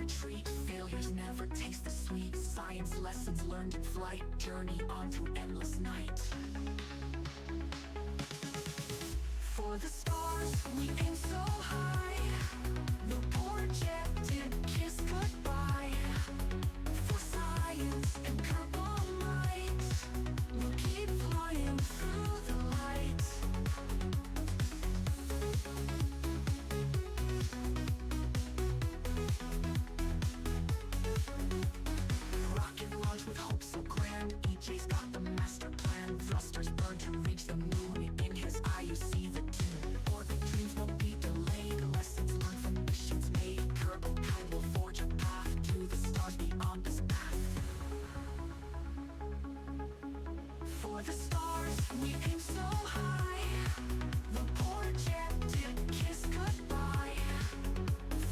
retreat. Failures never taste the sweet. Science lessons learned in flight. Journey on through endless night. For the stars, we aim so high. The projected kiss goodbye. For science and purple light, we'll keep flying through the light. Rocket launch with hope so grand. EJ's got the master plan. Thrusters burn to reach the moon. In his eye you see the tune. Orbit dreams won't be delayed. Lessons learned from missions made. Kerbal Kind will forge a path to the stars beyond this path. For the stars, we aim so high. The projected kiss goodbye.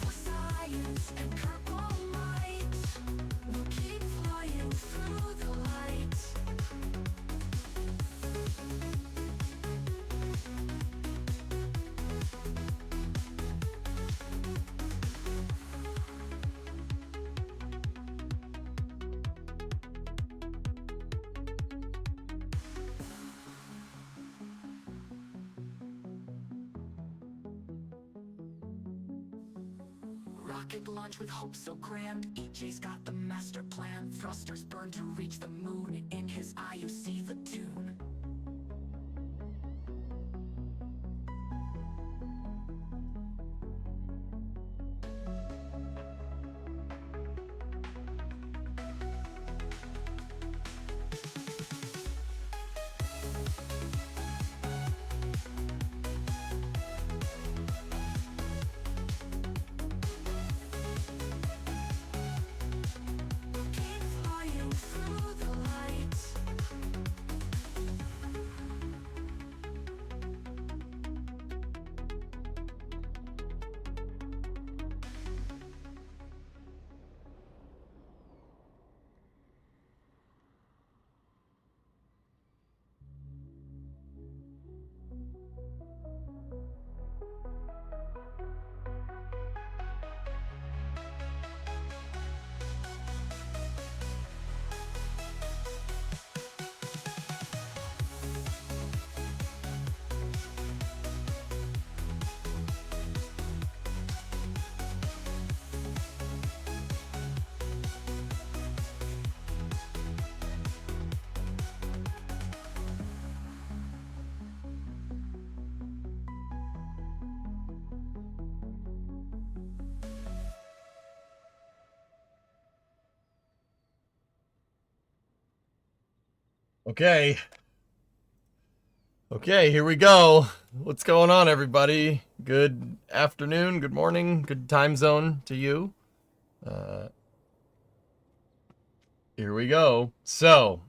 For science and purple light, we'll keep flying through the light. Rocket launch with hope so grand. EJ's got the master plan. Thrusters burn to reach the moon. In his eye you see the tune. Keep flying through the light. Okay. Okay, here we go. What's going on, everybody? Good afternoon, good morning, good time zone to you. Here we go. So,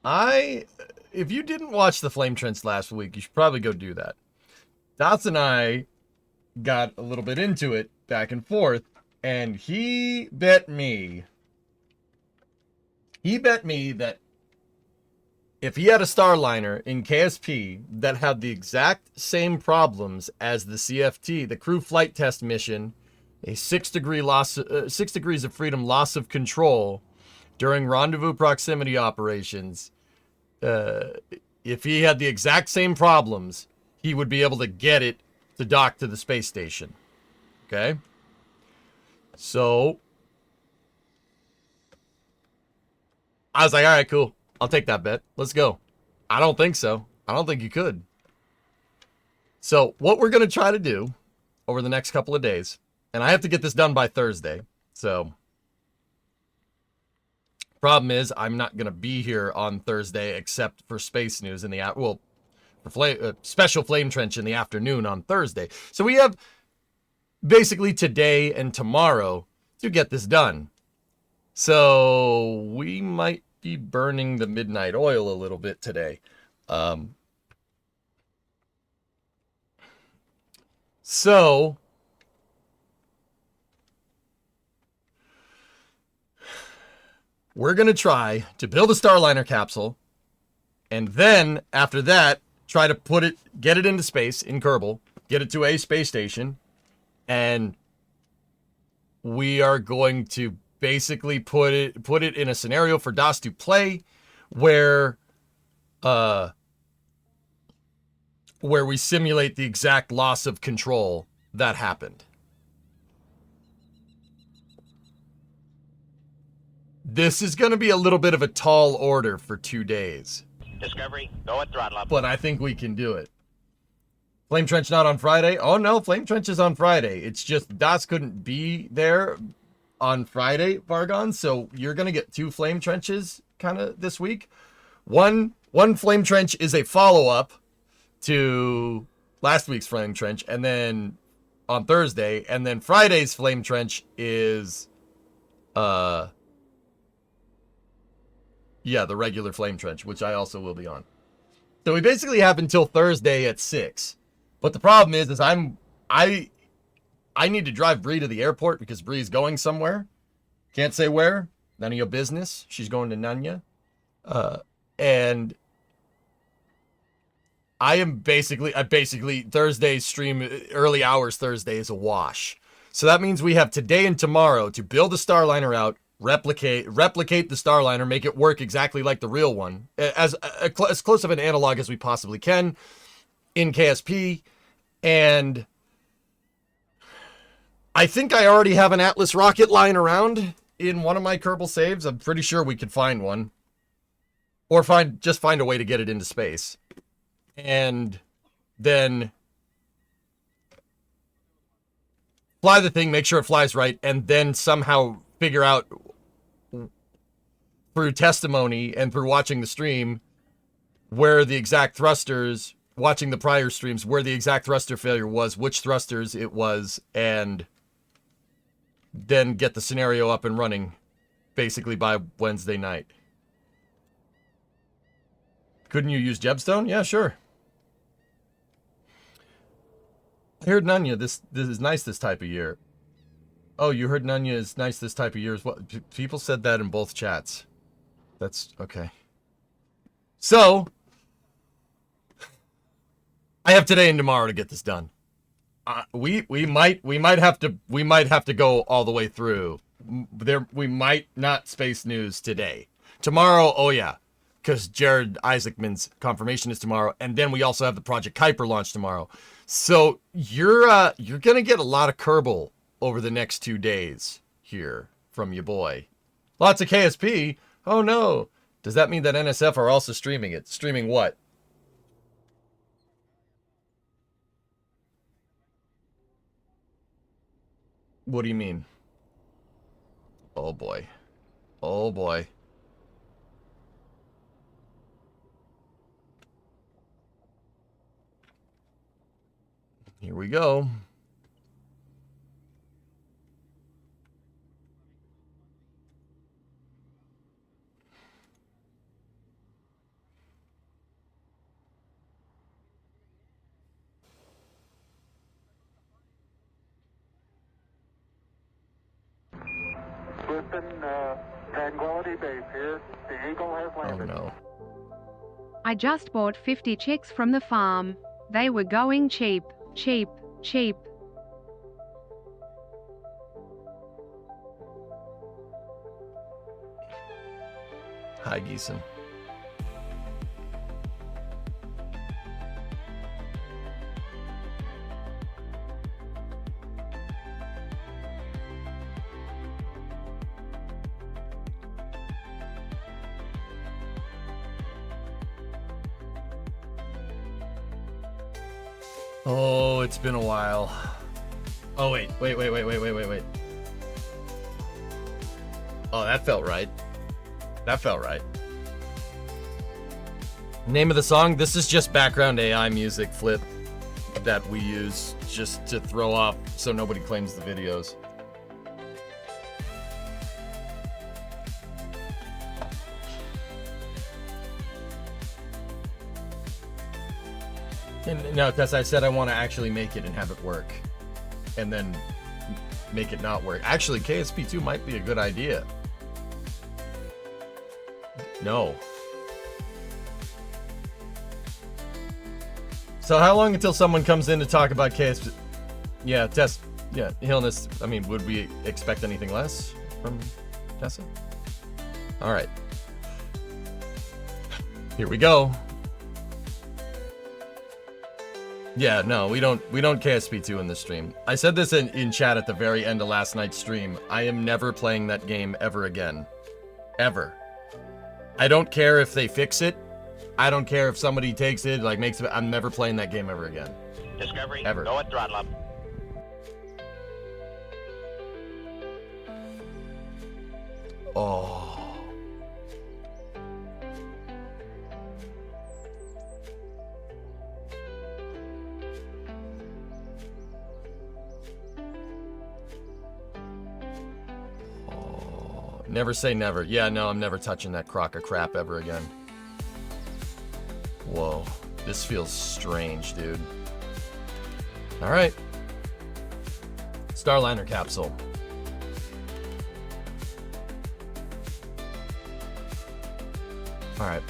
if you didn't watch the Flame Trench last week, you should probably go do that. Dots and I got a little bit into it back and forth, and he bet me that if he had a Starliner in KSP that had the exact same problems as the CFT, the crew flight test mission, a 6 degrees of freedom loss of control during rendezvous proximity operations, if he had the exact same problems, he would be able to get it to dock to the space station. Okay? So I was like, all right, cool. I'll take that bet. Let's go. I don't think so. I don't think you could. So what we're going to try to do over the next couple of days, and I have to get this done by Thursday. So problem is I'm not going to be here on Thursday except for Space News in the for Special Flame Trench in the afternoon on Thursday. So we have basically today and tomorrow to get this done. So we might be burning the midnight oil a little bit today. So we're going to try to build a Starliner capsule, and then after that, try to get it into space in Kerbal, get it to a space station, and we are going to basically put it in a scenario for DOS to play where we simulate the exact loss of control that happened. This is going to be a little bit of a tall order for 2 days. Discovery, go at throttle up. But I think we can do it. Flame Trench not on Friday? Oh no, Flame Trench is on Friday. It's just DOS couldn't be there on Friday, Vargon, so you're going to get 2 Flame Trenches kind of this week. One Flame Trench is a follow-up to last week's Flame Trench, and then on Thursday, and then Friday's Flame Trench is yeah, the regular Flame Trench, which I also will be on. So we basically have until Thursday at 6. But the problem is I need to drive Bree to the airport because Bree's going somewhere. Can't say where. None of your business. She's going to Nanya. And I basically Thursday's stream, early hours Thursday is a wash. So that means we have today and tomorrow to build a Starliner out, replicate the Starliner, make it work exactly like the real one, as close of an analog as we possibly can in KSP. And I think I already have an Atlas rocket lying around in one of my Kerbal saves. I'm pretty sure we could find one, or just find a way to get it into space, and then fly the thing, make sure it flies right, and then somehow figure out through testimony and through watching the stream where the exact thrusters, watching the prior streams, where the exact thruster failure was, which thrusters it was, and then get the scenario up and running basically by Wednesday night. Couldn't you use Jebstone? Yeah, sure. I heard Nanya, this is nice this type of year. Oh, you heard Nanya is nice this type of year as well. People said that in both chats. That's okay. So I have today and tomorrow to get this done. We might have to go all the way through. We might not space news today. Tomorrow, oh yeah, because Jared Isaacman's confirmation is tomorrow, and then we also have the Project Kuiper launch tomorrow. So you're gonna get a lot of Kerbal over the next 2 days here from your boy. Lots of KSP. Oh no. Does that mean that NSF are also streaming it? Streaming what? What do you mean? Oh boy. Oh boy. Here we go. Tranquility Base here. The Eagle has landed. Oh no. I just bought 50 chicks from the farm. They were going cheap, cheap, cheap. Hi, Geeson. Oh, it's been a while. Oh, wait. Oh, that felt right. That felt right. Name of the song? This is just background AI music, Flip, that we use just to throw off so nobody claims the videos. And no, because I said I want to actually make it and have it work, and then make it not work. Actually, KSP2 might be a good idea. No. So how long until someone comes in to talk about KSP? Yeah, test. Yeah, Hillness, I mean, would we expect anything less from Tessa? All right. Here we go. Yeah, no, we don't KSP2 in this stream. I said this in chat at the very end of last night's stream. I am never playing that game ever again. Ever. I don't care if they fix it. I don't care if somebody takes it, like makes it. I'm never playing that game ever again. Discovery, Ever. go at throttle up. Oh. Never say never. Yeah, no, I'm never touching that crock of crap ever again. Whoa. This feels strange, dude. All right. Starliner capsule. All right.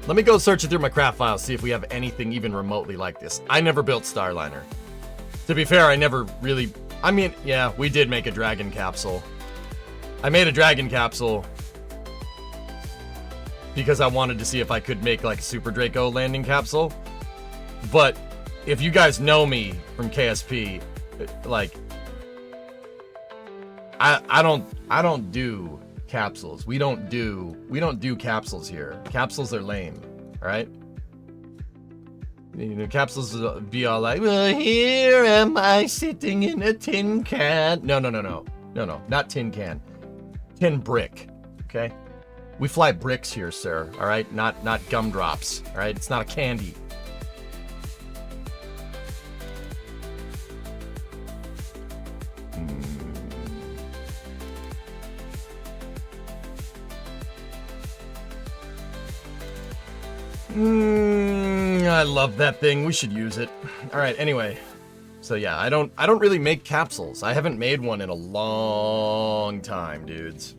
Let me go searching through my craft files, see if we have anything even remotely like this. I never built Starliner. To be fair, I never really... I mean, yeah, we did make a dragon capsule. I made a dragon capsule because I wanted to see if I could make like a Super Draco landing capsule. But if you guys know me from KSP, like I don't do capsules. We don't do capsules here. Capsules are lame, all right? You know, capsules be all like, well, here am I sitting in a tin can. No, not tin can. Tin brick, okay? We fly bricks here, sir, all right? Not gumdrops, all right? It's not a candy. I love that thing. We should use it. All right, anyway. So yeah, I don't really make capsules. I haven't made one in a long time, dudes.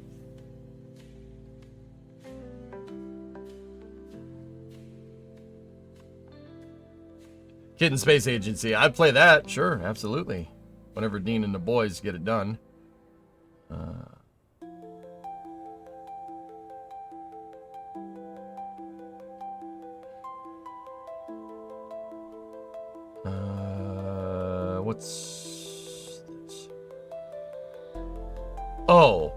Kid in Space Agency. I'd play that. Sure, absolutely. Whenever Dean and the boys get it done. What's this? Oh.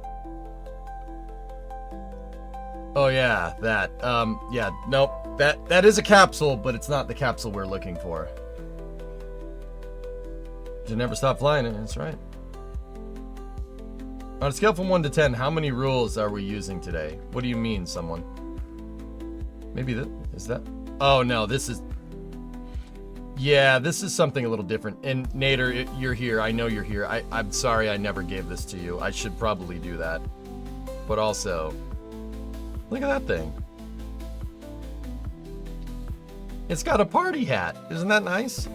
Oh yeah, that. Yeah, nope. That is a capsule, but it's not the capsule we're looking for. You never stop flying it, that's right. On a scale from 1 to 10, how many rules are we using today? What do you mean, someone? Maybe that is that? Oh no, this is... Yeah, this is something a little different. And Nader, you're here. I know you're here. I'm sorry I never gave this to you. I should probably do that. But also, look at that thing. It's got a party hat. Isn't that nice?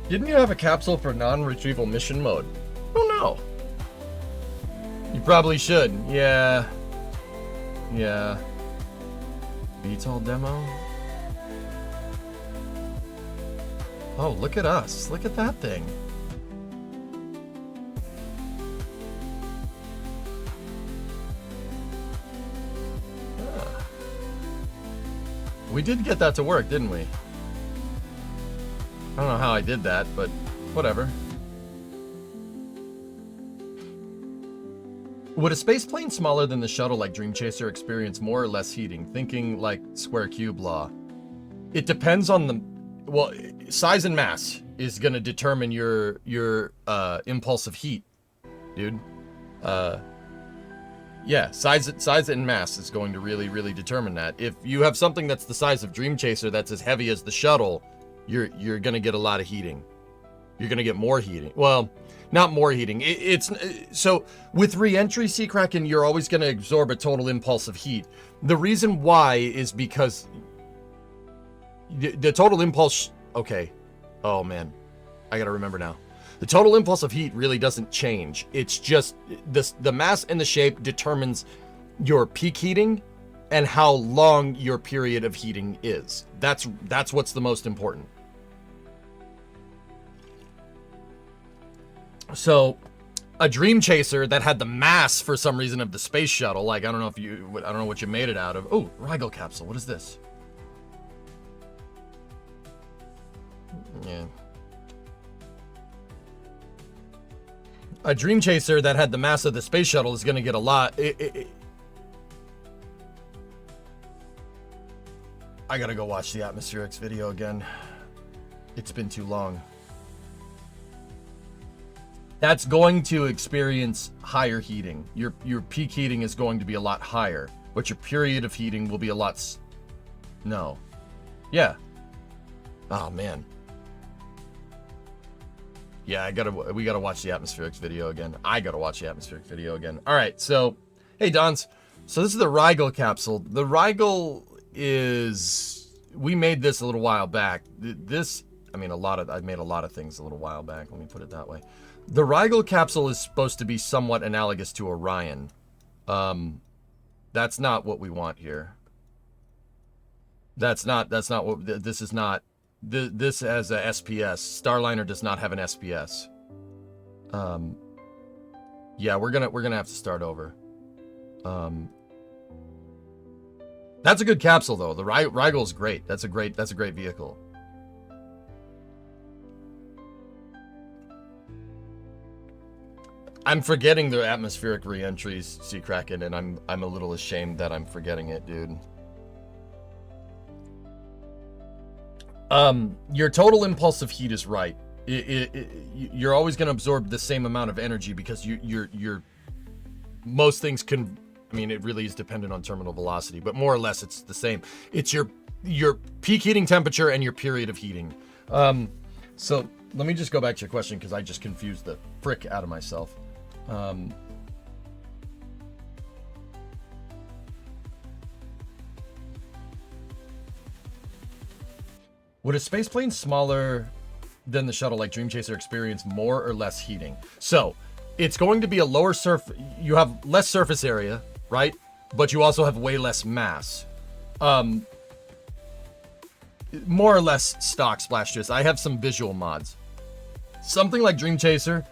Didn't you have a capsule for non-retrieval mission mode? Oh no. You probably should. Yeah. Yeah. VTOL demo? Oh, look at us. Look at that thing. Ah. We did get that to work, didn't we? I don't know how I did that, but whatever. Would a spaceplane smaller than the shuttle like Dream Chaser experience more or less heating? Thinking like square cube law. It depends on the... Well, size and mass is going to determine your impulse of heat, dude. Yeah, size and mass is going to really determine that. If you have something that's the size of Dream Chaser that's as heavy as the shuttle, you're going to get a lot of heating. You're going to get more heating. Well, not more heating. It's so with re-entry Sea Kraken, you're always going to absorb a total impulse of heat. The reason why is because the total impulse... Okay. Oh, man. I got to remember now. The total impulse of heat really doesn't change. It's just the mass and the shape determines your peak heating and how long your period of heating is. That's what's the most important. So a Dream Chaser that had the mass for some reason of the space shuttle, like I don't know what you made it out of. Oh, Rigel capsule. What is this? Yeah. A Dream Chaser that had the mass of the space shuttle is going to get a lot. I gotta go watch the atmospherics video again. It's been too long. That's going to experience higher heating. Your peak heating is going to be a lot higher, but your period of heating will be a lot. No. Yeah. Oh man. Yeah, we gotta watch the atmospherics video again. I gotta watch the atmospheric video again. All right, so hey Dons. So this is the Rigel capsule. The Rigel is, we made this a little while back. This, I mean, I made a lot of things a little while back. Let me put it that way. The Rigel capsule is supposed to be somewhat analogous to Orion. That's not what we want here. That's not what this is not. This has a SPS. Starliner does not have an SPS. Yeah, we're gonna have to start over. That's a good capsule though. The Rigel is great. That's a great vehicle. I'm forgetting the atmospheric re-entries, Sea Kraken, and I'm a little ashamed that I'm forgetting it, dude. Your total impulsive heat is right. You're always going to absorb the same amount of energy because you're most things can. I mean, it really is dependent on terminal velocity, but more or less it's the same. It's your peak heating temperature and your period of heating. So let me just go back to your question because I just confused the frick out of myself. Would a spaceplane smaller than the shuttle like Dream Chaser experience more or less heating? So it's going to be a lower you have less surface area, right? But you also have way less mass. More or less stock splash twist. I have some visual mods. Something like Dream Chaser,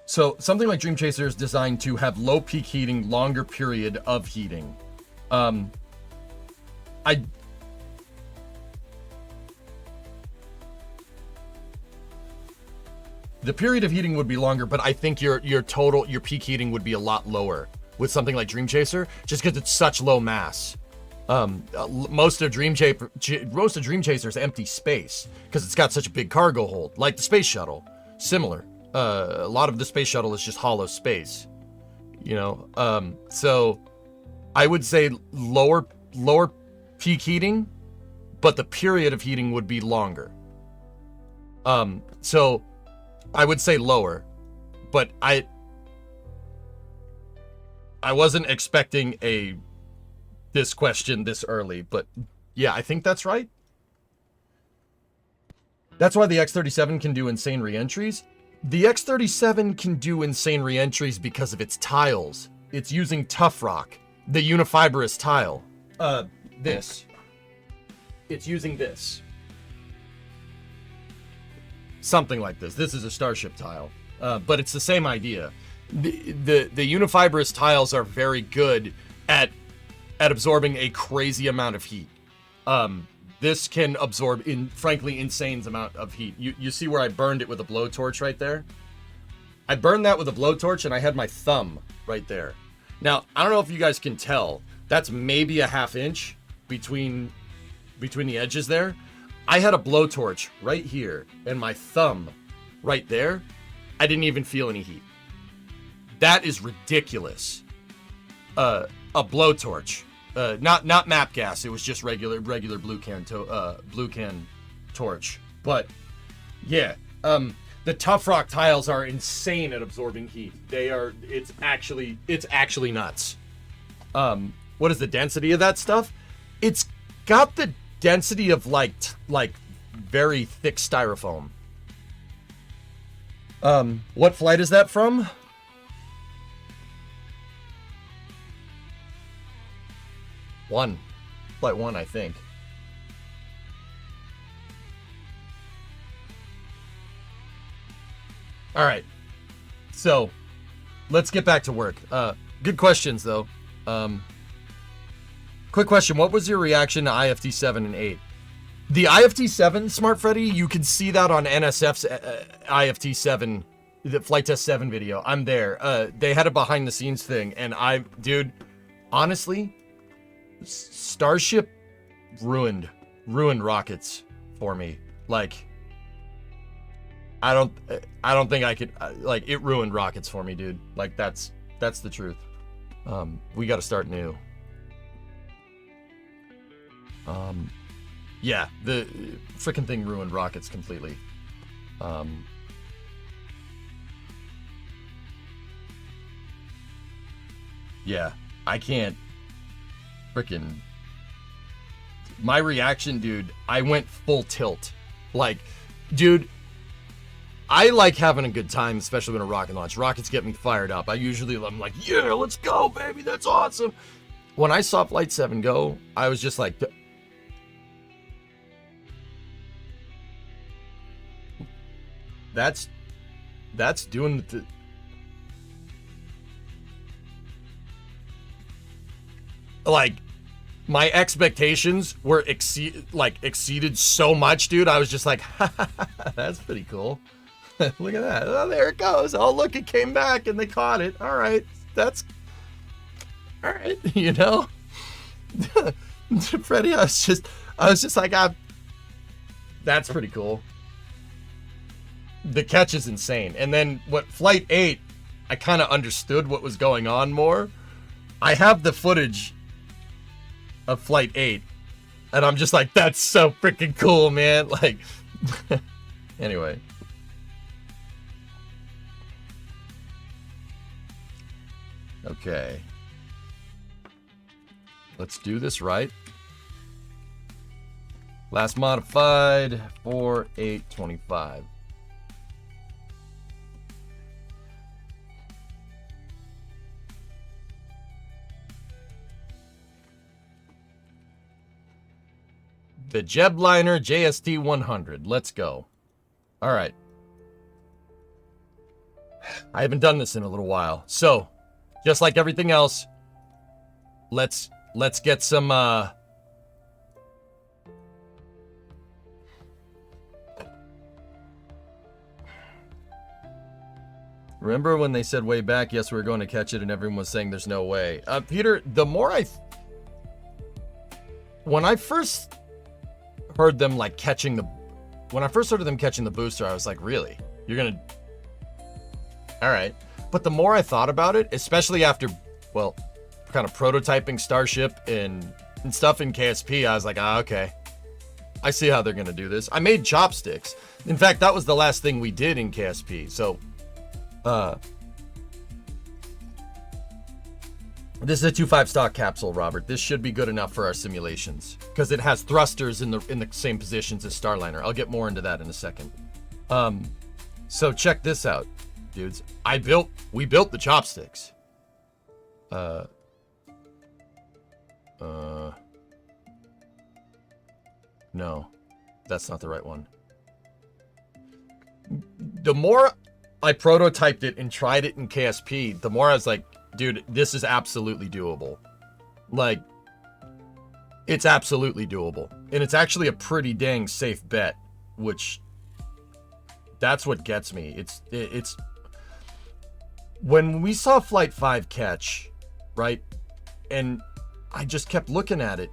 so something like Dream Chaser is designed to have low peak heating, longer period of heating. The period of heating would be longer, but I think your peak heating would be a lot lower with something like Dream Chaser, just because it's such low mass. Most of Dream Chaser is empty space because it's got such a big cargo hold, like the space shuttle. Similar. A lot of the space shuttle is just hollow space. You know, so I would say lower peak heating, but the period of heating would be longer. So I would say lower, but I wasn't expecting this question this early, but yeah, I think that's right. That's why the X-37 can do insane re-entries. The X-37 can do insane re-entries because of its tiles. It's using tough rock, the unifibrous tile. This. It's using this. Something like this. This is a Starship tile, but it's the same idea. The unifibrous tiles are very good at absorbing a crazy amount of heat. This can absorb frankly insane amount of heat. You see where I burned it with a blowtorch right there? I burned that with a blowtorch and I had my thumb right there. Now, I don't know if you guys can tell. That's maybe a ½ inch between the edges there. I had a blowtorch right here and my thumb right there. I didn't even feel any heat. That is ridiculous. A blowtorch, not map gas. It was just regular blue can torch. But yeah, the tough rock tiles are insane at absorbing heat. It's actually nuts. What is the density of that stuff? It's got the density of like very thick styrofoam. What flight is that from? 1. Flight 1, I think. All right. So, let's get back to work. Good questions, though. Quick question. What was your reaction to IFT 7 and 8? The IFT 7, Smart Freddy, you can see that on NSF's IFT 7, the Flight Test 7 video. I'm there. They had a behind-the-scenes thing, and dude, honestly, Starship ruined rockets for me. Like, I don't think I could, like, it ruined rockets for me, dude. Like, that's the truth. We got to start new. Yeah, the freaking thing ruined rockets completely. Yeah, I can't freaking. My reaction, dude, I went full tilt. Like, dude, I like having a good time, especially when a rocket launch. Rockets get me fired up. I'm like, yeah, let's go, baby, that's awesome. When I saw Flight 7 go, I was just like, that's doing the. Like, my expectations were exceeded so much, dude. I was just like, that's pretty cool. Look at that. Oh, there it goes. Oh, look, it came back and they caught it. All right. That's all right. You know, Freddie, I was just like, that's pretty cool. The catch is insane. And then what Flight 8, I kind of understood what was going on more. I have the footage of Flight 8, and I'm just like, that's so freaking cool, man. Like, anyway. Okay. Let's do this right. Last modified, 4825. The Jebliner JST 100. Let's go. All right. I haven't done this in a little while. So, just like everything else, let's get some Remember when they said way back, yes, we were going to catch it, and everyone was saying there's no way. Peter, the more when I first heard them like catching the booster, I was like, really? You're gonna? All right. But the more I thought about it, especially after, well, kind of prototyping Starship and stuff in KSP, I was like, okay. I see how they're gonna do this. I made chopsticks. In fact, that was the last thing we did in KSP. So, this is a 2.5 stock capsule, Robert. This should be good enough for our simulations because it has thrusters in the same positions as Starliner. I'll get more into that in a second. So check this out, dudes. We built the chopsticks. No, that's not the right one. The more I prototyped it and tried it in KSP, the more I was like, dude, this is absolutely doable. Like, it's absolutely doable. And it's actually a pretty dang safe bet, which that's what gets me. It's when we saw Flight 5 catch, right? And I just kept looking at it.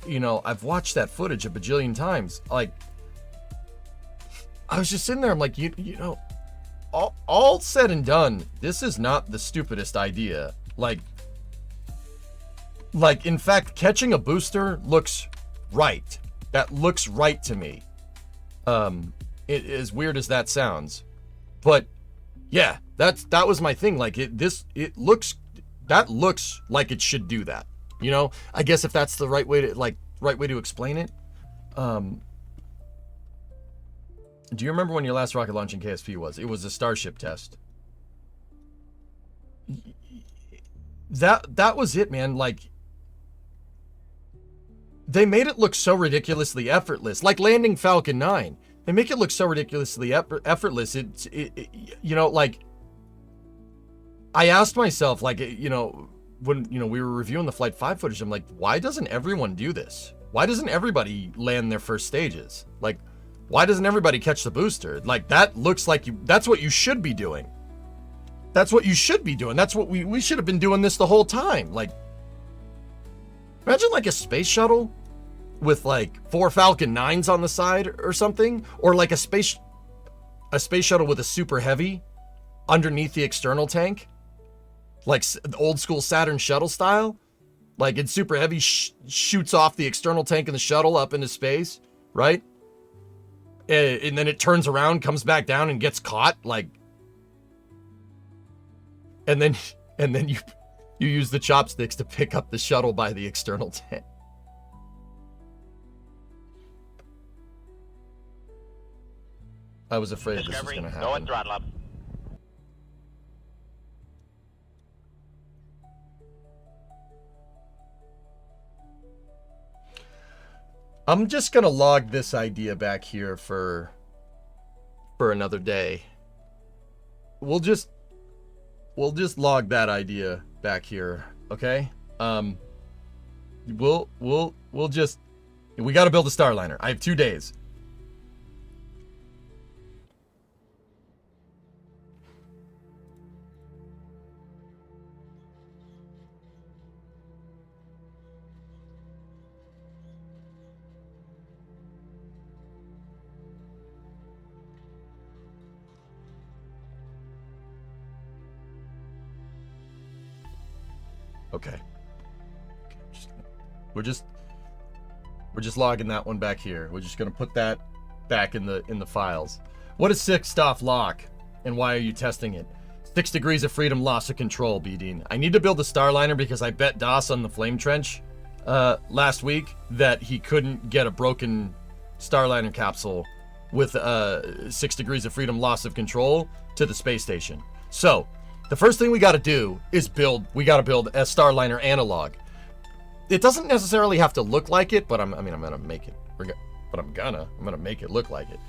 You know, I've watched that footage a bajillion times. Like, I was just sitting there, I'm like, you know, all said and done, this is not the stupidest idea. Like, in fact, catching a booster looks right. That looks right to me. As weird as that sounds, but yeah, that was my thing. Like, that looks like it should do that. You know, I guess if that's the right way to explain it. Do you remember when your last rocket launch in KSP was? It was a Starship test. That was it, man. Like, they made it look so ridiculously effortless, like landing Falcon 9. They make it look so ridiculously effortless. You know, like, I asked myself, like, you know, when, you know, we were reviewing the Flight 5 footage, I'm like, why doesn't everyone do this? Why doesn't everybody land their first stages? Like, why doesn't everybody catch the booster? Like, that looks like that's what you should be doing. That's what you should be doing. That's what we should have been doing this the whole time. Like, imagine like a space shuttle with like 4 Falcon 9s on the side or something, or like a space shuttle with a super heavy underneath the external tank, like the old school Saturn shuttle style. Like, it's super heavy, shoots off the external tank of the shuttle up into space, right? And then it turns around, comes back down, and gets caught, like. And then you use the chopsticks to pick up the shuttle by the external tank. I was afraid this was Discovery, going to go happen. and throttle up. I'm just going to log this idea back here for another day. We'll just log that idea back here, okay? We'll just, we got to build a Starliner. I have 2 days. Okay. We're just logging that one back here. We're just gonna put that back in the files. What is 6-off lock, and why are you testing it? 6 degrees of freedom, loss of control, B-Dean. I need to build a Starliner because I bet DOS on the Flame Trench last week that he couldn't get a broken Starliner capsule with 6 degrees of freedom, loss of control to the space station. So the first thing we got to do is build a Starliner analog. It doesn't necessarily have to look like it, but I'm gonna make it. I'm gonna make it look like it.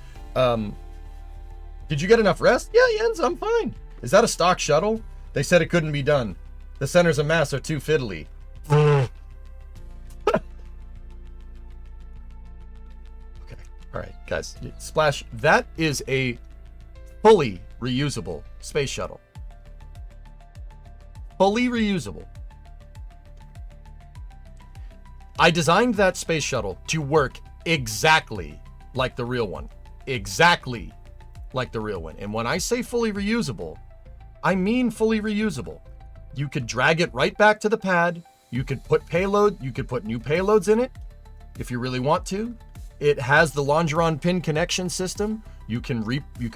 Did you get enough rest? Yeah, Jens, I'm fine. Is that a stock shuttle? They said it couldn't be done. The centers of mass are too fiddly. Okay. All right, guys. Splash. That is a fully reusable space shuttle. Fully reusable. I designed that space shuttle to work exactly like the real one. Exactly like the real one. And when I say fully reusable, I mean fully reusable. You could drag it right back to the pad. You could put you could put new payloads in it if you really want to. It has the Longeron pin connection system. You could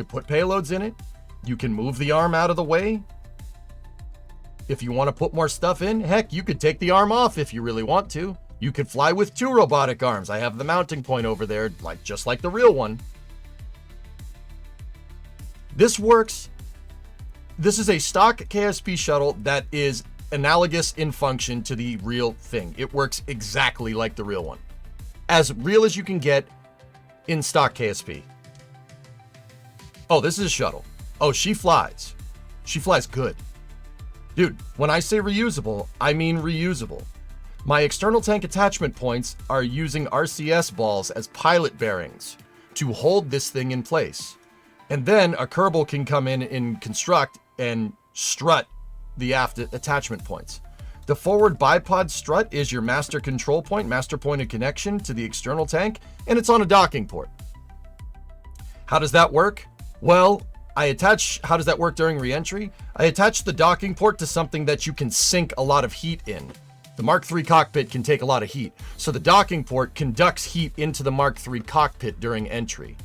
put payloads in it. You can move the arm out of the way. If you want to put more stuff in, heck, you could take the arm off if you really want to. You could fly with 2 robotic arms. I have the mounting point over there, just like the real one. This works. This is a stock KSP shuttle that is analogous in function to the real thing. It works exactly like the real one. As real as you can get in stock KSP. Oh, this is a shuttle. Oh, she flies. She flies good. Dude, when I say reusable, I mean reusable. My external tank attachment points are using RCS balls as pilot bearings to hold this thing in place. And then a Kerbal can come in and construct and strut the aft attachment points. The forward bipod strut is your master control point, master point of connection to the external tank, and it's on a docking port. How does that work? Well, how does that work during re-entry? I attach the docking port to something that you can sink a lot of heat in. The Mark III cockpit can take a lot of heat, so the docking port conducts heat into the Mark III cockpit during entry,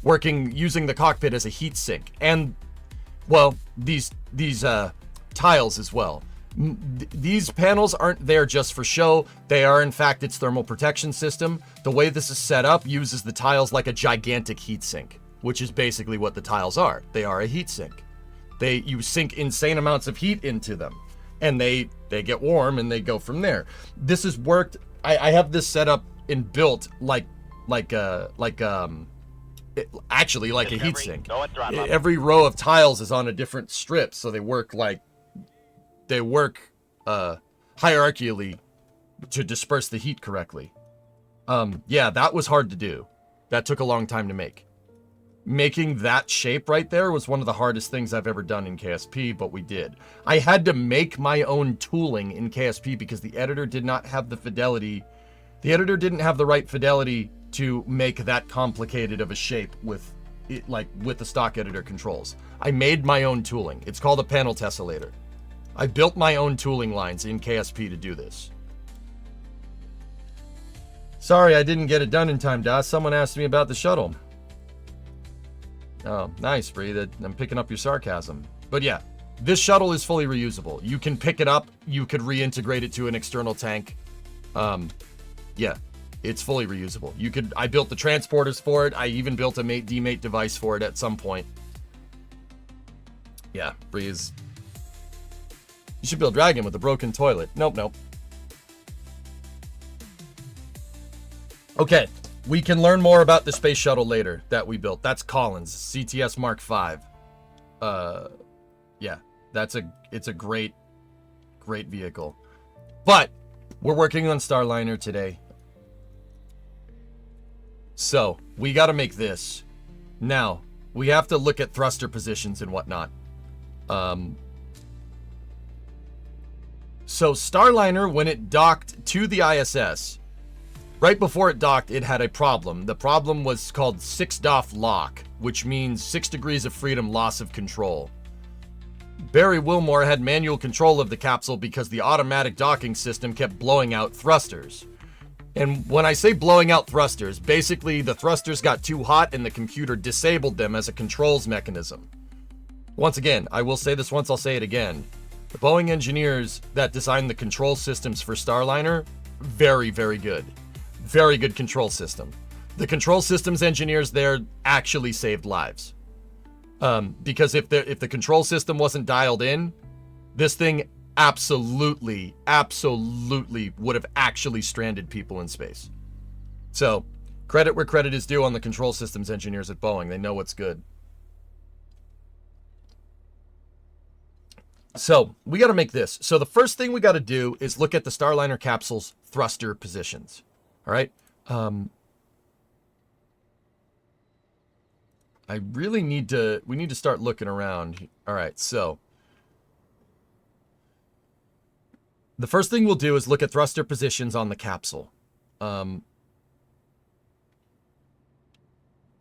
using the cockpit as a heat sink, and, well, these tiles as well. These panels aren't there just for show. They are, in fact, its thermal protection system. The way this is set up uses the tiles like a gigantic heat sink, which is basically what the tiles are. They are a heat sink. You sink insane amounts of heat into them, and they get warm and they go from there. This has worked. I have this set up and built actually like a heatsink. Go and throttle up. Every row of tiles is on a different strip, so they work hierarchically to disperse the heat correctly. Yeah, that was hard to do. That took a long time to make. Making that shape right there was one of the hardest things I've ever done in KSP, but we did. I had to make my own tooling in KSP because the editor did not have the fidelity. The editor didn't have the right fidelity to make that complicated of a shape with it, like with the stock editor controls. I made my own tooling. It's called a panel tessellator. I built my own tooling lines in KSP to do this. Sorry, I didn't get it done in time, Das. Someone asked me about the shuttle. Oh, nice, Bree. I'm picking up your sarcasm. But yeah, this shuttle is fully reusable. You can pick it up. You could reintegrate it to an external tank. Yeah, it's fully reusable. I built the transporters for it. I even built a mate-demate device for it at some point. Yeah, Bree is... You should build Dragon with a broken toilet. Nope. Okay, we can learn more about the space shuttle later that we built. That's Collins, CTS Mark V. Yeah, it's a great vehicle. But we're working on Starliner today. So, we got to make this. Now, we have to look at thruster positions and whatnot. So Starliner, when it docked to the ISS, right before it docked, it had a problem. The problem was called 6-DOF lock, which means 6 degrees of freedom loss of control. Barry Wilmore had manual control of the capsule because the automatic docking system kept blowing out thrusters. And when I say blowing out thrusters, basically the thrusters got too hot and the computer disabled them as a controls mechanism. Once again, I will say this once, I'll say it again. The Boeing engineers that designed the control systems for Starliner, very, very good. Very good control system. The control systems engineers there actually saved lives. Because if the control system wasn't dialed in, this thing absolutely would have actually stranded people in space. So, credit where credit is due on the control systems engineers at Boeing. They know what's good. So, we got to make this. So, the first thing we got to do is look at the Starliner capsule's thruster positions. All right? we need to start looking around. All right, so the first thing we'll do is look at thruster positions on the capsule. And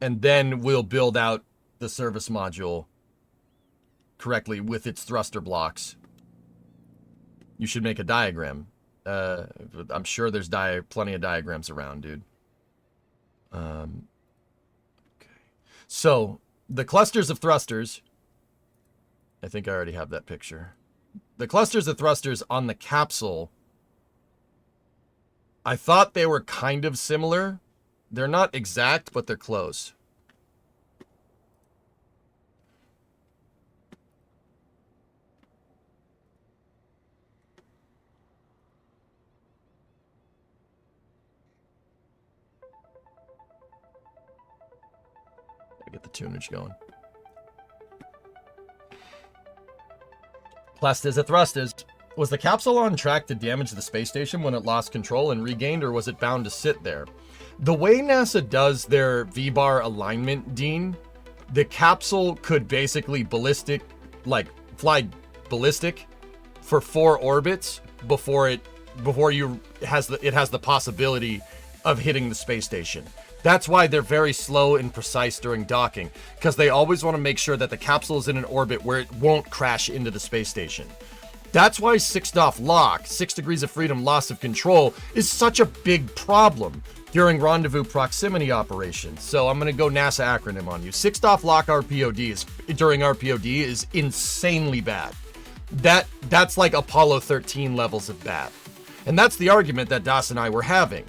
then we'll build out the service module correctly with its thruster blocks. You should make a diagram. I'm sure there's plenty of diagrams around, dude. Okay. So, the clusters of thrusters... I think I already have that picture. The clusters of thrusters on the capsule... I thought they were kind of similar. They're not exact, but they're close. Get the tunage going. Clusters of thrusters. Was the capsule on track to damage the space station when it lost control and regained, or was it bound to sit there? The way NASA does their V-bar alignment, Dean, the capsule could basically fly ballistic for 4 orbits before it has the possibility of hitting the space station. That's why they're very slow and precise during docking, because they always want to make sure that the capsule is in an orbit where it won't crash into the space station. That's why 6-DOF lock, 6 degrees of freedom loss of control, is such a big problem during rendezvous proximity operations. So I'm going to go NASA acronym on you. 6-DOF lock during RPOD is insanely bad. That's like Apollo 13 levels of bad. And that's the argument that Das and I were having.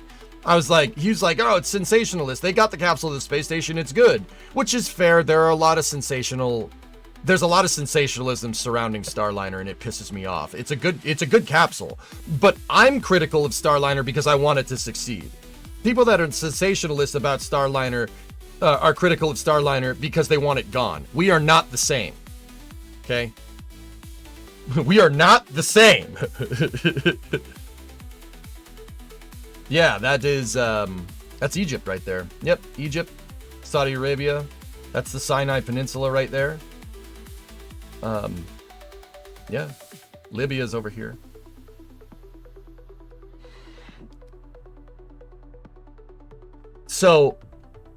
He was like, oh, it's sensationalist. They got the capsule to the space station. It's good. Which is fair. There are a lot of sensational there's a lot of sensationalism surrounding Starliner, and it pisses me off. It's a good capsule, but I'm critical of Starliner because I want it to succeed. People that are sensationalists about Starliner are critical of Starliner because they want it gone. We are not the same. Okay? We are not the same. Yeah, that is that's Egypt right there. Yep, Egypt, Saudi Arabia. That's the Sinai Peninsula right there. Yeah, Libya's over here. So,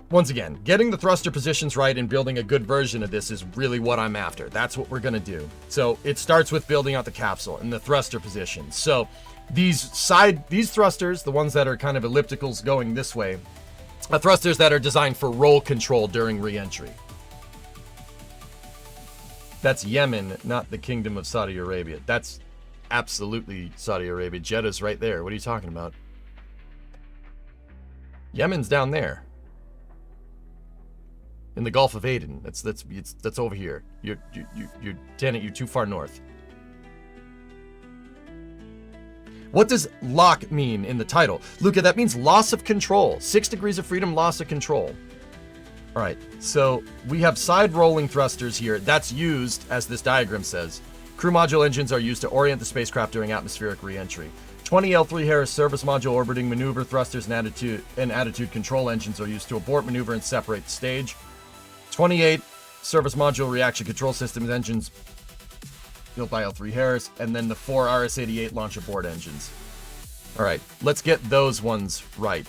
once again, getting the thruster positions right and building a good version of this is really what I'm after. That's what we're gonna do. So it starts with building out the capsule and the thruster positions. So these thrusters, the ones that are kind of ellipticals going this way, are thrusters that are designed for roll control during re-entry. That's Yemen, not the Kingdom of Saudi Arabia. That's absolutely Saudi Arabia. Jeddah's right there. What are you talking about? Yemen's down there. In the Gulf of Aden. That's over here. You're too far north. What does lock mean in the title? Luca, that means loss of control. 6 degrees of freedom, loss of control. All right, so we have side rolling thrusters here. That's used, as this diagram says. Crew module engines are used to orient the spacecraft during atmospheric re-entry. 20 L3 Harris service module orbiting maneuver thrusters and attitude control engines are used to abort maneuver and separate the stage. 28 service module reaction control systems engines built by L3 Harris, and then the 4 RS-88 launch abort engines. All right, let's get those ones right.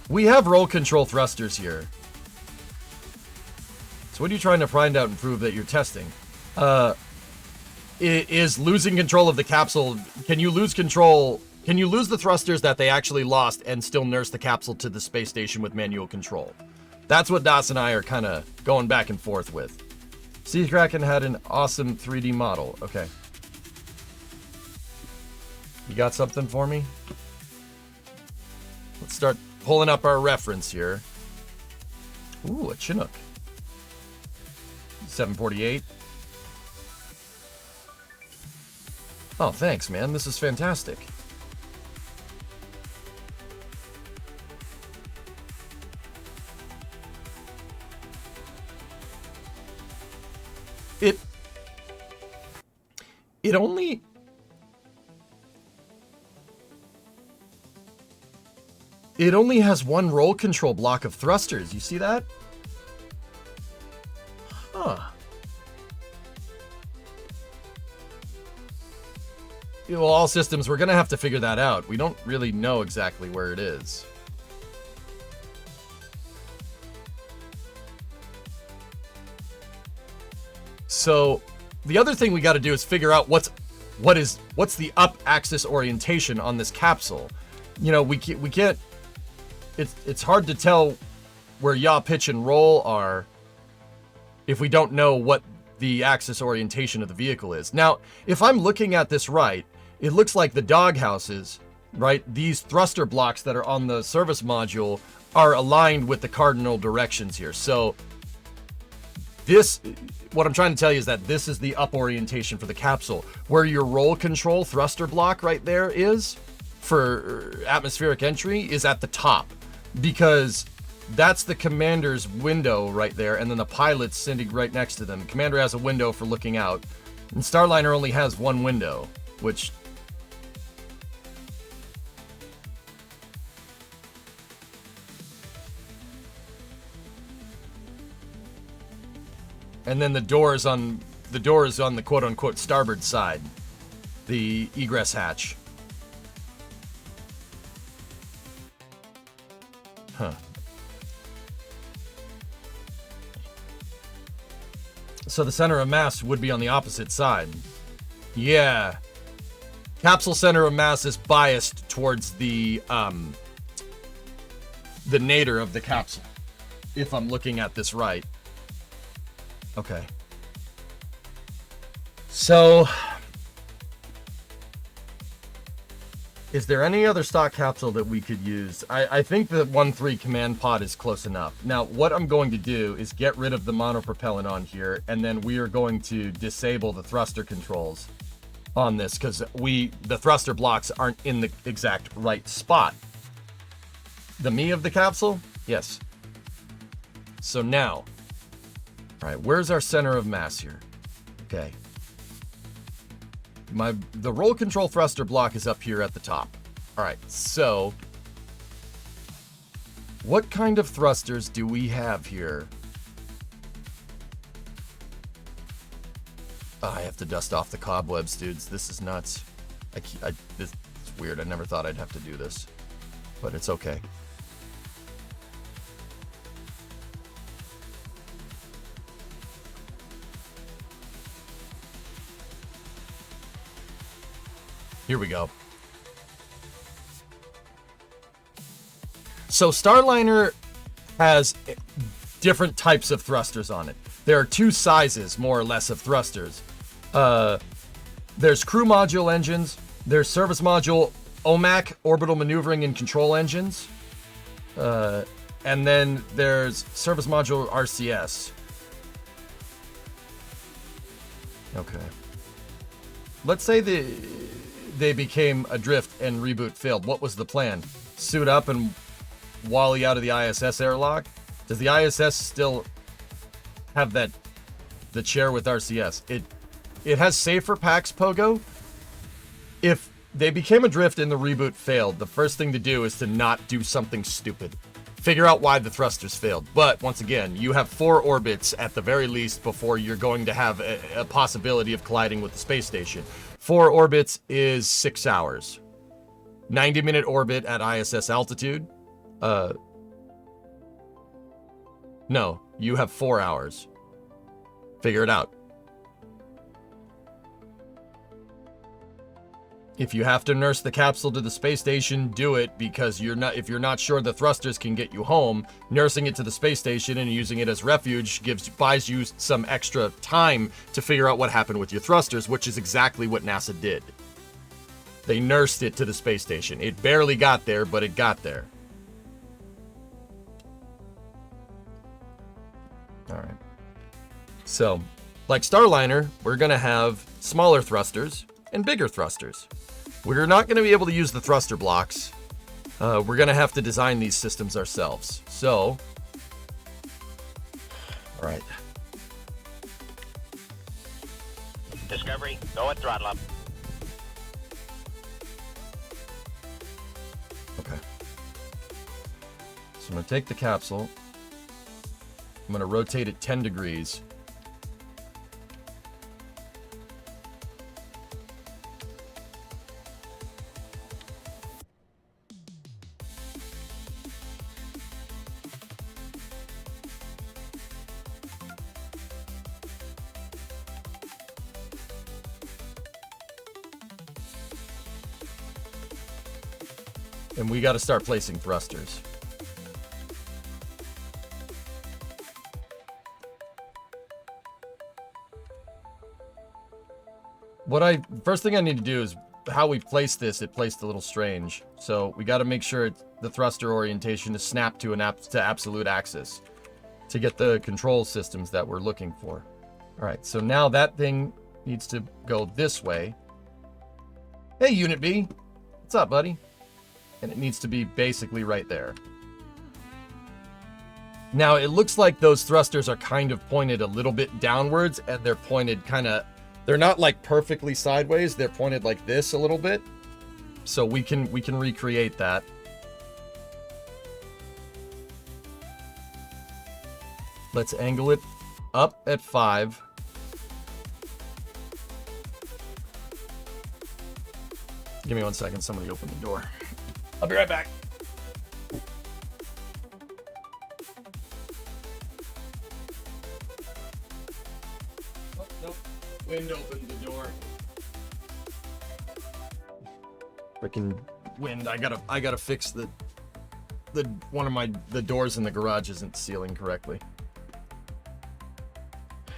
We have roll control thrusters here. So what are you trying to find out and prove that you're testing? Is losing control of the capsule, can you lose control, can you lose the thrusters that they actually lost and still nurse the capsule to the space station with manual control? That's what Das and I are kind of going back and forth with. Sea Kraken had an awesome 3D model. Okay. You got something for me? Let's start pulling up our reference here. Ooh, a Chinook. 748. Oh, thanks, man. This is fantastic. It only... It only has one roll control block of thrusters. You see that? Huh. Well, all systems, we're going to have to figure that out. We don't really know exactly where it is. So, the other thing we got to do is figure out what's the up axis orientation on this capsule. You know, we can't. It's hard to tell where yaw, pitch, and roll are if we don't know what the axis orientation of the vehicle is. Now, if I'm looking at this right, it looks like the doghouses, right? These thruster blocks that are on the service module are aligned with the cardinal directions here. So this, what I'm trying to tell you is that this is the up orientation for the capsule. Where your roll control thruster block right there is for atmospheric entry is at the top, because that's the commander's window right there, and then the pilot's sitting right next to them. The commander has a window for looking out, and Starliner only has one window, which... And then the door is on the quote-unquote starboard side, the egress hatch. Huh. So the center of mass would be on the opposite side. Yeah. Capsule center of mass is biased towards the nadir of the capsule, if I'm looking at this right. Okay. So Is there any other stock capsule that we could use? I think the 1-3 command pod is close enough. Now, what I'm going to do is get rid of the monopropellant on here, and then we are going to disable the thruster controls on this, because the thruster blocks aren't in the exact right spot. The me of the capsule? Yes. So now, all right, where's our center of mass here? Okay. The roll control thruster block is up here at the top. All right, so what kind of thrusters do we have here? Oh, I have to dust off the cobwebs, dudes. This is nuts. This is weird. I never thought I'd have to do this, but it's okay. Here we go. So Starliner has different types of thrusters on it. There are two sizes, more or less, of thrusters. There's crew module engines. There's service module OMAC, orbital maneuvering and control engines. And then there's service module RCS. Okay. Let's say they became adrift and reboot failed. What was the plan? Suit up and wally out of the ISS airlock? Does the ISS still have the chair with RCS? It has safer packs, Pogo. If they became adrift and the reboot failed, the first thing to do is to not do something stupid. Figure out why the thrusters failed. But once again, you have 4 orbits at the very least before you're going to have a possibility of colliding with the space station. 4 orbits is 6 hours. 90-minute orbit at ISS altitude. No, you have 4 hours. Figure it out. If you have to nurse the capsule to the space station, do it, because if you're not sure the thrusters can get you home, nursing it to the space station and using it as refuge buys you some extra time to figure out what happened with your thrusters, which is exactly what NASA did. They nursed it to the space station. It barely got there, but it got there. All right. So, like Starliner, we're going to have smaller thrusters and bigger thrusters. We're not going to be able to use the thruster blocks. We're going to have to design these systems ourselves. So, all right. Discovery, go at throttle up. Okay. So I'm going to take the capsule. I'm going to rotate it 10 degrees. And we got to start placing thrusters. First thing I need to do is how we place this. It placed a little strange. So we got to make sure the thruster orientation is snapped to to absolute axis to get the control systems that we're looking for. All right, so now that thing needs to go this way. Hey, Unit B. What's up, buddy? And it needs to be basically right there. Now, it looks like those thrusters are kind of pointed a little bit downwards, and they're pointed they're not like perfectly sideways. They're pointed like this a little bit. So we can recreate that. Let's angle it up at 5. Give me 1 second. Somebody open the door. I'll be right back. Oh, nope. Wind opened the door. Freaking wind. I gotta fix one of the doors in the garage isn't sealing correctly.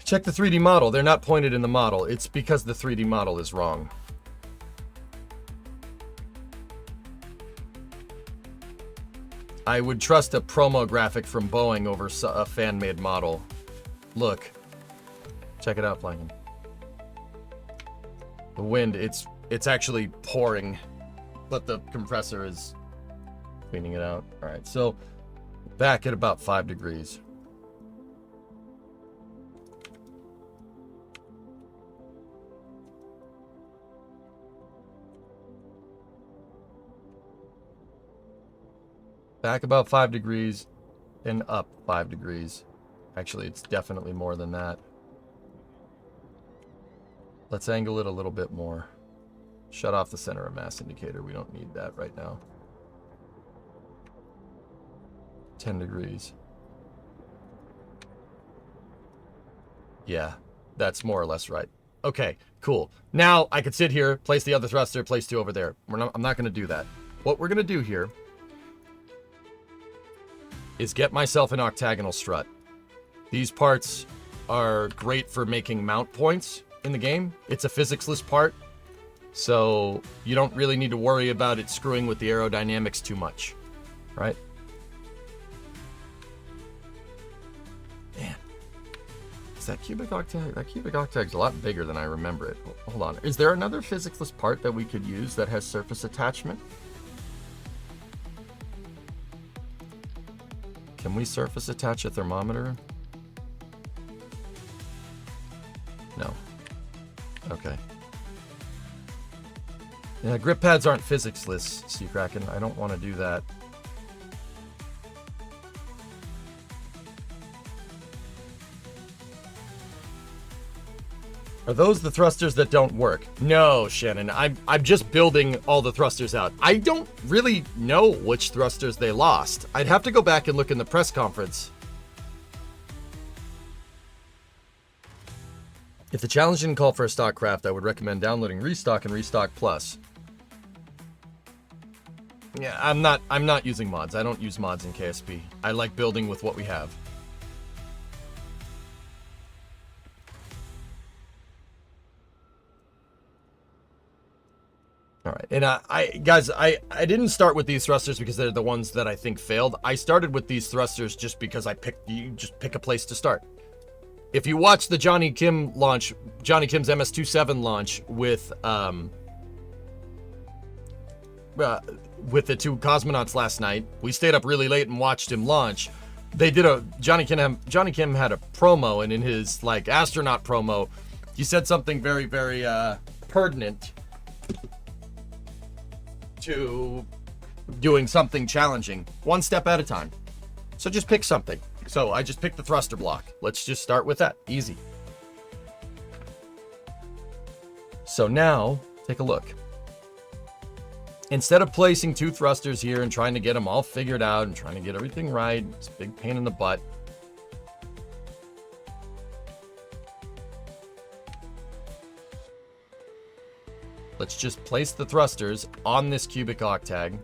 Check the 3D model. They're not pointed in the model. It's because the 3D model is wrong. I would trust a promo graphic from Boeing over a fan-made model. Look. Check it out, Flanking. The wind, it's actually pouring, but the compressor is cleaning it out. All right, so back at about 5 degrees. Back about 5 degrees and up 5 degrees. Actually, it's definitely more than that. Let's angle it a little bit more. Shut off the center of mass indicator. We don't need that right now. 10 degrees. Yeah, that's more or less right. Okay, cool. Now I could sit here, place the other thruster, place 2 over there. I'm not going to do that. What we're going to do here is get myself an octagonal strut. These parts are great for making mount points in the game. It's a physics-less part, so you don't really need to worry about it screwing with the aerodynamics too much, right? Man, is that cubic octag? That cubic octag's a lot bigger than I remember it. Hold on. Is there another physics-less part that we could use that has surface attachment? Can we surface attach a thermometer? No. Okay. Yeah, grip pads aren't physics-less, Sea Kraken. I don't want to do that. Are those the thrusters that don't work? No, Shannon. I'm just building all the thrusters out. I don't really know which thrusters they lost. I'd have to go back and look in the press conference. If the challenge didn't call for a stock craft, I would recommend downloading Restock and Restock Plus. Yeah, I'm not using mods. I don't use mods in KSP. I like building with what we have. All right, and I didn't start with these thrusters because they're the ones that I think failed. I started with these thrusters just because you just pick a place to start. If you watch the Johnny Kim's MS-27 launch with the 2 cosmonauts last night, we stayed up really late and watched him launch. They did Johnny Kim had a promo, and in his like astronaut promo, he said something very, very pertinent to doing something challenging, one step at a time. So just pick something. So I just picked the thruster block. Let's just start with that. Easy. So now, take a look. Instead of placing 2 thrusters here and trying to get them all figured out and trying to get everything right, it's a big pain in the butt. Let's just place the thrusters on this cubic octag.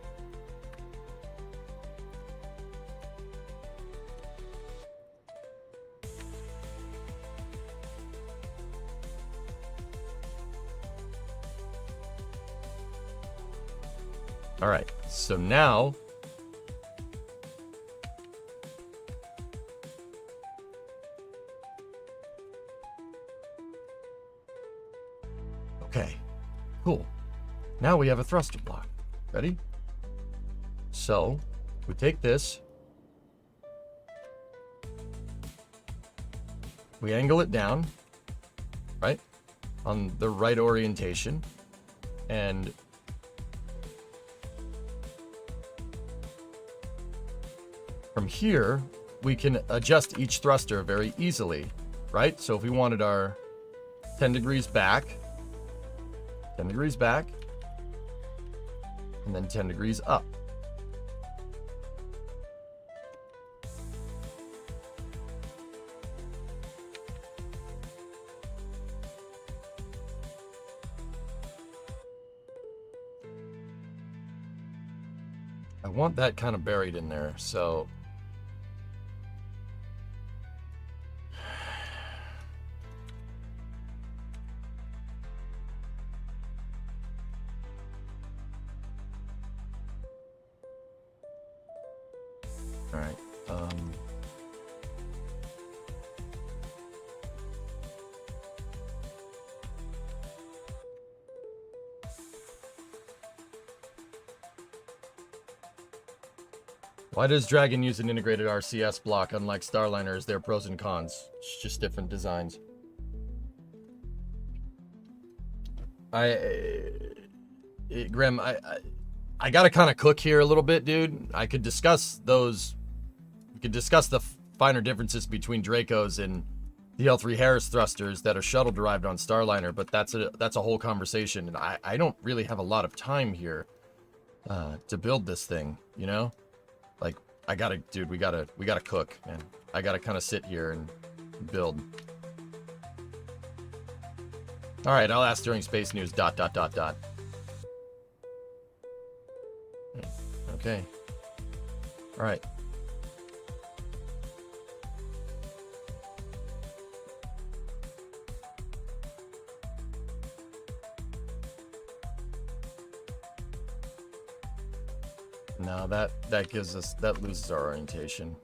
All right, so now okay, cool. Now we have a thruster block. Ready? So we take this, we angle it down, right, on the right orientation, and from here, we can adjust each thruster very easily, right? So if we wanted our 10 degrees back, 10 degrees back, and then 10 degrees up. I want that kind of buried in there, so All right. Why does Dragon use an integrated RCS block unlike Starliner? Is there pros and cons? It's just different designs. Grim, I gotta kind of cook here a little bit, dude. I could discuss those. We could discuss the finer differences between Dracos and the L3 Harris thrusters that are shuttle derived on Starliner, but that's a whole conversation, and I don't really have a lot of time here to build this thing, you know? Like, I gotta, dude, we gotta cook, man. I gotta kind of sit here and build. All right, I'll ask during space news. ... Okay. All right. No, that loses our orientation.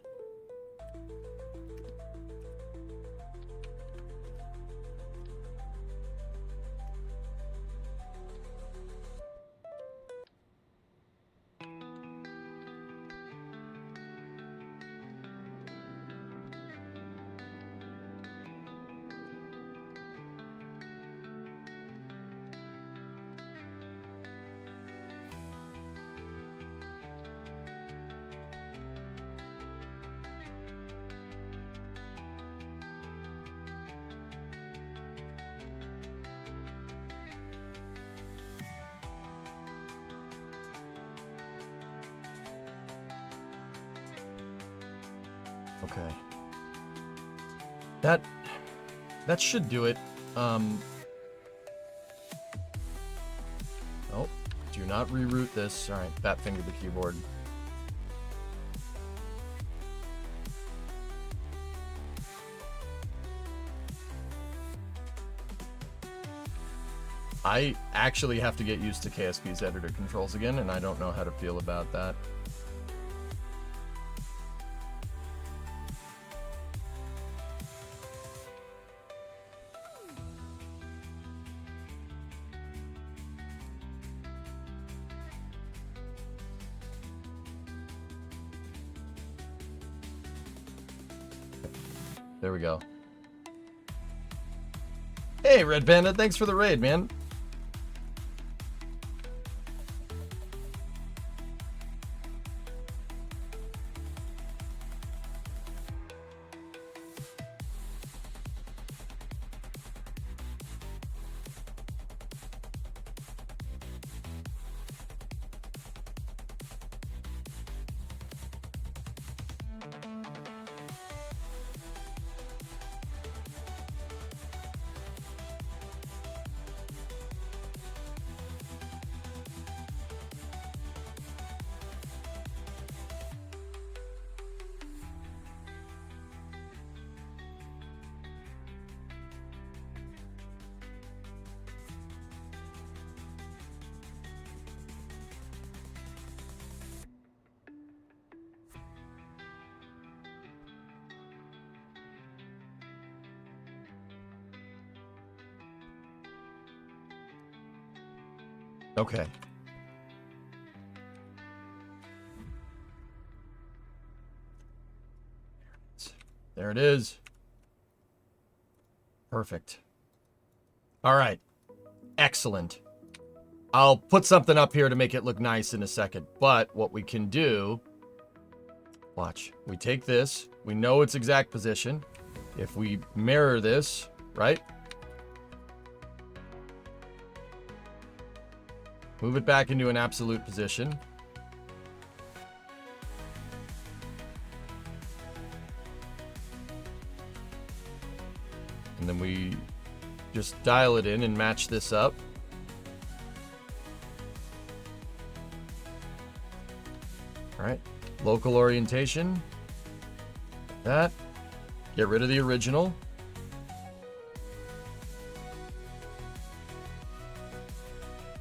Okay. That should do it. Oh, do not reroute this. All right, fat finger the keyboard. I actually have to get used to KSP's editor controls again, and I don't know how to feel about that. There we go. Hey, Red Panda, thanks for the raid, man. Okay. There it is. Perfect. All right. Excellent. I'll put something up here to make it look nice in a second. But what we can do... Watch. We take this. We know its exact position. If we mirror this, right? Move it back into an absolute position. And then we just dial it in and match this up. All right, local orientation. That. Get rid of the original.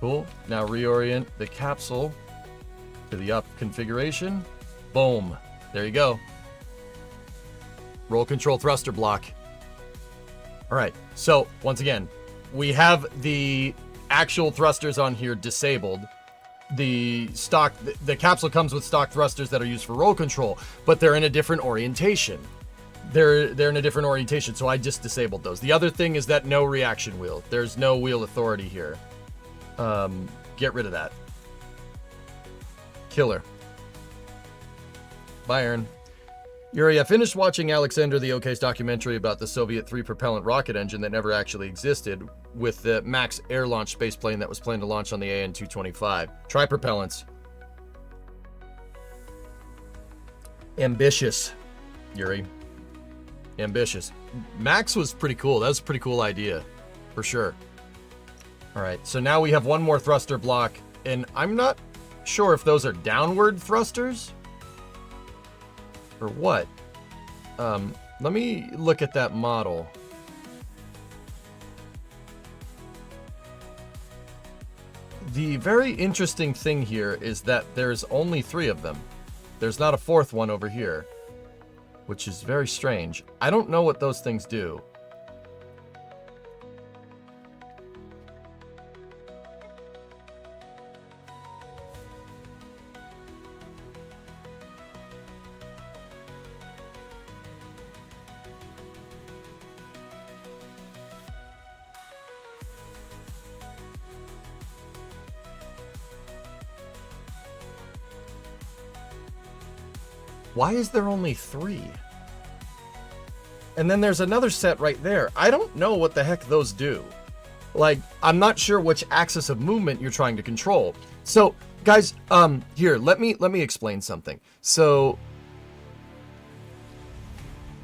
Cool. Now reorient the capsule to the up configuration. Boom. There you go. Roll control thruster block. All right, so once again, we have the actual thrusters on here disabled. The capsule comes with stock thrusters that are used for roll control, but they're in a different orientation. They're in a different orientation, so I just disabled those. The other thing is that no reaction wheel. There's no wheel authority here. Get rid of that. Killer. Bye, Aaron. Yuri, I finished watching Alexander the OK's documentary about the Soviet 3-propellant rocket engine that never actually existed, with the Max air-launched spaceplane that was planned to launch on the AN-225. Tri-propellants. Ambitious, Yuri. Ambitious. Max was pretty cool. That was a pretty cool idea, for sure. All right, so now we have one more thruster block, and I'm not sure if those are downward thrusters or what. Let me look at that model. The very interesting thing here is that there's only 3 of them. There's not a 4th one over here, which is very strange. I don't know what those things do. Why is there only 3? And then there's another set right there. I don't know what the heck those do. Like, I'm not sure which axis of movement you're trying to control. So, guys, here, let me explain something. So,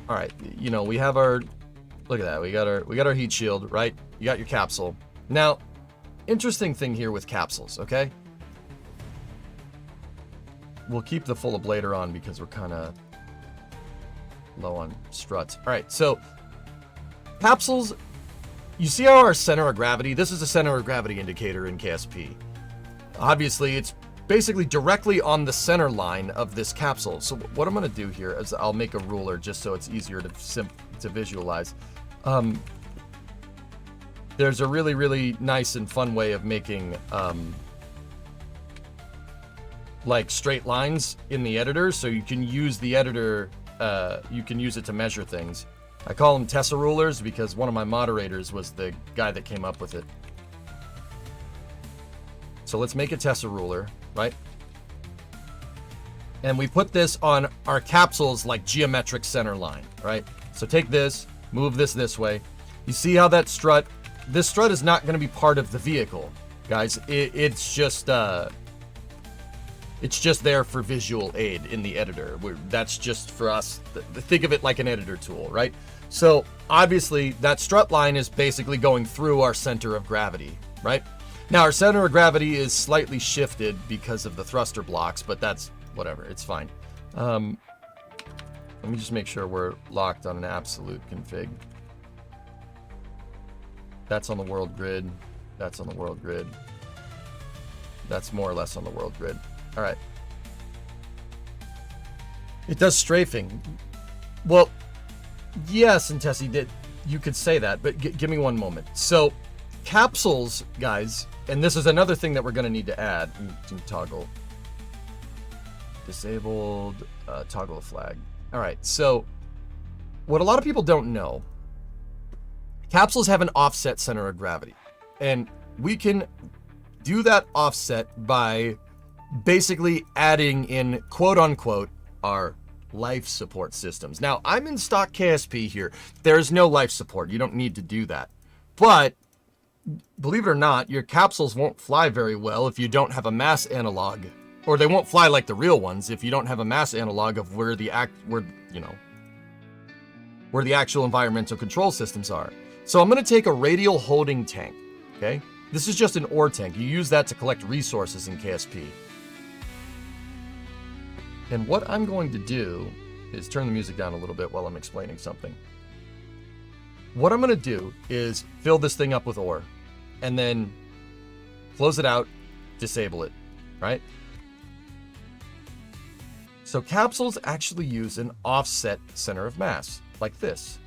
all right, you know, we have our, look at that. We got our heat shield, right? You got your capsule. Now, interesting thing here with capsules, okay? We'll keep the full ablator on because we're kind of low on struts. All right, so capsules, you see how our center of gravity, this is a center of gravity indicator in KSP. Obviously, it's basically directly on the center line of this capsule. So what I'm going to do here is I'll make a ruler just so it's easier to visualize. There's a really, really nice and fun way of making like straight lines in the editor, so you can use the editor, you can use it to measure things. I call them Tessa rulers because one of my moderators was the guy that came up with it. So let's make a Tessa ruler, right? And we put this on our capsule's like geometric center line, right? So take this, move this way. You see how that strut, this strut is not going to be part of the vehicle, guys. It's just there for visual aid in the editor. That's just for us. Think of it like an editor tool, right? So obviously that strut line is basically going through our center of gravity, right? Now our center of gravity is slightly shifted because of the thruster blocks, but that's whatever, it's fine. Let me just make sure we're locked on an absolute config. That's on the world grid. That's on the world grid. That's more or less on the world grid. All right. It does strafing. Well, yes, and Tessie did. You could say that, but give me one moment. So, capsules, guys, and this is another thing that we're going to need to add. Toggle. Disabled. Toggle a flag. All right. So, what a lot of people don't know, capsules have an offset center of gravity, and we can do that offset by basically adding in, quote unquote, our life support systems. Now, I'm in stock KSP here. There's no life support. You don't need to do that. But believe it or not, your capsules won't fly very well if you don't have a mass analog, or they won't fly like the real ones if you don't have a mass analog of where the actual environmental control systems are. So I'm going to take a radial holding tank, okay? This is just an ore tank. You use that to collect resources in KSP. And what I'm going to do is turn the music down a little bit while I'm explaining something. What I'm going to do is fill this thing up with ore and then close it out, disable it, right? So capsules actually use an offset center of mass, like this.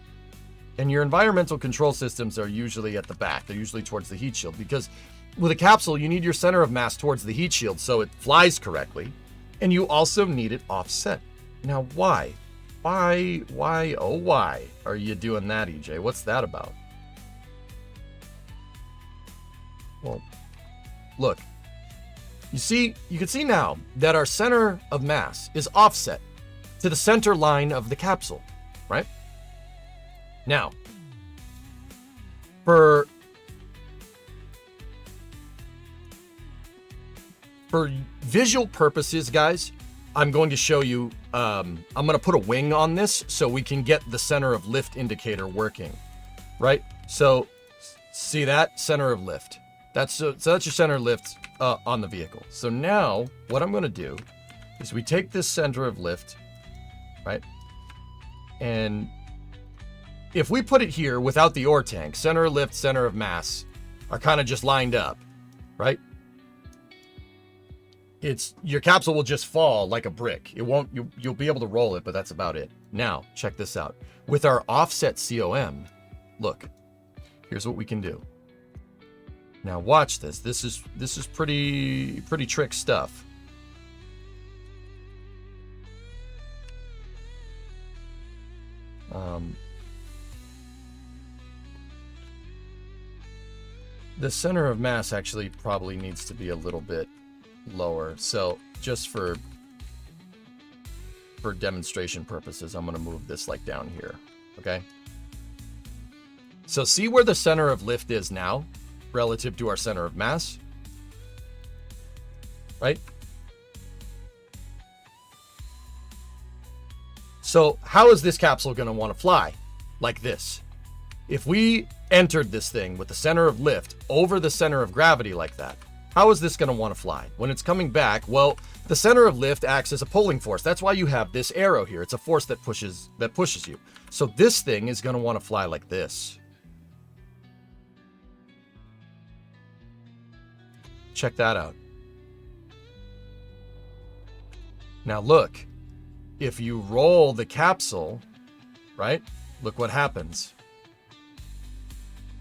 And your environmental control systems are usually at the back. They're usually towards the heat shield, because with a capsule, you need your center of mass towards the heat shield so it flies correctly. And you also need it offset. Now, why? Why, oh why are you doing that, EJ? What's that about? Well, look. You can see now that our center of mass is offset to the center line of the capsule, right? Now, for visual purposes, guys, I'm going to show you, I'm going to put a wing on this so we can get the center of lift indicator working, right? So, see that? Center of lift. So that's your center of lift on the vehicle. So now, what I'm going to do is we take this center of lift, right? And if we put it here without the ore tank, center of lift, center of mass are kind of just lined up, right? Your capsule will just fall like a brick. It won't, you'll be able to roll it, but that's about it. Now, check this out. With our offset COM, look, here's what we can do. Now watch this. This is pretty trick stuff. The center of mass actually probably needs to be a little bit lower. So just for demonstration purposes, I'm going to move this like down here. Okay. So see where the center of lift is now relative to our center of mass, right? So how is this capsule going to want to fly? Like this. If we entered this thing with the center of lift over the center of gravity like that, how is this going to want to fly? When it's coming back, well, the center of lift acts as a pulling force. That's why you have this arrow here. It's a force that pushes you. So this thing is going to want to fly like this. Check that out. Now look, if you roll the capsule, right? Look what happens.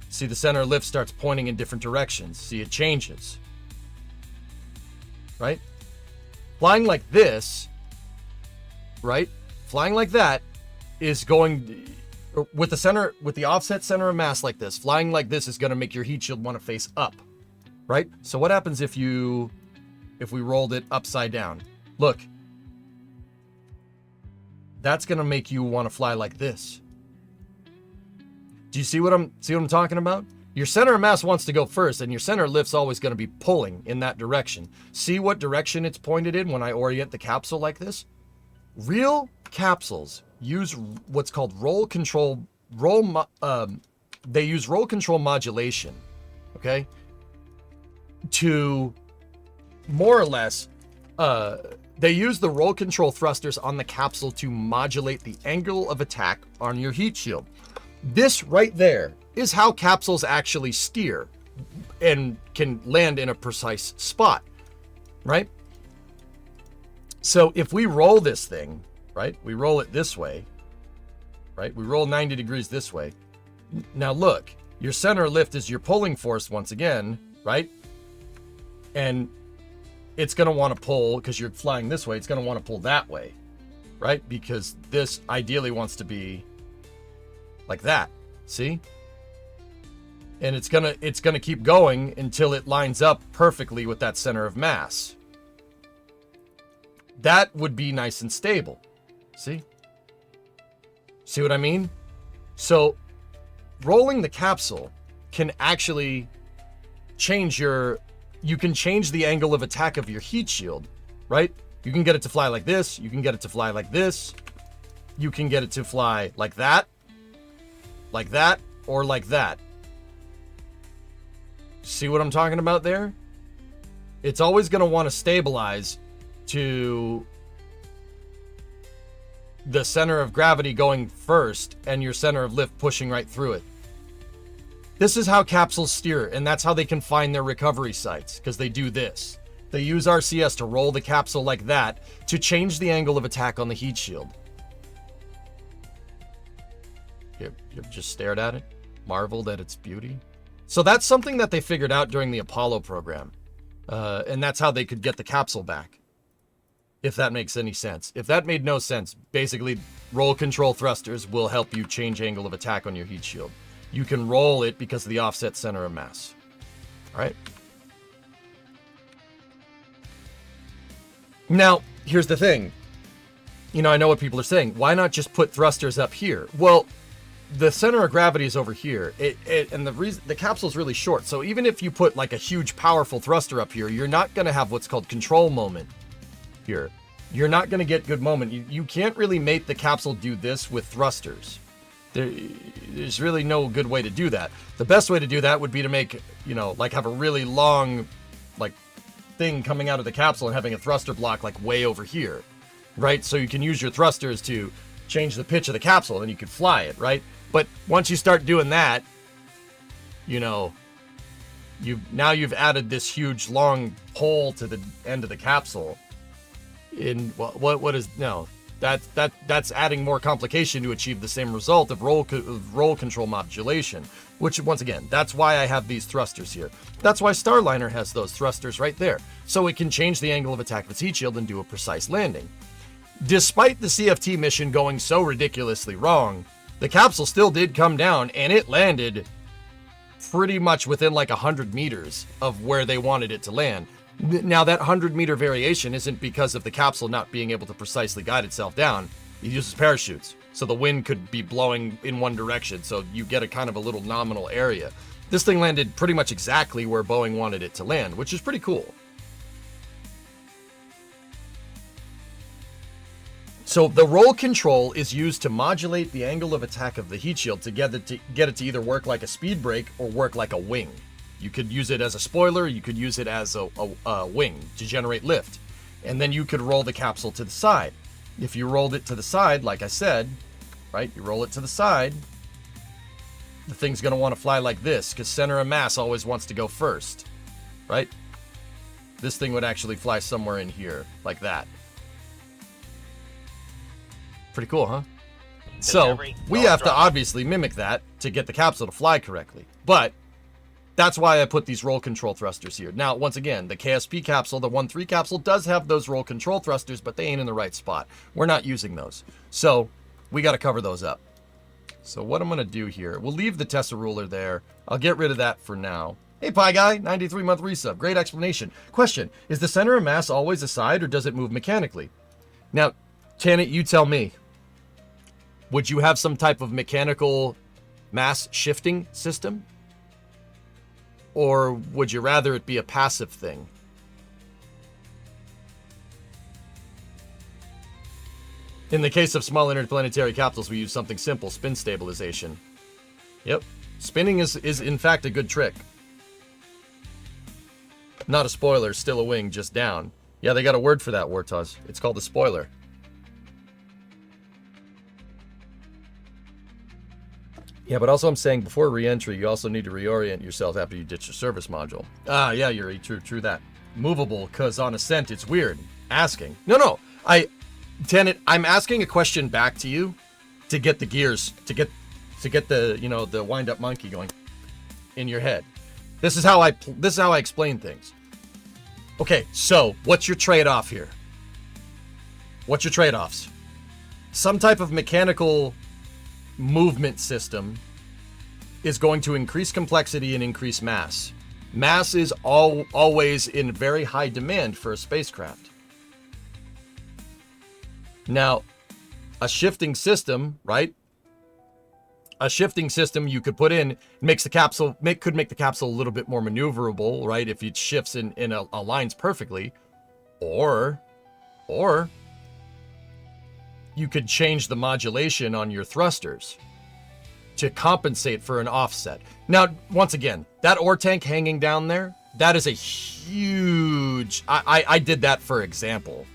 See, the center of lift starts pointing in different directions. See, it changes. Right? Flying like this, right? Flying like that is going with the offset center of mass like this. Flying like this is going to make your heat shield want to face up. Right? So what happens if we rolled it upside down? Look. That's going to make you want to fly like this. Do you see what I'm talking about? Your center of mass wants to go first, and your center of lift's always going to be pulling in that direction. See what direction it's pointed in when I orient the capsule like this? Real capsules use what's called they use roll control modulation, okay? To more or less, they use the roll control thrusters on the capsule to modulate the angle of attack on your heat shield. This right there is how capsules actually steer and can land in a precise spot, right? So if we roll this thing, right? We roll it this way, right? We roll 90 degrees this way. Now look, your center lift is your pulling force once again, right? And it's going to want to pull, because you're flying this way, it's going to want to pull that way, right? Because this ideally wants to be like that, see? And it's gonna keep going until it lines up perfectly with that center of mass. That would be nice and stable. See? See what I mean? So rolling the capsule can actually change you can change the angle of attack of your heat shield, right? You can get it to fly like this, you can get it to fly like this, you can get it to fly like that, or like that. See what I'm talking about there? It's always going to want to stabilize to the center of gravity going first and your center of lift pushing right through it. This is how capsules steer, and that's how they can find their recovery sites, because they do this. They use RCS to roll the capsule like that to change the angle of attack on the heat shield. You've just stared at it, marveled at its beauty. So that's something that they figured out during the Apollo program. And that's how they could get the capsule back. If that makes any sense. If that made no sense, basically roll control thrusters will help you change angle of attack on your heat shield. You can roll it because of the offset center of mass. All right. Now, here's the thing. You know, I know what people are saying. Why not just put thrusters up here? Well, the center of gravity is over here. And the capsule's really short. So even if you put like a huge, powerful thruster up here, you're not going to have what's called control moment here. You're not going to get good moment. You can't really make the capsule do this with thrusters. There's really no good way to do that. The best way to do that would be to make, you know, like have a really long, like, thing coming out of the capsule and having a thruster block like way over here, right? So you can use your thrusters to change the pitch of the capsule and you can fly it, right? But once you start doing that, you know, you've added this huge long pole to the end of the capsule. What is no? That's adding more complication to achieve the same result of roll control modulation, which once again, that's why I have these thrusters here. That's why Starliner has those thrusters right there, so it can change the angle of attack of its heat shield and do a precise landing. Despite the CFT mission going so ridiculously wrong, the capsule still did come down and it landed pretty much within like 100 meters of where they wanted it to land. Now, that 100-meter variation isn't because of the capsule not being able to precisely guide itself down. It uses parachutes, so the wind could be blowing in one direction, so you get a kind of a little nominal area. This thing landed pretty much exactly where Boeing wanted it to land, which is pretty cool. So the roll control is used to modulate the angle of attack of the heat shield to get it to either work like a speed brake or work like a wing. You could use it as a spoiler, you could use it as a wing to generate lift. And then you could roll the capsule to the side. If you rolled it to the side, like I said, right, you roll it to the side, the thing's going to want to fly like this, because center of mass always wants to go first, right? This thing would actually fly somewhere in here, like that. Pretty cool, huh? So, we have to obviously mimic that to get the capsule to fly correctly. But that's why I put these roll control thrusters here. Now, once again, the KSP capsule, the 1-3 capsule, does have those roll control thrusters, but they ain't in the right spot. We're not using those. So, we got to cover those up. So, what I'm going to do here, we'll leave the Tessa ruler there. I'll get rid of that for now. Hey, Pie Guy, 93-month resub. Great explanation. Question, is the center of mass always aside, or does it move mechanically? Now, Janet, you tell me. Would you have some type of mechanical mass shifting system? Or would you rather it be a passive thing? In the case of small interplanetary capsules, we use something simple, spin stabilization. Yep. Spinning is in fact a good trick. Not a spoiler, still a wing, just down. Yeah, they got a word for that, Wartaz. It's called a spoiler. Yeah, but also I'm saying before re-entry, you also need to reorient yourself after you ditch your service module. Ah, yeah, Yuri, true that. Movable, because on ascent, it's weird. Asking. No, Tenet, I'm asking a question back to you to get the gears, to get the, you know, the wind-up monkey going in your head. This is how I explain things. Okay, so what's your trade-off here? What's your trade-offs? Some type of mechanical movement system is going to increase complexity and increase mass. Mass is always in very high demand for a spacecraft. Now, a shifting system, right? A shifting system you could put in makes the capsule could make the capsule a little bit more maneuverable, right? If it shifts in aligns perfectly, or you could change the modulation on your thrusters to compensate for an offset. Now, once again, that ore tank hanging down there, that is a huge... I did that for an example,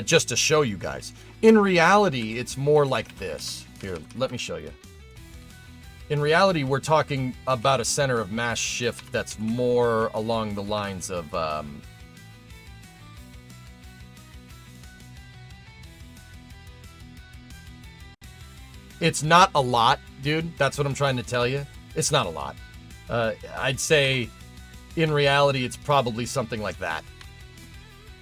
just to show you guys. In reality, it's more like this. Here, let me show you. In reality, we're talking about a center of mass shift that's more along the lines of it's not a lot, dude. That's what I'm trying to tell you. It's not a lot. I'd say in reality, it's probably something like that.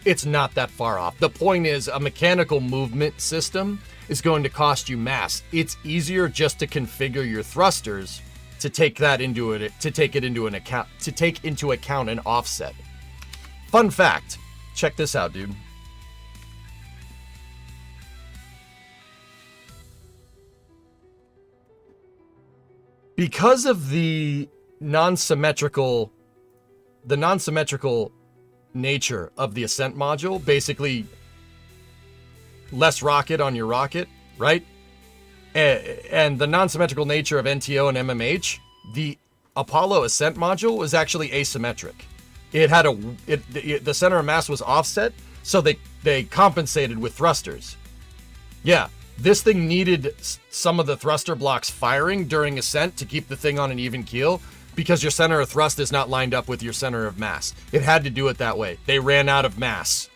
It's not that far off. The point is, a mechanical movement system is going to cost you mass. It's easier just to configure your thrusters to take that into it, to take into account an offset. Fun fact. Check this out, dude. Because of the non-symmetrical nature of the ascent module, basically less rocket on your rocket, right? And the non-symmetrical nature of NTO and MMH, the Apollo ascent module was actually asymmetric. It had the center of mass was offset, so they compensated with thrusters. Yeah, this thing needed some of the thruster blocks firing during ascent to keep the thing on an even keel, because your center of thrust is not lined up with your center of mass. It had to do it that way. They ran out of mass.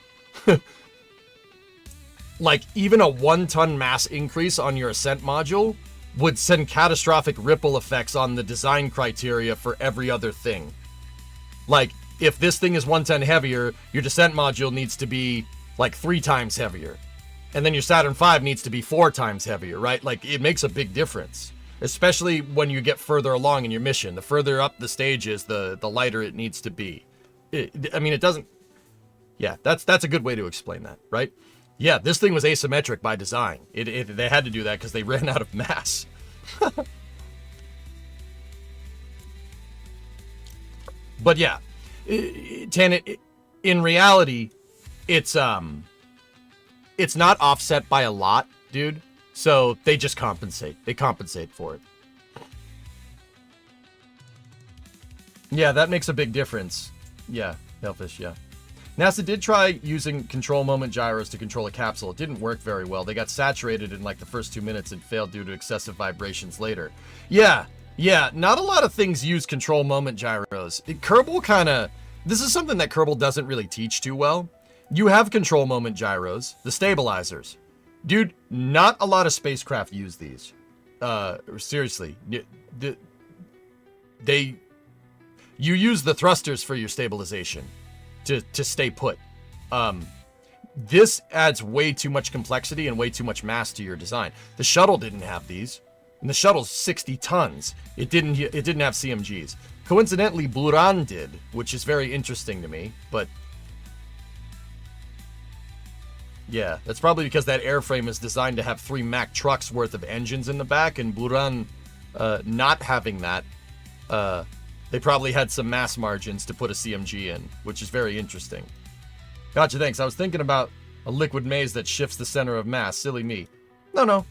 Like, even a 1-ton mass increase on your ascent module would send catastrophic ripple effects on the design criteria for every other thing. Like, if this thing is 1 ton heavier, your descent module needs to be like 3 times heavier. And then your Saturn V needs to be 4 times heavier, right? Like, it makes a big difference. Especially when you get further along in your mission. The further up the stage is, the lighter it needs to be. It doesn't... Yeah, that's a good way to explain that, right? Yeah, this thing was asymmetric by design. They had to do that because they ran out of mass. But yeah, Tanit, in reality, it's not offset by a lot, dude. So they just compensate. They compensate for it. Yeah, that makes a big difference. Yeah, Hellfish, yeah. NASA did try using control moment gyros to control a capsule. It didn't work very well. They got saturated in like the first 2 minutes and failed due to excessive vibrations later. Yeah, not a lot of things use control moment gyros. Kerbal kind of... This is something that Kerbal doesn't really teach too well. You have control moment gyros, the stabilizers. Dude, not a lot of spacecraft use these. Seriously. You use the thrusters for your stabilization to stay put. This adds way too much complexity and way too much mass to your design. The shuttle didn't have these. And the shuttle's 60 tons. It didn't have CMGs. Coincidentally, Buran did, which is very interesting to me, but yeah, that's probably because that airframe is designed to have 3 Mack trucks worth of engines in the back, and Buran not having that, they probably had some mass margins to put a CMG in, which is very interesting. Gotcha, thanks. I was thinking about a liquid maze that shifts the center of mass. Silly me. No.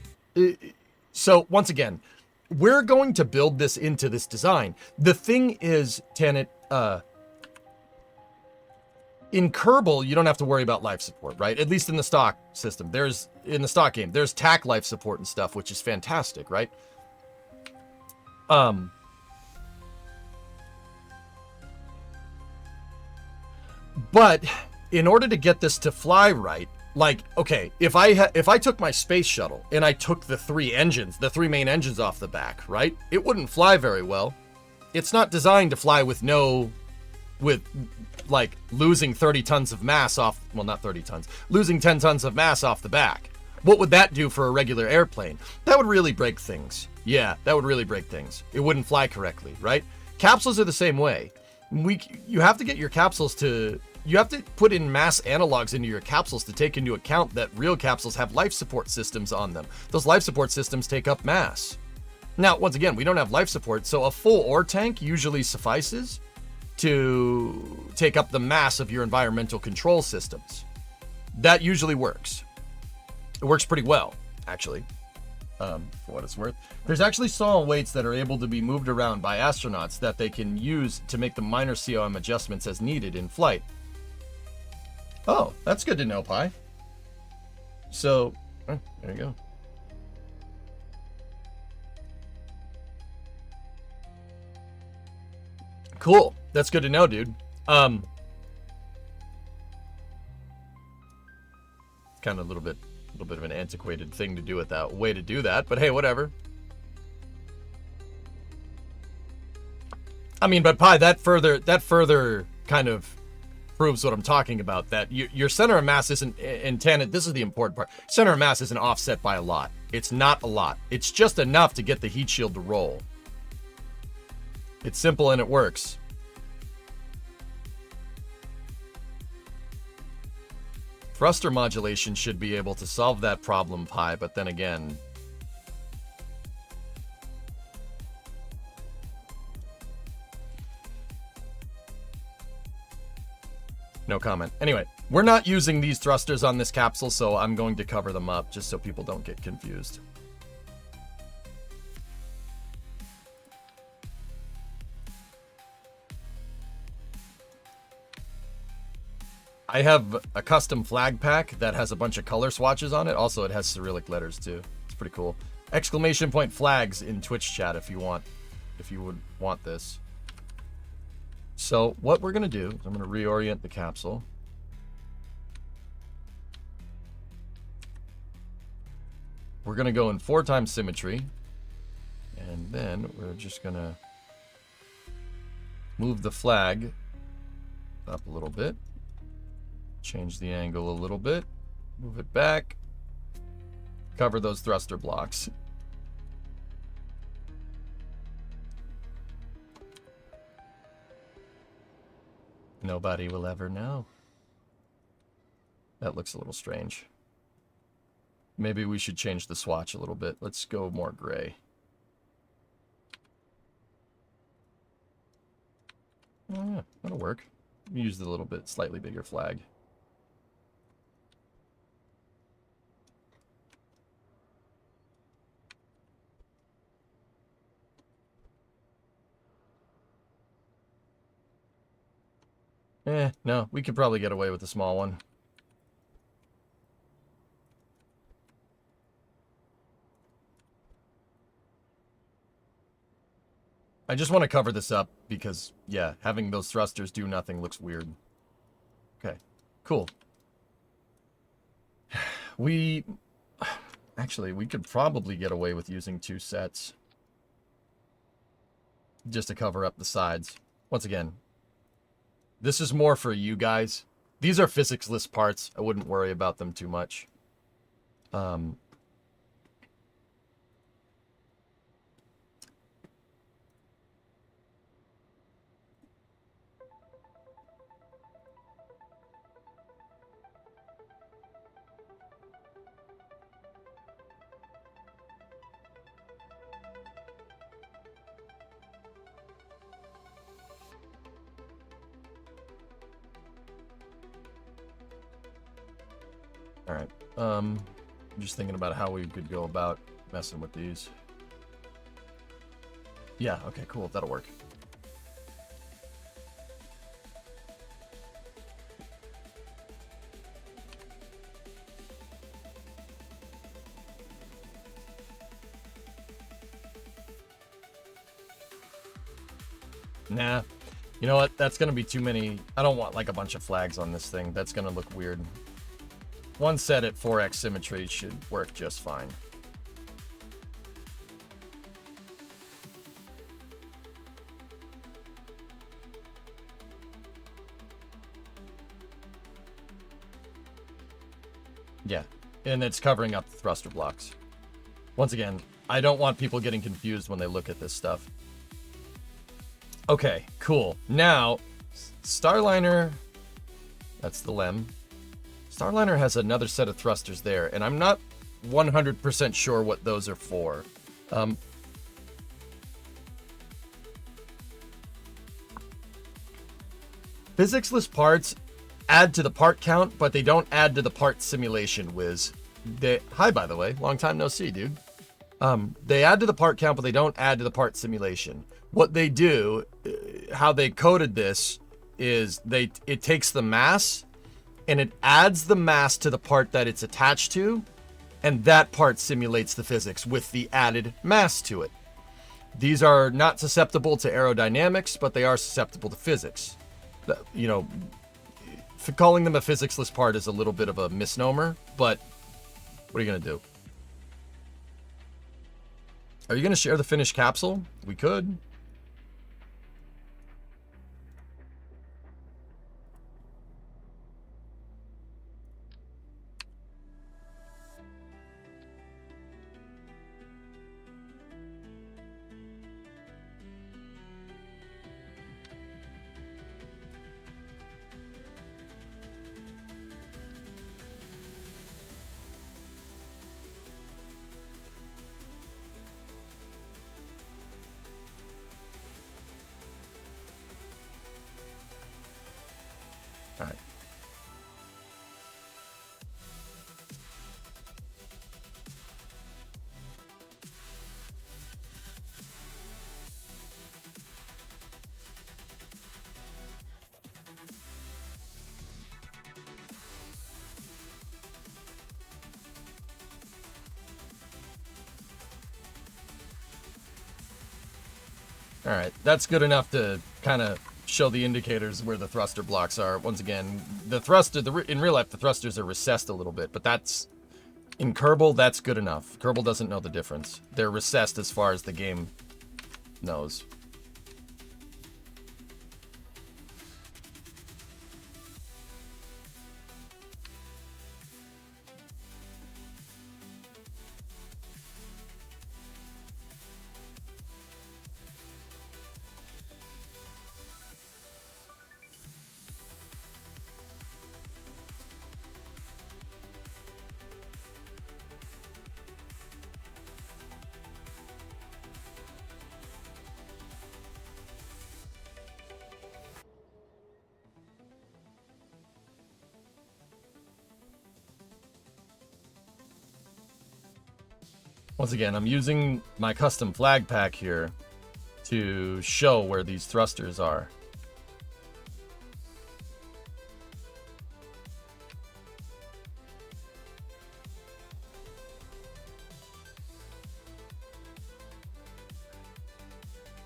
So, once again, we're going to build this into this design. The thing is, Tanit, in Kerbal, you don't have to worry about life support, right? At least in the stock system. In the stock game, there's TAC life support and stuff, which is fantastic, right? But in order to get this to fly right, like, okay, if I took my space shuttle and I took the 3 main engines off the back, right? It wouldn't fly very well. It's not designed to fly with like losing 30 tons of mass off, well, not 30 tons, losing 10 tons of mass off the back. What would that do for a regular airplane? That would really break things. Yeah, that would really break things. It wouldn't fly correctly, right? Capsules are the same way. You have to get your capsules to... You have to put in mass analogs into your capsules to take into account that real capsules have life support systems on them. Those life support systems take up mass. Now, once again, we don't have life support, so a full ore tank usually suffices to take up the mass of your environmental control systems. That usually works. It works pretty well, actually, for what it's worth. There's actually small weights that are able to be moved around by astronauts that they can use to make the minor COM adjustments as needed in flight. Oh, that's good to know, Pi. So, there you go. Cool. That's good to know, dude. Kind of a little bit of an antiquated thing to do with that way to do that, but hey, whatever. I mean, but Pi, that further kind of proves what I'm talking about. That your center of mass isn't in tangent. This is the important part. Center of mass isn't offset by a lot. It's not a lot. It's just enough to get the heat shield to roll. It's simple and it works. Thruster modulation should be able to solve that problem, Pi, but then again... No comment. Anyway, we're not using these thrusters on this capsule, so I'm going to cover them up just so people don't get confused. I have a custom flag pack that has a bunch of color swatches on it. Also, it has Cyrillic letters too. It's pretty cool. Exclamation point flags in Twitch chat if you would want this. So what we're gonna do is I'm gonna reorient the capsule. We're gonna go in 4x symmetry, and then we're just gonna move the flag up a little bit. Change the angle a little bit, move it back, cover those thruster blocks. Nobody will ever know. That looks a little strange. Maybe we should change the swatch a little bit. Let's go more gray. Oh yeah, that'll work. Use the little bit slightly bigger flag. No, we could probably get away with the small one. I just want to cover this up because, yeah, having those thrusters do nothing looks weird. Okay, cool. Actually, we could probably get away with using 2 sets. Just to cover up the sides. Once again, this is more for you guys. These are physics-less parts. I wouldn't worry about them too much. Alright, I'm just thinking about how we could go about messing with these. Yeah, okay, cool, that'll work. Nah, you know what, that's gonna be too many. I don't want like a bunch of flags on this thing. That's gonna look weird. One set at 4x symmetry should work just fine. Yeah, and it's covering up the thruster blocks. Once again, I don't want people getting confused when they look at this stuff. Okay, cool. Now, Starliner, that's the LEM. Starliner has another set of thrusters there, and I'm not 100% sure what those are for. Physics-less parts add to the part count, but they don't add to the part simulation, Wiz. Hi, by the way. Long time no see, dude. They add to the part count, but they don't add to the part simulation. What they do, how they coded this, is it takes the mass, and it adds the mass to the part that it's attached to, and that part simulates the physics with the added mass to it. These are not susceptible to aerodynamics, but they are susceptible to physics. You know, calling them a physics-less part is a little bit of a misnomer, but what are you going to do? Are you going to share the finished capsule? We could. All right. All right, that's good enough to kind of show the indicators where the thruster blocks are. Once again, the thruster, in real life, the thrusters are recessed a little bit, but that's, in Kerbal, that's good enough. Kerbal doesn't know the difference. They're recessed as far as the game knows. Once again, I'm using my custom flag pack here to show where these thrusters are.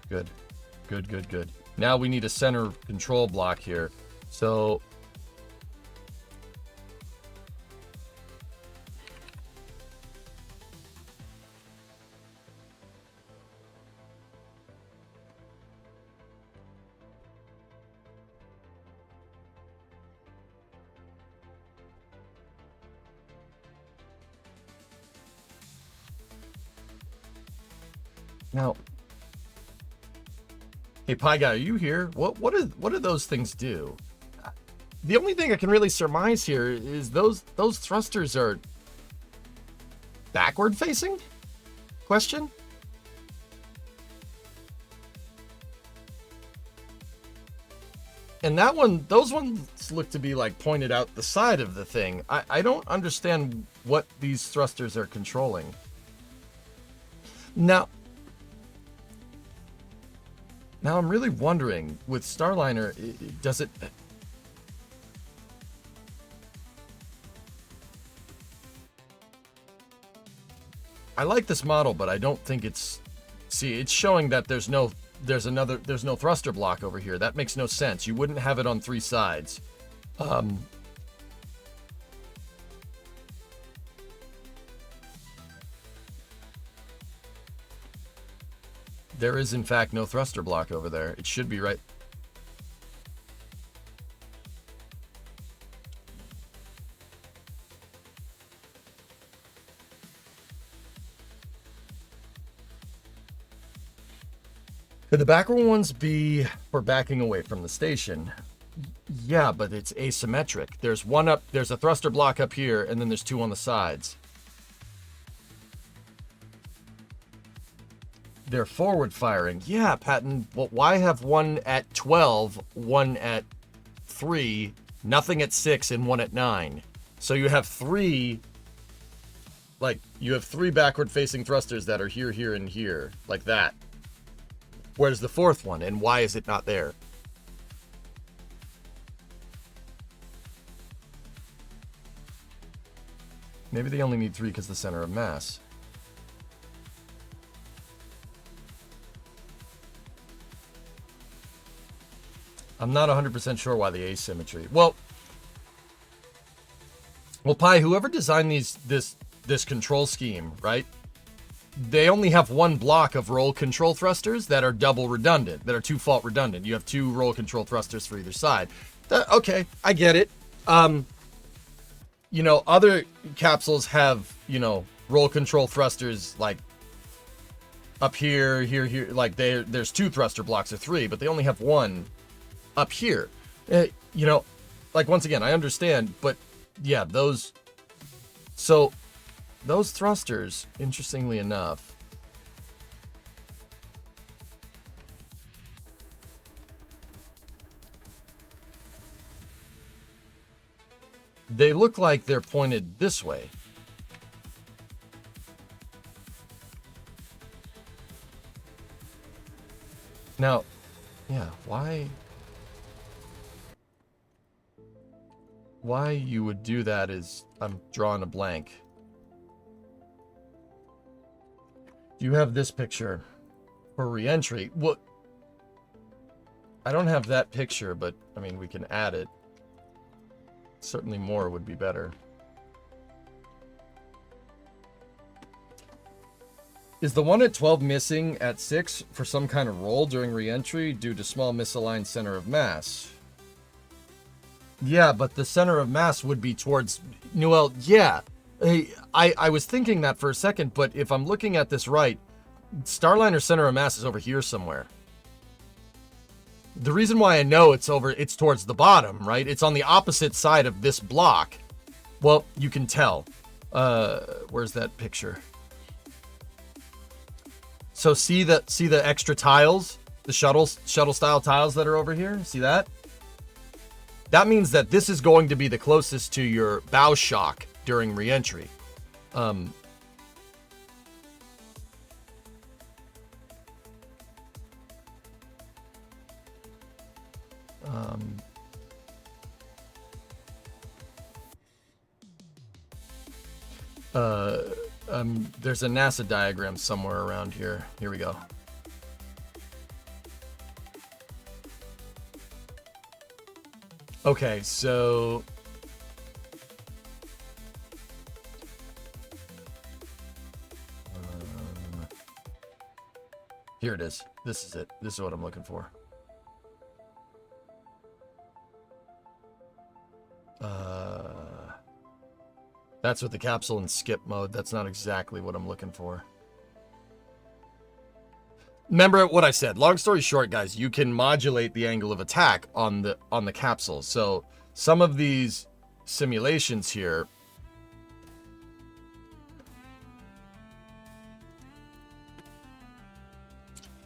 Good. Good, good, good. Now we need a center control block here. So now, hey, Pie Guy, are you here? What do those things do? The only thing I can really surmise here is those thrusters are backward facing? Question? And that one, those ones look to be like pointed out the side of the thing. I don't understand what these thrusters are controlling. Now I'm really wondering, with Starliner, does it... I like this model, but I don't think it's... See, it's showing that there's no thruster block over here. That makes no sense. You wouldn't have it on three sides. There is, in fact, no thruster block over there. It should be right. Could the backward ones be for backing away from the station? Yeah, but it's asymmetric. There's one up, there's a thruster block up here, and then there's two on the sides. They're forward firing. Yeah, Patton. Well, why have one at 12, one at 3, nothing at 6, and one at 9? So you have three, like, you have three backward-facing thrusters that are here, here, and here, like that. Where's the fourth one, and why is it not there? Maybe they only need 3 because the center of mass. I'm not 100% sure why the asymmetry. Well, Pi, whoever designed this control scheme, right? They only have one block of roll control thrusters that are double redundant, that are 2-fault redundant. You have 2 roll control thrusters for either side. Okay, I get it. You know, other capsules have, you know, roll control thrusters like up here, here, like there's 2 thruster blocks or 3, but they only have 1 up here. You know, like, once again, I understand, but yeah, those thrusters, interestingly enough, they look like they're pointed this way. Now, yeah, why you would do that is, I'm drawing a blank. You have this picture for re-entry. Well, I don't have that picture, but I mean, we can add it. Certainly more would be better. Is the one at 12 missing at 6 for some kind of roll during re-entry due to small misaligned center of mass? Yeah, but the center of mass would be towards... Noel, yeah. I was thinking that for a second, but if I'm looking at this right, Starliner center of mass is over here somewhere. The reason why I know it's towards the bottom, right? It's on the opposite side of this block. Well, you can tell. Where's that picture? So see the extra tiles, the shuttle style tiles that are over here? See that? That means that this is going to be the closest to your bow shock during re-entry. There's a NASA diagram somewhere around here. Here we go. Okay, so here it is. This is it. This is what I'm looking for. That's with the capsule in skip mode. That's not exactly what I'm looking for. Remember what I said. Long story short, guys, you can modulate the angle of attack on the capsule. So some of these simulations here,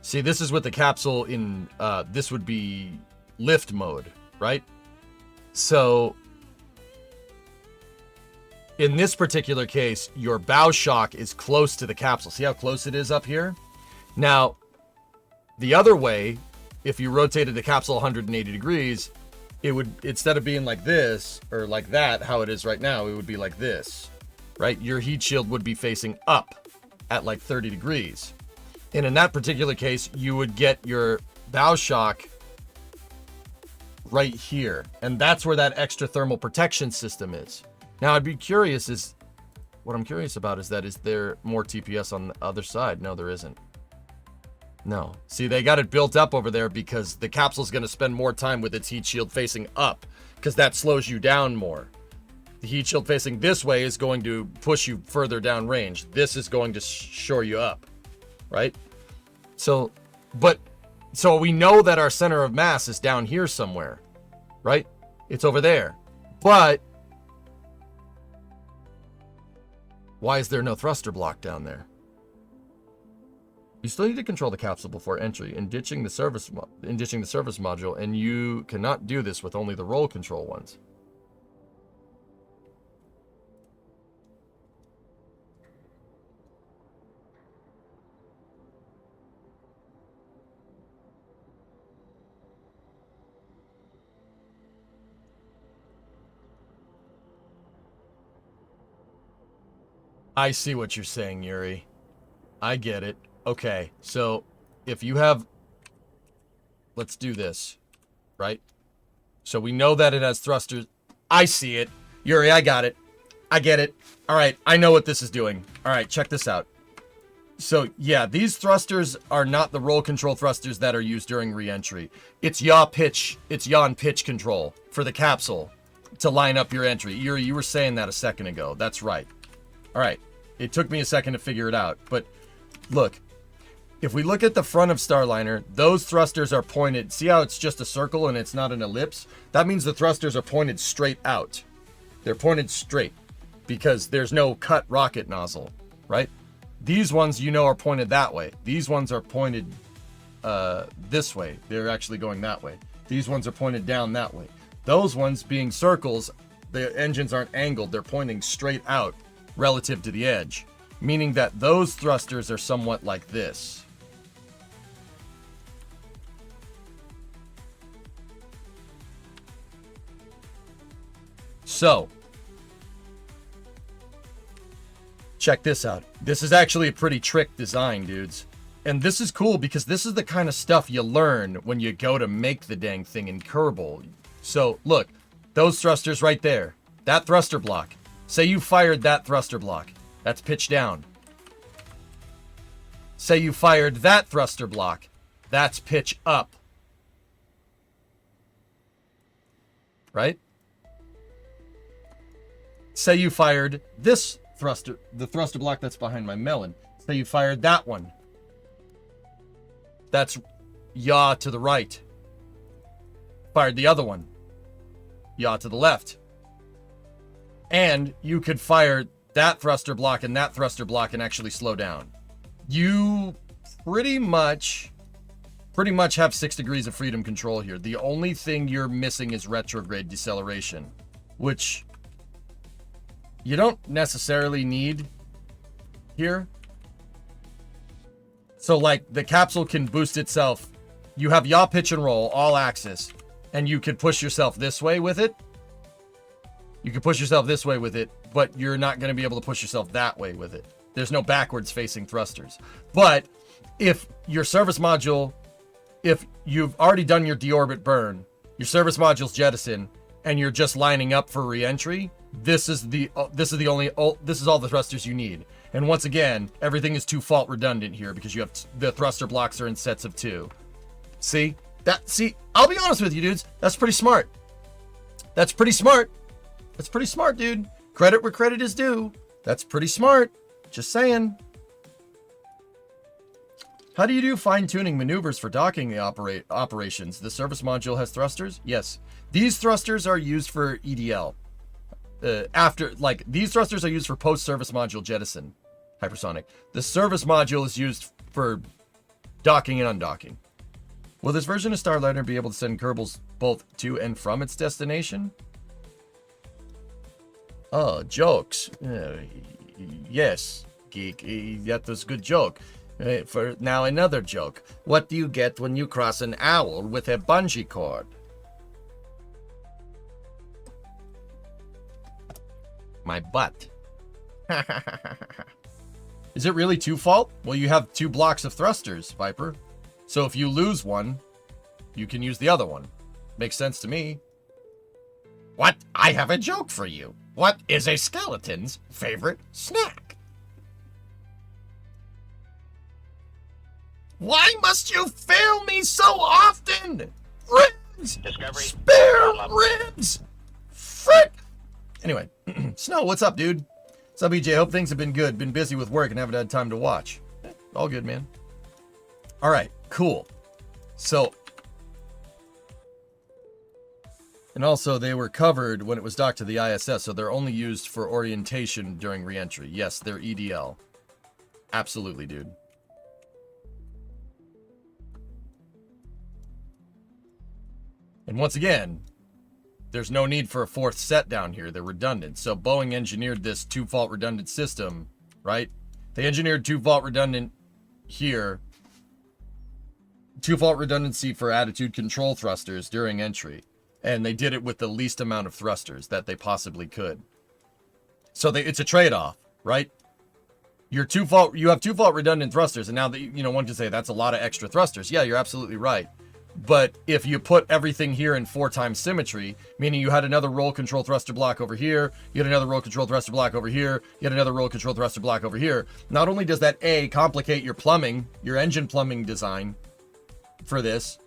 see, this is with the capsule in this would be lift mode, right? So in this particular case, your bow shock is close to the capsule. See how close it is up here? Now, the other way, if you rotated the capsule 180 degrees, it would, instead of being like this, or like that, how it is right now, it would be like this, right? Your heat shield would be facing up at like 30 degrees. And in that particular case, you would get your bow shock right here. And that's where that extra thermal protection system is. Now, I'd be curious what I'm curious about is there more TPS on the other side? No, there isn't. No. See, they got it built up over there because the capsule's going to spend more time with its heat shield facing up because that slows you down more. The heat shield facing this way is going to push you further down range. This is going to shore you up, right? So we know that our center of mass is down here somewhere, right? It's over there. But why is there no thruster block down there? You still need to control the capsule before entry and ditching the service module, and you cannot do this with only the roll control ones. I see what you're saying, Yuri. I get it. Okay, so if you have... Let's do this, right? right? So we know that it has thrusters. I see it. Yuri, I got it. I get it. All right, I know what this is doing. All right, check this out. So, yeah, these thrusters are not the roll control thrusters that are used during re-entry. It's yaw and pitch control for the capsule to line up your entry. Yuri, you were saying that a second ago. That's right. All right, it took me a second to figure it out. But look, if we look at the front of Starliner, those thrusters are pointed. See how it's just a circle and it's not an ellipse? That means the thrusters are pointed straight out. They're pointed straight because there's no cut rocket nozzle, right? These ones, you know, are pointed that way. These ones are pointed this way. They're actually going that way. These ones are pointed down that way. Those ones being circles, the engines aren't angled. They're pointing straight out relative to the edge, meaning that those thrusters are somewhat like this. So, check this out. This is actually a pretty trick design, dudes. And this is cool because this is the kind of stuff you learn when you go to make the dang thing in Kerbal. So, look, those thrusters right there. That thruster block. Say you fired that thruster block. That's pitch down. Say you fired that thruster block. That's pitch up. Right? Say you fired this thruster, the thruster block that's behind my melon. Say you fired that one. That's yaw to the right. Fired the other one. Yaw to the left. And you could fire that thruster block and that thruster block and actually slow down. You pretty much have 6 degrees of freedom control here. The only thing you're missing is retrograde deceleration, which you don't necessarily need here. So like the capsule can boost itself. You have yaw, pitch, and roll, all axis, and you could push yourself this way with it. You can push yourself this way with it, but you're not going to be able to push yourself that way with it. There's no backwards facing thrusters. But if your service module, if you've already done your deorbit burn, your service module's jettison, and you're just lining up for re-entry, this is all the thrusters you need. And once again, everything is 2 fault redundant here because you have the thruster blocks are in sets of 2. See? I'll be honest with you, dudes. That's pretty smart. That's pretty smart. That's pretty smart, dude. Credit where credit is due. That's pretty smart. Just saying. How do you do fine-tuning maneuvers for docking the operations? The service module has thrusters? Yes. These thrusters are used for EDL. These thrusters are used for post-service module jettison. Hypersonic. The service module is used for docking and undocking. Will this version of Starliner be able to send Kerbals both to and from its destination? Oh, jokes. Yes, geek. That was a good joke. For now, another joke. What do you get when you cross an owl with a bungee cord? My butt. Is it really 2 fault? Well, you have 2 blocks of thrusters, Viper. So if you lose one, you can use the other one. Makes sense to me. What? I have a joke for you. What is a skeleton's favorite snack? Why must you fail me so often? Ribs! Discovery. Spare ribs! Frick! Anyway, Snow, what's up, dude? What's up, EJ? Hope things have been good. Been busy with work and haven't had time to watch. All good, man. All right, cool. So, and also they were covered when it was docked to the ISS, so they're only used for orientation during reentry. Yes, they're EDL. Absolutely, dude. And once again, there's no need for a 4th set down here. They're redundant. So Boeing engineered this 2 fault redundant system, right? They engineered 2 fault redundant here. 2 fault redundancy for attitude control thrusters during entry. And they did it with the least amount of thrusters that they possibly could. So it's a trade-off, right? You have 2 fault redundant thrusters, and now that one can say that's a lot of extra thrusters. Yeah, you're absolutely right. But if you put everything here in 4 times symmetry, meaning you had another roll control thruster block over here, you had another roll control thruster block over here, you had another roll control thruster block over here, not only does that complicate your plumbing, your engine plumbing design for this,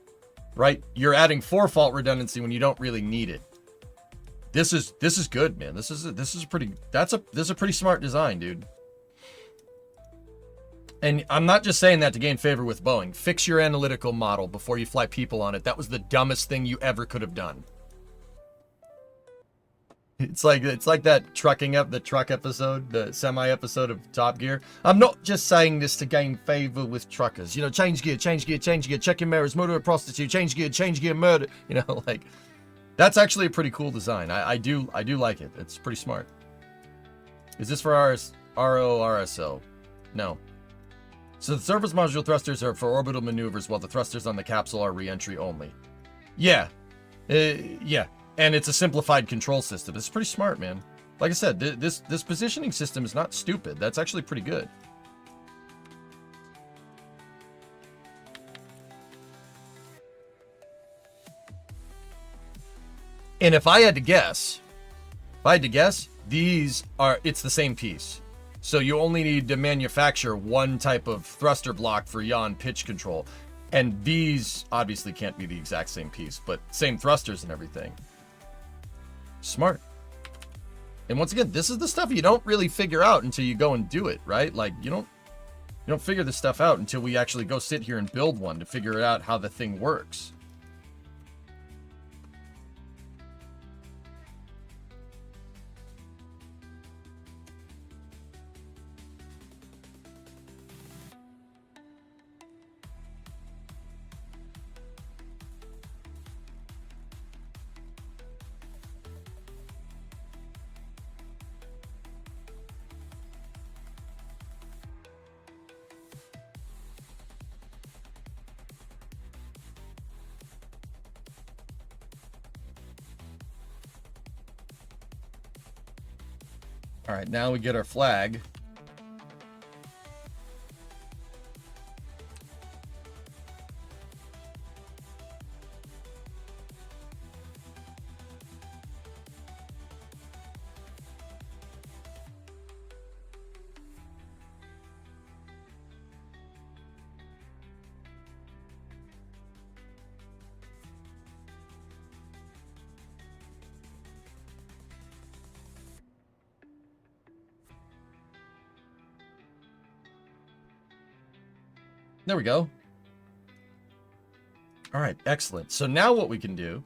right? You're adding 4 fault redundancy when you don't really need it. This is good, man. This is a pretty smart design, dude. And I'm not just saying that to gain favor with Boeing. Fix your analytical model before you fly people on it. That was the dumbest thing you ever could have done. It's like that the truck episode, the semi episode of Top Gear. I'm not just saying this to gain favor with truckers. You know, change gear, check your mirrors, murder a prostitute, change gear, murder. You know, like that's actually a pretty cool design. I do like it. It's pretty smart. Is this for RORSO? No. So the surface module thrusters are for orbital maneuvers, while the thrusters on the capsule are re-entry only. Yeah. Yeah. And it's a simplified control system. It's pretty smart, man. Like I said, this positioning system is not stupid. That's actually pretty good. And if I had to guess, it's the same piece. So you only need to manufacture one type of thruster block for yaw and pitch control. And these obviously can't be the exact same piece, but same thrusters and everything. Smart. And once again, this is the stuff you don't really figure out until you go and do it, right? Like you don't figure this stuff out until we actually go sit here and build one to figure out how the thing works. All right, now we get our flag. There we go. All right, excellent. So now what we can do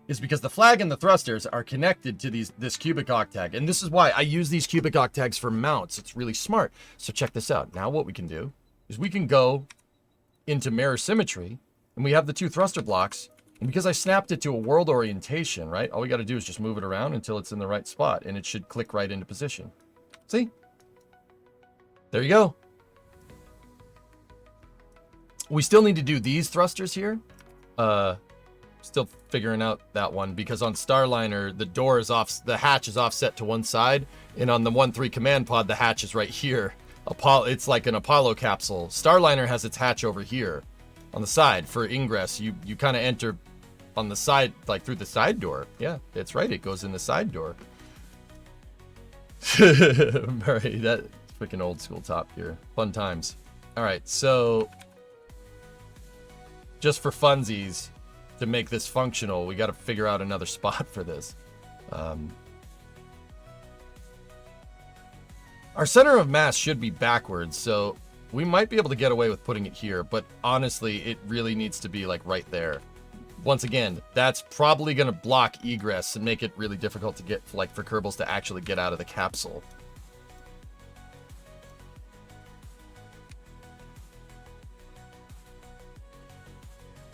is, because the flag and the thrusters are connected to this cubic octag, and this is why I use these cubic octags for mounts. It's really smart. So check this out. Now what we can do is we can go into mirror symmetry, and we have the 2 thruster blocks. And because I snapped it to a world orientation, right? All we got to do is just move it around until it's in the right spot, and it should click right into position. See? There you go. We still need to do these thrusters here. Still figuring out that one, because on Starliner, the door is off, the hatch is offset to one side, and on the 1-3 command pod, the hatch is right here. It's like an Apollo capsule. Starliner has its hatch over here on the side for ingress. You kind of enter on the side, like through the side door. Yeah, that's right. It goes in the side door. Murray, that's freaking old school Top Gear. Fun times. All right, so just for funsies, to make this functional, we got to figure out another spot for this. Our center of mass should be backwards, so we might be able to get away with putting it here, but honestly, it really needs to be like right there. Once again, that's probably going to block egress and make it really difficult to get, like, for Kerbals to actually get out of the capsule.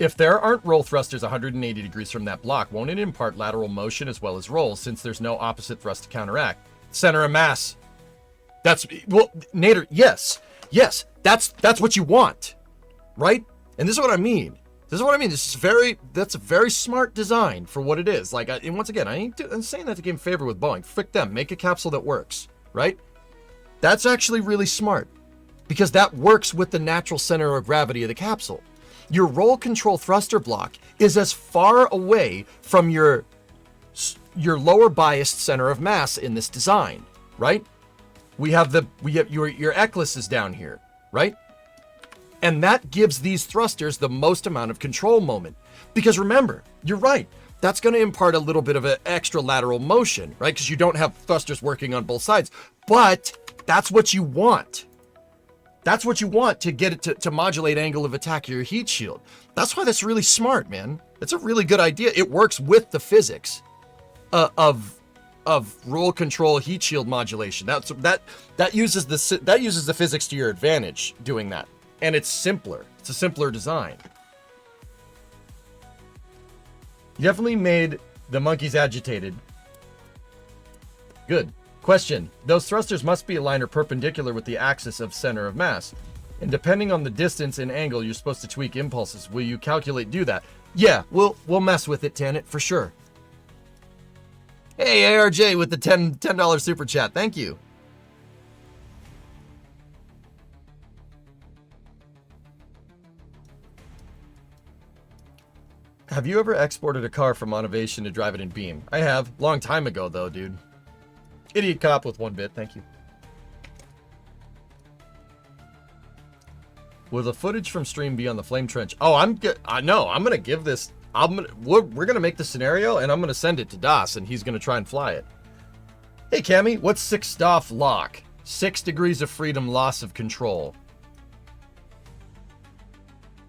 If there aren't roll thrusters 180 degrees from that block, won't it impart lateral motion as well as roll, since there's no opposite thrust to counteract? Center of mass. That's, well, Nader, yes, that's what you want, right? And this is what I mean. That's a very smart design for what it is. Like, and once again, I'm saying that to give favor with Boeing. Frick them, make a capsule that works, right? That's actually really smart, because that works with the natural center of gravity of the capsule. your roll control thruster block is as far away from your lower biased center of mass in this design, right? We have your eclipse is down here, right? And that gives these thrusters the most amount of control moment. Because remember, you're right, that's going to impart a little bit of an extra lateral motion, right? Because you don't have thrusters working on both sides. But that's what you want. That's what you want to get it to modulate angle of attack of your heat shield. That's why that's really smart, man. It's a really good idea. It works with the physics of roll control heat shield modulation. That uses the physics to your advantage doing that. And it's simpler. It's a simpler design. You definitely made the monkeys agitated. Good. Question. Those thrusters must be aligned or perpendicular with the axis of center of mass. And depending on the distance and angle, you're supposed to tweak impulses. Will you do that? Yeah, we'll mess with it, Tanit, for sure. Hey, ARJ with the $10 super chat. Thank you. Have you ever exported a car from Monovation to drive it in Beam? I have. Long time ago, though, dude. Idiot cop with 1 bit. Thank you. Will the footage from stream be on the Flame Trench? Oh, I'm gonna give this. We're gonna make the scenario, and I'm gonna send it to Das, and he's gonna try and fly it. Hey, Cammy, what's 6-DOF lock? 6 degrees of freedom, loss of control.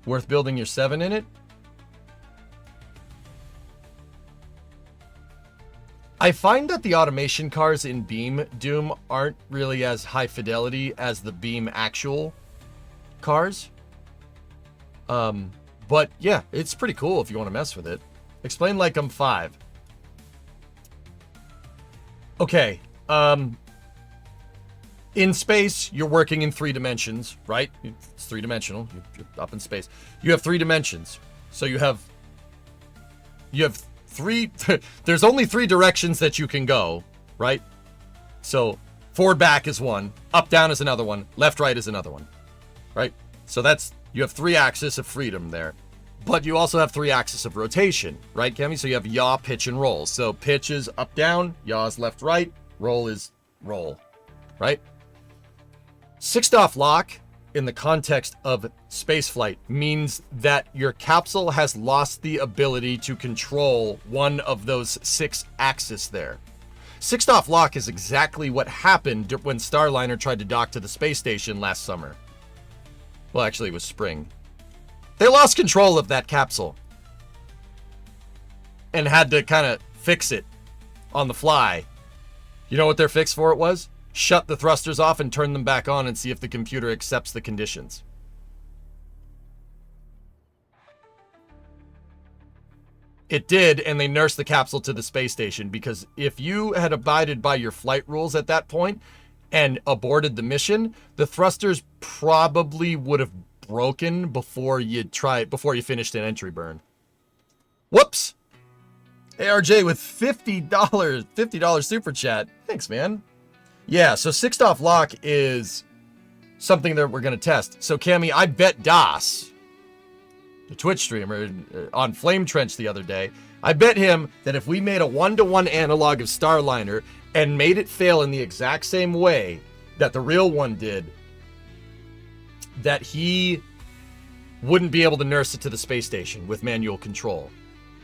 Worth building your 7 in it? I find that the automation cars in Beam Doom aren't really as high fidelity as the Beam actual cars. But yeah, it's pretty cool if you want to mess with it. Explain like I'm 5. Okay. In space, you're working in 3 dimensions, right? It's 3-dimensional. You're up in space. You have 3 dimensions. So you have 3, there's only 3 directions that you can go, right? So forward, back is one, up, down is another one, left, right is another one, right? So you have 3 axes of freedom there, but you also have 3 axes of rotation, right, Kemi? So you have yaw, pitch, and roll. So pitch is up, down, yaw is left, right, roll is roll, right? 6-DOF lock in the context of spaceflight means that your capsule has lost the ability to control one of those 6 axes there. 6-DOF lock is exactly what happened when Starliner tried to dock to the space station last summer. Well, actually, it was spring. They lost control of that capsule and had to kind of fix it on the fly. You know what their fix for it was? Shut the thrusters off and turn them back on and see if the computer accepts the conditions. It did, and they nursed the capsule to the space station, because if you had abided by your flight rules at that point and aborted the mission, the thrusters probably would have broken before you finished an entry burn. Whoops! ARJ with $50 super chat. Thanks, man. Yeah, so 6-DOF lock is something that we're going to test. So, Cammy, I bet Das, the Twitch streamer, on Flame Trench the other day, I bet him that if we made a 1-to-1 analog of Starliner and made it fail in the exact same way that the real one did, that he wouldn't be able to nurse it to the space station with manual control.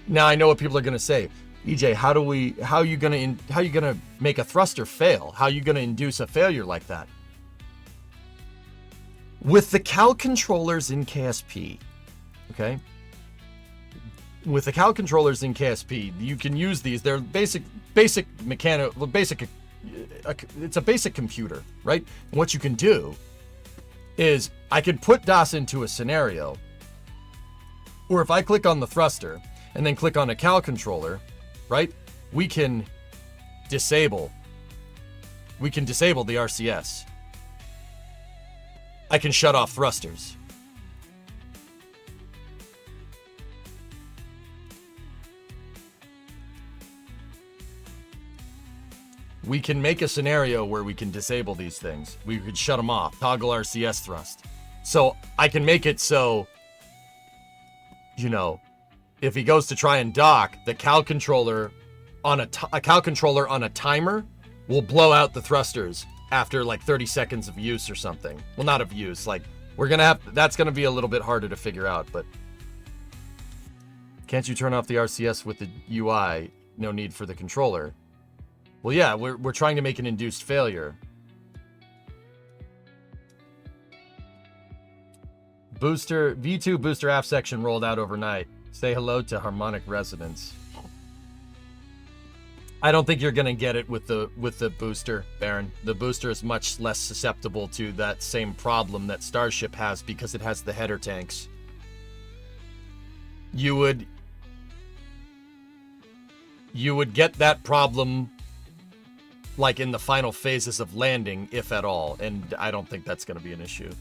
Now, I know what people are going to say. EJ, how are you gonna make a thruster fail? How are you gonna induce a failure like that? With the Cal controllers in KSP, okay? With the Cal controllers in KSP, you can use these. They're basic mechanical, it's a basic computer, right? And what you can do is I can put DOS into a scenario, or if I click on the thruster and then click on a Cal controller, right? We can disable the RCS. I can shut off thrusters. We can make a scenario where we can disable these things. We could shut them off, toggle RCS thrust. So I can make it so you know, if he goes to try and dock, the cow controller on a cow controller on a timer will blow out the thrusters after like 30 seconds of use or something. Well, not of use. Like, we're gonna have, that's gonna be a little bit harder to figure out, but can't you turn off the RCS with the UI? No need for the controller. Well, yeah, we're trying to make an induced failure. Booster, V2 booster aft section rolled out overnight. Say hello to harmonic resonance. I don't think you're gonna get it with the booster, Baron. The booster is much less susceptible to that same problem that Starship has because it has the header tanks. You would get that problem like in the final phases of landing, if at all, and I don't think that's gonna be an issue.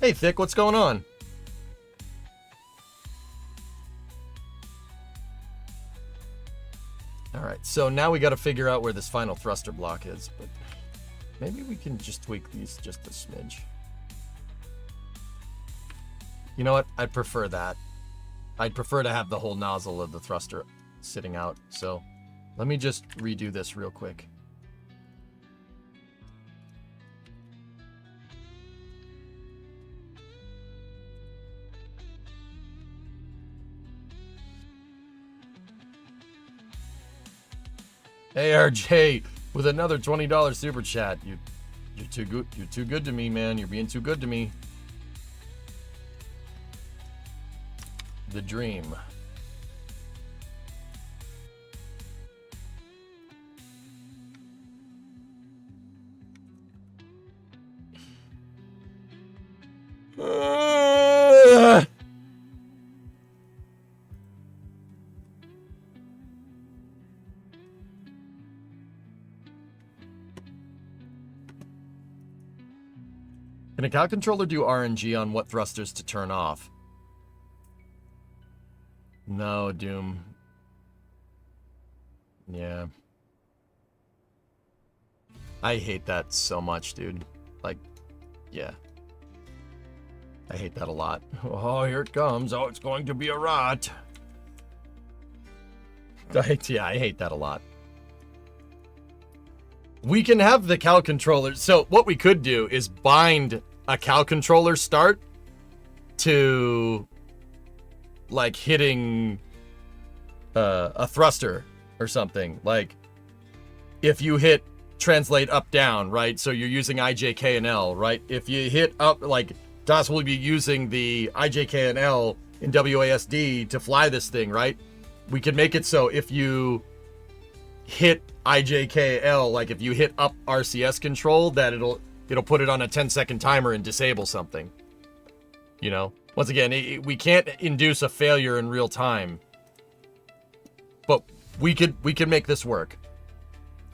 Hey, Thick, what's going on? Alright, so now we got to figure out where this final thruster block is, but maybe we can just tweak these just a smidge. You know what? I'd prefer that. I'd prefer to have the whole nozzle of the thruster sitting out, so let me just redo this real quick. Hey RJ, with another $20 super chat. You're too good. You're too good to me, man. You're being too good to me. The dream. Can a cow controller do RNG on what thrusters to turn off? No, Doom. Yeah. I hate that so much, dude. Like, yeah. I hate that a lot. Oh, here it comes. Oh, it's going to be a rot. Yeah, I hate that a lot. We can have the cow controller. So what we could do is bind a cow controller start to like hitting a thruster or something. Like if you hit translate up down, right? So you're using IJK and L, right? If you hit up, like Das will be using the IJK and L in WASD to fly this thing, right? We can make it so if you hit IJKL, like if you hit up RCS control, that it'll put it on a 10-second timer and disable something. You know, once again, we can't induce a failure in real time, but we could make this work.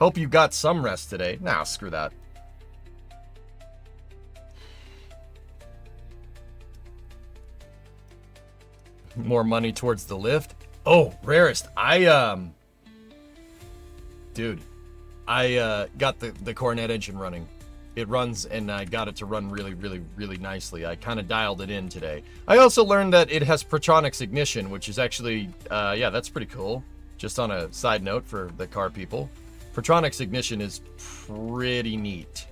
Hope you got some rest today. Nah, screw that. More money towards the lift. Oh, rarest. Dude, I got the Coronet engine running. It runs, and I got it to run really, really, really nicely. I kind of dialed it in today. I also learned that it has Protronix ignition, which is actually, yeah, that's pretty cool. Just on a side note for the car people. Protronix ignition is pretty neat.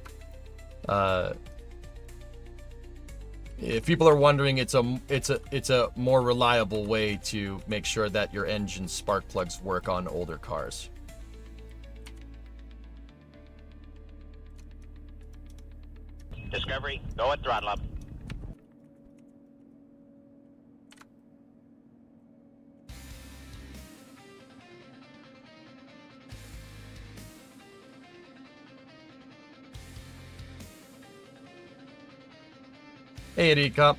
If people are wondering, it's a more reliable way to make sure that your engine spark plugs work on older cars. Discovery, go at throttle up. Hey, Idiot Cop.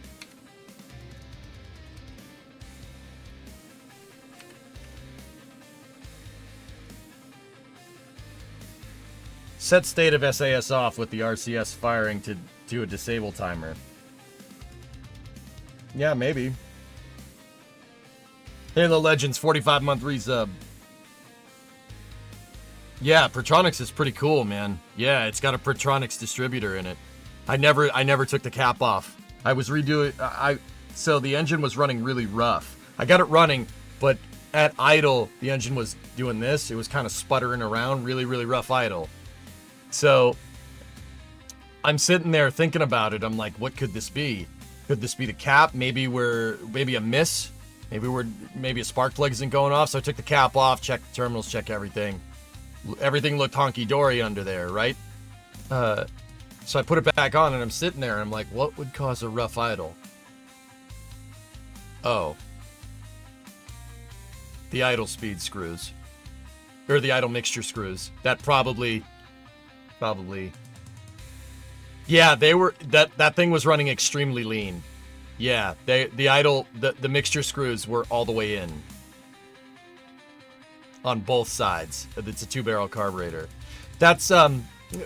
Set state of SAS off with the RCS firing to do a disable timer. Yeah, maybe. Hey, the Legends, 45-month resub. Yeah, Protronics is pretty cool, man. Yeah, it's got a Protronics distributor in it. I never took the cap off. I was redoing so the engine was running really rough. I got it running, but at idle, the engine was doing this. It was kind of sputtering around, really, really rough idle. So I'm sitting there thinking about it. I'm like, what could this be? Could this be the cap? Maybe a miss. Maybe a spark plug isn't going off. So I took the cap off, checked the terminals, checked everything. Everything looked honky-dory under there, right? So I put it back on and I'm sitting there and I'm like, what would cause a rough idle? Oh. The idle speed screws. Or the idle mixture screws. That probably. Yeah, that thing was running extremely lean. Yeah, the mixture screws were all the way in. On both sides. It's a 2-barrel carburetor. That's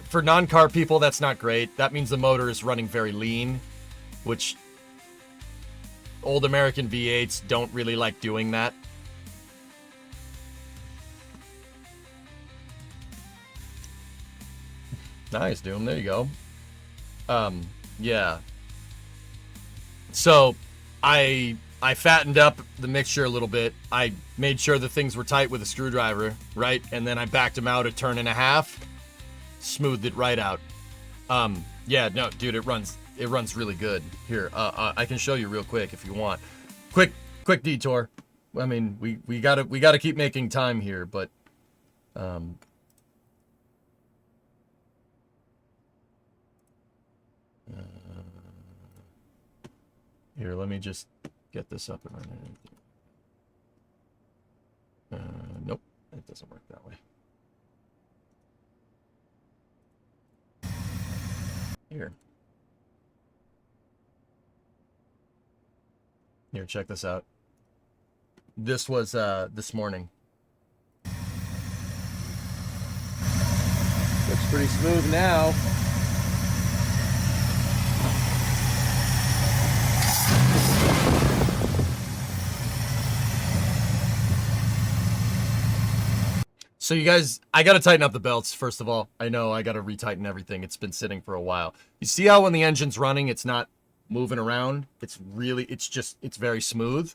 for non-car people, that's not great. That means the motor is running very lean, which old American V8s don't really like doing that. Nice, Doom. There you go. Yeah. So I fattened up the mixture a little bit. I made sure the things were tight with a screwdriver, right? And then I backed them out a turn and a half, smoothed it right out. Yeah, no, dude, it runs really good. Here, I can show you real quick if you want. Quick detour. I mean, we gotta keep making time here, but here, let me just get this up and running. Nope, it doesn't work that way. Here, check this out. This was this morning. Looks pretty smooth now. So you guys, I gotta tighten up the belts, first of all. I know I gotta retighten everything. It's been sitting for a while. You see how when the engine's running, it's not moving around? It's very smooth,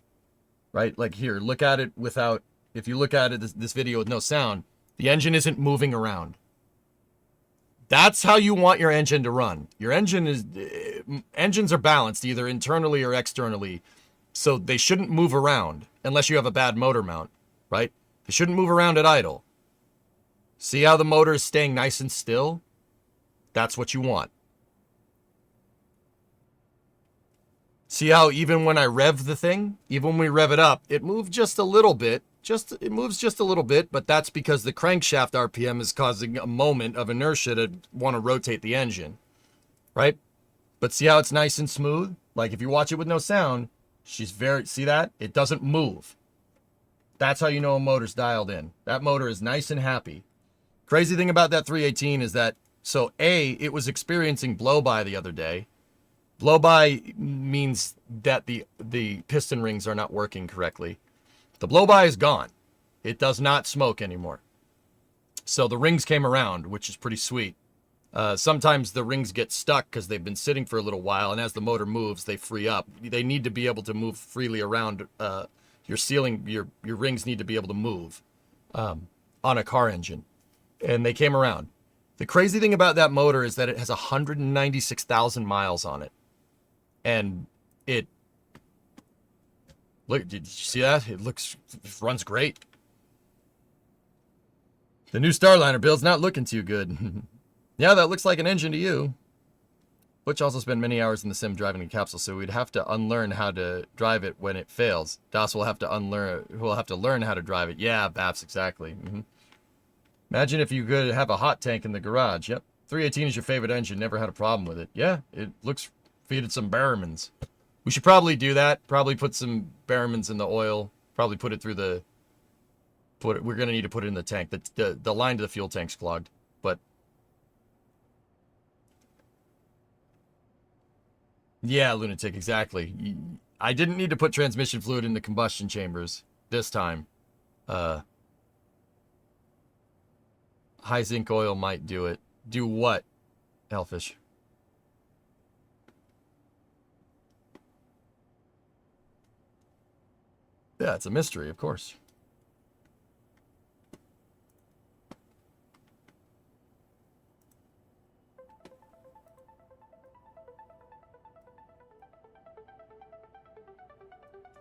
right? Like here, look at it without, if you look at it, this video with no sound, the engine isn't moving around. That's how you want your engine to run. Your engines are balanced either internally or externally. So they shouldn't move around unless you have a bad motor mount, right? They shouldn't move around at idle. See how the motor is staying nice and still? That's what you want. See how even when I rev the thing, even when we rev it up, it moves just a little bit. It moves just a little bit, but that's because the crankshaft RPM is causing a moment of inertia to want to rotate the engine, right? But see how it's nice and smooth? Like if you watch it with no sound, see that? It doesn't move. That's how you know a motor's dialed in. That motor is nice and happy. Crazy thing about that 318 is that, so A, it was experiencing blow-by the other day. Blow-by means that the piston rings are not working correctly. The blow-by is gone. It does not smoke anymore. So the rings came around, which is pretty sweet. Sometimes the rings get stuck because they've been sitting for a little while, and as the motor moves, they free up. They need to be able to move freely around. Your rings need to be able to move on a car engine. And they came around. The crazy thing about that motor is that it has 196,000 miles on it. And look, did you see that? It runs great. The new Starliner build's not looking too good. Yeah, that looks like an engine to you. Butch also spent many hours in the sim driving a capsule, so we'd have to unlearn how to drive it when it fails. Das will have to learn how to drive it. Yeah, Baps, exactly. Mm-hmm. Imagine if you could have a hot tank in the garage. Yep. 318 is your favorite engine. Never had a problem with it. Yeah, it looks feeded some Barrowmans. We should probably do that. Probably put some Barrowmans in the oil. Probably put it through the... We're going to need to put it in the tank. The line to the fuel tank's clogged. But... Yeah, lunatic, exactly. I didn't need to put transmission fluid in the combustion chambers this time. High zinc oil might do it. Do what, Elfish? Yeah, it's a mystery, of course.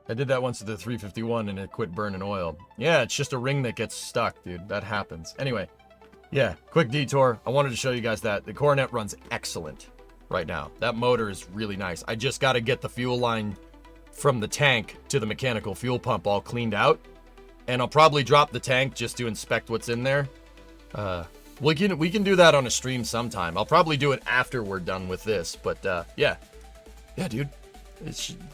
I did that once with the 351 and it quit burning oil. Yeah, it's just a ring that gets stuck, dude. That happens. Anyway, yeah, quick detour. I wanted to show you guys that. The Coronet runs excellent right now. That motor is really nice. I just got to get the fuel line from the tank to the mechanical fuel pump all cleaned out. And I'll probably drop the tank just to inspect what's in there. We can do that on a stream sometime. I'll probably do it after we're done with this. But yeah, dude.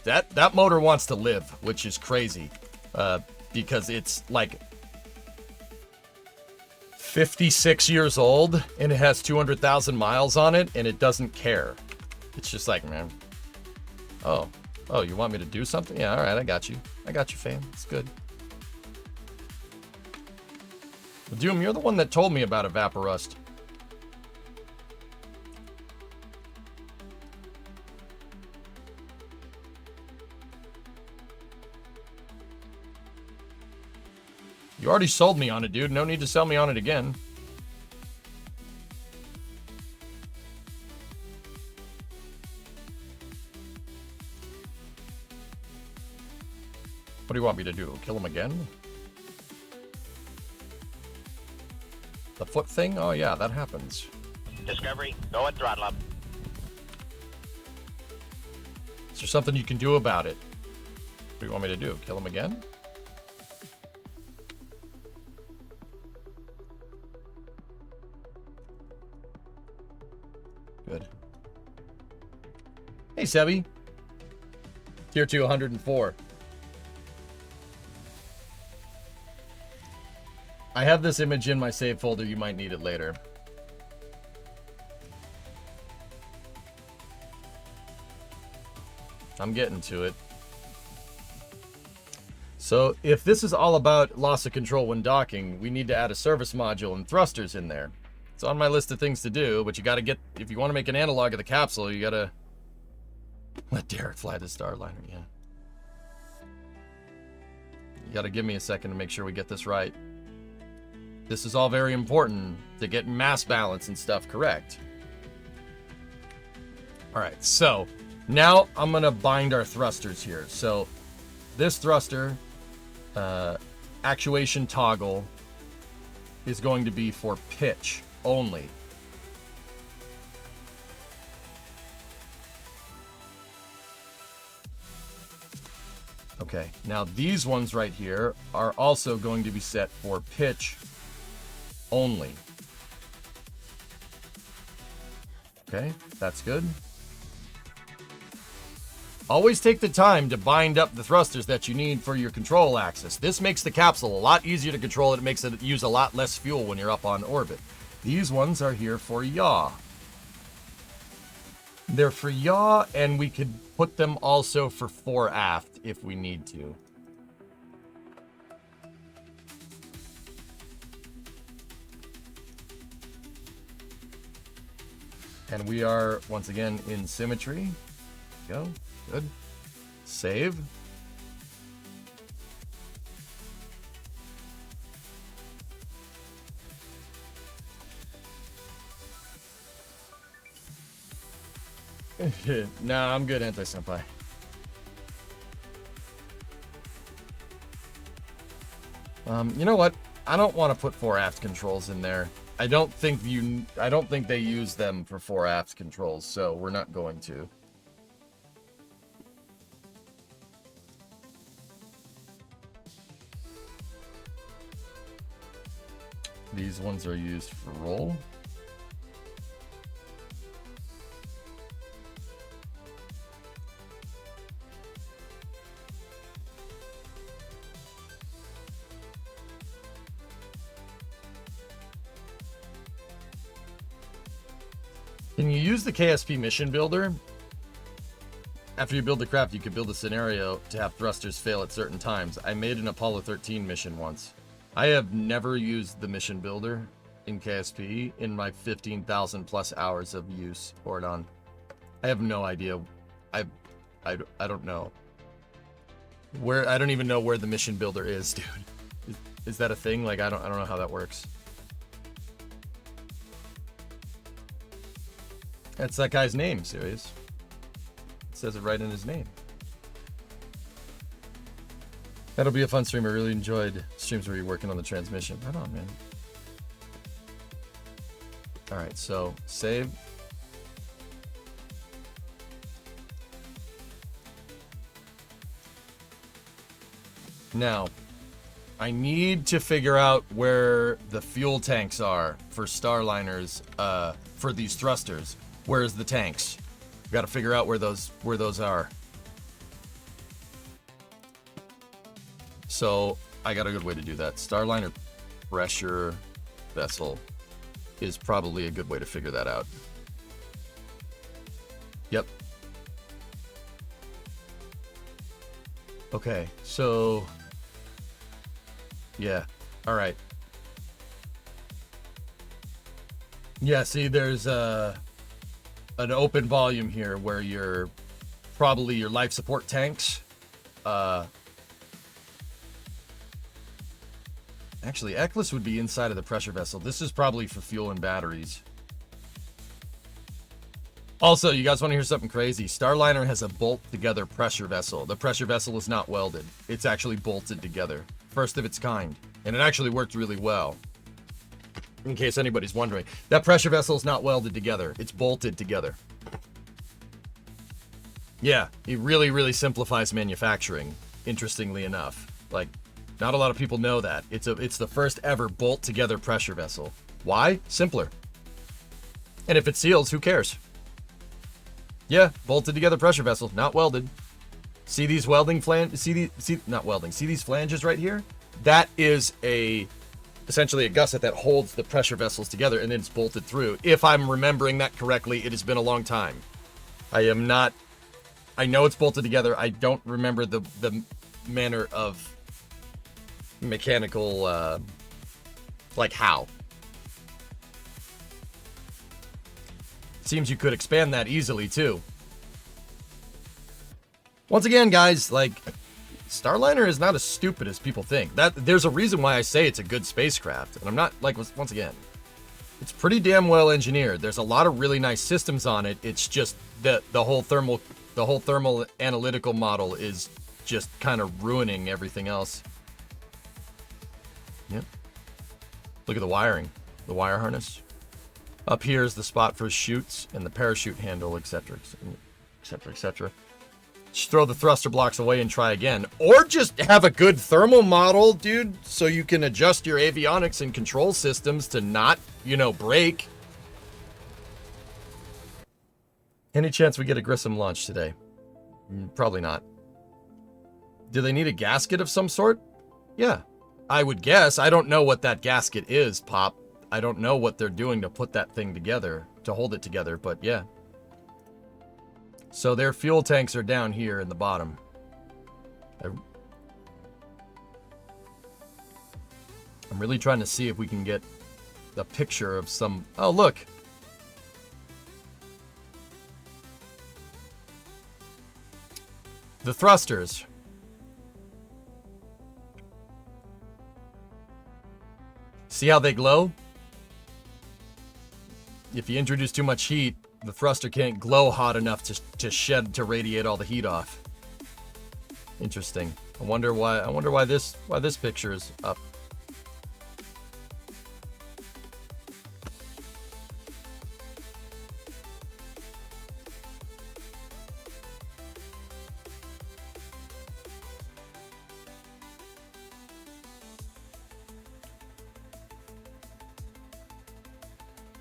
That motor wants to live, which is crazy, because it's like 56 years old and it has 200,000 miles on it and it doesn't care. It's just like, man, oh, you want me to do something? Yeah, all right, I got you, fam. It's good. Doom, you're the one that told me about Evaporust. You already sold me on it, dude. No need to sell me on it again. What do you want me to do? Kill him again? The foot thing? Oh yeah, that happens. Discovery, go at throttle up. Is there something you can do about it? What do you want me to do? Kill him again? Good. Hey, Sebi. Tier 2, 104. I have this image in my save folder. You might need it later. I'm getting to it. So, if this is all about loss of control when docking, we need to add a service module and thrusters in there. It's on my list of things to do, but you gotta get, if you want to make an analog of the capsule, you gotta let Derek fly the Starliner, yeah. You gotta give me a second to make sure we get this right. This is all very important to get mass balance and stuff correct. Alright, so now I'm gonna bind our thrusters here. So this thruster, actuation toggle, is going to be for pitch only. Okay, now these ones right here are also going to be set for pitch only. Okay, that's good. Always take the time to bind up the thrusters that you need for your control axis. This makes the capsule a lot easier to control. It makes it use a lot less fuel when you're up on orbit. These ones are here for yaw. They're for yaw, and we could put them also for fore aft if we need to. And we are, once again, in symmetry. Go. Good. Save. Nah, I'm good, Anti-Senpai. You know what? I don't want to put fore aft controls in there. I don't think they use them for fore aft controls, so we're not going to. These ones are used for roll. Can you use the KSP mission builder? After you build the craft, you could build a scenario to have thrusters fail at certain times. I made an Apollo 13 mission once. I have never used the mission builder, in KSP in my 15,000 plus hours of use for it on. I have no idea. I don't know. I don't even know where the mission builder is, dude. Is that a thing? Like, I don't know how that works. That's that guy's name, serious. It says it right in his name. That'll be a fun stream. I really enjoyed streams where you're working on the transmission. Right on, man. All right, so save. Now, I need to figure out where the fuel tanks are for Starliners, for these thrusters. Where's the tanks? Got to figure out where those are. So I got a good way to do that. Starliner pressure vessel is probably a good way to figure that out. Yep. Okay, so yeah, all right. Yeah, see, there's an open volume here where you're probably your life support tanks. Actually, Ekless would be inside of the pressure vessel. This is probably for fuel and batteries. Also, you guys want to hear something crazy? Starliner has a bolt-together pressure vessel. The pressure vessel is not welded. It's actually bolted together. First of its kind. And it actually worked really well. In case anybody's wondering. That pressure vessel is not welded together. It's bolted together. Yeah, it really, really simplifies manufacturing, interestingly enough. Like, not a lot of people know that. It's the first ever bolt-together pressure vessel. Why? Simpler. And if it seals, who cares? Yeah, bolted together pressure vessel, not welded. See these welding flanges? See these flanges right here? That is essentially a gusset that holds the pressure vessels together, and then it's bolted through. If I'm remembering that correctly, it has been a long time. I know it's bolted together. I don't remember the manner of mechanical, like how. Seems you could expand that easily too. Once again, guys, like, Starliner is not as stupid as people think. There's a reason why I say it's a good spacecraft, and I'm not, like, once again, it's pretty damn well engineered. There's a lot of really nice systems on it. It's just the whole thermal analytical model is just kind of ruining everything else. Yep. Look at the wiring, the wire harness. Up here is the spot for chutes and the parachute handle, etc., etc., etc. Just throw the thruster blocks away and try again. Or just have a good thermal model, dude, so you can adjust your avionics and control systems to not, break. Any chance we get a Grissom launch today? Probably not. Do they need a gasket of some sort? Yeah, I would guess. I don't know what that gasket is, Pop. I don't know what they're doing to put that thing together, to hold it together, but yeah. So their fuel tanks are down here in the bottom. I'm really trying to see if we can get a picture of some... Oh, look! The thrusters. See how they glow? If you introduce too much heat, the thruster can't glow hot enough to radiate all the heat off. Interesting. I wonder why this picture is up.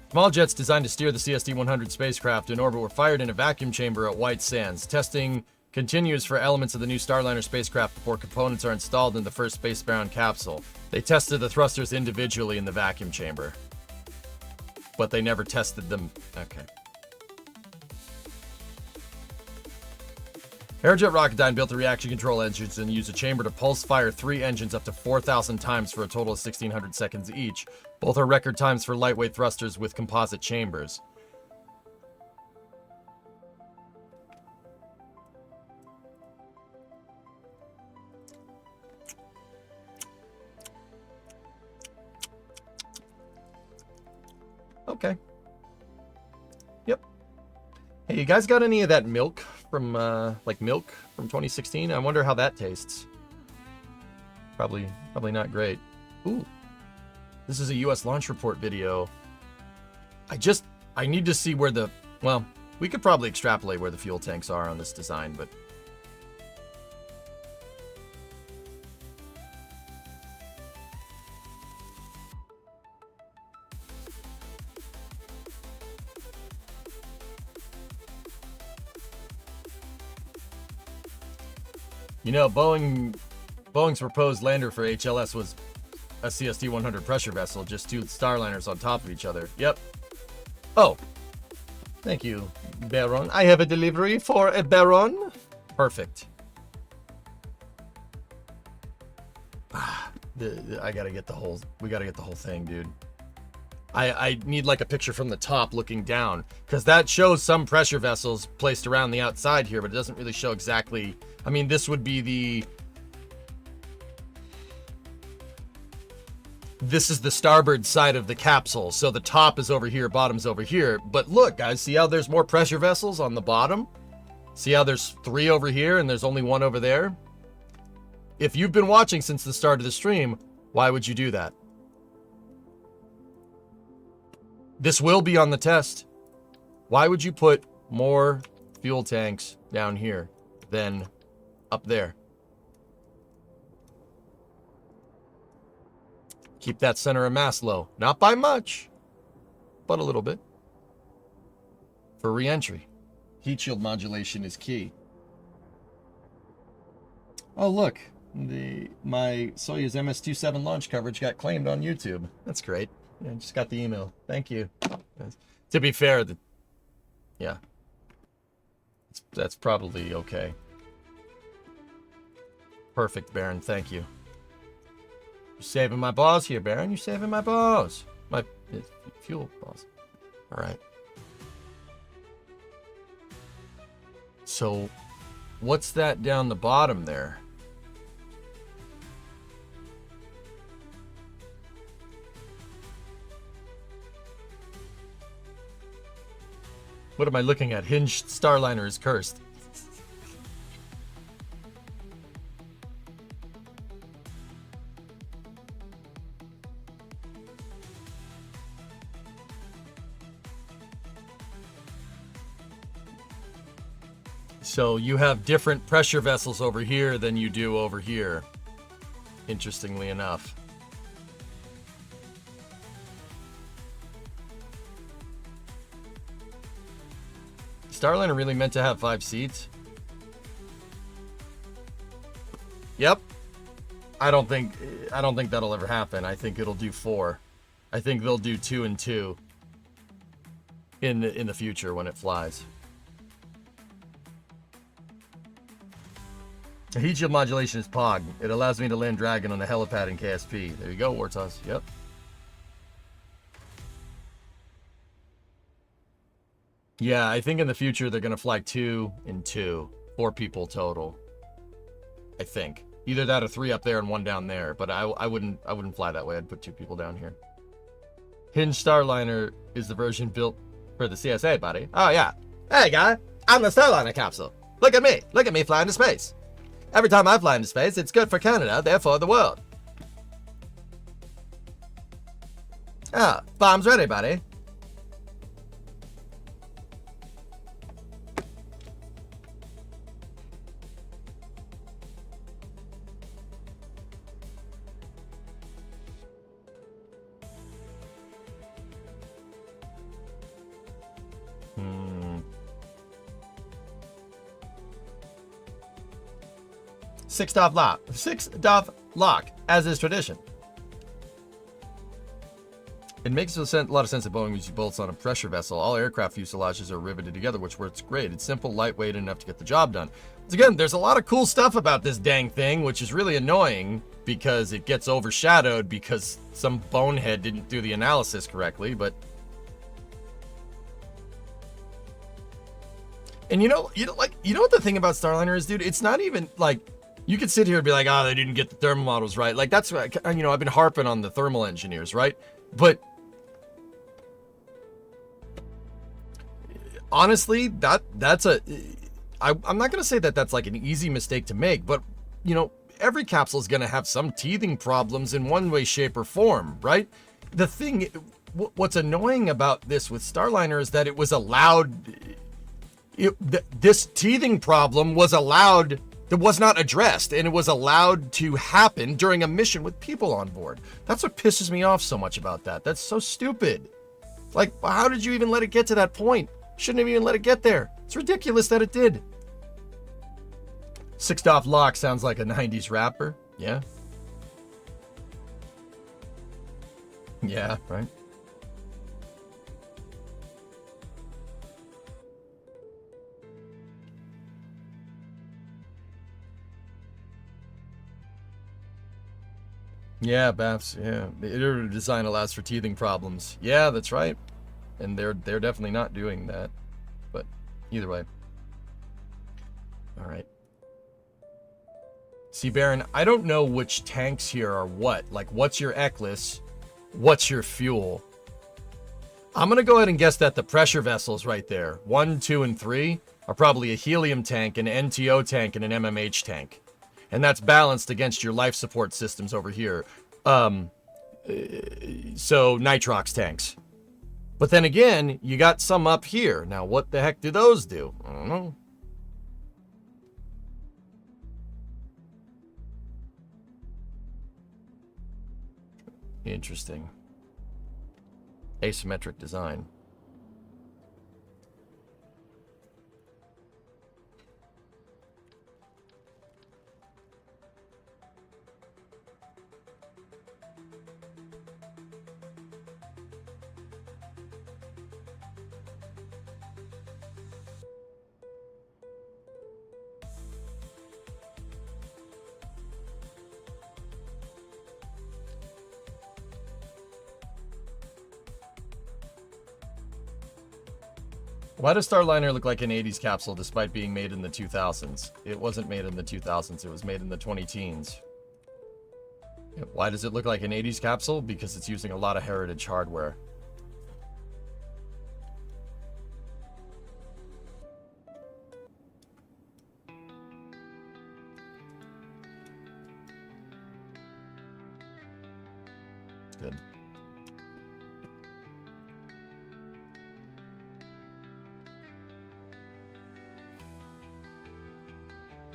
Small jets designed to steer the CST-100 spacecraft in orbit were fired in a vacuum chamber at White Sands. Testing continues for elements of the new Starliner spacecraft before components are installed in the first space-bound capsule. They tested the thrusters individually in the vacuum chamber, but they never tested them. Okay. Aerojet Rocketdyne built the reaction control engines and used a chamber to pulse fire 3 engines up to 4,000 times for a total of 1,600 seconds each. Both are record times for lightweight thrusters with composite chambers. Okay. Yep. Hey, you guys got any of that milk from, like milk from 2016? I wonder how that tastes. Probably not great. Ooh. This is a US launch report video. I need to see where the, well, we could probably extrapolate where the fuel tanks are on this design, but you know, Boeing's proposed lander for HLS was a CST-100 pressure vessel, just 2 Starliners on top of each other. Yep. Oh. Thank you, Baron. I have a delivery for a Baron. Perfect. I gotta get the whole, we gotta get the whole thing, dude. I need like a picture from the top looking down, because that shows some pressure vessels placed around the outside here, but it doesn't really show exactly. I mean, this would be the, this is the starboard side of the capsule, so the top is over here, bottom's over here. But look, guys, see how there's more pressure vessels on the bottom? See how there's 3 over here and there's only 1 over there? If you've been watching since the start of the stream, why would you do that? This will be on the test. Why would you put more fuel tanks down here than up there? Keep that center of mass low. Not by much, but a little bit. For re-entry, heat shield modulation is key. Oh, look. My Soyuz MS-27 launch coverage got claimed on YouTube. That's great. Yeah, I just got the email. Thank you. To be fair, yeah. That's probably okay. Perfect, Baron. Thank you. You're saving my balls here, Baron. You're saving my balls. My fuel balls. All right. So, what's that down the bottom there? What am I looking at? Hinged Starliner is cursed. So you have different pressure vessels over here than you do over here, interestingly enough. Starliner really meant to have 5 seats? Yep. I don't think that'll ever happen. I think it'll do 4. I think they'll do 2 and 2 in the future when it flies. The heat shield modulation is POG. It allows me to land Dragon on the helipad in KSP. There you go, Wartos. Yep. Yeah, I think in the future they're gonna fly 2 and 2, 4 people total. I think either that or 3 up there and 1 down there. But I wouldn't fly that way. I'd put 2 people down here. Hinge Starliner is the version built for the CSA, buddy. Oh yeah. Hey guy, I'm the Starliner capsule. Look at me flying to space. Every time I fly into space, it's good for Canada, therefore the world. Ah, bomb's ready, buddy. Six DOF lock, as is tradition. It makes a lot of sense that Boeing uses bolts on a pressure vessel. All aircraft fuselages are riveted together, which works great. It's simple, lightweight, enough to get the job done. Once again, there's a lot of cool stuff about this dang thing, which is really annoying because it gets overshadowed because some bonehead didn't do the analysis correctly, but... And you know what the thing about Starliner is, dude? It's not even, like... You could sit here and be like, oh, they didn't get the thermal models right. Like, that's, you know, I've been harping on the thermal engineers, right? But... honestly, that's a... I'm not going to say that that's like an easy mistake to make, but, you know, every capsule is going to have some teething problems in one way, shape, or form, right? The thing, what's annoying about this with Starliner is that it was allowed... this teething problem was allowed... that was not addressed, and it was allowed to happen during a mission with people on board. That's what pisses me off so much about that. That's so stupid. Like, how did you even let it get to that point? Shouldn't have even let it get there. It's ridiculous that it did. Sixed off lock sounds like a 90s rapper. Yeah. Yeah, right. Yeah, Baps, yeah. The iterative design allows for teething problems. Yeah, that's right. And they're definitely not doing that. But either way. All right. See, Baron, I don't know which tanks here are what. Like, what's your Eclipse? What's your fuel? I'm going to go ahead and guess that the pressure vessels right there, 1, 2, and 3, are probably a helium tank, an NTO tank, and an MMH tank. And that's balanced against your life support systems over here. So nitrox tanks. But then again, you got some up here. Now, what the heck do those do? I don't know. Interesting. Asymmetric design. Why does Starliner look like an 80s capsule despite being made in the 2000s? It wasn't made in the 2000s, it was made in the 20-teens. Why does it look like an 80s capsule? Because it's using a lot of heritage hardware. Good.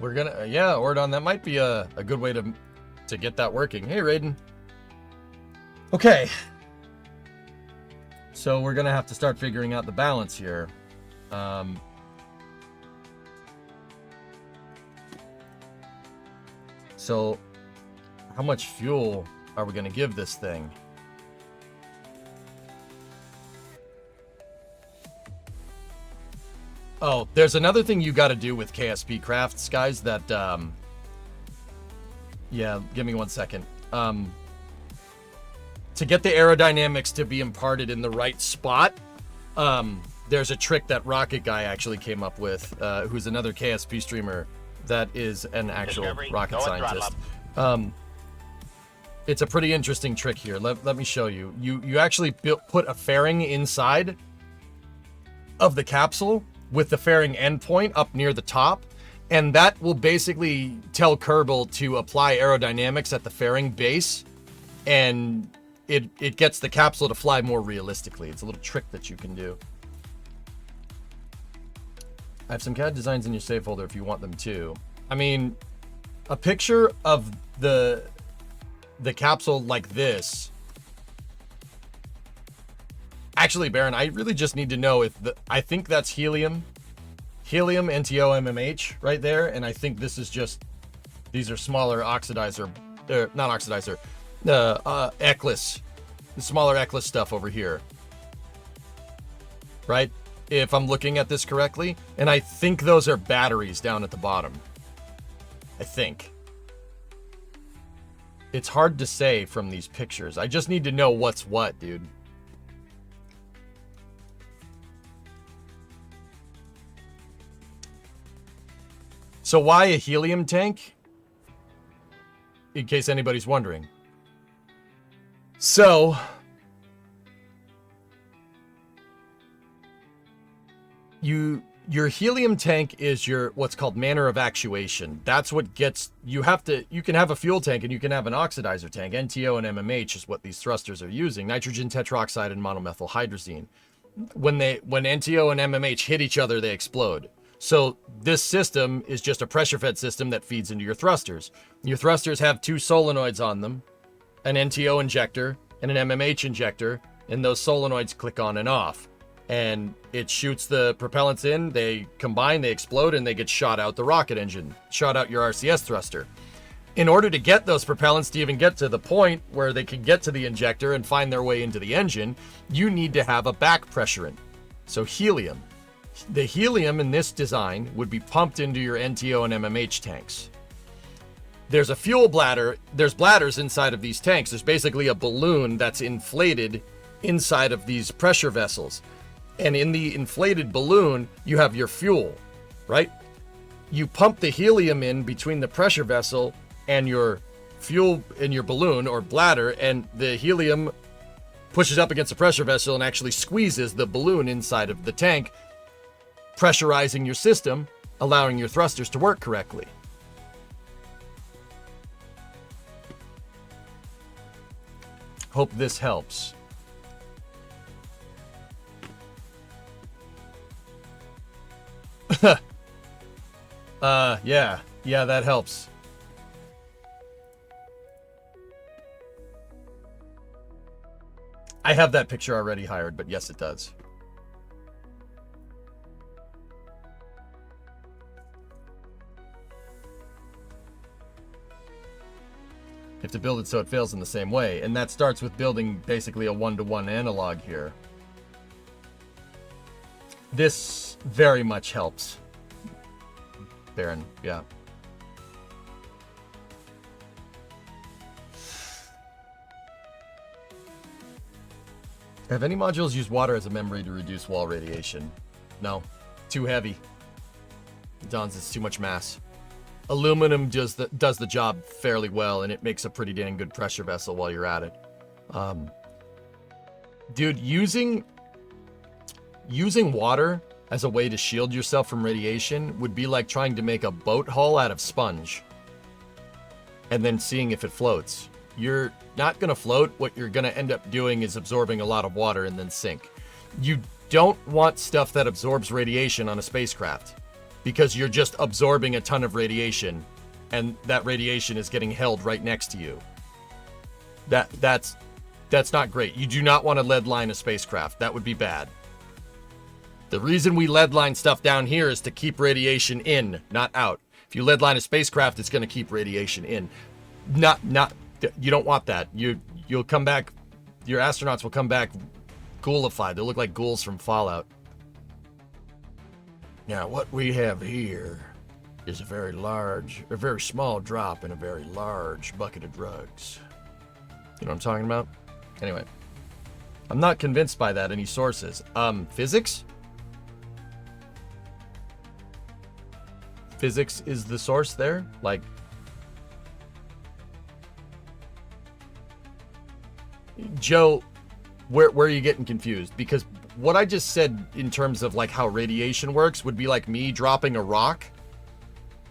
We're gonna, yeah, Ordon, that might be a good way to get that working. Hey, Raiden. Okay. So we're gonna have to start figuring out the balance here. So how much fuel are we gonna give this thing? Oh, there's another thing you got to do with KSP Crafts, guys, that, yeah, give me 1 second. To get the aerodynamics to be imparted in the right spot, there's a trick that Rocket Guy actually came up with, who's another KSP streamer that is an actual rocket scientist. It's a pretty interesting trick here. Let me show you. You actually put a fairing inside of the capsule with the fairing endpoint up near the top, and that will basically tell Kerbal to apply aerodynamics at the fairing base, and it gets the capsule to fly more realistically. It's a little trick that you can do. I have some CAD designs in your save folder if you want them too. I mean, a picture of the capsule like this. Actually, Baron, I really just need to know if I think that's helium, NTO, MMH right there, and I think this is just, these are smaller oxidizer, not oxidizer, Eclipse the smaller ECLS stuff over here. Right? If I'm looking at this correctly. And I think those are batteries down at the bottom. I think. It's hard to say from these pictures. I just need to know what's what, dude. So why a helium tank? In case anybody's wondering. So, your helium tank is your what's called manner of actuation. That's what gets you can have a fuel tank and you can have an oxidizer tank. NTO and MMH is what these thrusters are using. Nitrogen tetroxide and monomethyl hydrazine. When NTO and MMH hit each other, they explode. So this system is just a pressure-fed system that feeds into your thrusters. Your thrusters have two solenoids on them, an NTO injector and an MMH injector, and those solenoids click on and off. And it shoots the propellants in, they combine, they explode, and they get shot out the rocket engine, shot out your RCS thruster. In order to get those propellants to even get to the point where they can get to the injector and find their way into the engine, you need to have a back pressurant. So helium. The helium in this design would be pumped into your NTO and MMH tanks. There's a fuel bladder. There's bladders inside of these tanks. There's basically a balloon that's inflated inside of these pressure vessels. And in the inflated balloon, you have your fuel, right? You pump the helium in between the pressure vessel and your fuel in your balloon or bladder, and the helium pushes up against the pressure vessel and actually squeezes the balloon inside of the tank, pressurizing your system, allowing your thrusters to work correctly. Hope this helps. Yeah, that helps. I have that picture already hired, but yes, it does. You have to build it so it fails in the same way, and that starts with building basically a one-to-one analog here. This very much helps. Baron, yeah. Have any modules used water as a memory to reduce wall radiation? No. Too heavy. Don's, it's too much mass. Aluminum does the job fairly well, and it makes a pretty dang good pressure vessel while you're at it. Dude, using water as a way to shield yourself from radiation would be like trying to make a boat hull out of sponge and then seeing if it floats. You're not going to float. What you're going to end up doing is absorbing a lot of water and then sink. You don't want stuff that absorbs radiation on a spacecraft, because you're just absorbing a ton of radiation, and that radiation is getting held right next to you. That's not great. You do not want to lead line a spacecraft. That would be bad. The reason we lead line stuff down here is to keep radiation in, not out. If you lead line a spacecraft, it's going to keep radiation in. You don't want that. You'll come back, your astronauts will come back ghoulified. They'll look like ghouls from Fallout. Now, what we have here is a very small drop in a very large bucket of drugs. You know what I'm talking about? Anyway, I'm not convinced by that, any sources. Physics? Physics is the source there? Like, Joe, where are you getting confused? Because what I just said in terms of like how radiation works would be like me dropping a rock,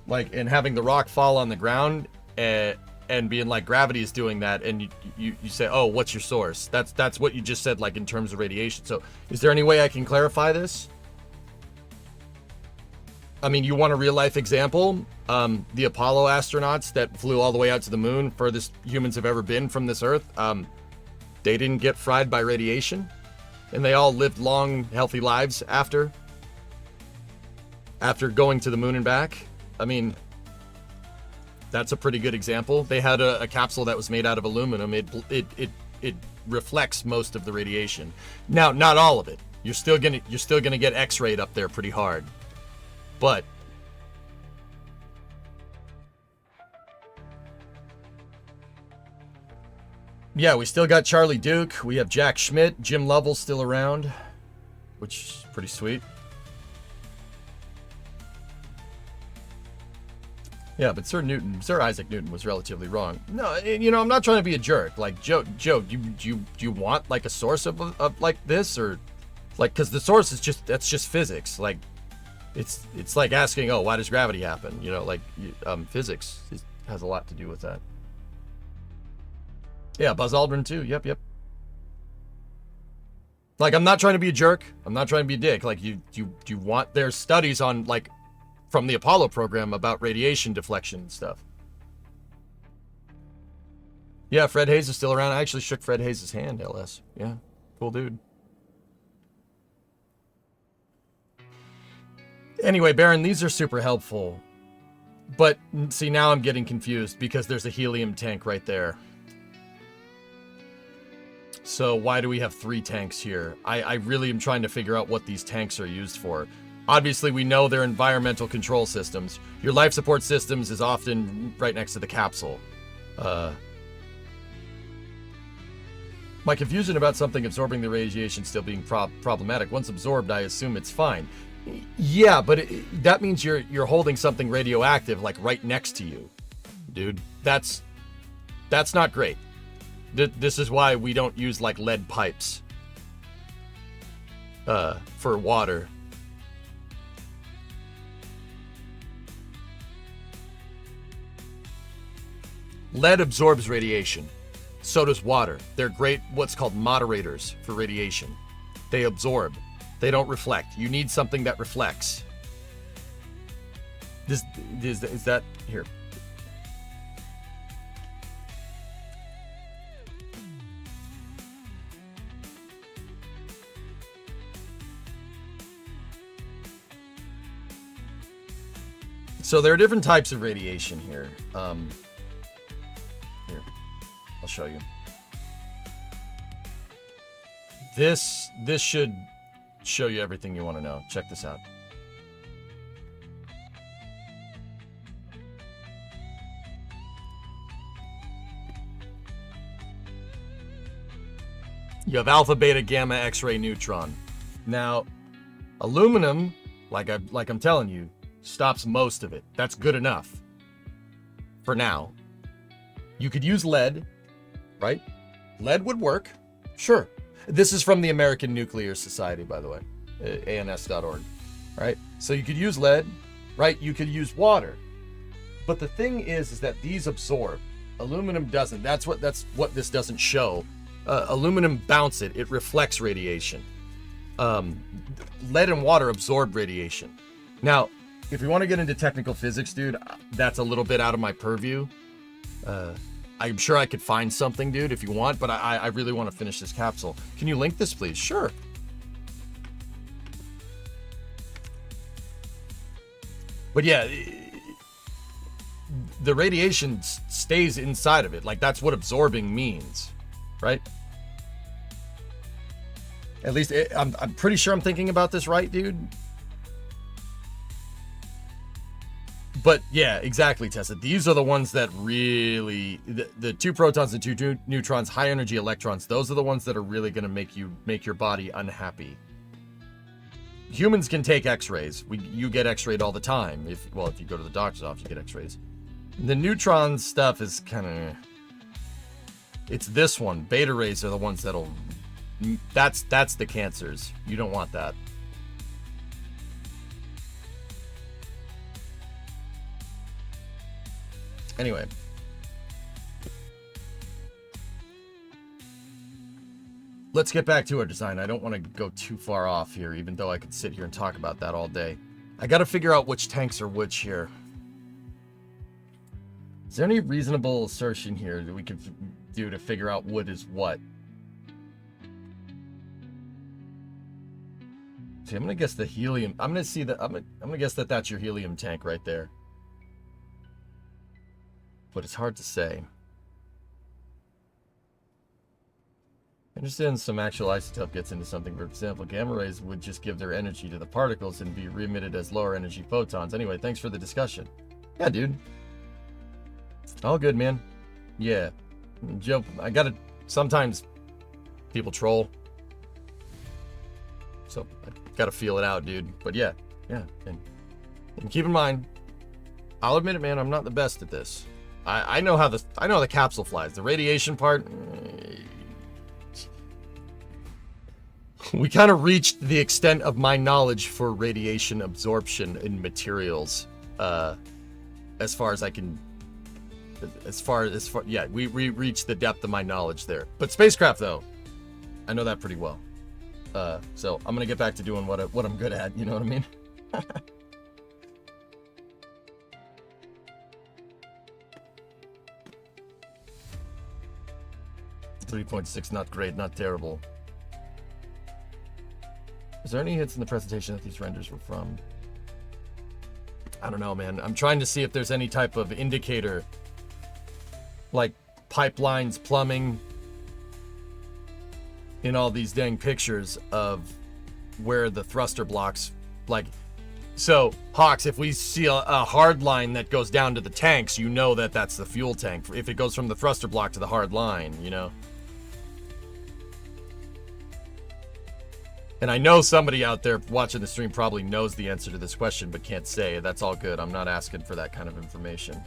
like, and having the rock fall on the ground and being like, gravity is doing that, and you say, oh, what's your source? That's what you just said, like in terms of radiation. So is there any way I can clarify this? I mean, you want a real life example? The Apollo astronauts that flew all the way out to the moon, furthest humans have ever been from this Earth, they didn't get fried by radiation, and they all lived long, healthy lives after going to the moon and back. I mean, that's a pretty good example. They had a capsule that was made out of aluminum. It reflects most of the radiation. Now, not all of it. You're still gonna get X-rayed up there pretty hard, but yeah, we still got Charlie Duke. We have Jack Schmidt. Jim Lovell's still around, which is pretty sweet. Yeah, but Sir Isaac Newton was relatively wrong. No, you know, I'm not trying to be a jerk. Like, Joe, do you want like a source of like this, or like, because the source is that's just physics. Like, it's like asking, oh, why does gravity happen? You know, like physics has a lot to do with that. Yeah, Buzz Aldrin too. Yep. Like, I'm not trying to be a jerk. I'm not trying to be a dick. Like, you want their studies on, like, from the Apollo program about radiation deflection and stuff. Yeah, Fred Hayes is still around. I actually shook Fred Hayes' hand, LS. Yeah, cool dude. Anyway, Baron, these are super helpful. But, see, now I'm getting confused because there's a helium tank right there. So why do we have 3 tanks here? I really am trying to figure out what these tanks are used for. Obviously, we know they're environmental control systems. Your life support systems is often right next to the capsule. My confusion about something absorbing the radiation still being problematic. Once absorbed, I assume it's fine. Yeah, but that means you're holding something radioactive like right next to you, dude. That's not great. This is why we don't use like lead pipes for water. Lead absorbs radiation. So does water. They're great, what's called moderators for radiation. They absorb. They don't reflect. You need something that reflects. Is that here? So there are different types of radiation here. Here, I'll show you. This should show you everything you want to know. Check this out. You have alpha, beta, gamma, X-ray, neutron. Now, aluminum, like I'm telling you, stops most of it. That's good enough for now. You could use lead, right? Lead would work, sure. This is from the American Nuclear Society, by the way, ans.org, right? So you could use lead, right? You could use water. But the thing is that these absorb. Aluminum doesn't. That's what this doesn't show. Aluminum bounce it. It reflects radiation. Lead and water absorb radiation. Now, if you want to get into technical physics, dude, that's a little bit out of my purview. I'm sure I could find something, dude, if you want, but I really want to finish this capsule. Can you link this, please? Sure. But yeah, the radiation stays inside of it. Like, that's what absorbing means, right? At least, I'm pretty sure I'm thinking about this right, dude. But yeah, exactly, Tessa. These are the ones that really, the 2 protons and 2 neutrons, high energy electrons, those are the ones that are really going to make your body unhappy. Humans can take X-rays. You get X-rayed all the time. If you go to the doctor's office, you get X-rays. The neutron stuff is kind of, it's this one. Beta rays are the ones that'll, that's the cancers. You don't want that. Anyway. Let's get back to our design. I don't want to go too far off here, even though I could sit here and talk about that all day. I got to figure out which tanks are which here. Is there any reasonable assertion here that we could do to figure out what is what? See, I'm going to guess the helium. I'm going to see that. I'm going to guess that that's your helium tank right there. But it's hard to say. Understand some actual isotope gets into something. For example, gamma rays would just give their energy to the particles and be re-emitted as lower energy photons. Anyway, thanks for the discussion. Yeah, dude. All good, man. Yeah. Joe, I gotta... Sometimes people troll. So, I gotta feel it out, dude. But yeah. Yeah. And keep in mind, I'll admit it, man, I'm not the best at this. I know how the capsule flies. The radiation part... We kind of reached the extent of my knowledge for radiation absorption in materials, as far as I can, yeah, we reached the depth of my knowledge there. But spacecraft, though, I know that pretty well. So I'm gonna get back to doing what I'm good at. You know what I mean? 3.6, not great, not terrible. Is there any hits in the presentation that these renders were from? I don't know, man. I'm trying to see if there's any type of indicator, like pipelines, plumbing, in all these dang pictures of where the thruster blocks, like, so Hawks, if we see a hard line that goes down to the tanks, you know that that's the fuel tank. If it goes from the thruster block to the hard line, you know. And I know somebody out there watching the stream probably knows the answer to this question, but can't say. That's all good. I'm not asking for that kind of information.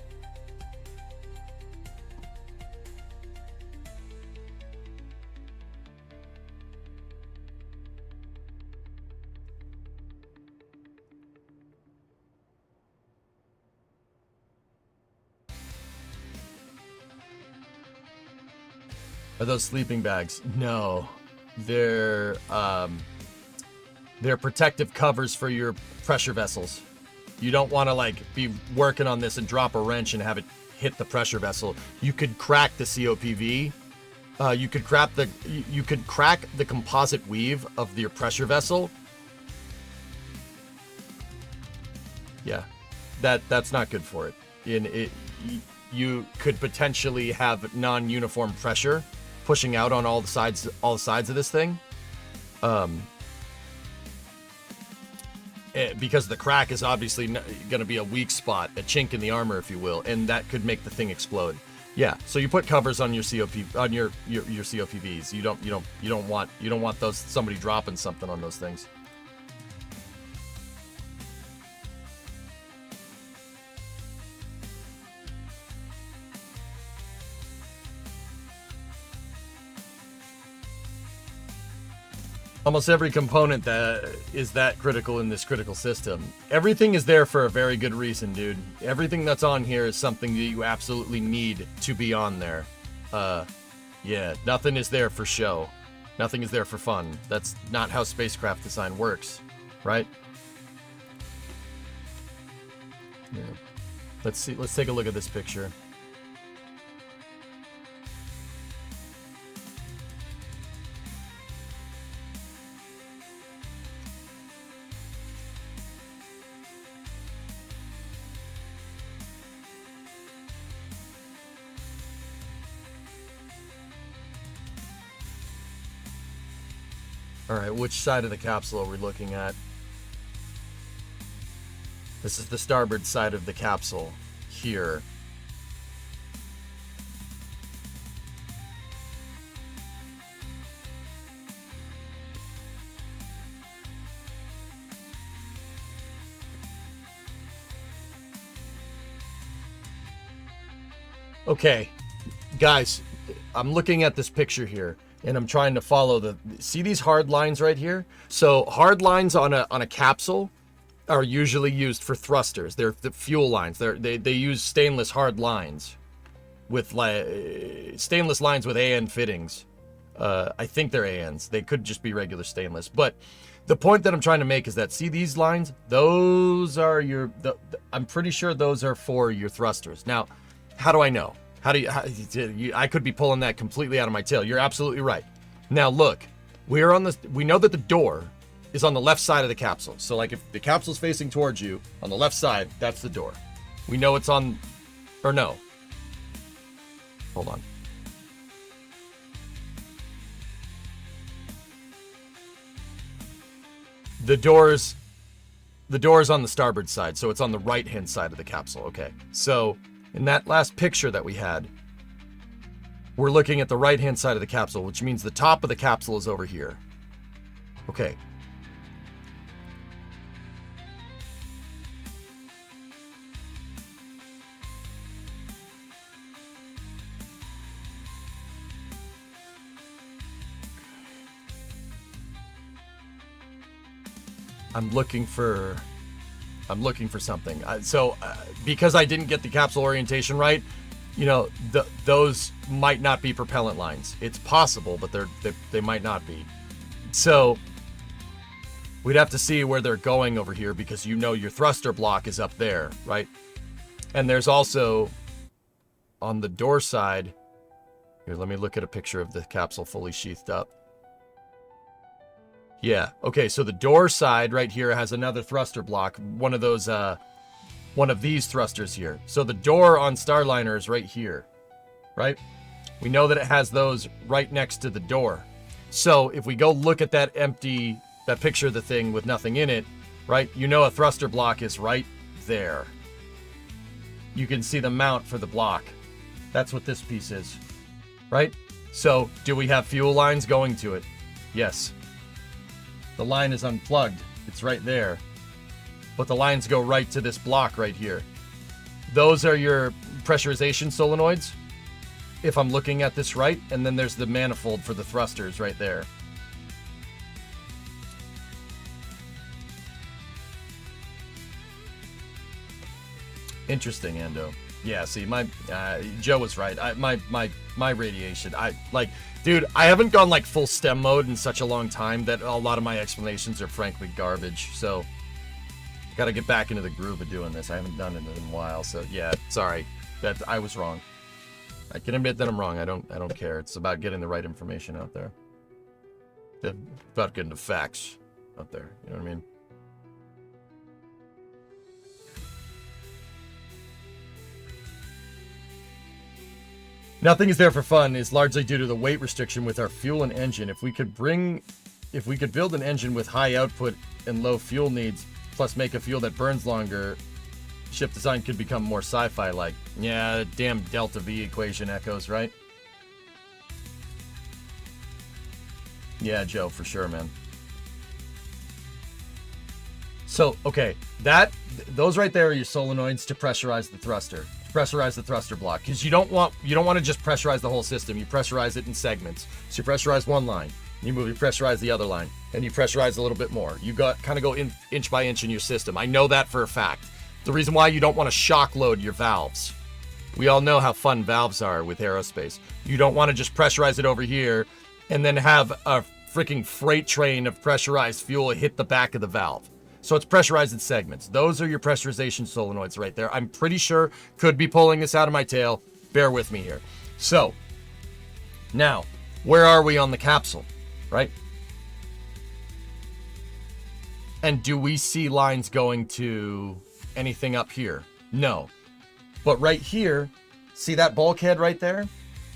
Are those sleeping bags? No. They're protective covers for your pressure vessels. You don't want to like be working on this and drop a wrench and have it hit the pressure vessel. You could crack the COPV. You could crack the composite weave of your pressure vessel. Yeah, that's not good for it. You could potentially have non-uniform pressure pushing out on all the sides of this thing. Because the crack is obviously going to be a weak spot, a chink in the armor, if you will, and that could make the thing explode. Yeah, so you put covers on your your COPVs. You don't want those, somebody dropping something on those things. Almost every component that is that critical in this critical system. Everything is there for a very good reason, dude. Everything that's on here is something that you absolutely need to be on there. Yeah, nothing is there for show. Nothing is there for fun. That's not how spacecraft design works, right? Yeah. Let's see. Let's take a look at this picture. All right, which side of the capsule are we looking at? This is the starboard side of the capsule here. Okay, guys, I'm looking at this picture here. And I'm trying to follow see these hard lines right here? So hard lines on a capsule are usually used for thrusters. They're the fuel lines. They use stainless hard lines with stainless lines with AN fittings. I think they're ANs. They could just be regular stainless. But the point that I'm trying to make is that, see these lines? Those are I'm pretty sure those are for your thrusters. Now, how do I know? I could be pulling that completely out of my tail. You're absolutely right. Now look, we know that the door is on the left side of the capsule. So like if the capsule's facing towards you, on the left side, that's the door. We know it's on, or no. Hold on. The door's on the starboard side, so it's on the right-hand side of the capsule. Okay, so in that last picture that we had, we're looking at the right-hand side of the capsule, which means the top of the capsule is over here. Okay. I'm looking for something. Because I didn't get the capsule orientation right, you know, those might not be propellant lines. It's possible, but they might not be. So we'd have to see where they're going over here, because you know your thruster block is up there, right? And there's also on the door side. Here, let me look at a picture of the capsule fully sheathed up. Yeah, okay, so the door side right here has another thruster block, one of these thrusters here. So the door on Starliner is right here, right? We know that it has those right next to the door. So if we go look at that picture of the thing with nothing in it, right? You know a thruster block is right there. You can see the mount for the block. That's what this piece is, right? So do we have fuel lines going to it? Yes. The line is unplugged. It's right there. But the lines go right to this block right here. Those are your pressurization solenoids, if I'm looking at this right. And then there's the manifold for the thrusters right there. Interesting, Ando. Yeah, see, Joe was right. My radiation. Dude, I haven't gone like full STEM mode in such a long time that a lot of my explanations are frankly garbage. So, got to get back into the groove of doing this. I haven't done it in a while. So yeah, sorry, that I was wrong. I can admit that I'm wrong. I don't care. It's about getting the right information out there. It's about getting the facts out there. You know what I mean? Nothing is there for fun is largely due to the weight restriction with our fuel and engine. If we could build an engine with high output and low fuel needs, plus make a fuel that burns longer, ship design could become more sci-fi like. Yeah, damn delta V equation echoes, right? Yeah, Joe, for sure, man. So, okay, those right there are your solenoids to pressurize the thruster. Pressurize the thruster block, because you don't want to just pressurize the whole system. You pressurize it in segments. So you pressurize one line, you pressurize the other line, and you pressurize a little bit more. You kind of go inch by inch in your system. I know that for a fact. The reason why you don't want to shock load your valves. We all know how fun valves are with aerospace. You don't want to just pressurize it over here and then have a freaking freight train of pressurized fuel hit the back of the valve. So it's pressurized in segments. Those are your pressurization solenoids right there. I'm pretty sure, could be pulling this out of my tail. Bear with me here. So, now, where are we on the capsule, right? And do we see lines going to anything up here? No. But right here, see that bulkhead right there?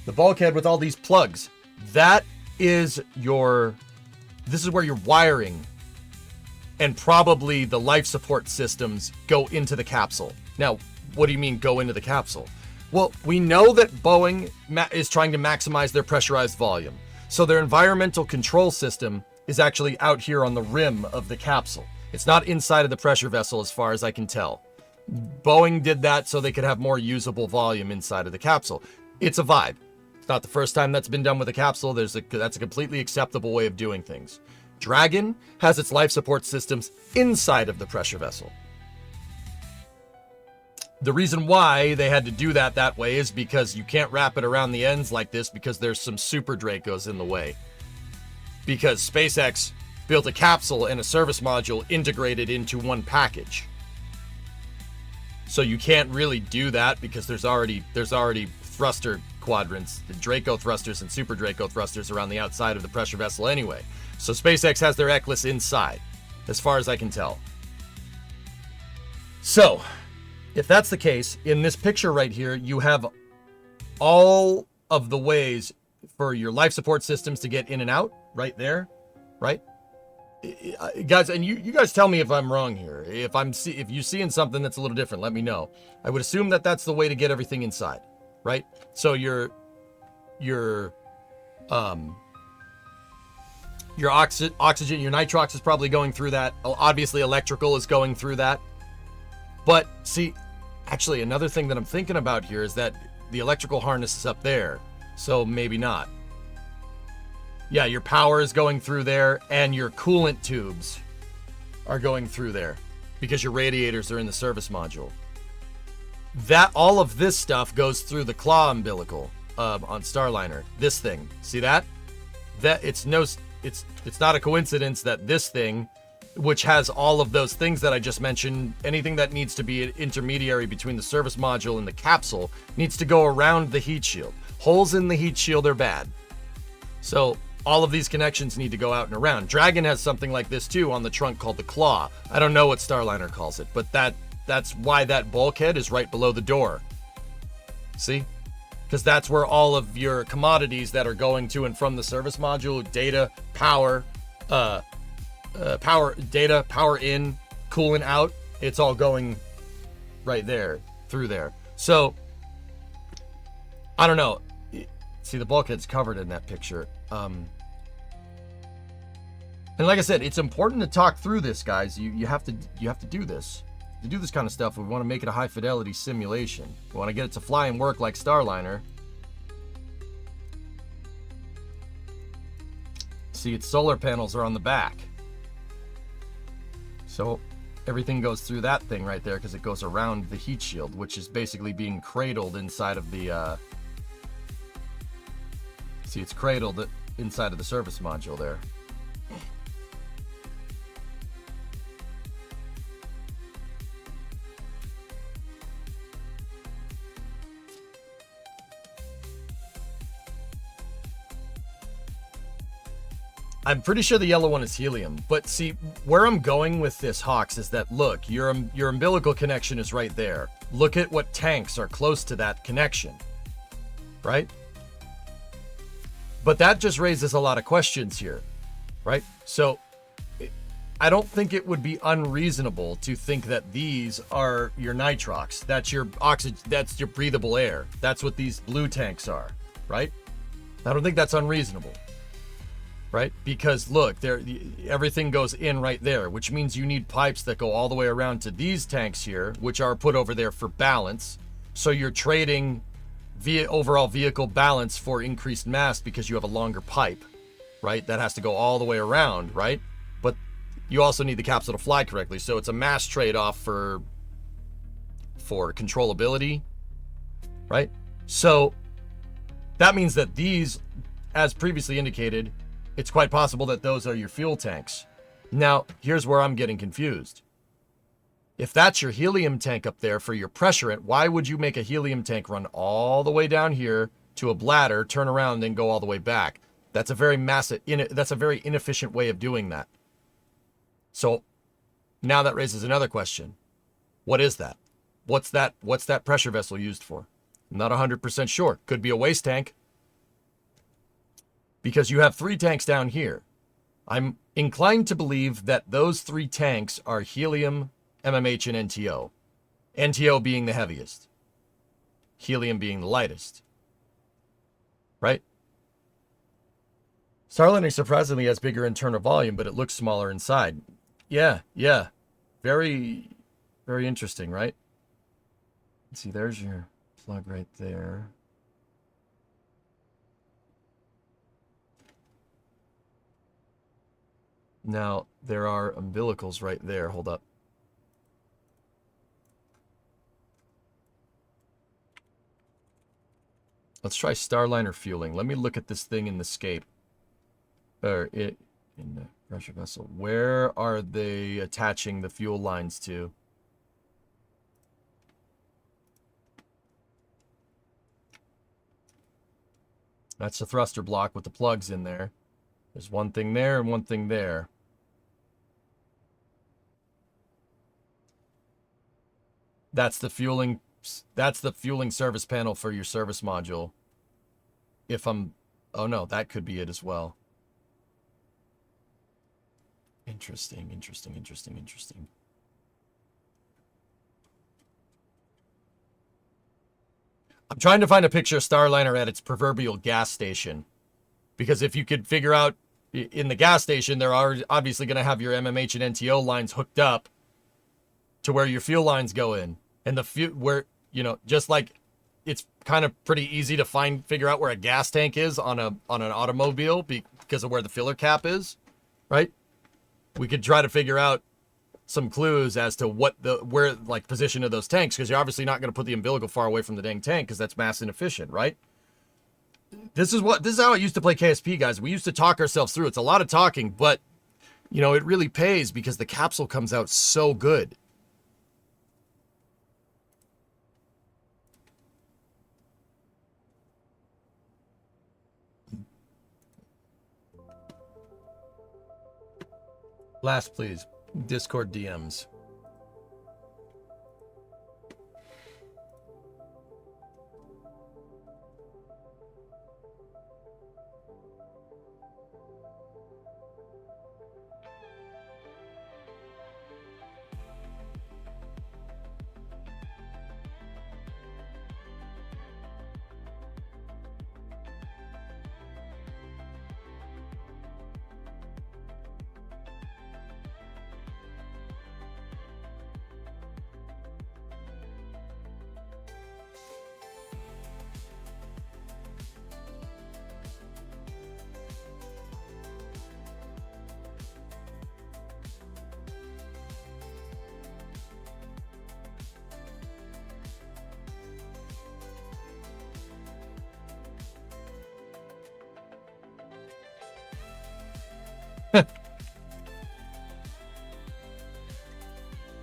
The bulkhead with all these plugs. This is where your wiring and probably the life support systems go into the capsule. Now, what do you mean go into the capsule? Well, we know that Boeing is trying to maximize their pressurized volume. So their environmental control system is actually out here on the rim of the capsule. It's not inside of the pressure vessel as far as I can tell. Boeing did that so they could have more usable volume inside of the capsule. It's a vibe. It's not the first time that's been done with a capsule. That's a completely acceptable way of doing things. Dragon has its life support systems inside of the pressure vessel. The reason why they had to do that way is because you can't wrap it around the ends like this because there's some Super Dracos in the way. Because SpaceX built a capsule and a service module integrated into one package. So you can't really do that because there's already thruster quadrants, the Draco thrusters and Super Draco thrusters around the outside of the pressure vessel anyway. So SpaceX has their ECLS inside, as far as I can tell. So, if that's the case, in this picture right here, you have all of the ways for your life support systems to get in and out, right there, right? guys, and you guys tell me if I'm wrong here. If you're seeing something that's a little different, let me know. I would assume that that's the way to get everything inside, right? So your oxygen, your nitrox is probably going through that. Obviously, electrical is going through that. But see, actually, another thing that I'm thinking about here is that the electrical harness is up there, so maybe not. Yeah, your power is going through there, and your coolant tubes are going through there because your radiators are in the service module. That all of this stuff goes through the claw umbilical on Starliner. This thing, see that? It's not a coincidence that this thing, which has all of those things that I just mentioned, anything that needs to be an intermediary between the service module and the capsule needs to go around the heat shield. Holes in the heat shield are bad. So all of these connections need to go out and around. Dragon has something like this too on the trunk called the claw. I don't know what Starliner calls it, but that's why that bulkhead is right below the door. See? Because that's where all of your commodities that are going to and from the service module, data, power, power in, coolant out, it's all going right there, through there. So, I don't know. See, the bulkhead's covered in that picture. And like I said, it's important to talk through this, guys. You have to do this. To do this kind of stuff, we want to make it a high fidelity simulation. We want to get it to fly and work like Starliner. See, its solar panels are on the back. So everything goes through that thing right there because it goes around the heat shield, which is basically being cradled inside of the... See, it's cradled inside of the service module there. I'm pretty sure the yellow one is helium, but see, where I'm going with this, Hawks, is that, look, your umbilical connection is right there. Look at what tanks are close to that connection, right? But that just raises a lot of questions here, right? So I don't think it would be unreasonable to think that these are your nitrox. That's your oxygen, that's your breathable air. That's what these blue tanks are, right? I don't think that's unreasonable. Right? Because look, everything goes in right there, which means you need pipes that go all the way around to these tanks here, which are put over there for balance. So you're trading overall vehicle balance for increased mass because you have a longer pipe, right? That has to go all the way around, right? But you also need the capsule to fly correctly. So it's a mass trade-off for controllability, right? So that means that these, as previously indicated, it's quite possible that those are your fuel tanks. Now, here's where I'm getting confused. If that's your helium tank up there for your pressurant, why would you make a helium tank run all the way down here to a bladder, turn around, and then go all the way back? That's a very that's a very inefficient way of doing that. So now that raises another question. What is that? What's that pressure vessel used for? I'm not 100% sure. Could be a waste tank. Because you have 3 tanks down here. I'm inclined to believe that those 3 tanks are helium, MMH, and NTO. NTO being the heaviest. Helium being the lightest. Right? Starliner surprisingly has bigger internal volume, but it looks smaller inside. Yeah. Very, very interesting, right? Let's see, there's your plug right there. Now, there are umbilicals right there. Hold up. Let's try Starliner fueling. Let me look at this thing in the scape. Or in the pressure vessel. Where are they attaching the fuel lines to? That's the thruster block with the plugs in there. There's one thing there and one thing there. That's the fueling service panel for your service module. Oh no, that could be it as well. Interesting, interesting, interesting, interesting. I'm trying to find a picture of Starliner at its proverbial gas station. Because if you could figure out in the gas station, they're obviously going to have your MMH and NTO lines hooked up to where your fuel lines go in. And where, you know, just like it's kind of pretty easy to figure out where a gas tank is on an automobile because of where the filler cap is, right? We could try to figure out some clues as to where position of those tanks, because you're obviously not going to put the umbilical far away from the dang tank because that's mass inefficient, right? This is how I used to play KSP, guys. We used to talk ourselves through. It's a lot of talking, but you know, it really pays because the capsule comes out so good. Last, please. Discord DMs.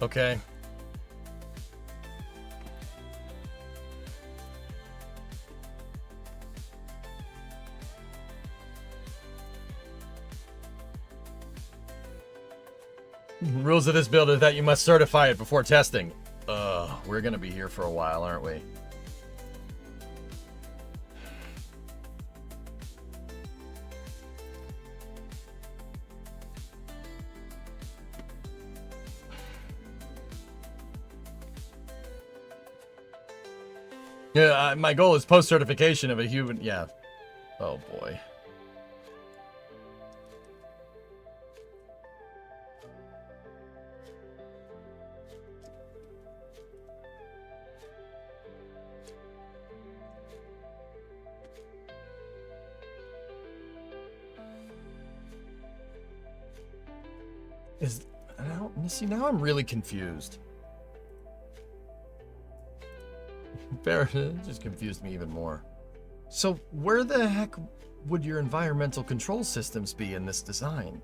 Okay. Rules of this build is that you must certify it before testing. We're gonna be here for a while, aren't we? Yeah, my goal is post-certification of a human... Yeah. Oh, boy. See, now I'm really confused. It just confused me even more. So where the heck would your environmental control systems be in this design?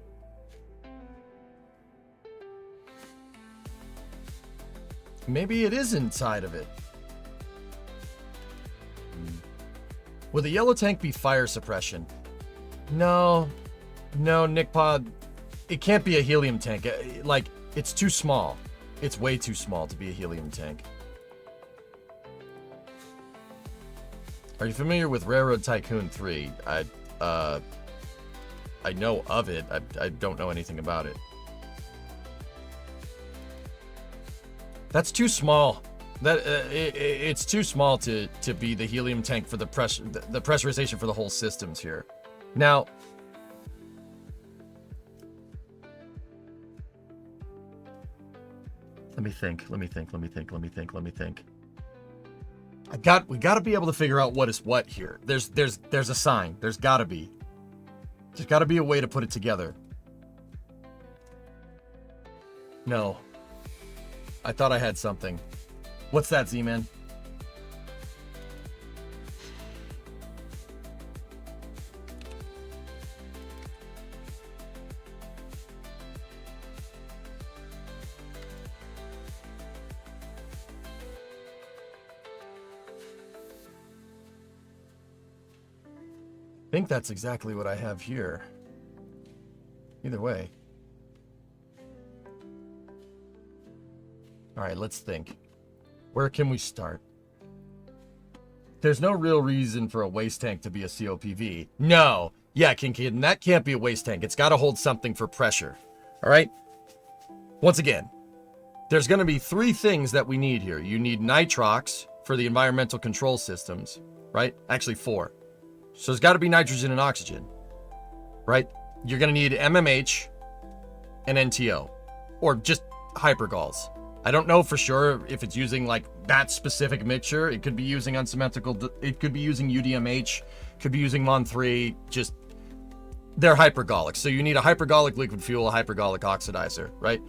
Maybe it is inside of it. Will the yellow tank be fire suppression? No, Nickpod, it can't be a helium tank. Like, it's too small. It's way too small to be a helium tank. Are you familiar with Railroad Tycoon 3? I know of it. I don't know anything about it. That's too small. It's too small to be the helium tank for the pressurization for the whole systems here. Now, let me think. We got to be able to figure out what is what here. There's a sign. There's got to be a way to put it together. No. I thought I had something. What's that, Z-Man? I think that's exactly what I have here. Either way. All right, let's think. Where can we start? There's no real reason for a waste tank to be a COPV. No. Yeah, Kinky, and that can't be a waste tank. It's got to hold something for pressure. All right. Once again, there's going to be 3 things that we need here. You need nitrox for the environmental control systems, right? Actually 4. So there's got to be nitrogen and oxygen, right? You're going to need MMH and NTO, or just hypergols. I don't know for sure if it's using like that specific mixture. It could be using unsymmetrical, it could be using UDMH, could be using MON3, just they're hypergolic. So you need a hypergolic liquid fuel, a hypergolic oxidizer, right?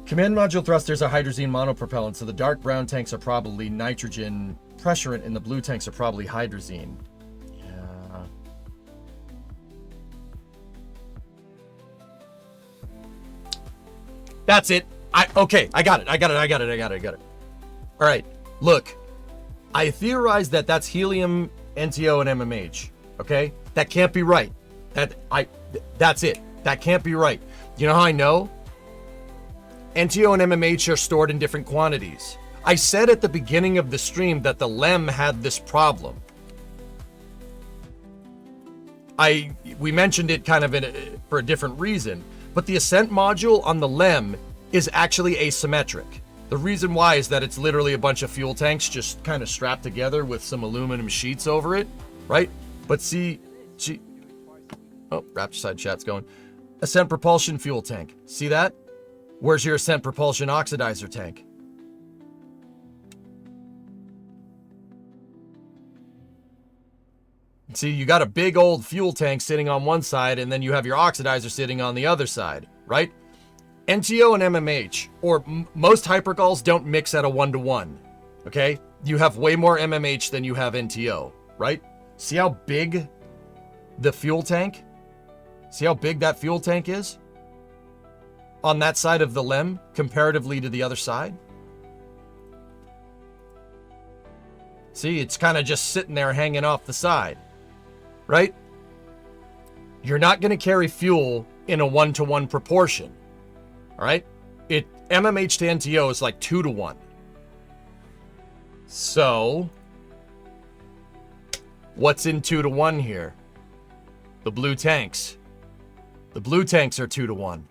Command module thrusters are hydrazine monopropellant, so the dark brown tanks are probably nitrogen pressurant and the blue tanks are probably hydrazine. Yeah. That's it. Okay, I got it. All right, look. I theorized that that's helium, NTO, and MMH. Okay? That can't be right. That's it. That can't be right. You know how I know? NTO and MMH are stored in different quantities. I said at the beginning of the stream that the LEM had this problem. We mentioned it kind of for a different reason, but the ascent module on the LEM is actually asymmetric. The reason why is that it's literally a bunch of fuel tanks just kind of strapped together with some aluminum sheets over it, right? But Raptor side chat's going. Ascent propulsion fuel tank. See that? Where's your ascent propulsion oxidizer tank? See, you got a big old fuel tank sitting on one side, and then you have your oxidizer sitting on the other side, right? NTO and MMH, or most hypergols don't mix at a 1-to-1, okay? You have way more MMH than you have NTO, right? See how big the fuel tank? See how big that fuel tank is? On that side of the LEM, comparatively to the other side? See, it's kind of just sitting there hanging off the side, right? You're not going to carry fuel in a 1-to-1 proportion. All right, MMH to NTO is like 2-to-1. So, what's in 2-to-1 here? The blue tanks. The blue tanks are 2-to-1.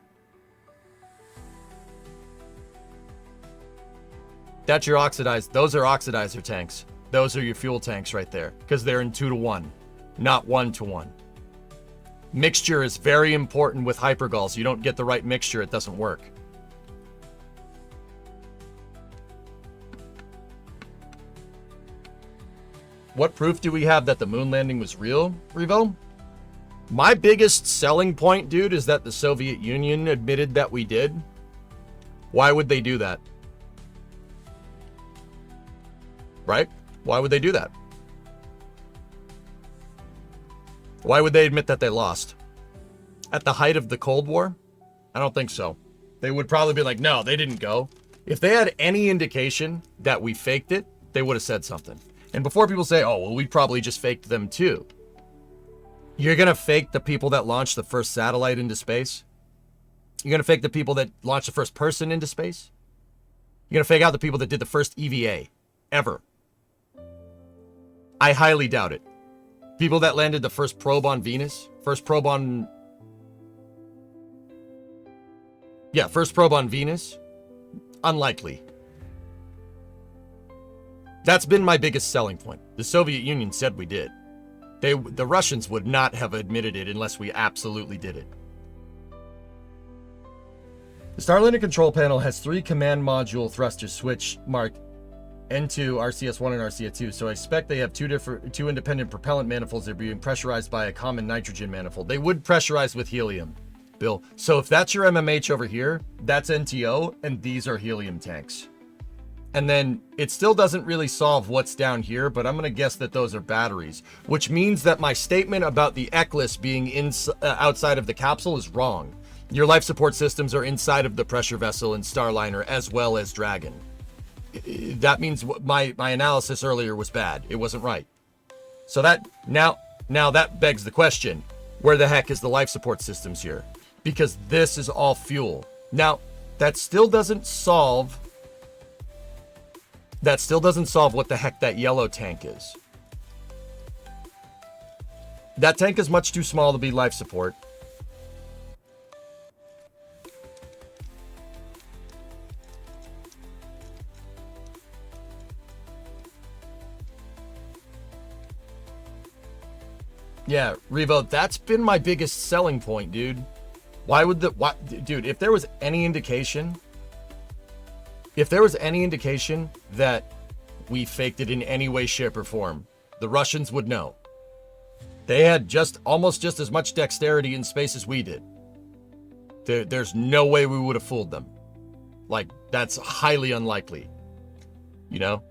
That's your oxidized. Those are oxidizer tanks. Those are your fuel tanks right there, because they're in 2-to-1, not 1-to-1. Mixture is very important with hypergols. You don't get the right mixture, it doesn't work. What proof do we have that the moon landing was real, Revo? My biggest selling point, dude, is that the Soviet Union admitted that we did. Why would they do that? Right? Why would they do that? Why would they admit that they lost? At the height of the Cold War? I don't think so. They would probably be like, no, they didn't go. If they had any indication that we faked it, they would have said something. And before people say, oh, well, we probably just faked them too. You're going to fake the people that launched the first satellite into space? You're going to fake the people that launched the first person into space? You're going to fake out the people that did the first EVA ever? I highly doubt it. People that landed the first probe on Venus, first probe on Venus, unlikely. That's been my biggest selling point. The Soviet Union said we did. The Russians would not have admitted it unless we absolutely did it. The Starliner control panel has 3 command module thrusters switch marked N2, RCS1, and RCS2, so I expect they have two independent propellant manifolds that are being pressurized by a common nitrogen manifold. They would pressurize with helium, Bill. So if that's your MMH over here, that's NTO, and these are helium tanks. And then it still doesn't really solve what's down here, but I'm going to guess that those are batteries, which means that my statement about the Eclipse being outside of the capsule is wrong. Your life support systems are inside of the pressure vessel in Starliner as well as Dragon. That means my analysis earlier was bad. It wasn't right. So that now that begs the question, where the heck is the life support systems here? Because this is all fuel. Now, that still doesn't solve what the heck that yellow tank is. That tank is much too small to be life support. Yeah, Revo, that's been my biggest selling point, dude. Why would dude, if there was any indication that we faked it in any way, shape, or form, the Russians would know. They had almost just as much dexterity in space as we did. There's no way we would have fooled them. Like, that's highly unlikely. You know?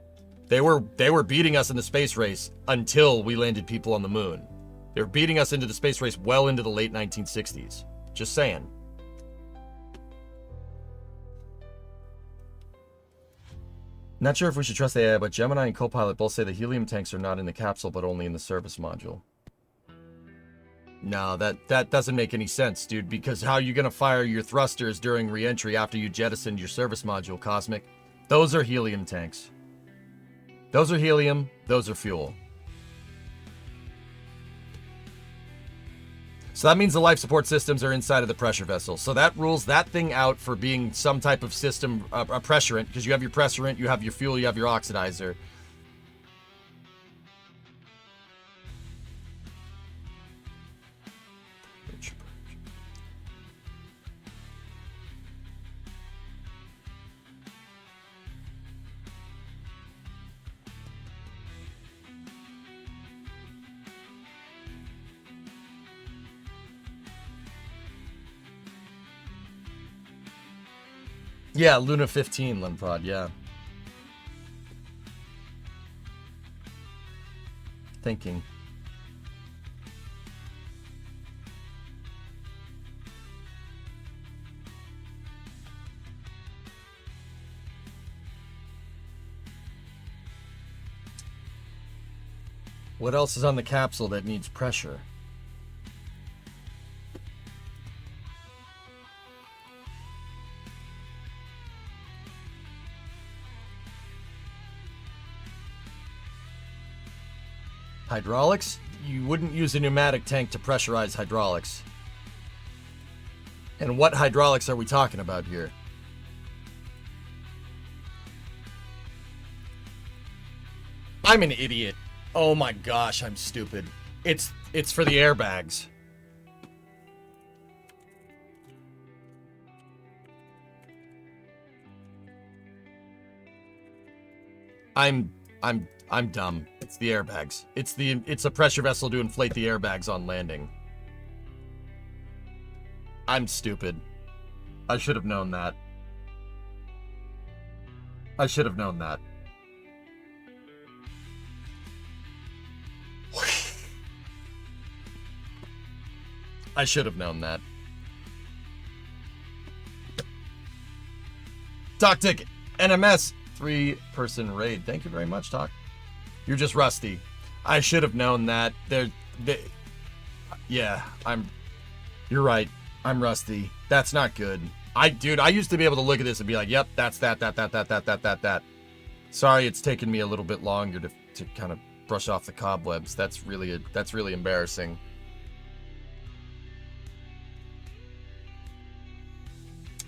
They were beating us in the space race until we landed people on the moon. They were beating us into the space race well into the late 1960s. Just saying. Not sure if we should trust the AI, but Gemini and Copilot both say the helium tanks are not in the capsule, but only in the service module. No, that doesn't make any sense, dude, because how are you going to fire your thrusters during re-entry after you jettisoned your service module, Cosmic? Those are helium tanks. Those are helium, those are fuel. So that means the life support systems are inside of the pressure vessel. So that rules that thing out for being some type of system, a pressurant, because you have your pressurant, you have your fuel, you have your oxidizer. Yeah, Luna 15, Lemprod, yeah. Thinking. What else is on the capsule that needs pressure? Hydraulics? You wouldn't use a pneumatic tank to pressurize hydraulics. And what hydraulics are we talking about here? I'm an idiot. Oh my gosh, I'm stupid. It's for the airbags. I'm dumb. It's the airbags. It's a pressure vessel to inflate the airbags on landing. I'm stupid. I should have known that. I should have known that. I should have known that. Talk ticket. NMS 3-person raid. Thank you very much, Talk. You're just rusty. I should have known that. Yeah, you're right. I'm rusty. That's not good. Dude, I used to be able to look at this and be like, yep, that's that. Sorry, it's taken me a little bit longer to kind of brush off the cobwebs. That's really embarrassing.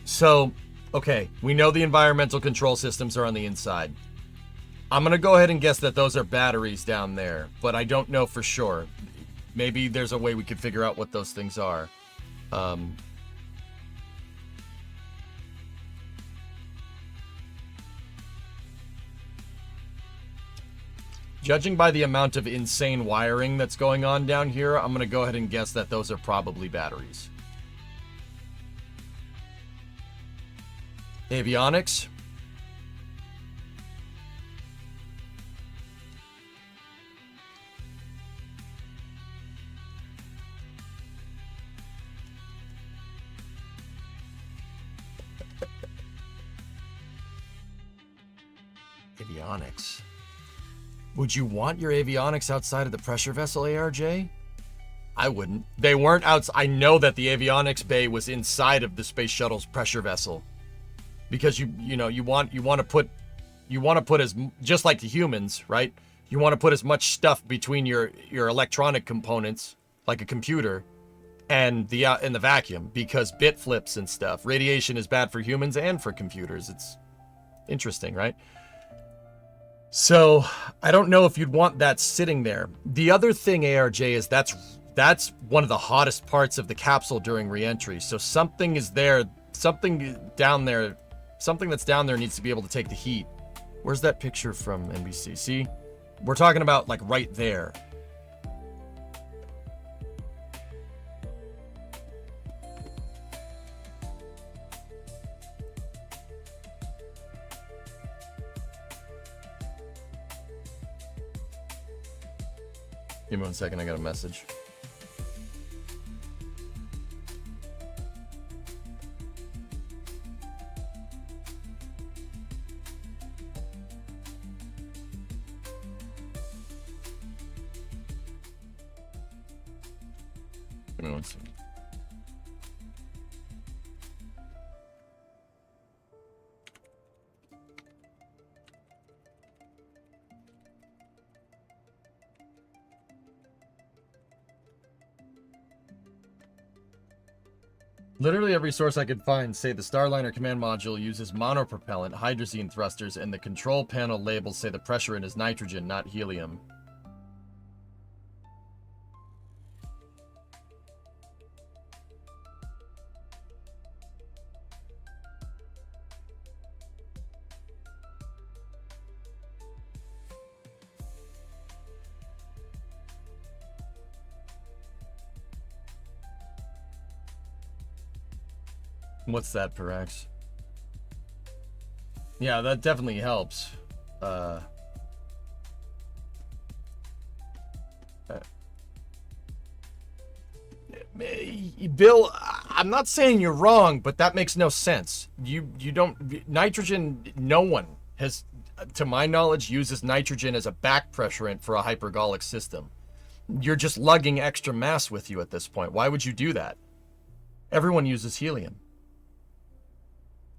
So, okay, we know the environmental control systems are on the inside. I'm going to go ahead and guess that those are batteries down there, but I don't know for sure. Maybe there's a way we could figure out what those things are. Judging by the amount of insane wiring that's going on down here, I'm going to go ahead and guess that those are probably batteries. Avionics. Avionics. Would you want your avionics outside of the pressure vessel, ARJ? I wouldn't. They weren't outside. I know that the avionics bay was inside of the space shuttle's pressure vessel, because you want to put as, just like the humans, right? You want to put as much stuff between your electronic components like a computer, and the in the vacuum, because bit flips and stuff. Radiation is bad for humans and for computers. It's interesting, right? So I don't know if you'd want that sitting there. The other thing, ARJ, is that's one of the hottest parts of the capsule during re-entry. So something is there, something down there, something that's down there needs to be able to take the heat. Where's that picture from NBC? See, we're talking about like right there. Give me 1 second, I got a message. Give me 1 second. Literally every source I could find say the Starliner command module uses monopropellant hydrazine thrusters, and the control panel labels say the pressure in is nitrogen, not helium. What's that, Parax? Yeah, that definitely helps. Bill, I'm not saying you're wrong, but that makes no sense. You don't... Nitrogen, no one has, to my knowledge, uses nitrogen as a back pressurant for a hypergolic system. You're just lugging extra mass with you at this point. Why would you do that? Everyone uses helium.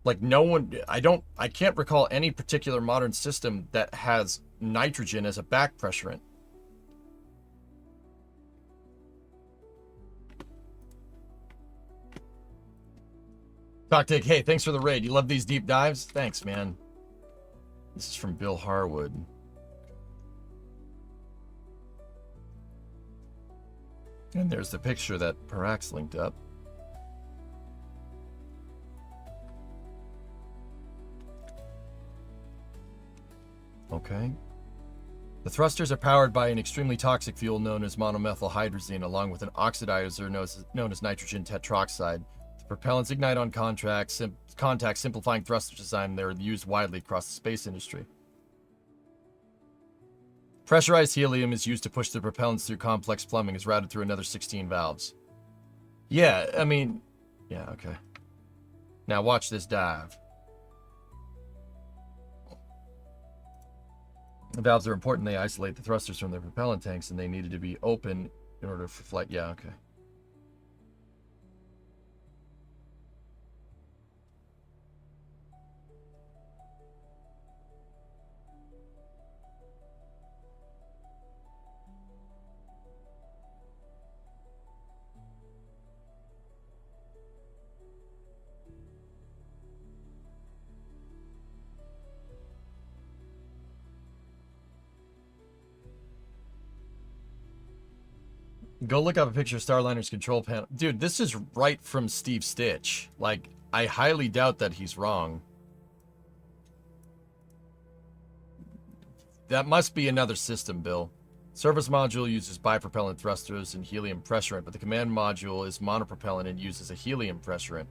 Like, no one... I can't recall any particular modern system that has nitrogen as a back pressurant. Toctic, hey, thanks for the raid. You love these deep dives? Thanks, man. This is from Bill Harwood. And there's the picture that Parax linked up. Okay. The thrusters are powered by an extremely toxic fuel known as monomethylhydrazine, along with an oxidizer known as nitrogen tetroxide. The propellants ignite on contact, simplifying thruster design. They're used widely across the space industry. Pressurized helium is used to push the propellants through complex plumbing, is routed through another 16 valves. Yeah, I mean... Yeah, okay. Now watch this dive. The valves are important. They isolate the thrusters from their propellant tanks, and they needed to be open in order for flight. Yeah, okay. Go look up a picture of Starliner's control panel. Dude, this is right from Steve Stitch. Like, I highly doubt that he's wrong. That must be another system, Bill. Service module uses bipropellant thrusters and helium pressurant, but the command module is monopropellant and uses a helium pressurant.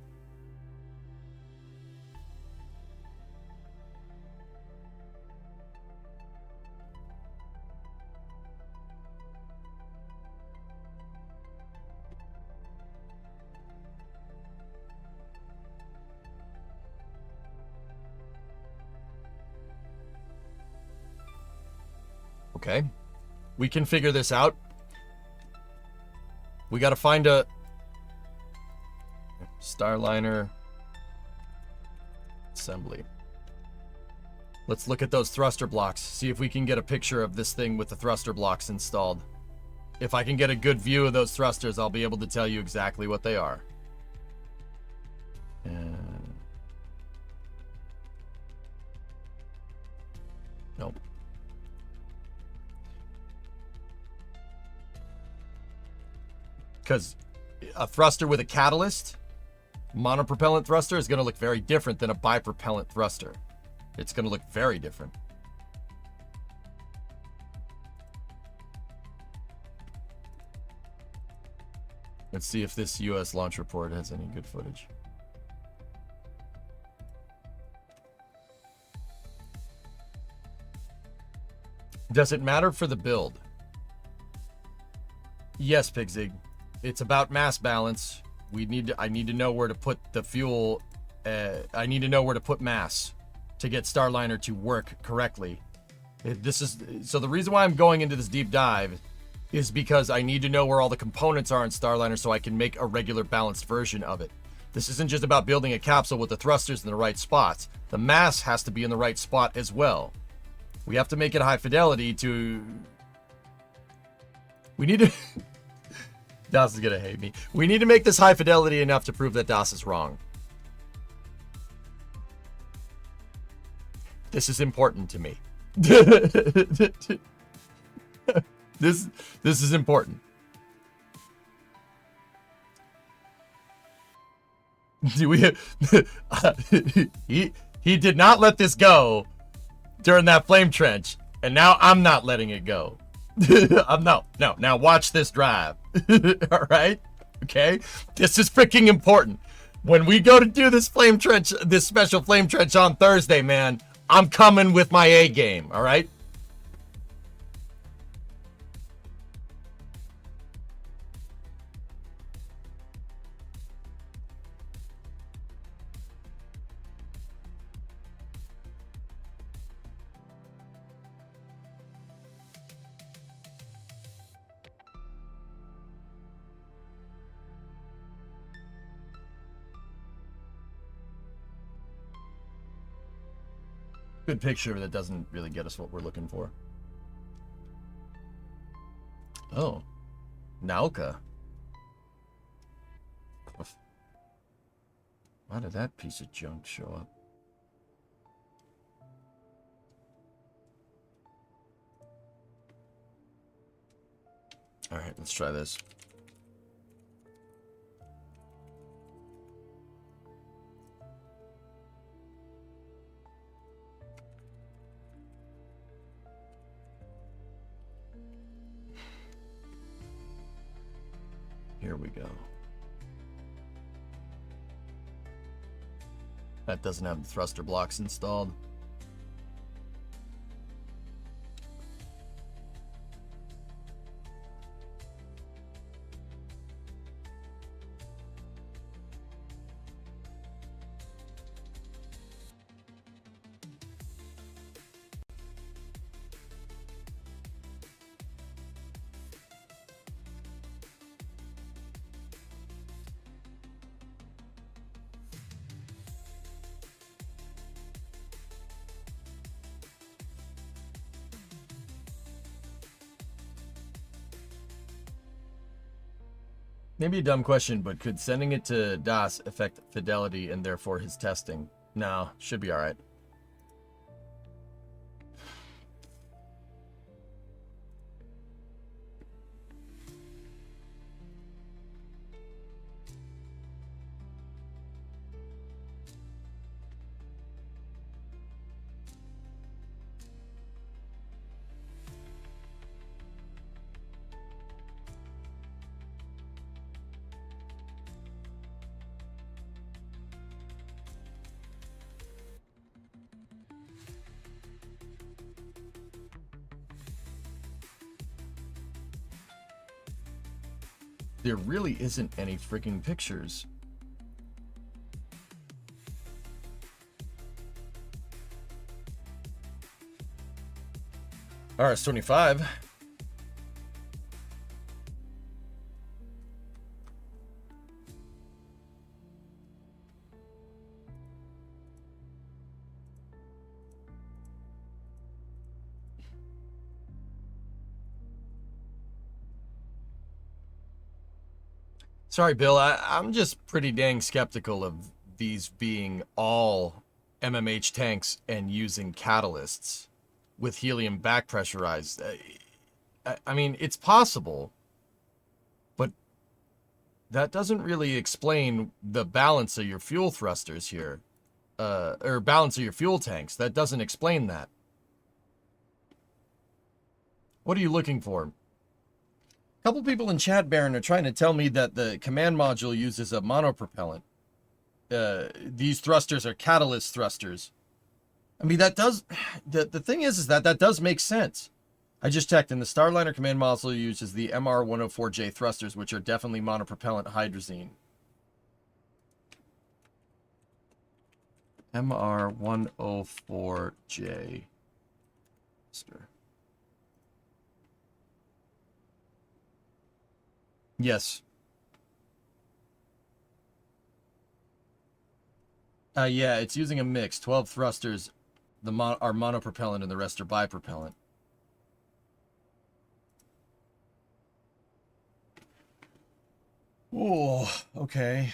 Okay. We can figure this out. We gotta find a... Starliner... assembly. Let's look at those thruster blocks. See if we can get a picture of this thing with the thruster blocks installed. If I can get a good view of those thrusters, I'll be able to tell you exactly what they are. Nope. Because a thruster with a catalyst, monopropellant thruster, is going to look very different than a bipropellant thruster. It's going to look very different. Let's see if this US launch report has any good footage. Does it matter for the build? Yes, Pigzig. It's about mass balance. I need to know where to put the fuel. I need to know where to put mass to get Starliner to work correctly. So the reason why I'm going into this deep dive is because I need to know where all the components are in Starliner so I can make a regular balanced version of it. This isn't just about building a capsule with the thrusters in the right spots. The mass has to be in the right spot as well. We have to make it high fidelity to... We need to... Das is gonna hate me. We need to make this high fidelity enough to prove that Das is wrong. This is important to me. This is important. He did not let this go during that flame trench, and now I'm not letting it go. No. Now watch this drive. All right? Okay? This is freaking important. When we go to do this flame trench, this special flame trench on Thursday, man, I'm coming with my A game. All right? Good picture that doesn't really get us what we're looking for. Oh. Nauka. Why did that piece of junk show up? Alright, let's try this. Here we go. That doesn't have the thruster blocks installed. Maybe a dumb question, but could sending it to Das affect fidelity and therefore his testing? No, should be alright. There really isn't any freaking pictures. RS-25. Sorry, Bill. I'm just pretty dang skeptical of these being all MMH tanks and using catalysts with helium back pressurized. I mean, it's possible, but that doesn't really explain the balance of your fuel thrusters here, or balance of your fuel tanks. That doesn't explain that. What are you looking for? A couple people in chat, Baron, are trying to tell me that the command module uses a monopropellant. These thrusters are catalyst thrusters. I mean, that does... The thing is that does make sense. I just checked, and the Starliner command module uses the MR104J thrusters, which are definitely monopropellant hydrazine. MR104J thruster. Yes. Yeah, it's using a mix. 12 thrusters are monopropellant and the rest are bipropellant. Oh, okay.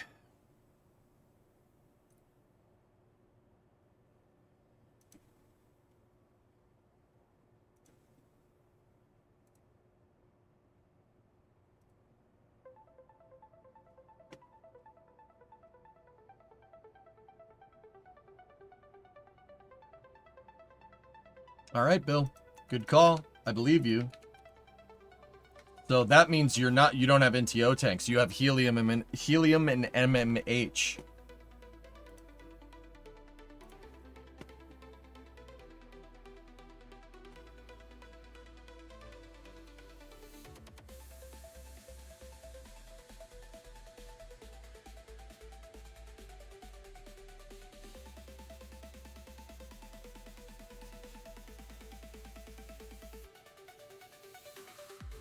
All right, Bill. Good call. I believe you. So that means you don't have NTO tanks. You have helium and MMH.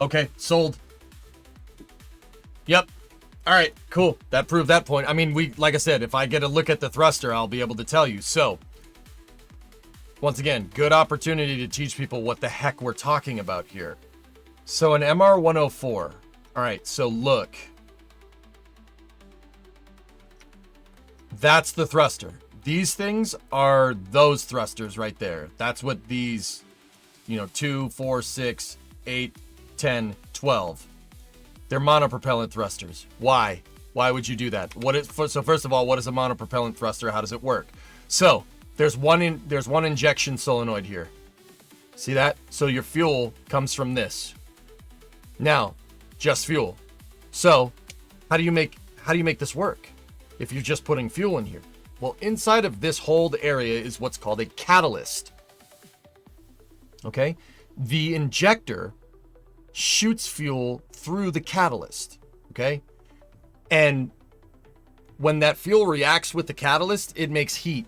Okay, sold. Yep. All right, cool. That proved that point. I mean, like I said, if I get a look at the thruster, I'll be able to tell you. So, once again, good opportunity to teach people what the heck we're talking about here. So an MR104. All right, so look. That's the thruster. These things are those thrusters right there. That's what these, 2, 4, 6, 8, 10, 12. They're monopropellant thrusters. Why? Why would you do that? So first of all, what is a monopropellant thruster? How does it work? So there's one injection solenoid here. See that? So your fuel comes from this. Now, just fuel. So how do you make this work if you're just putting fuel in here? Well, inside of this hold area is what's called a catalyst. Okay? The injector shoots fuel through the catalyst, okay? And when that fuel reacts with the catalyst, it makes heat,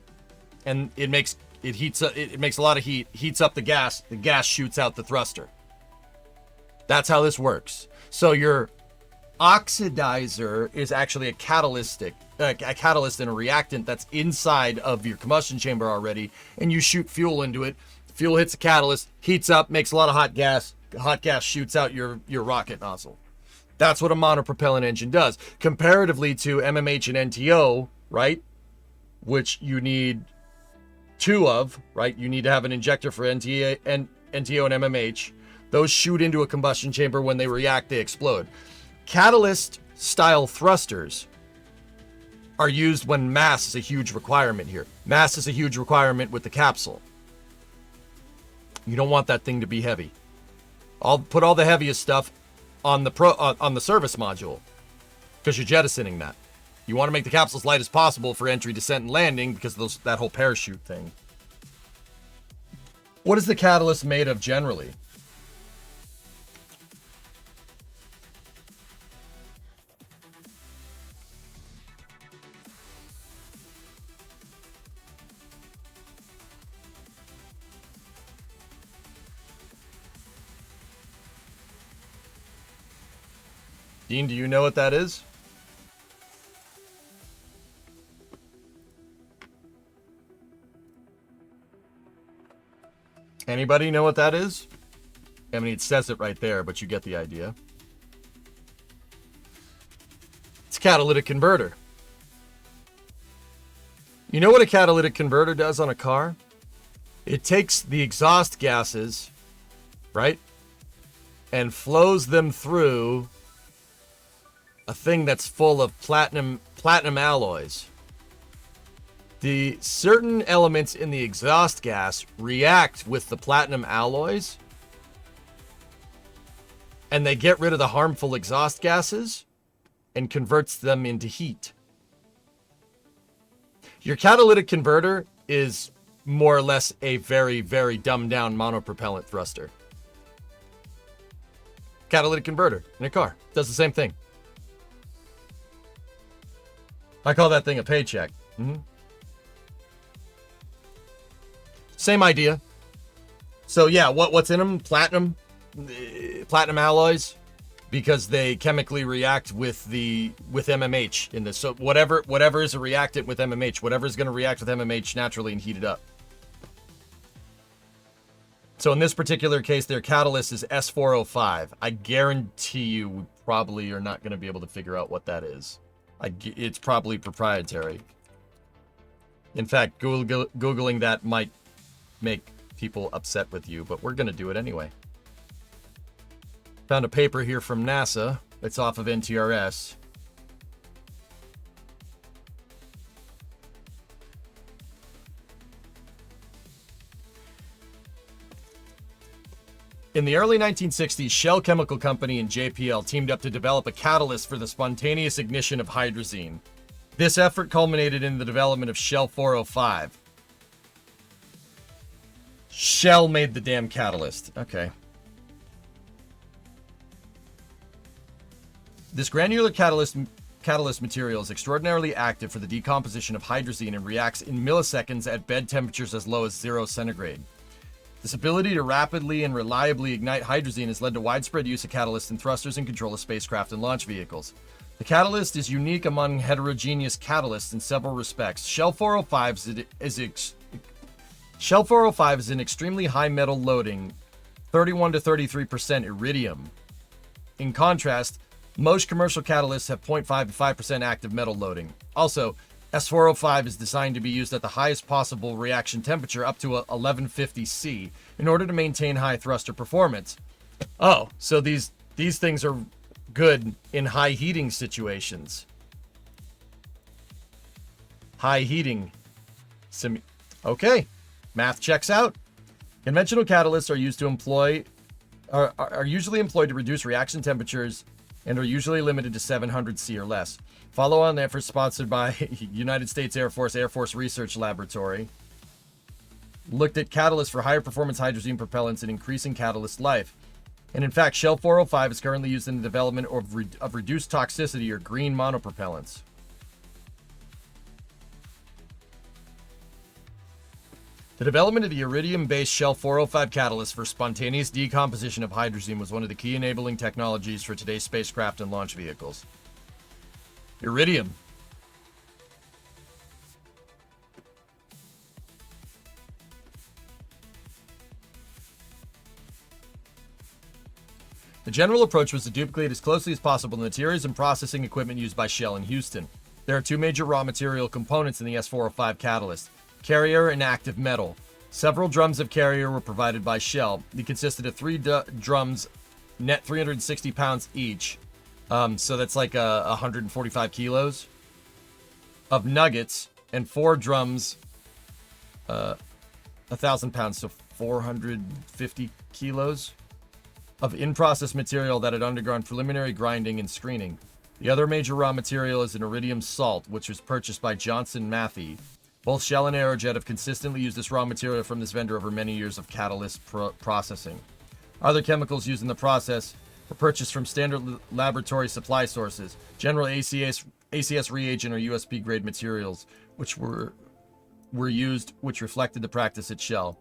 and it makes a lot of heat, heats up the gas shoots out the thruster. That's how this works. So your oxidizer is actually a catalyst and a reactant that's inside of your combustion chamber already, and you shoot fuel into it. Fuel hits the catalyst, heats up, makes a lot of hot gas. Hot gas shoots out your rocket nozzle. That's what a monopropellant engine does. Comparatively to MMH and NTO, right? Which you need two of, right? You need to have an injector for NTO and MMH. Those shoot into a combustion chamber. When they react, they explode. Catalyst style thrusters are used when mass is a huge requirement here. Mass is a huge requirement with the capsule. You don't want that thing to be heavy. I'll put all the heaviest stuff on the service module because you're jettisoning that. You want to make the capsule as light as possible for entry, descent, and landing because of that whole parachute thing. What is the catalyst made of generally? Dean, do you know what that is? Anybody know what that is? I mean, it says it right there, but you get the idea. Catalytic converter. You know what a catalytic converter does on a car? It takes the exhaust gases, right, and flows them through a thing that's full of platinum alloys. The certain elements in the exhaust gas react with the platinum alloys, and they get rid of the harmful exhaust gases and converts them into heat. Your catalytic converter is more or less a very, very dumbed down monopropellant thruster. Catalytic converter in a car does the same thing. I call that thing a paycheck. Same idea. So yeah, what's in them? Platinum alloys, because they chemically react with MMH in this. So whatever is a reactant with MMH, whatever is going to react with MMH naturally and heat it up. So in this particular case, their catalyst is S405. I guarantee you probably are not going to be able to figure out what that is. It's probably proprietary. In fact, Googling that might make people upset with you, but we're going to do it anyway. Found a paper here from NASA. It's off of NTRS. In the early 1960s, Shell Chemical Company and JPL teamed up to develop a catalyst for the spontaneous ignition of hydrazine. This effort culminated in the development of Shell 405. Shell made the damn catalyst. Okay. This granular catalyst material is extraordinarily active for the decomposition of hydrazine and reacts in milliseconds at bed temperatures as low as 0 centigrade. This ability to rapidly and reliably ignite hydrazine has led to widespread use of catalysts in thrusters and control of spacecraft and launch vehicles. The catalyst is unique among heterogeneous catalysts in several respects. Shell 405 is an extremely high metal loading, 31 to 33% iridium. In contrast, most commercial catalysts have 0.5 to 5% active metal loading. Also, S405 is designed to be used at the highest possible reaction temperature, up to 1150 C, in order to maintain high thruster performance. Oh, so these things are good in high heating situations. High heating. Okay, math checks out. Conventional catalysts are usually employed to reduce reaction temperatures and are usually limited to 700 C or less. Follow-on efforts sponsored by United States Air Force Research Laboratory looked at catalysts for higher performance hydrazine propellants and increasing catalyst life. And in fact, Shell 405 is currently used in the development of reduced toxicity or green monopropellants. The development of the iridium-based Shell 405 catalyst for spontaneous decomposition of hydrazine was one of the key enabling technologies for today's spacecraft and launch vehicles. Iridium. The general approach was to duplicate as closely as possible the materials and processing equipment used by Shell in Houston. There are two major raw material components in the S405 catalyst: carrier and active metal. Several drums of carrier were provided by Shell. They consisted of 3 drums, net 360 pounds each. So that's like 145 kilos of nuggets, and 4 drums, 1,000 pounds, so 450 kilos of in-process material that had undergone preliminary grinding and screening. The other major raw material is an iridium salt, which was purchased by Johnson Matthey. Both Shell and Aerojet have consistently used this raw material from this vendor over many years of catalyst processing. Other chemicals used in the process were purchased from standard laboratory supply sources, general ACS reagent or USP grade materials, which were used, which reflected the practice at Shell.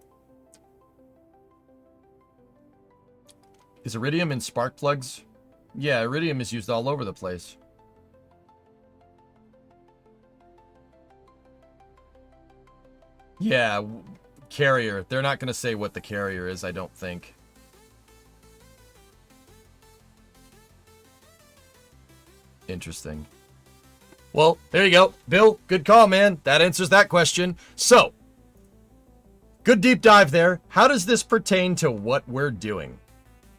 Is iridium in spark plugs? Yeah, iridium is used all over the place. Yeah, carrier. They're not going to say what the carrier is, I don't think. Interesting. Well, there you go. Bill, good call, man. That answers that question. So, good deep dive there. How does this pertain to what we're doing?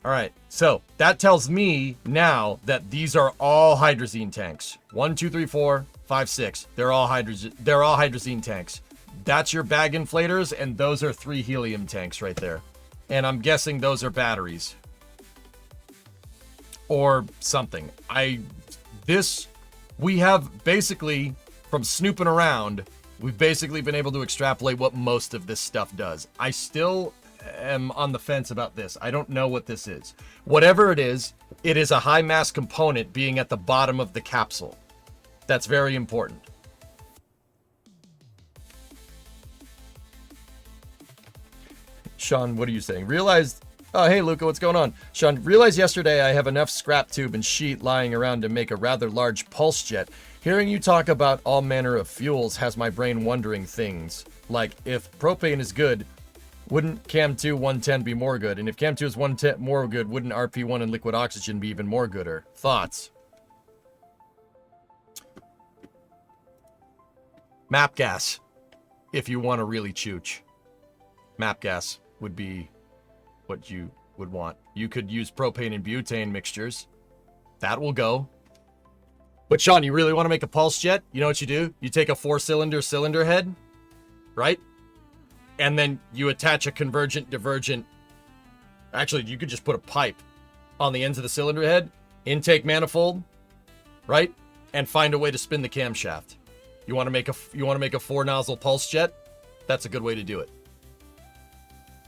All right, so that tells me now that these are all hydrazine tanks. 1, 2, 3, 4, 5, 6. They're all hydrazine tanks. That's your bag inflators, and those are 3 helium tanks right there. And I'm guessing those are batteries. Or something. We have basically, from snooping around, we've basically been able to extrapolate what most of this stuff does. I still am on the fence about this. I don't know what this is. Whatever it is a high mass component being at the bottom of the capsule. That's very important. Sean, what are you saying? Oh, hey, Luca, what's going on? Sean, realized yesterday I have enough scrap tube and sheet lying around to make a rather large pulse jet. Hearing you talk about all manner of fuels has my brain wondering things. Like, if propane is good, wouldn't CAM 2 110 be more good? And if CAM 2 is 110 more good, wouldn't RP1 and liquid oxygen be even more gooder? Thoughts? Map gas, if you want to really chooch. Map gas would be what you would want. You could use propane and butane mixtures. That will go. But Sean, you really want to make a pulse jet? You know what you do? You take a 4-cylinder cylinder head, right? And then you attach a convergent, divergent. Actually, you could just put a pipe on the ends of the cylinder head, intake manifold, right? And find a way to spin the camshaft. You want to make a 4-nozzle pulse jet? That's a good way to do it.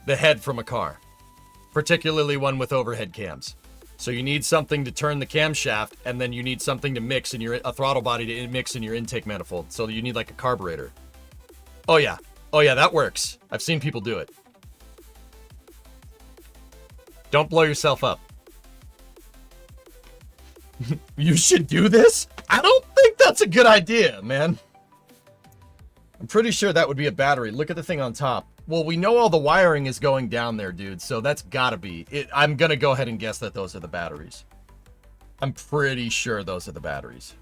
The head from a car, particularly one with overhead cams. So you need something to turn the camshaft, and then you need something to mix in a throttle body to mix in your intake manifold. So you need like a carburetor. Oh yeah, that works. I've seen people do it. Don't blow yourself up. You should do this? I don't think that's a good idea, man. I'm pretty sure that would be a battery. Look at the thing on top. Well, we know all the wiring is going down there, dude, so that's gotta be it. I'm gonna go ahead and guess that those are the batteries. I'm pretty sure those are the batteries.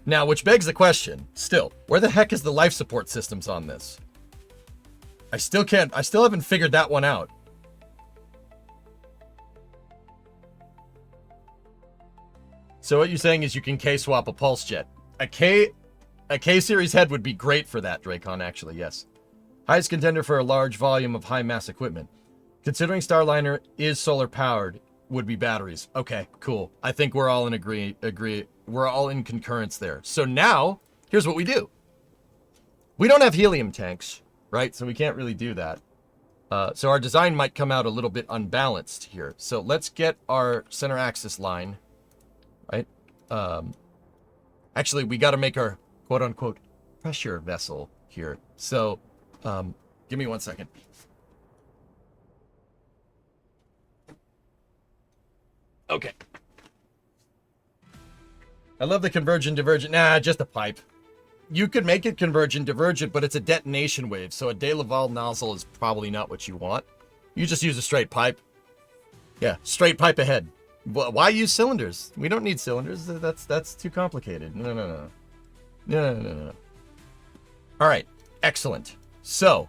Now, which begs the question, still, where the heck is the life support systems on this? I still haven't figured that one out. So what you're saying is you can K-swap a pulse jet. A K-series head would be great for that, Dracon, actually, yes. Highest contender for a large volume of high-mass equipment. Considering Starliner is solar-powered, would be batteries. Okay, cool. I think we're all in we're all in concurrence there. So now, here's what we do. We don't have helium tanks, right? So we can't really do that. So our design might come out a little bit unbalanced here. So let's get our center axis line, right? Actually, we got to make our quote-unquote pressure vessel here. So give me 1 second. Okay. I love the convergent divergent. Nah, just a pipe. You could make it convergent divergent, but it's a detonation wave, so a De Laval nozzle is probably not what you want. You just use a straight pipe. Yeah, straight pipe ahead. Why use cylinders? We don't need cylinders. That's too complicated. No. All right, excellent. So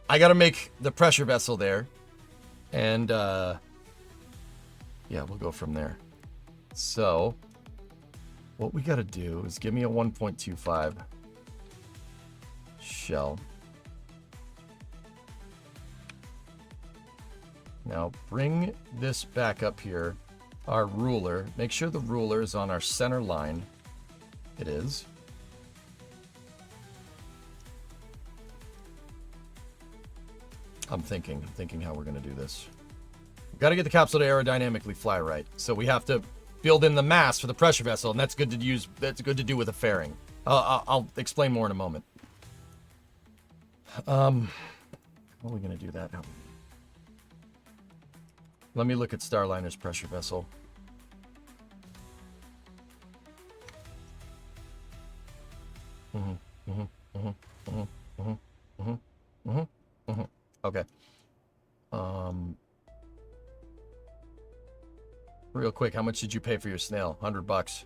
I got to make the pressure vessel there, and yeah, we'll go from there. So what we got to do is give me a 1.25 shell. Now bring this back up here, our ruler. Make sure the ruler is on our center line. It is. I'm thinking how we're going to do this. We've got to get the capsule to aerodynamically fly right. So we have to build in the mass for the pressure vessel, and that's good to use. That's good to do with a fairing. I'll explain more in a moment. How are we going to do that now? Let me look at Starliner's pressure vessel. Okay. Real quick, how much did you pay for your snail? $100.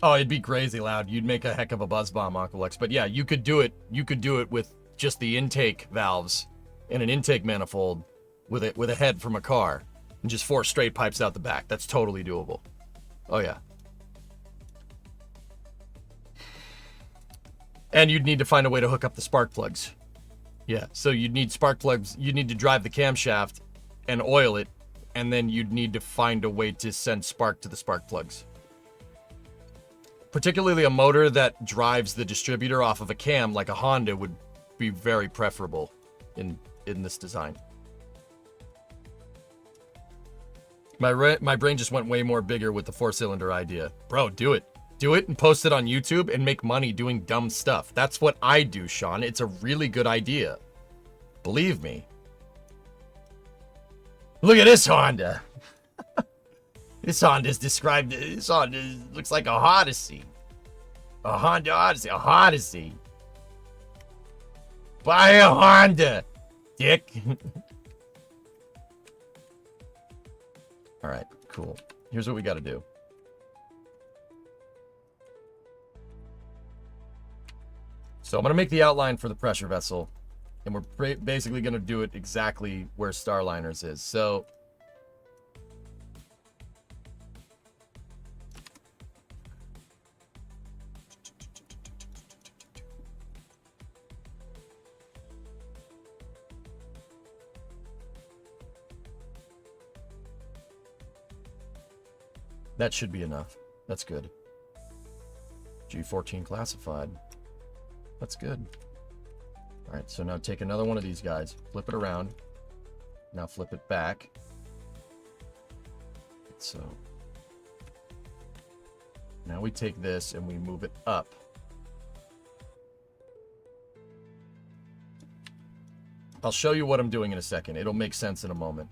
Oh, it'd be crazy loud. You'd make a heck of a buzz bomb, Uncle X. But yeah, you could do it. You could do it with just the intake valves and an intake manifold with a head from a car and just 4 straight pipes out the back. That's totally doable. Oh yeah. And you'd need to find a way to hook up the spark plugs. Yeah, so you'd need spark plugs. You'd need to drive the camshaft and oil it, and then you'd need to find a way to send spark to the spark plugs. Particularly a motor that drives the distributor off of a cam like a Honda would be very preferable in this design. My brain just went way more bigger with the 4-cylinder idea. Bro, do it. Do it and post it on YouTube and make money doing dumb stuff. That's what I do, Sean. It's a really good idea. Believe me. Look at this Honda. This Honda's described. This Honda looks like a Odyssey. A Honda Odyssey. A Odyssey. Buy a Honda, dick. All right, cool. Here's what we got to do. So I'm going to make the outline for the pressure vessel, and we're basically going to do it exactly where Starliner's is. So that should be enough. That's good. G14 classified. That's good. All right, so now take another one of these guys, flip it around. Now flip it back. So now we take this and we move it up. I'll show you what I'm doing in a second. It'll make sense in a moment.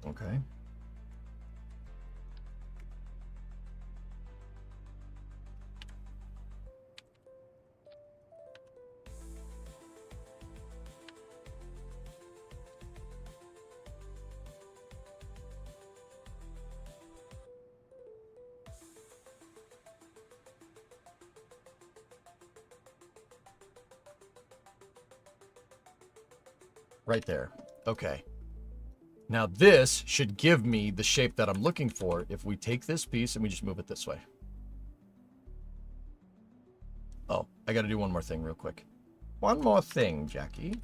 Okay. Right there. Okay. Now this should give me the shape that I'm looking for if we take this piece and we just move it this way. Oh, I got to do one more thing real quick. One more thing, Jackie.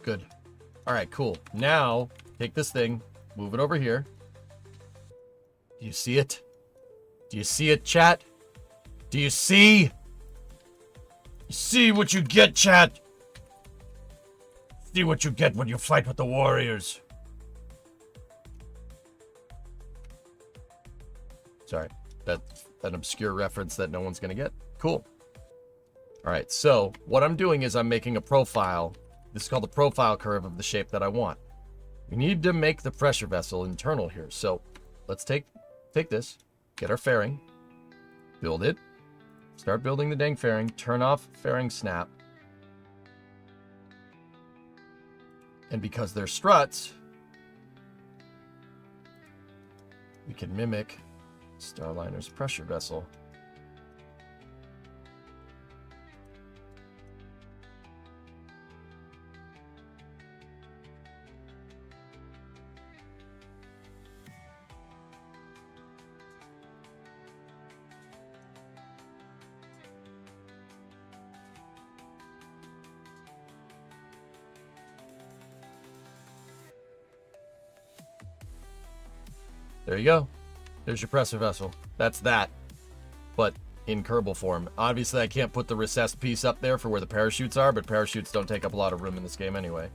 Good. All right, cool. Now, take this thing, move it over here. Do you see it? Do you see it, chat? Do you see? You see what you get, chat? See what you get when you fight with the warriors. Sorry, that's an obscure reference that no one's gonna get. Cool. All right, so what I'm doing is I'm making a profile. This is called the profile curve of the shape that I want. We need to make the pressure vessel internal here. So let's take this, get our fairing, build it, start building the dang fairing, turn off fairing snap. And because they're struts, we can mimic Starliner's pressure vessel. There you go. There's your pressure vessel. That's that, but in Kerbal form. Obviously, I can't put the recessed piece up there for where the parachutes are, but parachutes don't take up a lot of room in this game anyway.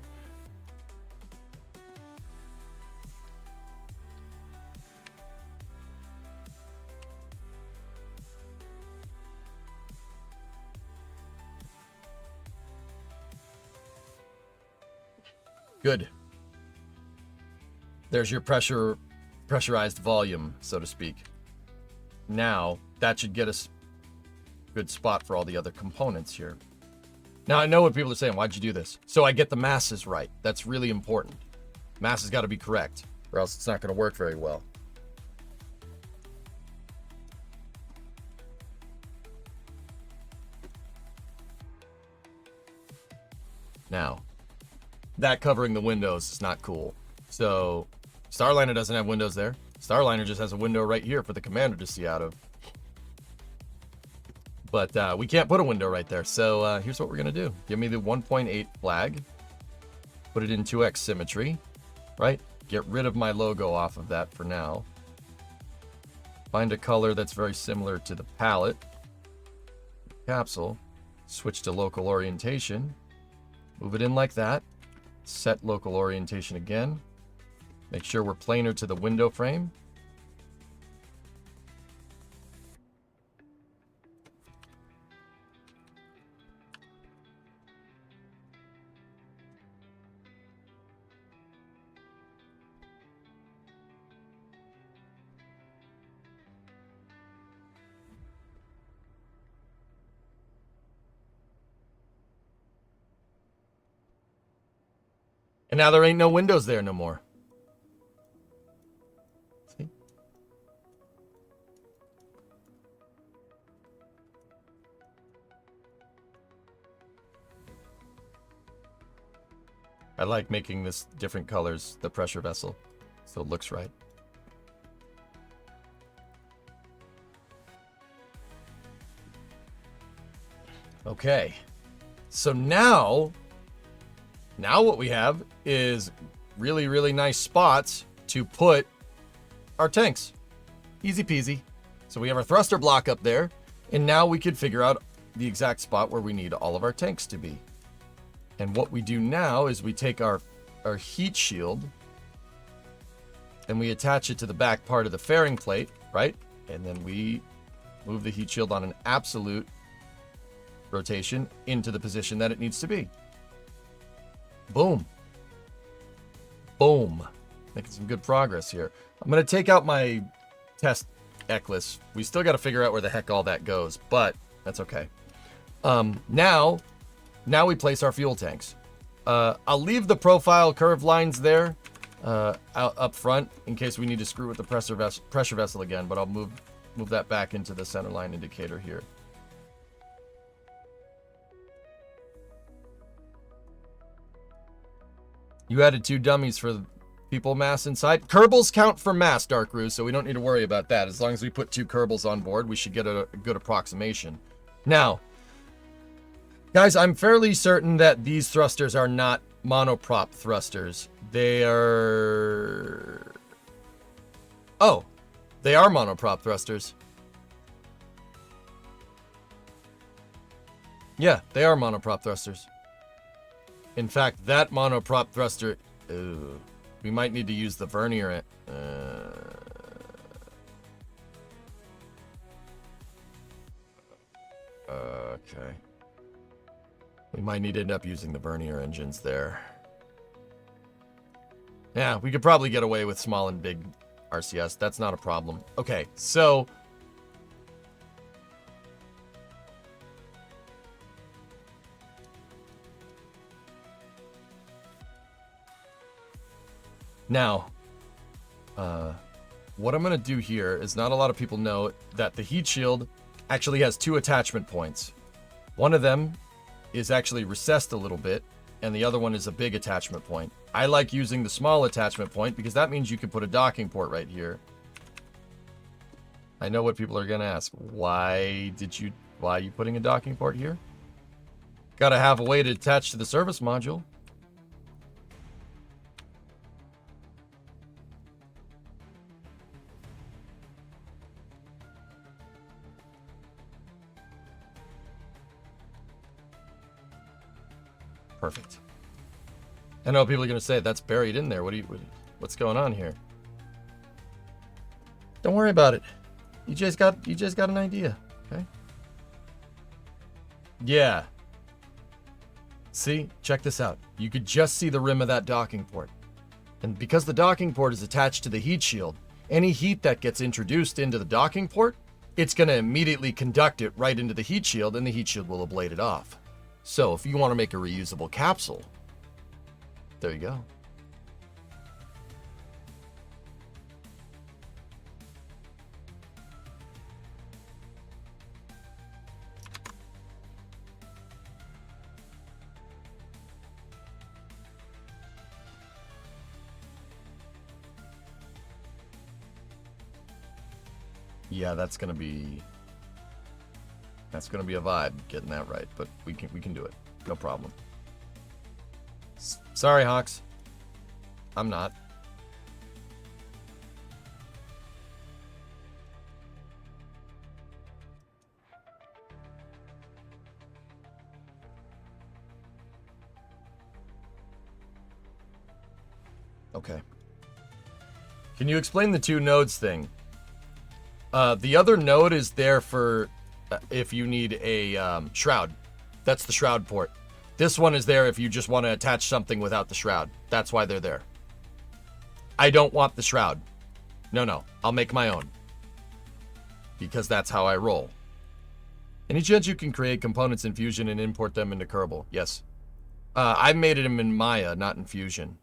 Good. There's your pressurized volume, so to speak. Now, that should get us a good spot for all the other components here. Now, I know what people are saying. Why'd you do this? So I get the masses right. That's really important. Mass has got to be correct, or else it's not going to work very well. Now, that covering the windows is not cool. So, Starliner doesn't have windows there. Starliner just has a window right here for the commander to see out of. But we can't put a window right there. So here's what we're going to do. Give me the 1.8 flag. Put it in 2x symmetry. Right? Get rid of my logo off of that for now. Find a color that's very similar to the palette. Capsule. Switch to local orientation. Move it in like that. Set local orientation again. Make sure we're planar to the window frame. And now there ain't no windows there no more. See? I like making this different colors, the pressure vessel, so it looks right. Okay. So now what we have is really, really nice spots to put our tanks. Easy peasy. So we have our thruster block up there, and now we could figure out the exact spot where we need all of our tanks to be. And what we do now is we take our heat shield and we attach it to the back part of the fairing plate, right? And then we move the heat shield on an absolute rotation into the position that it needs to be. Boom. Boom. Making some good progress here. I'm going to take out my test Eclipse. We still got to figure out where the heck all that goes, but that's okay. Now we place our fuel tanks. I'll leave the profile curve lines there out up front in case we need to screw with the pressure vessel again, but I'll move that back into the center line indicator here. You added 2 dummies for people mass inside. Kerbals count for mass, Dark Roo, so we don't need to worry about that. As long as we put 2 Kerbals on board, we should get a good approximation. Now, guys, I'm fairly certain that these thrusters are not monoprop thrusters. They are... Oh, they are monoprop thrusters. Yeah, they are monoprop thrusters. In fact, that monoprop thruster... we might need to use the vernier. Okay. We might need to end up using the vernier engines there. Yeah, we could probably get away with small and big RCS. That's not a problem. Okay, so... Now, what I'm going to do here is not a lot of people know that the heat shield actually has 2 attachment points. One of them is actually recessed a little bit, and the other one is a big attachment point. I like using the small attachment point because that means you can put a docking port right here. I know what people are going to ask. Why are you putting a docking port here? Got to have a way to attach to the service module. Perfect. I know people are going to say that's buried in there. What's going on here? Don't worry about it. You just got an idea, okay? Yeah. See, check this out. You could just see the rim of that docking port. And because the docking port is attached to the heat shield, any heat that gets introduced into the docking port, it's going to immediately conduct it right into the heat shield, and the heat shield will ablate it off. So if you want to make a reusable capsule, there you go. Yeah, that's gonna be a vibe getting that right, but we can do it, no problem. Sorry, Hawks, I'm not. Okay. Can you explain the two nodes thing? The other node is there for if you need a shroud. That's the shroud port. This one is there if you just want to attach something without the shroud. That's why they're there. I don't want the shroud. No, I'll make my own. Because that's how I roll. Any chance you can create components in Fusion and import them into Kerbal? Yes. I made them in Maya, not in Fusion.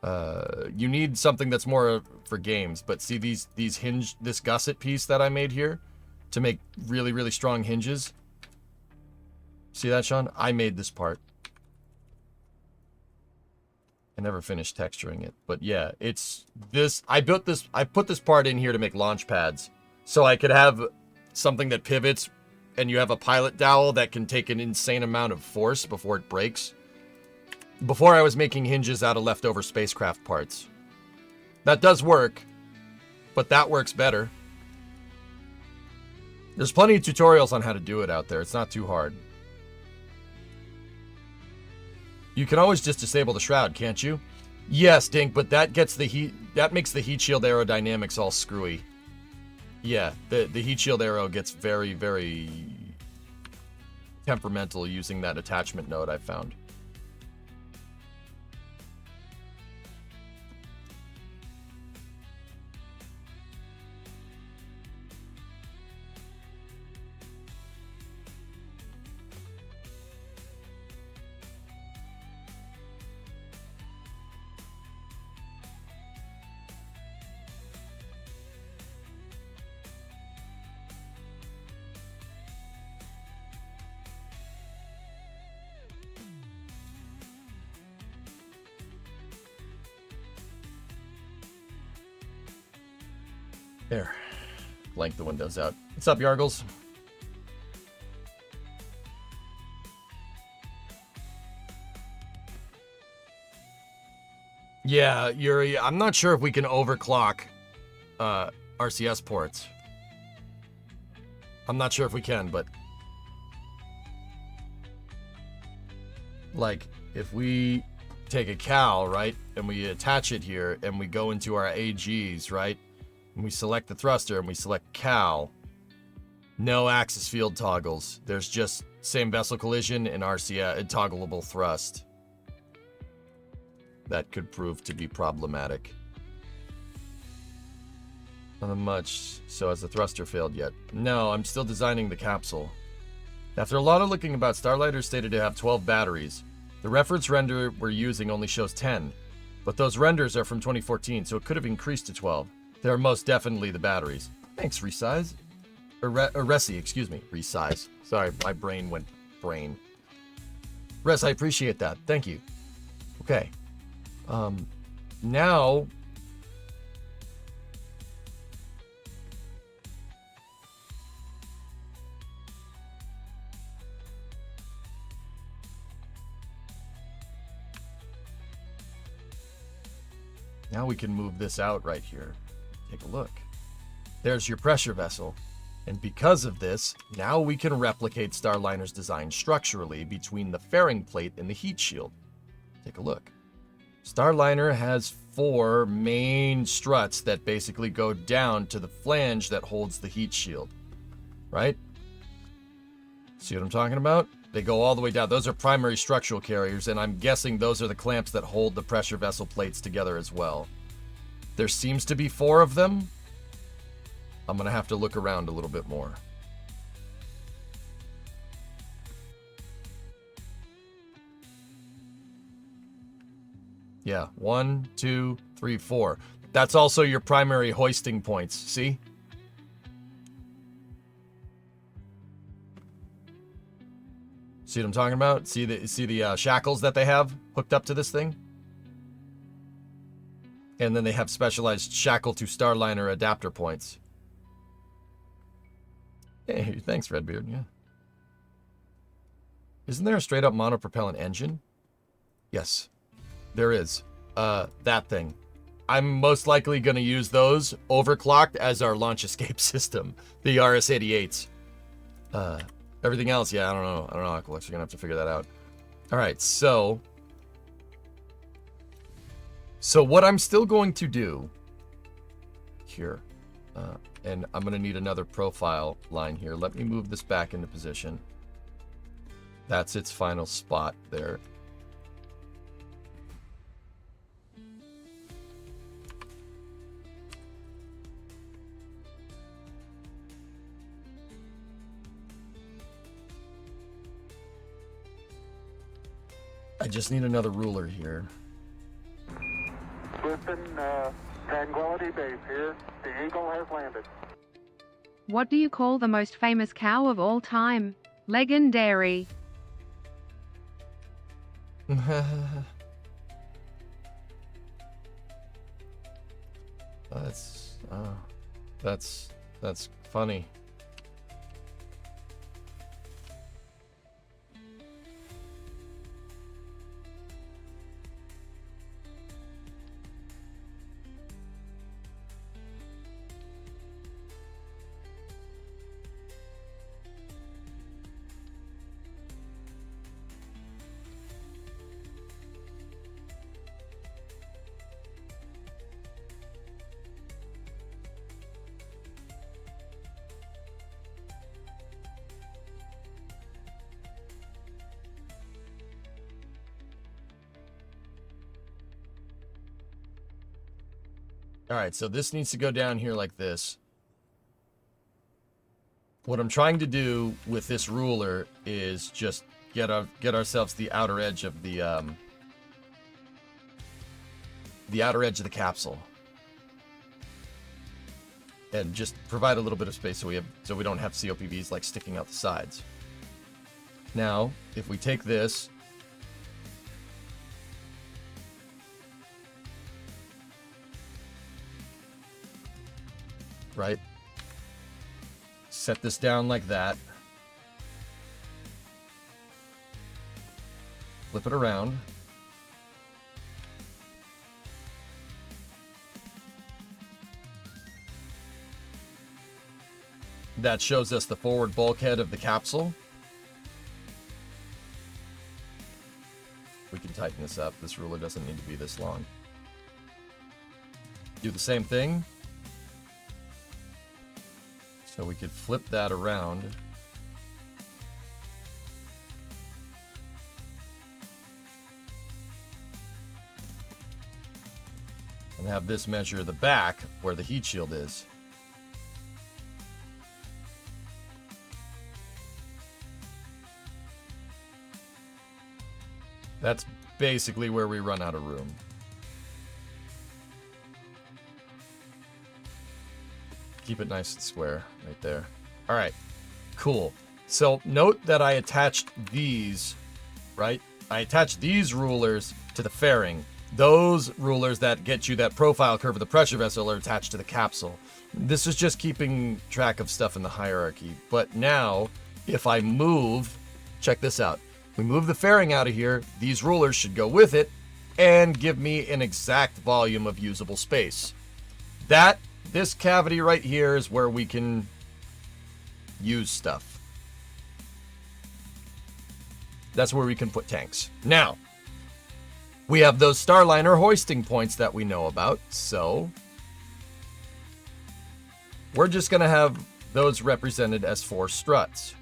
You need something that's more for games, but see these hinge, this gusset piece that I made here to make really, really strong hinges. See that, Sean? I made this part. I never finished texturing it, but yeah, it's this. I put this part in here to make launch pads, so I could have something that pivots, and you have a pilot dowel that can take an insane amount of force before it breaks. Before I was making hinges out of leftover spacecraft parts. That does work, but that works better. There's plenty of tutorials on how to do it out there. It's not too hard. You can always just disable the shroud, can't you? Yes, Dink, but that gets the heat. That makes the heat shield aerodynamics all screwy. Yeah, the heat shield arrow gets very, very temperamental using that attachment node I found. There. Blank the windows out. What's up, Yargles? Yeah, Yuri, I'm not sure if we can overclock RCS ports. I'm not sure if we can, but like if we take a cal, right, and we attach it here and we go into our AGs, right? And we select the thruster and we select cal. No axis field toggles. There's just same vessel collision and RCS and toggleable thrust. That could prove to be problematic. Not much. So has the thruster failed yet? No, I'm still designing the capsule. After a lot of looking about, Starliner stated to have 12 batteries. The reference render we're using only shows 10. But those renders are from 2014, so it could have increased to 12. They're most definitely the batteries. Thanks, Resize. Resi, excuse me. Resize. Sorry, my brain went brain. Res, I appreciate that. Thank you. Okay. Now... Now we can move this out right here. Take a look. There's your pressure vessel. And because of this, now we can replicate Starliner's design structurally between the fairing plate and the heat shield. Take a look. Starliner has 4 main struts that basically go down to the flange that holds the heat shield. Right? See what I'm talking about? They go all the way down. Those are primary structural carriers, and I'm guessing those are the clamps that hold the pressure vessel plates together as well. There seems to be 4 of them. I'm going to have to look around a little bit more. Yeah, 1, 2, 3, 4. That's also your primary hoisting points. See? See what I'm talking about? See the shackles that they have hooked up to this thing? And then they have specialized shackle to Starliner adapter points. Hey, thanks, Redbeard. Yeah. Isn't there a straight up monopropellant engine? Yes, there is. That thing. I'm most likely going to use those overclocked as our launch escape system. The RS-88s. Everything else, yeah, I don't know. Aqualux, you're going to have to figure that out. All right, so what I'm still going to do here, and I'm going to need another profile line here. Let me move this back into position. That's its final spot there. I just need another ruler here. Listen, Tranquility Base here. The Eagle has landed. What do you call the most famous cow of all time? Legendary. That's funny. All right, so this needs to go down here like this. What I'm trying to do with this ruler is just get ourselves the outer edge of the outer edge of the capsule, and just provide a little bit of space so we don't have COPVs like sticking out the sides. Now, if we take this. Right? Set this down like that. Flip it around. That shows us the forward bulkhead of the capsule. We can tighten this up. This ruler doesn't need to be this long. Do the same thing. So we could flip that around. And have this measure the back where the heat shield is. That's basically where we run out of room. Keep it nice and square right there. All right, cool. So note that I attached these, right? I attached these rulers to the fairing. Those rulers that get you that profile curve of the pressure vessel are attached to the capsule. This is just keeping track of stuff in the hierarchy. But now, if I move, check this out. We move the fairing out of here, these rulers should go with it and give me an exact volume of usable space. This cavity right here is where we can use stuff. That's where we can put tanks. Now, we have those Starliner hoisting points that we know about, so we're just going to have those represented as 4 struts.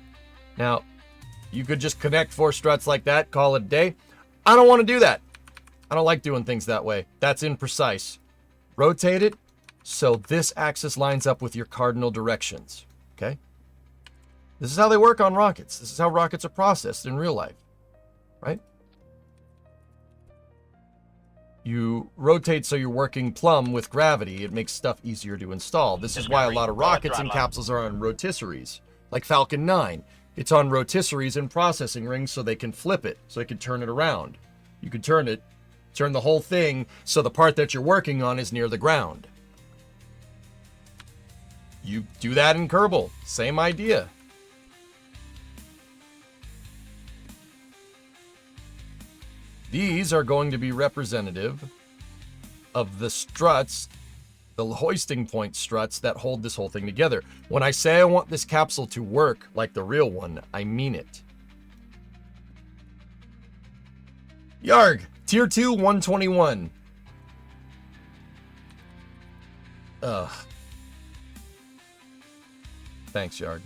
Now, You could just connect 4 struts like that, call it a day. I don't want to do that. I don't like doing things that way. That's imprecise. Rotate it so this axis lines up with your cardinal directions. Okay? This is how they work on rockets. This is how rockets are processed in real life. Right? You rotate so you're working plumb with gravity. It makes stuff easier to install. This is why a lot of rockets and capsules are on rotisseries. Like Falcon 9. It's on rotisseries and processing rings so they can flip it. So they can turn it around. You can turn the whole thing so the part that you're working on is near the ground. You do that in Kerbal. Same idea. These are going to be representative of the struts, the hoisting point struts that hold this whole thing together. When I say I want this capsule to work like the real one, I mean it. Yarg, Tier 2, 121. Ugh. Thanks, Yarg.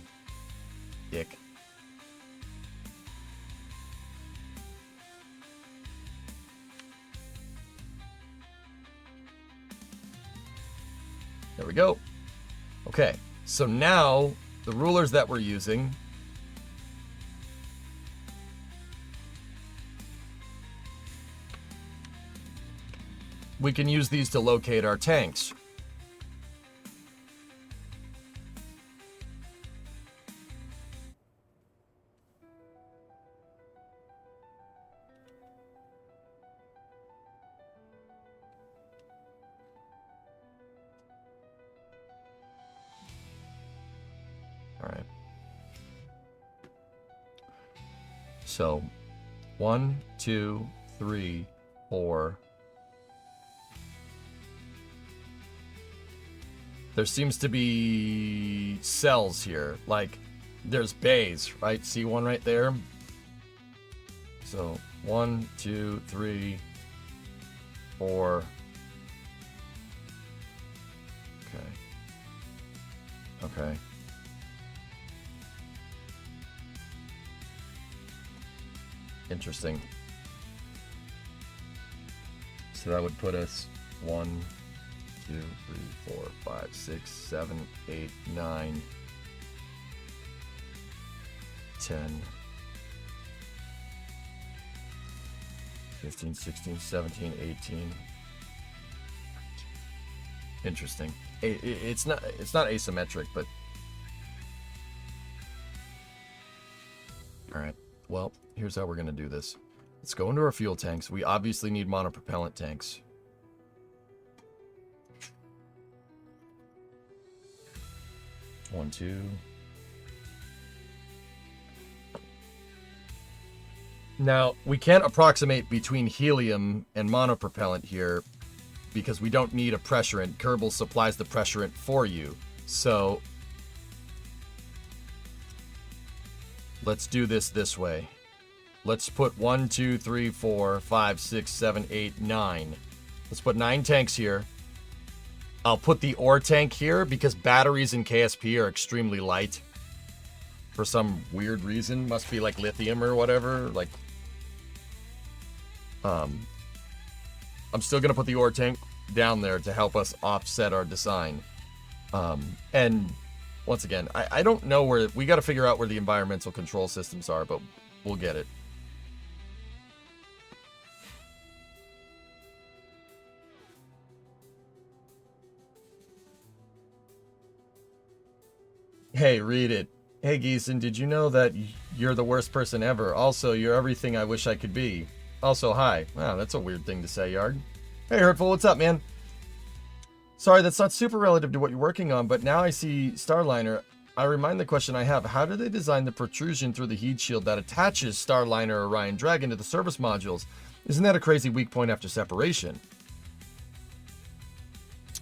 Dick. There we go. Okay, so now the rulers that we're using we can use these to locate our tanks. All right. So 1, 2, 3, 4. There seems to be cells here. Like, there's bays, right? See one right there? So 1, 2, 3, 4. Okay. Okay. Interesting. So that would put us 1, 2, 3, 4, 5, 6, 7, 8, 9, 10, 15, 16, 17, 18. Interesting. It's not asymmetric, but all right. Well, here's how we're going to do this. Let's go into our fuel tanks. We obviously need monopropellant tanks. One, two. Now, we can't approximate between helium and monopropellant here because we don't need a pressurant. Kerbal supplies the pressurant for you. So let's do this way. Let's put 1, 2, 3, 4, 5, 6, 7, 8, 9. Let's put 9 tanks here. I'll put the ore tank here because batteries in KSP are extremely light. For some weird reason. Must be like lithium or whatever. Like, I'm still going to put the ore tank down there to help us offset our design. And once again, I don't know where... We got to figure out where the environmental control systems are, but we'll get it. Hey, read it. Hey, Geeson, did you know that you're the worst person ever? Also, you're everything I wish I could be. Also, hi. Wow, that's a weird thing to say, Yard. Hey, Hurtful, what's up, man? Sorry, that's not super relative to what you're working on, but now I see Starliner. I remind the question I have. How do they design the protrusion through the heat shield that attaches Starliner Orion Dragon to the service modules? Isn't that a crazy weak point after separation?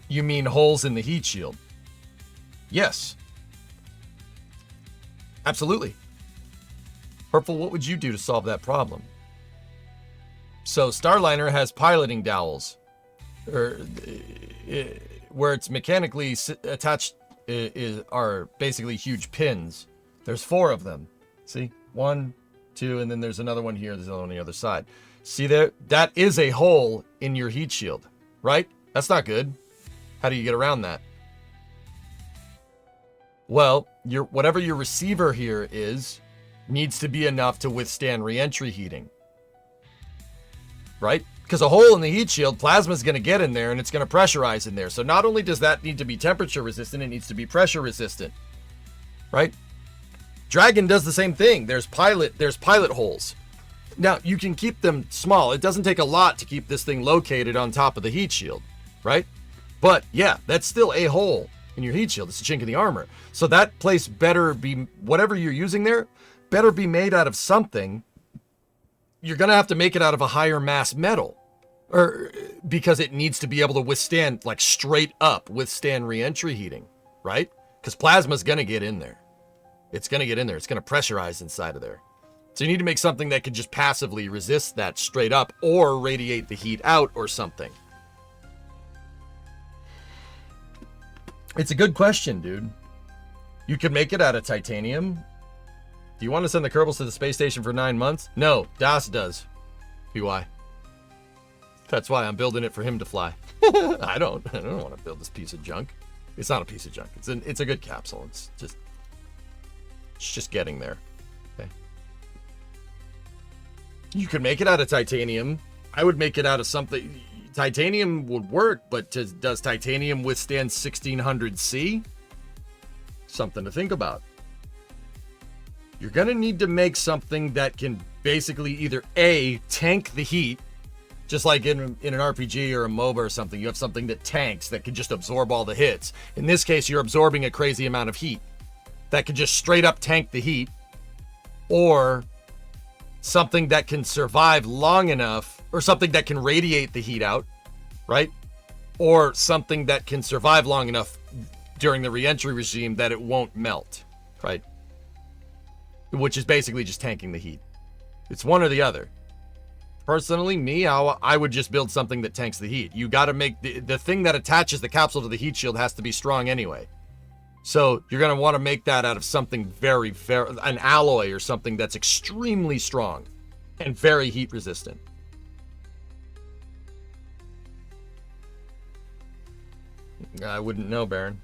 You mean holes in the heat shield? Yes. Absolutely. Purple, what would you do to solve that problem? So Starliner has piloting dowels, where it's mechanically attached are basically huge pins. There's 4 of them. See? 1, two, and then there's another one here. There's another one on the other side. See there? That is a hole in your heat shield, right? That's not good. How do you get around that? Well, whatever your receiver here is needs to be enough to withstand re-entry heating, right? Because a hole in the heat shield, plasma is going to get in there and it's going to pressurize in there. So not only does that need to be temperature resistant, it needs to be pressure resistant, right? Dragon does the same thing. There's pilot holes. Now, you can keep them small. It doesn't take a lot to keep this thing located on top of the heat shield, right? But yeah, that's still a hole in your heat shield. It's a chink in the armor. So that place better be, whatever you're using there, better be made out of something. You're going to have to make it out of a higher mass metal, or because it needs to be able to withstand, like straight up withstand re-entry heating, right? Because plasma's going to get in there. It's going to get in there. It's going to pressurize inside of there. So you need to make something that can just passively resist that straight up or radiate the heat out or something. It's a good question, dude. You could make it out of titanium. Do you want to send the Kerbals to the space station for 9 months? No, Das does. BY. That's why I'm building it for him to fly. I don't want to build this piece of junk. It's not a piece of junk. It's a good capsule. It's just getting there. Okay. You could make it out of titanium. I would make it out of something. Titanium would work, but does titanium withstand 1600 C? Something to think about. You're going to need to make something that can basically either A, tank the heat, just like in an RPG or a MOBA or something. You have something that tanks, that can just absorb all the hits. In this case, you're absorbing a crazy amount of heat that can just straight up tank the heat, or something that can survive long enough, or something that can radiate the heat out, right? Or something that can survive long enough during the re-entry regime that it won't melt, right? Which is basically just tanking the heat. It's one or the other. Personally, me, I would just build something that tanks the heat. You got to make the thing that attaches the capsule to the heat shield has to be strong anyway. So you're going to want to make that out of something very, an alloy or something that's extremely strong and very heat resistant. I wouldn't know, Baron.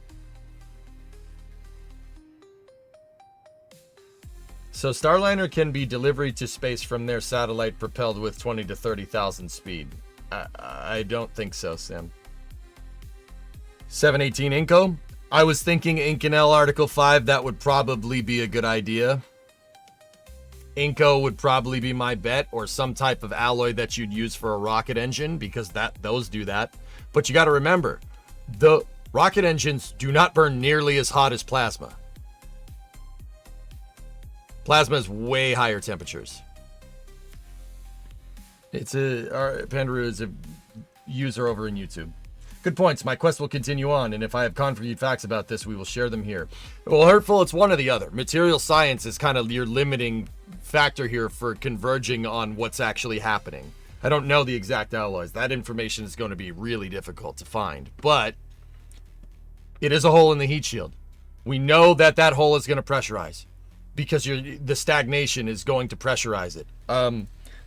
So Starliner can be delivered to space from their satellite propelled with 20 to 30,000 speed. I don't think so, Sam. 718 Inco. I was thinking Inconel Article 5, that would probably be a good idea. Inco would probably be my bet, or some type of alloy that you'd use for a rocket engine, because those do that. But you got to remember, the rocket engines do not burn nearly as hot as plasma. Plasma is way higher temperatures. Pandaru is a user over in YouTube. Good points. My quest will continue on, and if I have concrete facts about this, we will share them here. Well, Hurtful, it's one or the other. Material science is kind of your limiting factor here for converging on what's actually happening. I don't know the exact alloys. That information is going to be really difficult to find, but it is a hole in the heat shield. We know that hole is going to pressurize because the stagnation is going to pressurize it.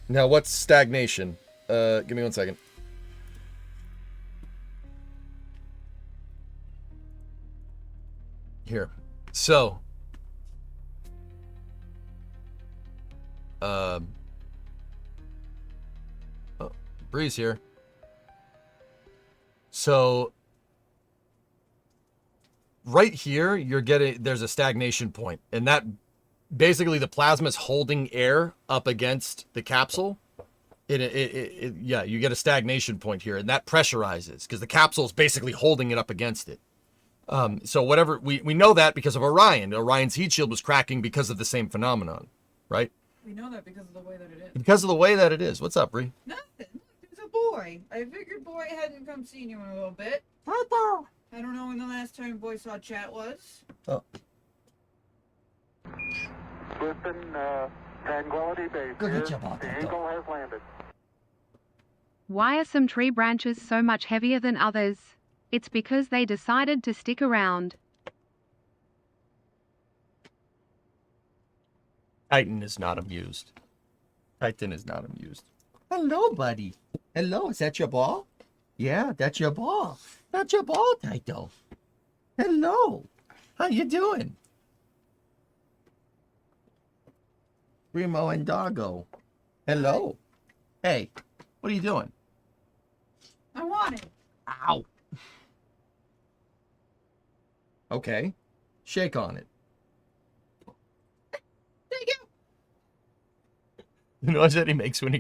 Now, what's stagnation? Give me 1 second. Here. So, Breeze here. So, right here, there's a stagnation point, and that basically the plasma is holding air up against the capsule. Yeah, you get a stagnation point here, and that pressurizes because the capsule is basically holding it up against it. So whatever, we know that because of Orion. Orion's heat shield was cracking because of the same phenomenon, right? We know that because of the way that it is. Because of the way that it is. What's up, Bree? Nothing. There's a boy. I figured boy hadn't come seen you in a little bit. I don't know when the last time boy saw chat was. Oh. Listen, Tranquility Base here. The Eagle has landed. Why are some tree branches so much heavier than others? It's because they decided to stick around. Titan is not amused. Titan is not amused. Hello, buddy. Hello, is that your ball? Yeah, that's your ball. That's your ball, Taito. Hello. How you doing? Remo and Doggo. Hello. Hey, what are you doing? I want it. Ow. Okay. Shake on it. Thank you. The noise that he makes when he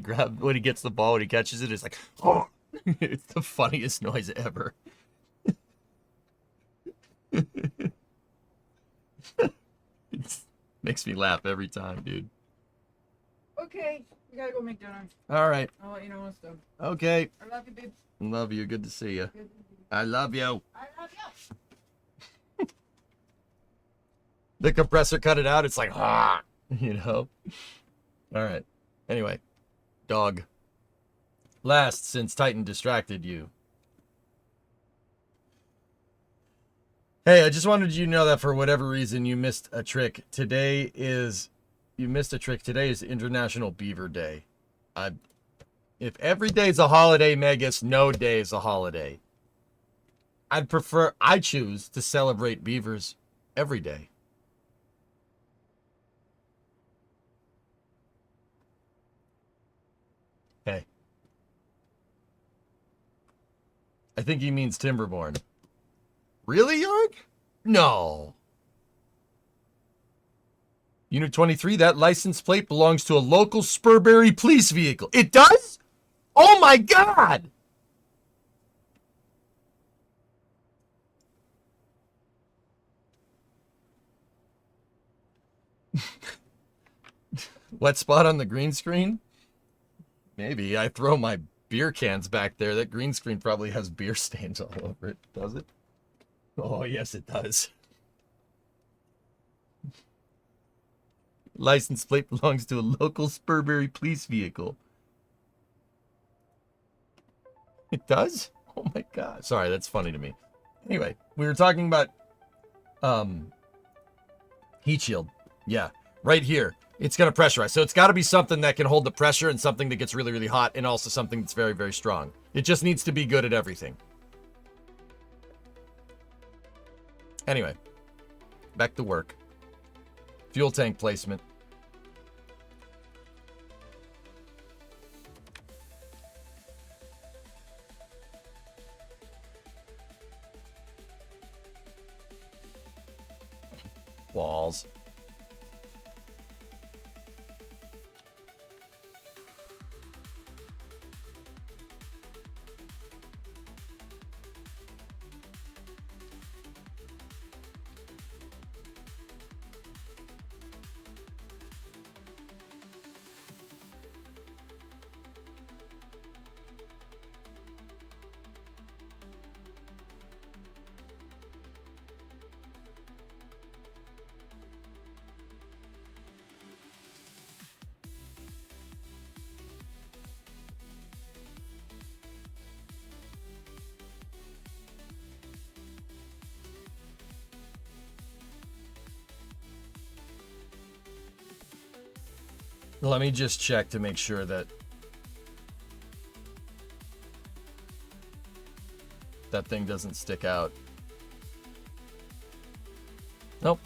gets the ball, when he catches it, is like, oh. It's the funniest noise ever. It makes me laugh every time, dude. Okay, we gotta go make dinner. All right. I'll let you know what's done. Okay. I love you, babe. Love you. Good to see you. Good to see you. I love you. I love you. The compressor cut it out. It's like, ah, you know. All right. Anyway, dog. Last since Titan distracted you. Hey, I just wanted you to know that for whatever reason you missed a trick. Today is International Beaver Day. If every day's a holiday, Megas, no day is a holiday. I choose to celebrate beavers every day. Hey. I think he means Timberborn. Really, Yarg? No. Unit 23, that license plate belongs to a local Spurberry police vehicle. It does? Oh my god! Wet spot on the green screen? Maybe. I throw my beer cans back there. That green screen probably has beer stains all over it. Does it? Oh, yes, it does. License plate belongs to a local Spurberry police vehicle. It does? Oh my god. Sorry, that's funny to me. Anyway, we were talking about heat shield. Yeah, right here. It's going to pressurize. So it's got to be something that can hold the pressure and something that gets really, really hot and also something that's very, very strong. It just needs to be good at everything. Anyway, back to work. Fuel tank placement. Walls. Let me just check to make sure that that thing doesn't stick out. Nope.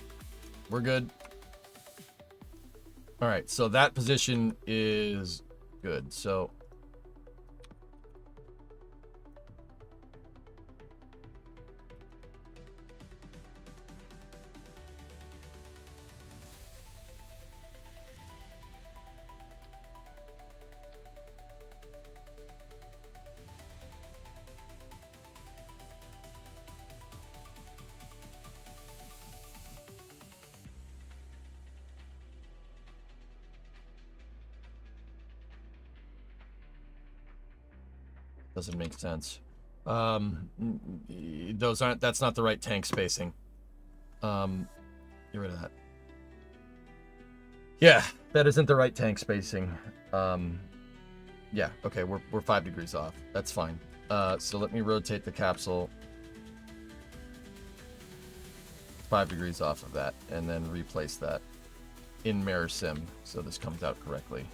We're good. All right, so that position is good. So doesn't make sense. That's not the right tank spacing. Get rid of that. Yeah, that isn't the right tank spacing. Yeah, okay, we're 5 degrees off. That's fine. So let me rotate the capsule 5 degrees off of that and then replace that. in Mirror Sim, so this comes out correctly.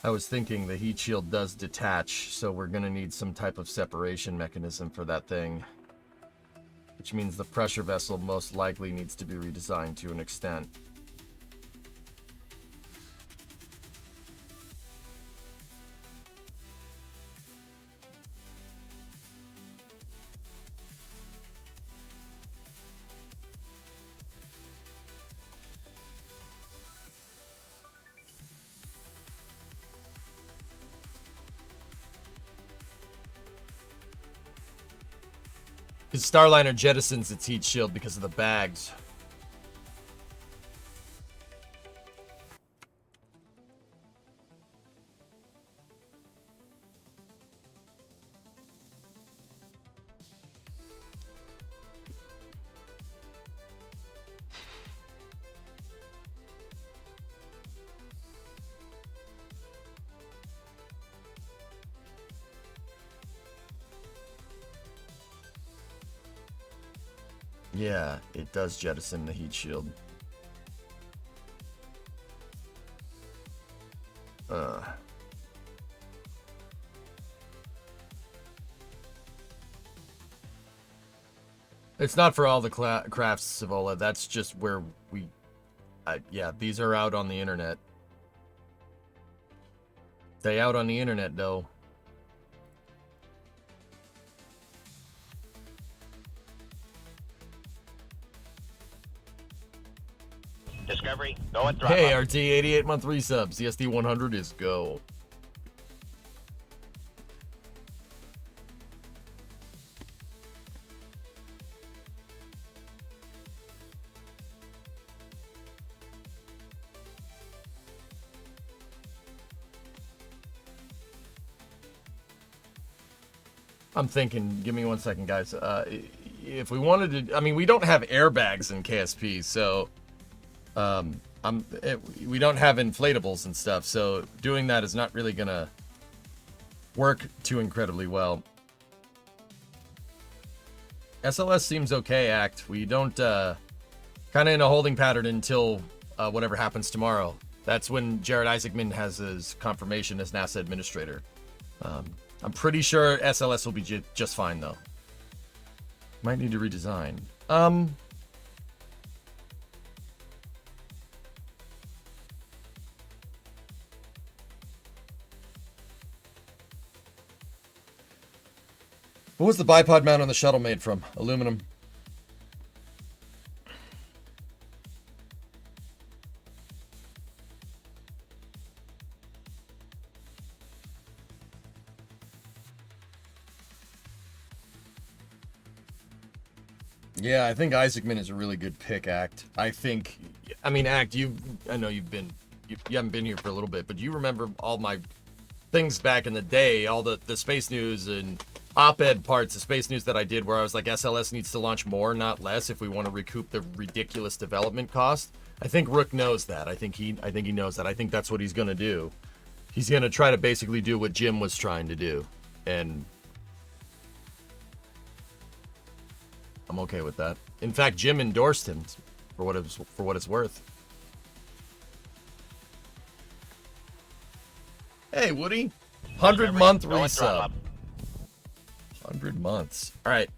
I was thinking the heat shield does detach, so we're going to need some type of separation mechanism for that thing. Which means the pressure vessel most likely needs to be redesigned to an extent. Because Starliner jettisons its heat shield because of the bags. Yeah, it does jettison the heat shield. It's not for all the crafts, Savola. That's just where we... yeah, these are out on the internet. They out on the internet, though. Discovery, go and throttle Hey, up. RT, 88-month resubs. The SD100 is go. I'm thinking, give me 1 second, guys. If we wanted to, I mean, we don't have airbags in KSP, so we don't have inflatables and stuff, so doing that is not really gonna work too incredibly well. SLS seems okay, Act. We don't, kind of in a holding pattern until whatever happens tomorrow. That's when Jared Isaacman has his confirmation as NASA administrator. I'm pretty sure SLS will be just fine, though. Might need to redesign. What was the bipod mount on the shuttle made from? Aluminum. Yeah, I think Isaacman is a really good pick, Act. I mean, Act, I know you haven't been here for a little bit, but you remember all my things back in the day, all the Space News and op-ed parts of Space News that I did where I was like, SLS needs to launch more, not less, if we want to recoup the ridiculous development cost. I think Rook knows that. I think he knows that. I think that's what he's going to do. He's going to try to basically do what Jim was trying to do. And I'm okay with that. In fact, Jim endorsed him for what it's worth. Hey, Woody. 100-month Go and throttle resub. up. 100 months. All right.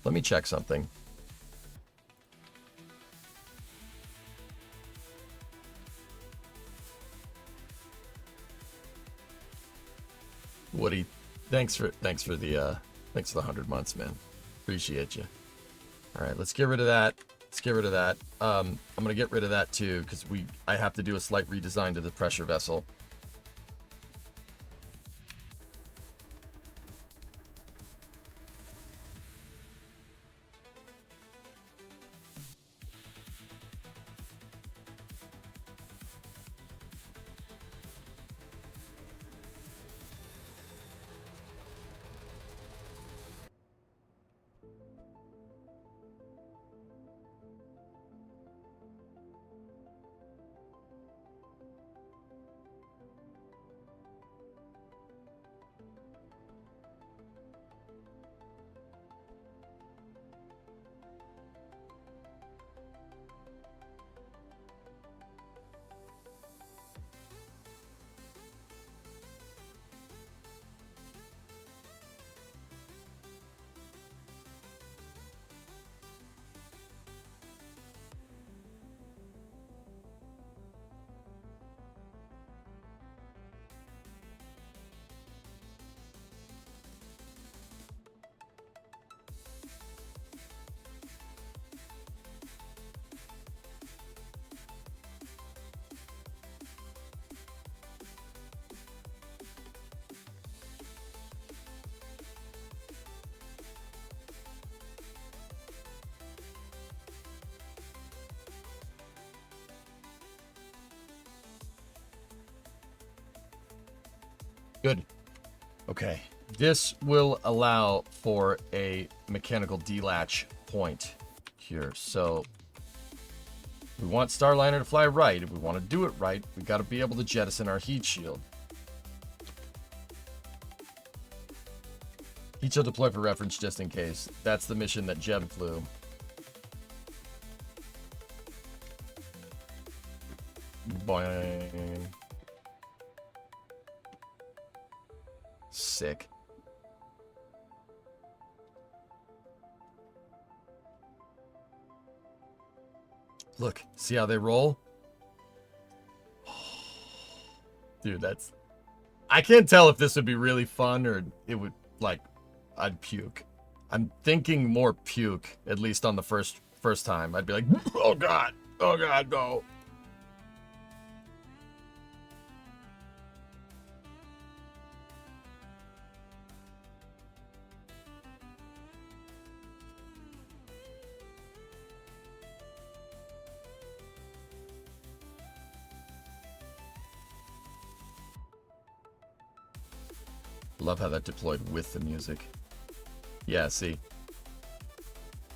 Let me check something. Woody, thanks for the 100 months, man. Appreciate you. All right, let's get rid of that. Let's get rid of that. I'm gonna get rid of that too, because I have to do a slight redesign to the pressure vessel. Good. Okay. This will allow for a mechanical delatch point here. So we want Starliner to fly right. If we want to do it right, we got to be able to jettison our heat shield. Heat shield deploy for reference just in case. That's the mission that Jeb flew. Boing. Sick. Look, see how they roll? Dude, that's... I can't tell if this would be really fun or it would, like, I'd puke. I'm thinking more puke, at least on the first time. I'd be like, oh god, no. Love how that deployed with the music. Yeah, see.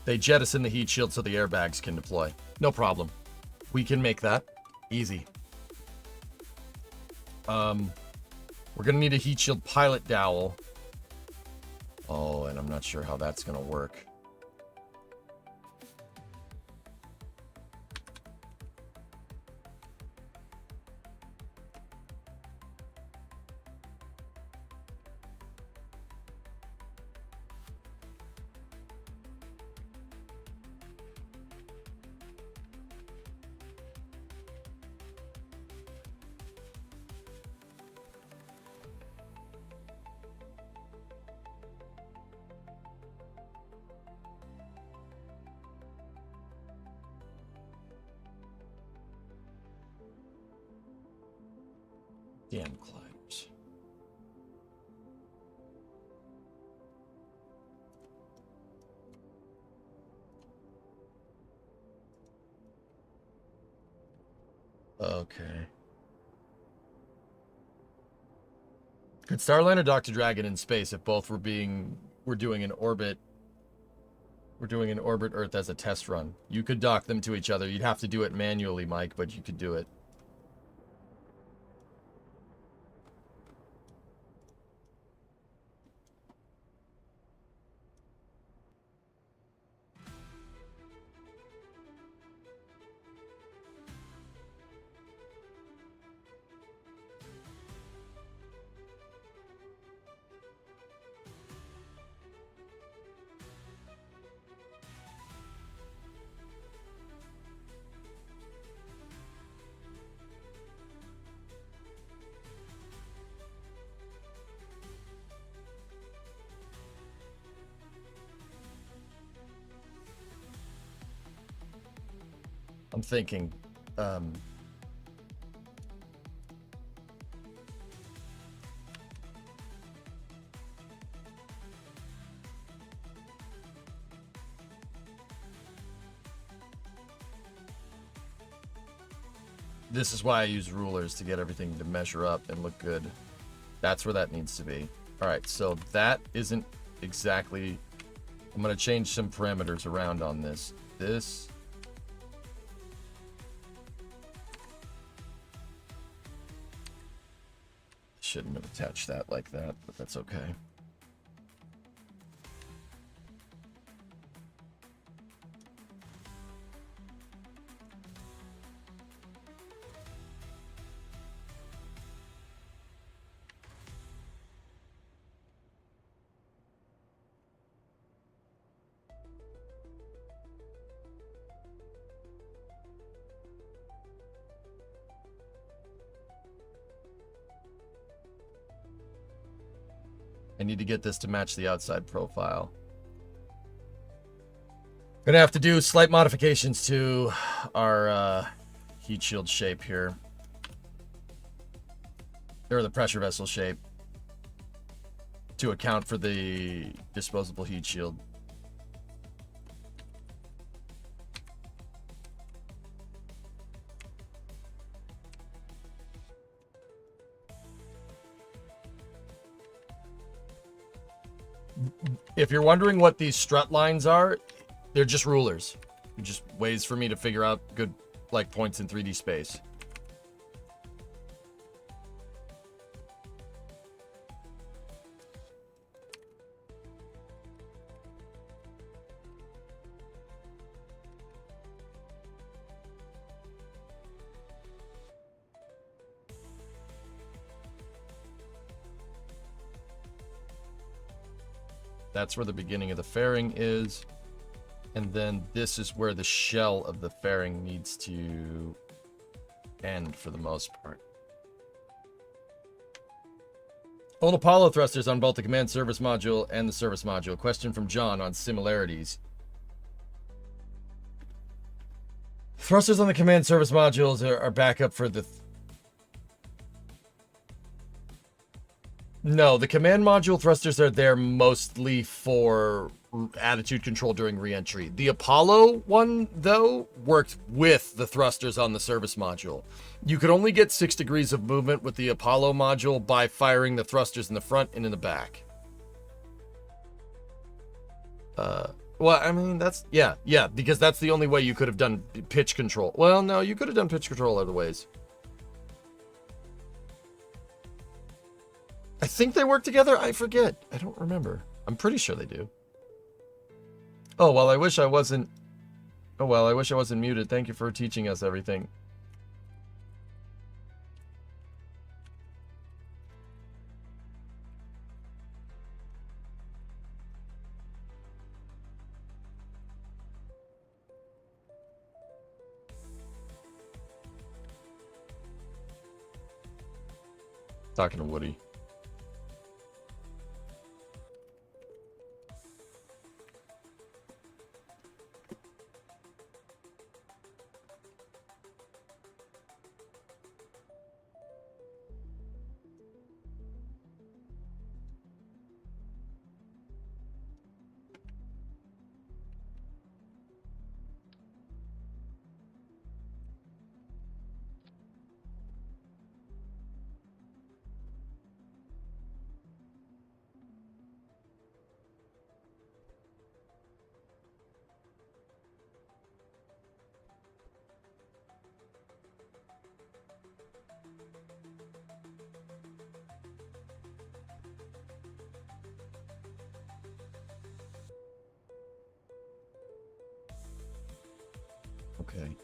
They jettison the heat shield so the airbags can deploy. No problem. We can make that. Easy. We're gonna need a heat shield pilot dowel. Oh, and I'm not sure how that's gonna work. Damn climbers. Okay. Could Starliner dock to Dragon in space if both were doing an orbit Earth as a test run? You could dock them to each other. You'd have to do it manually, Mike, but you could do it. I'm thinking, this is why I use rulers, to get everything to measure up and look good. That's where that needs to be. All right, so that isn't exactly... I'm going to change some parameters around on this. This... Shouldn't have attached that like that, but that's okay. I need to get this to match the outside profile. Gonna have to do slight modifications to our heat shield shape here. Or the pressure vessel shape. To account for the disposable heat shield. If you're wondering what these strut lines are, they're just rulers. Just ways for me to figure out good like points in 3D space. That's where the beginning of the fairing is. And then this is where the shell of the fairing needs to end for the most part. Old Apollo thrusters on both the command service module and the service module. Question from John on similarities. Thrusters on the command service modules are backup for the... No, the command module thrusters are there mostly for attitude control during re-entry. The Apollo one, though, worked with the thrusters on the service module. You could only get 6 degrees of movement with the Apollo module by firing the thrusters in the front and in the back. Well, I mean, that's... Yeah, because that's the only way you could have done pitch control. Well, no, you could have done pitch control other ways. I think they work together. I forget. I don't remember. I'm pretty sure they do. Oh, well, I wish I wasn't... Oh, well, I wish I wasn't muted. Thank you for teaching us everything. Talking to Woody. Okay.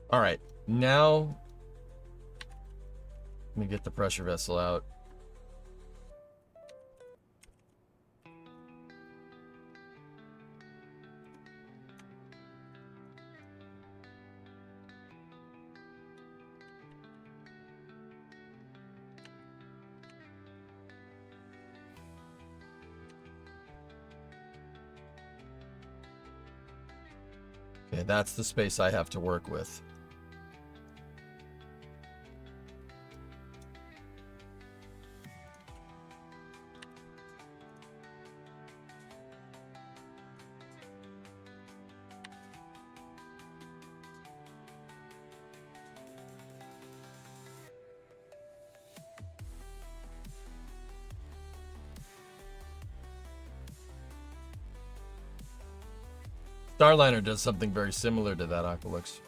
All right, now let me get the pressure vessel out. Okay, that's the space I have to work with. Starliner does something very similar to that, Aqualux.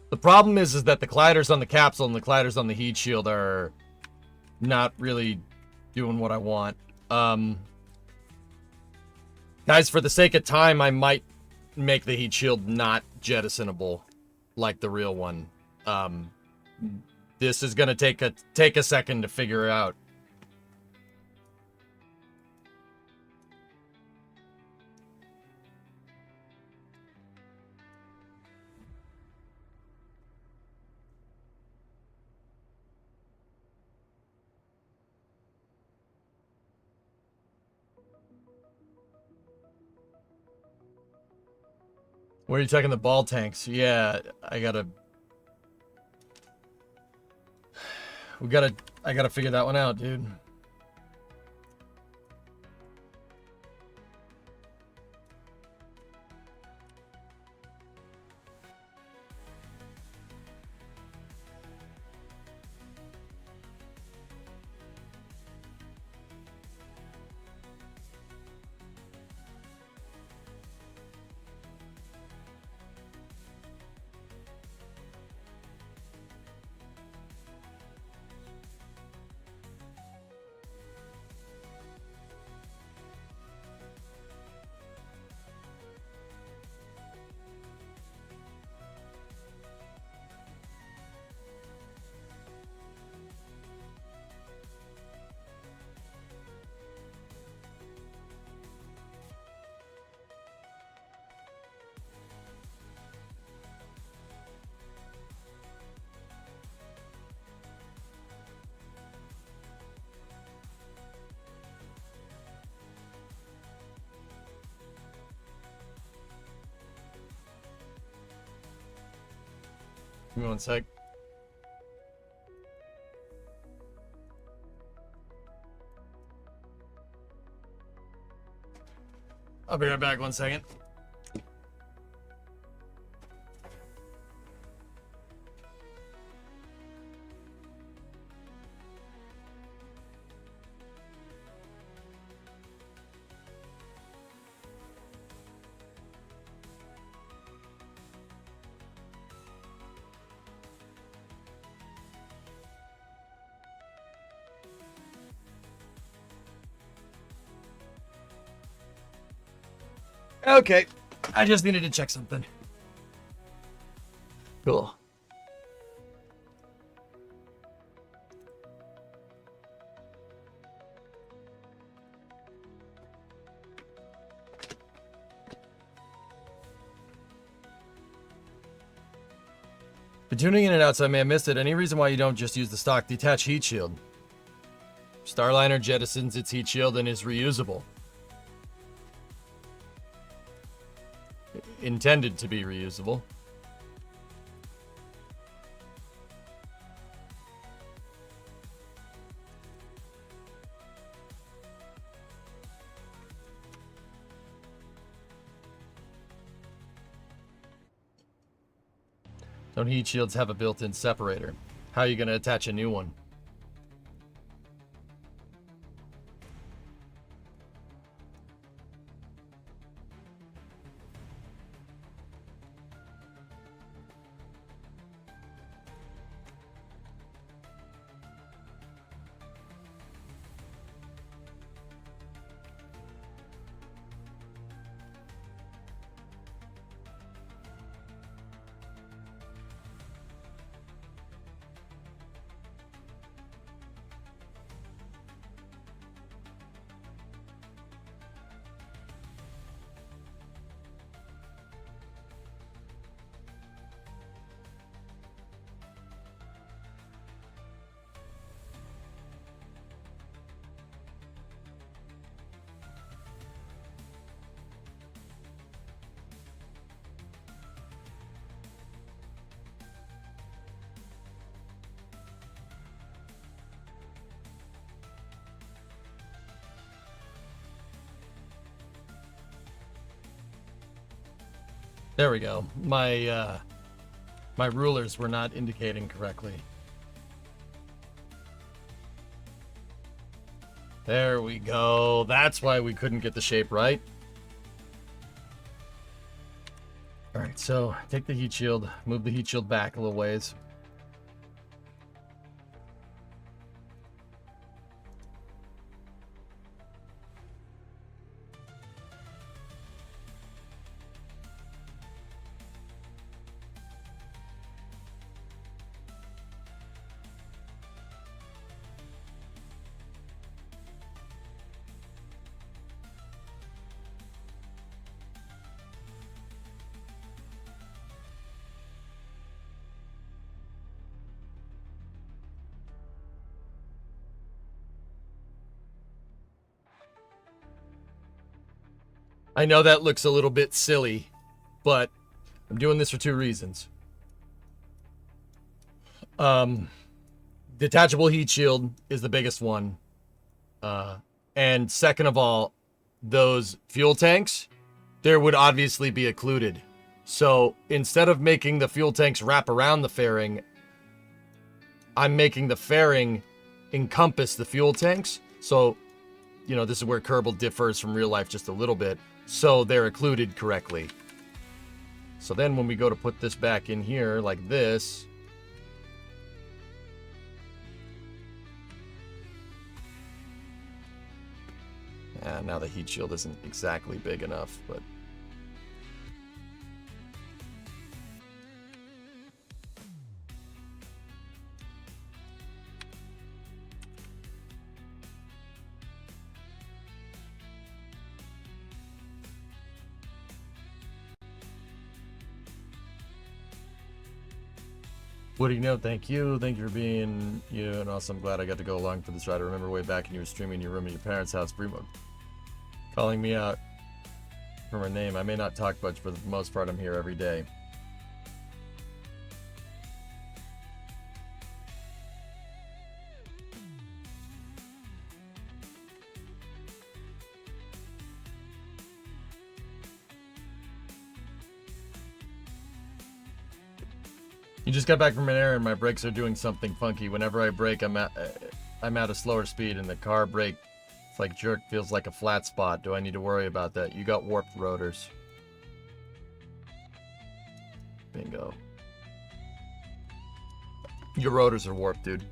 The problem is that the colliders on the capsule and the colliders on the heat shield are not really doing what I want. Guys, for the sake of time, I might make the heat shield not jettisonable like the real one. This is gonna take a second to figure out. Where are you checking the ball tanks? Yeah, I gotta figure that one out, dude. Give me one sec. I'll be right back 1 second. Okay, I just needed to check something. Cool. Been tuning in and out, so I may have missed it. Any reason why you don't just use the stock detached heat shield? Starliner jettisons its heat shield and is reusable. Intended to be reusable. Don't heat shields have a built-in separator? How are you going to attach a new one? There we go. My rulers were not indicating correctly. There we go. That's why we couldn't get the shape right. All right, so take the heat shield, move the heat shield back a little ways. I know that looks a little bit silly, but I'm doing this for two reasons. Detachable heat shield is the biggest one. And second of all, those fuel tanks, there would obviously be occluded. So instead of making the fuel tanks wrap around the fairing, I'm making the fairing encompass the fuel tanks. So, you know, this is where Kerbal differs from real life just a little bit. So they're occluded correctly. So then when we go to put this back in here like this, now the heat shield isn't exactly big enough, but what do you know? Thank you. Thank you for being you. And also, I'm glad I got to go along for this ride. I remember way back when you were streaming in your room at your parents' house, Primo, calling me out from her name. I may not talk much, but for the most part, I'm here every day. You just got back from an errand. My brakes are doing something funky. Whenever I brake, I'm at a slower speed, and the car brake, it's like jerk, feels like a flat spot. Do I need to worry about that? You got warped rotors. Bingo. Your rotors are warped, dude.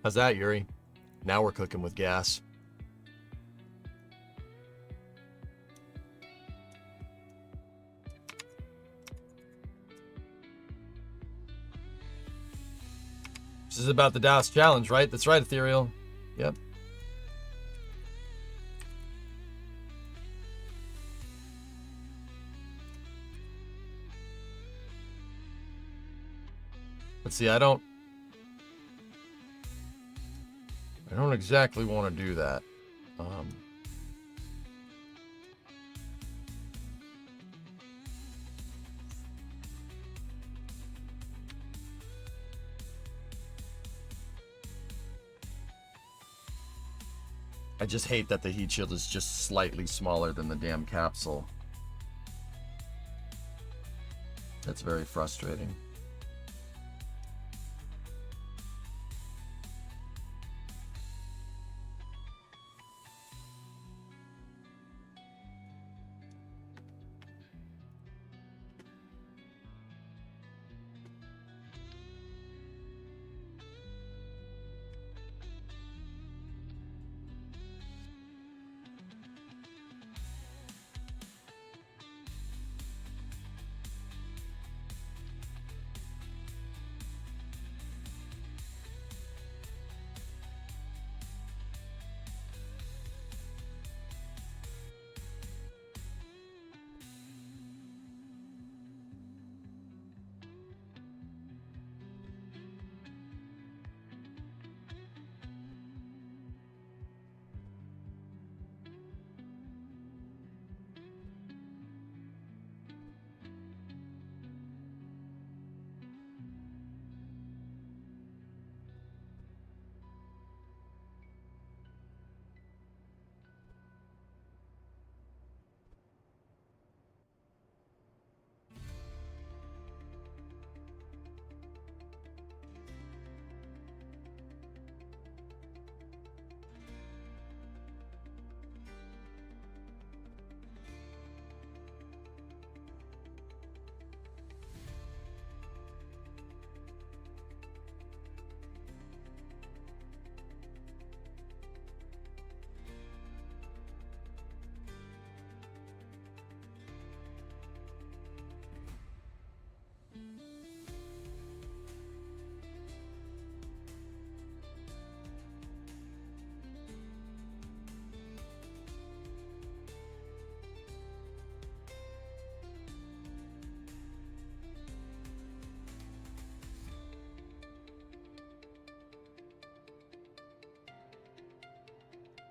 How's that, Yuri? Now we're cooking with gas. This is about the Dallas Challenge, right? That's right, Ethereal. Yep. Let's see, I don't exactly want to do that. I just hate that the heat shield is just slightly smaller than the damn capsule. That's very frustrating.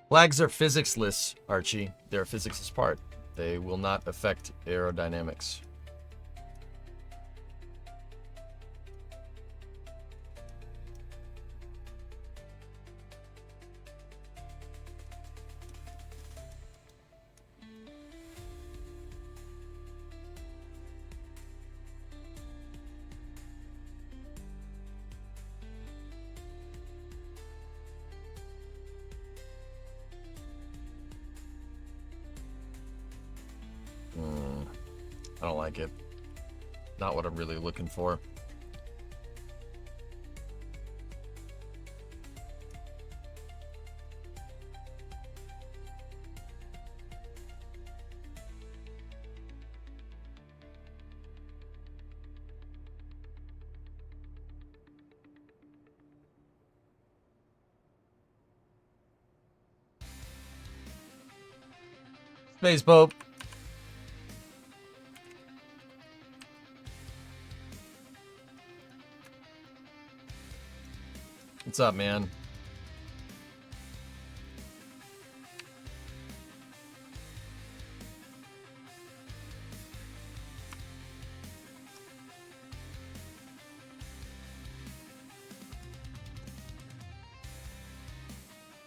Flags are physicsless, Archie. They're a physicsless part. They will not affect aerodynamics. I don't like it. Not what I'm really looking for. Space boat. What's up, man?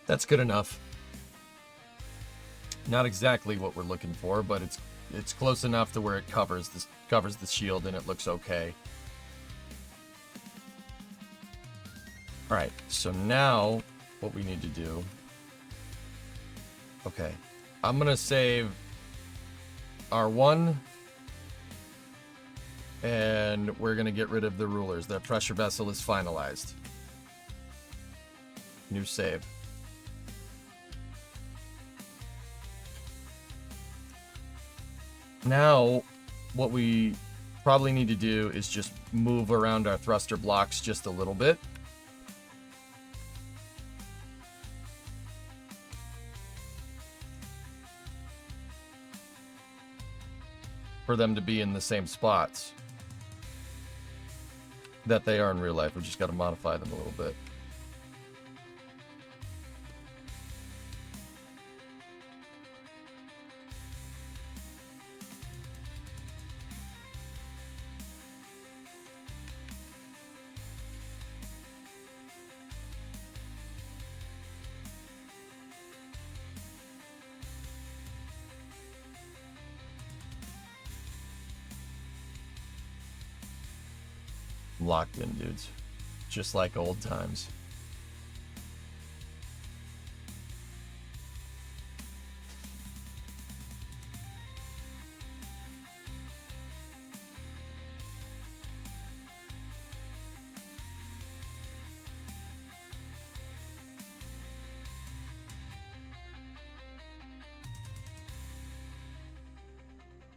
That's good enough. Not exactly what we're looking for, but it's close enough to where it covers the shield and it looks okay. All right, so now what we need to do. Okay, I'm gonna save R1 and we're gonna get rid of the rulers. The pressure vessel is finalized. New save. Now, what we probably need to do is just move around our thruster blocks just a little bit. For them to be in the same spots that they are in real life. We just got to modify them a little bit. I'm locked in, dudes. Just like old times.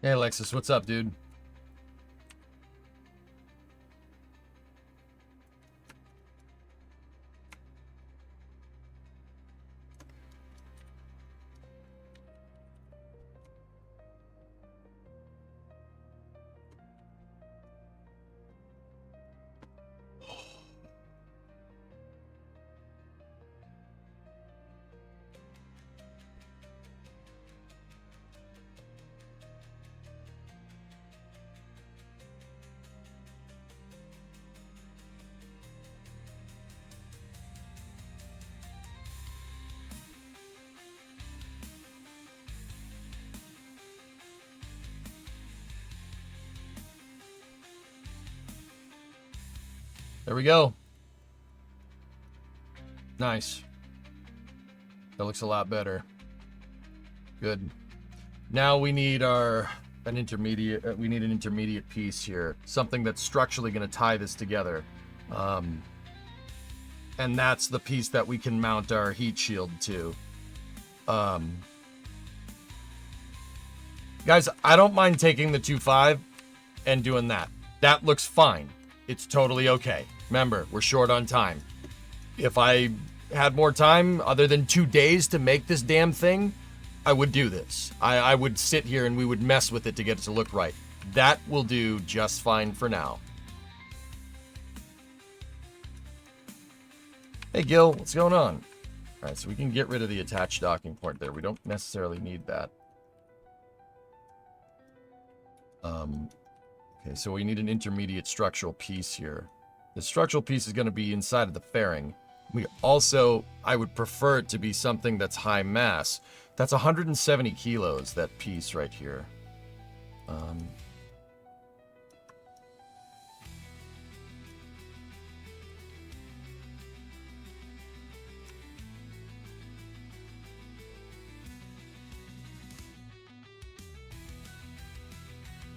Hey, Alexis, what's up, dude? There we go. Nice. That looks a lot better. Good. Now we need an intermediate piece here. Something that's structurally going to tie this together. And that's the piece that we can mount our heat shield to. Guys, I don't mind taking the 2.5 and doing that. That looks fine. It's totally okay. Remember, we're short on time. If I had more time other than 2 days to make this damn thing, I would do this. I would sit here and we would mess with it to get it to look right. That will do just fine for now. Hey Gil, what's going on? All right, so we can get rid of the attached docking port there. We don't necessarily need that. Okay, so we need an intermediate structural piece here. The structural piece is going to be inside of the fairing. We also, I would prefer it to be something that's high mass. That's 170 kilos, that piece right here.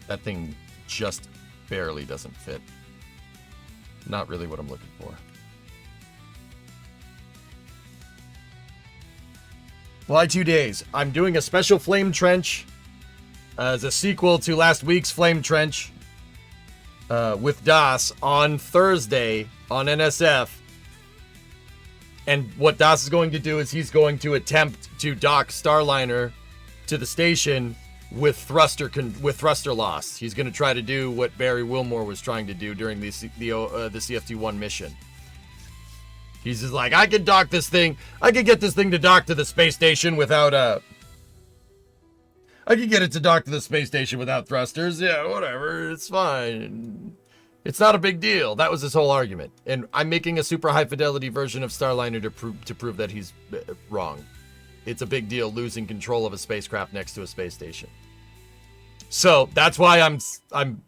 That thing just barely doesn't fit. Not really what I'm looking for. Why 2 days? I'm doing a special flame trench as a sequel to last week's flame trench with Das on Thursday on NSF. And what Das is going to do is he's going to attempt to dock Starliner to the station with thruster loss. He's going to try to do what Barry Wilmore was trying to do during the CFT-1 mission. He's just like, I can dock this thing. I can get this thing to dock to the space station without I can get it to dock to the space station without thrusters. Yeah, whatever. It's fine. It's not a big deal. That was his whole argument. And I'm making a super high fidelity version of Starliner to prove that he's wrong. It's a big deal losing control of a spacecraft next to a space station. So that's why I'm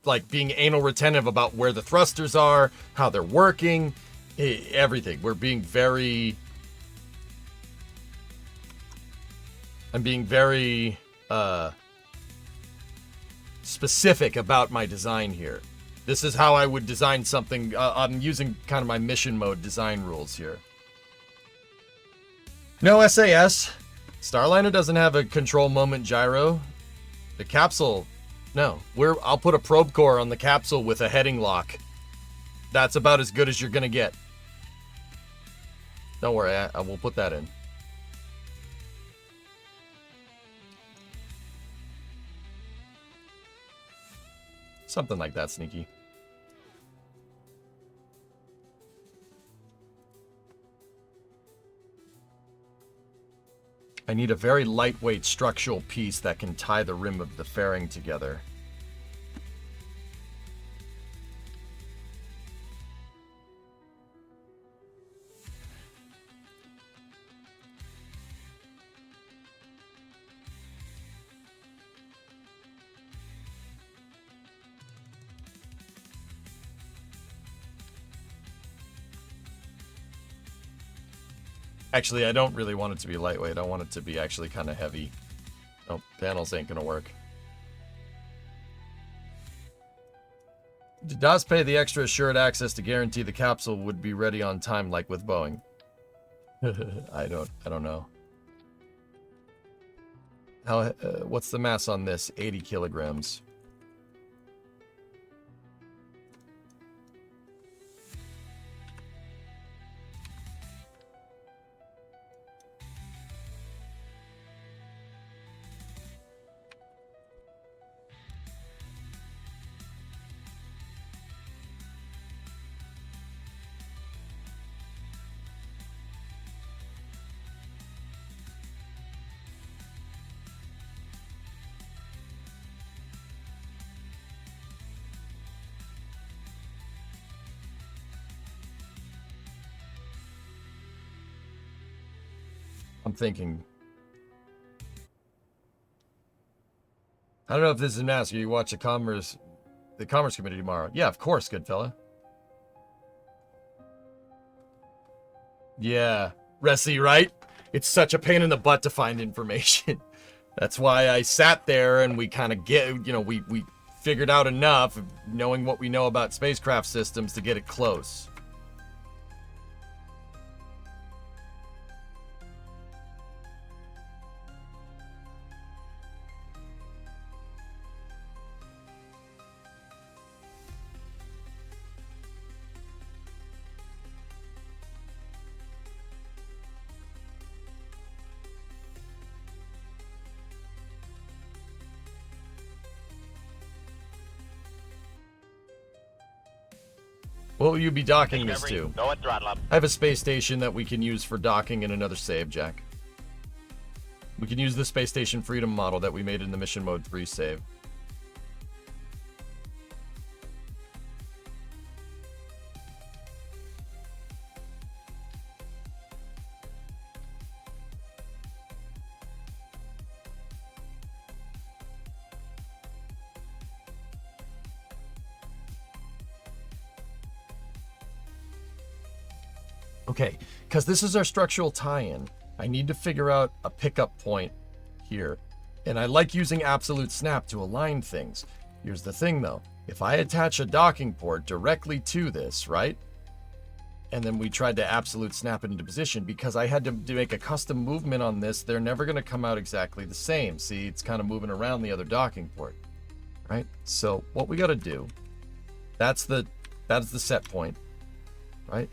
like being anal retentive about where the thrusters are, how they're working, everything. I'm being very specific about my design here. This is how I would design something. I'm using kind of my mission mode design rules here. No SAS. Starliner doesn't have a control moment gyro. The capsule, no. I'll put a probe core on the capsule with a heading lock. That's about as good as you're gonna get. Don't worry, I will put that in. Something like that, Sneaky. I need a very lightweight structural piece that can tie the rim of the fairing together. Actually, I don't really want it to be lightweight. I want it to be actually kind of heavy. Oh, panels ain't gonna work. Did DOS pay the extra assured access to guarantee the capsule would be ready on time like with Boeing? I don't know. How what's the mass on this? 80 kilograms. I'm thinking. I don't know if this is an ask. You watch the Commerce Committee tomorrow. Yeah, of course, good fella. Yeah, Ressi, right? It's such a pain in the butt to find information. That's why I sat there and we kind of we figured out enough, knowing what we know about spacecraft systems, to get it close. What will you be docking this to? Go and throttle up. I have a space station that we can use for docking and another save, Jack. We can use the Space Station Freedom model that we made in the Mission Mode 3 save. Okay, because this is our structural tie-in, I need to figure out a pickup point here. And I like using absolute snap to align things. Here's the thing though, if I attach a docking port directly to this, right? And then we tried to absolute snap it into position, because I had to make a custom movement on this, they're never gonna come out exactly the same. See, it's kind of moving around the other docking port, right? So what we gotta do, that is the set point, right?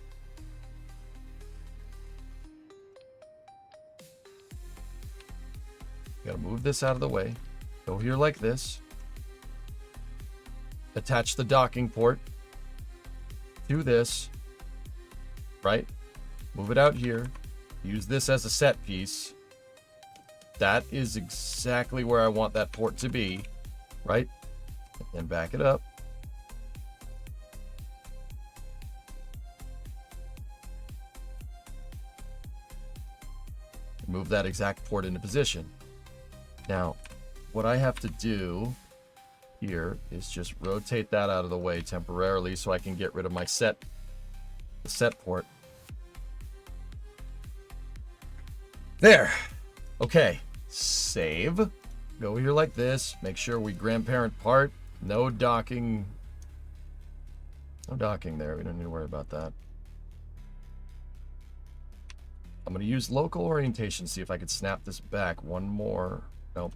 Gotta move this out of the way. Go here like this. Attach the docking port to this. Right? Move it out here. Use this as a set piece. That is exactly where I want that port to be. Right? And then back it up. Move that exact port into position. Now, what I have to do here is just rotate that out of the way temporarily so I can get rid of my set port. There. Okay. Save. Go here like this. Make sure we grandparent part. No docking. No docking there. We don't need to worry about that. I'm going to use local orientation, see if I could snap this back one more. Nope.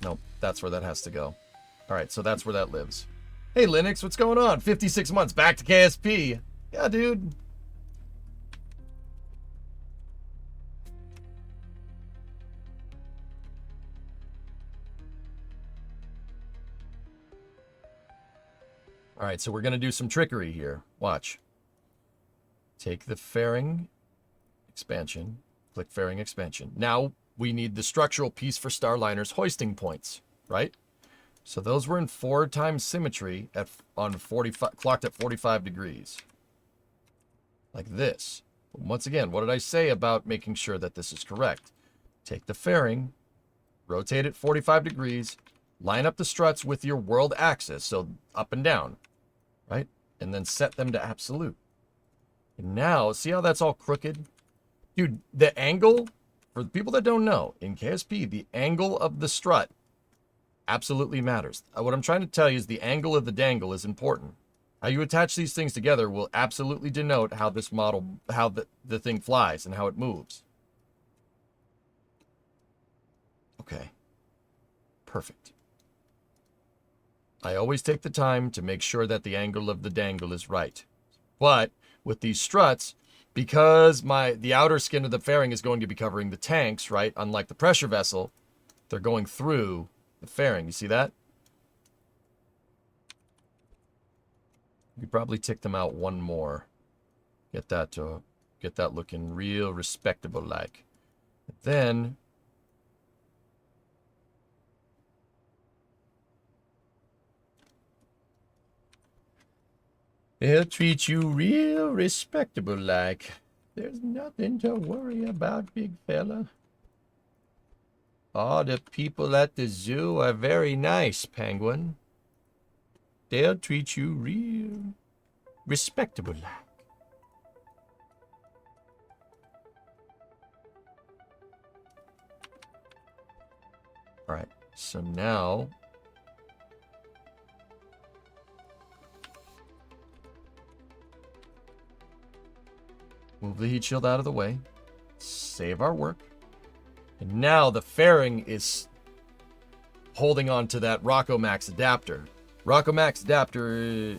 Nope. That's where that has to go. All right, so that's where that lives. Hey, Linux, what's going on? 56 months back to KSP. Yeah, dude. All right, so we're going to do some trickery here. Watch. Take the fairing expansion. Click fairing expansion. Now we need the structural piece for Starliner's hoisting points, right? So those were in 4 times symmetry on 45, clocked at 45 degrees. Like this. Once again, what did I say about making sure that this is correct? Take the fairing, rotate it 45 degrees, line up the struts with your world axis, so up and down, right? And then set them to absolute. And now, see how that's all crooked? Dude, the angle, for the people that don't know, in KSP, the angle of the strut absolutely matters. What I'm trying to tell you is the angle of the dangle is important. How you attach these things together will absolutely denote how this model, how the thing flies and how it moves. Okay. Perfect. I always take the time to make sure that the angle of the dangle is right. But with these struts, because the outer skin of the fairing is going to be covering the tanks, right? Unlike the pressure vessel, they're going through the fairing. You see that? You could probably tick them out one more. Get that looking real respectable like. Then they'll treat you real respectable like. There's nothing to worry about, big fella. All the people at the zoo are very nice, Penguin. They'll treat you real respectable like. Alright, so now move the heat shield out of the way. Save our work. And now the fairing is holding on to that Rocco Max adapter. Rocco Max adapter,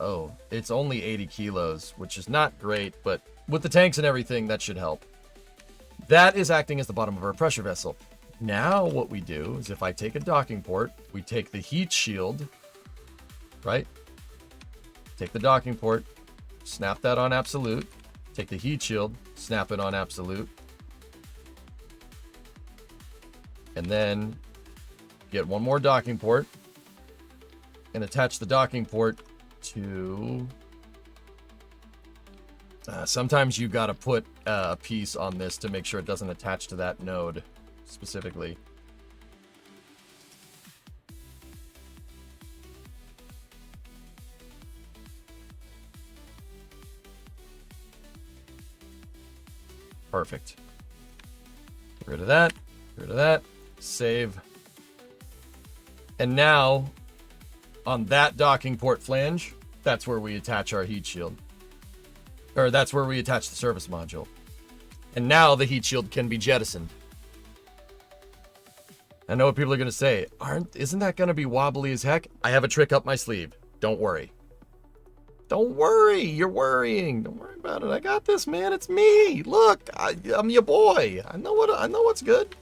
oh, it's only 80 kilos, which is not great, but with the tanks and everything, that should help. That is acting as the bottom of our pressure vessel. Now what we do is if I take a docking port, we take the heat shield, right? Take the docking port, snap that on absolute. Take the heat shield, snap it on absolute. And then get one more docking port and attach the docking port to... sometimes you got to put a piece on this to make sure it doesn't attach to that node specifically. Perfect. Get rid of that. Get rid of that. Save. And now, on that docking port flange, that's where we attach our heat shield. Or that's where we attach the service module. And now the heat shield can be jettisoned. I know what people are going to say. Isn't that going to be wobbly as heck? I have a trick up my sleeve. Don't worry. Don't worry. You're worrying. Don't worry about it. I got this, man. It's me. Look, I'm your boy. I know what's good.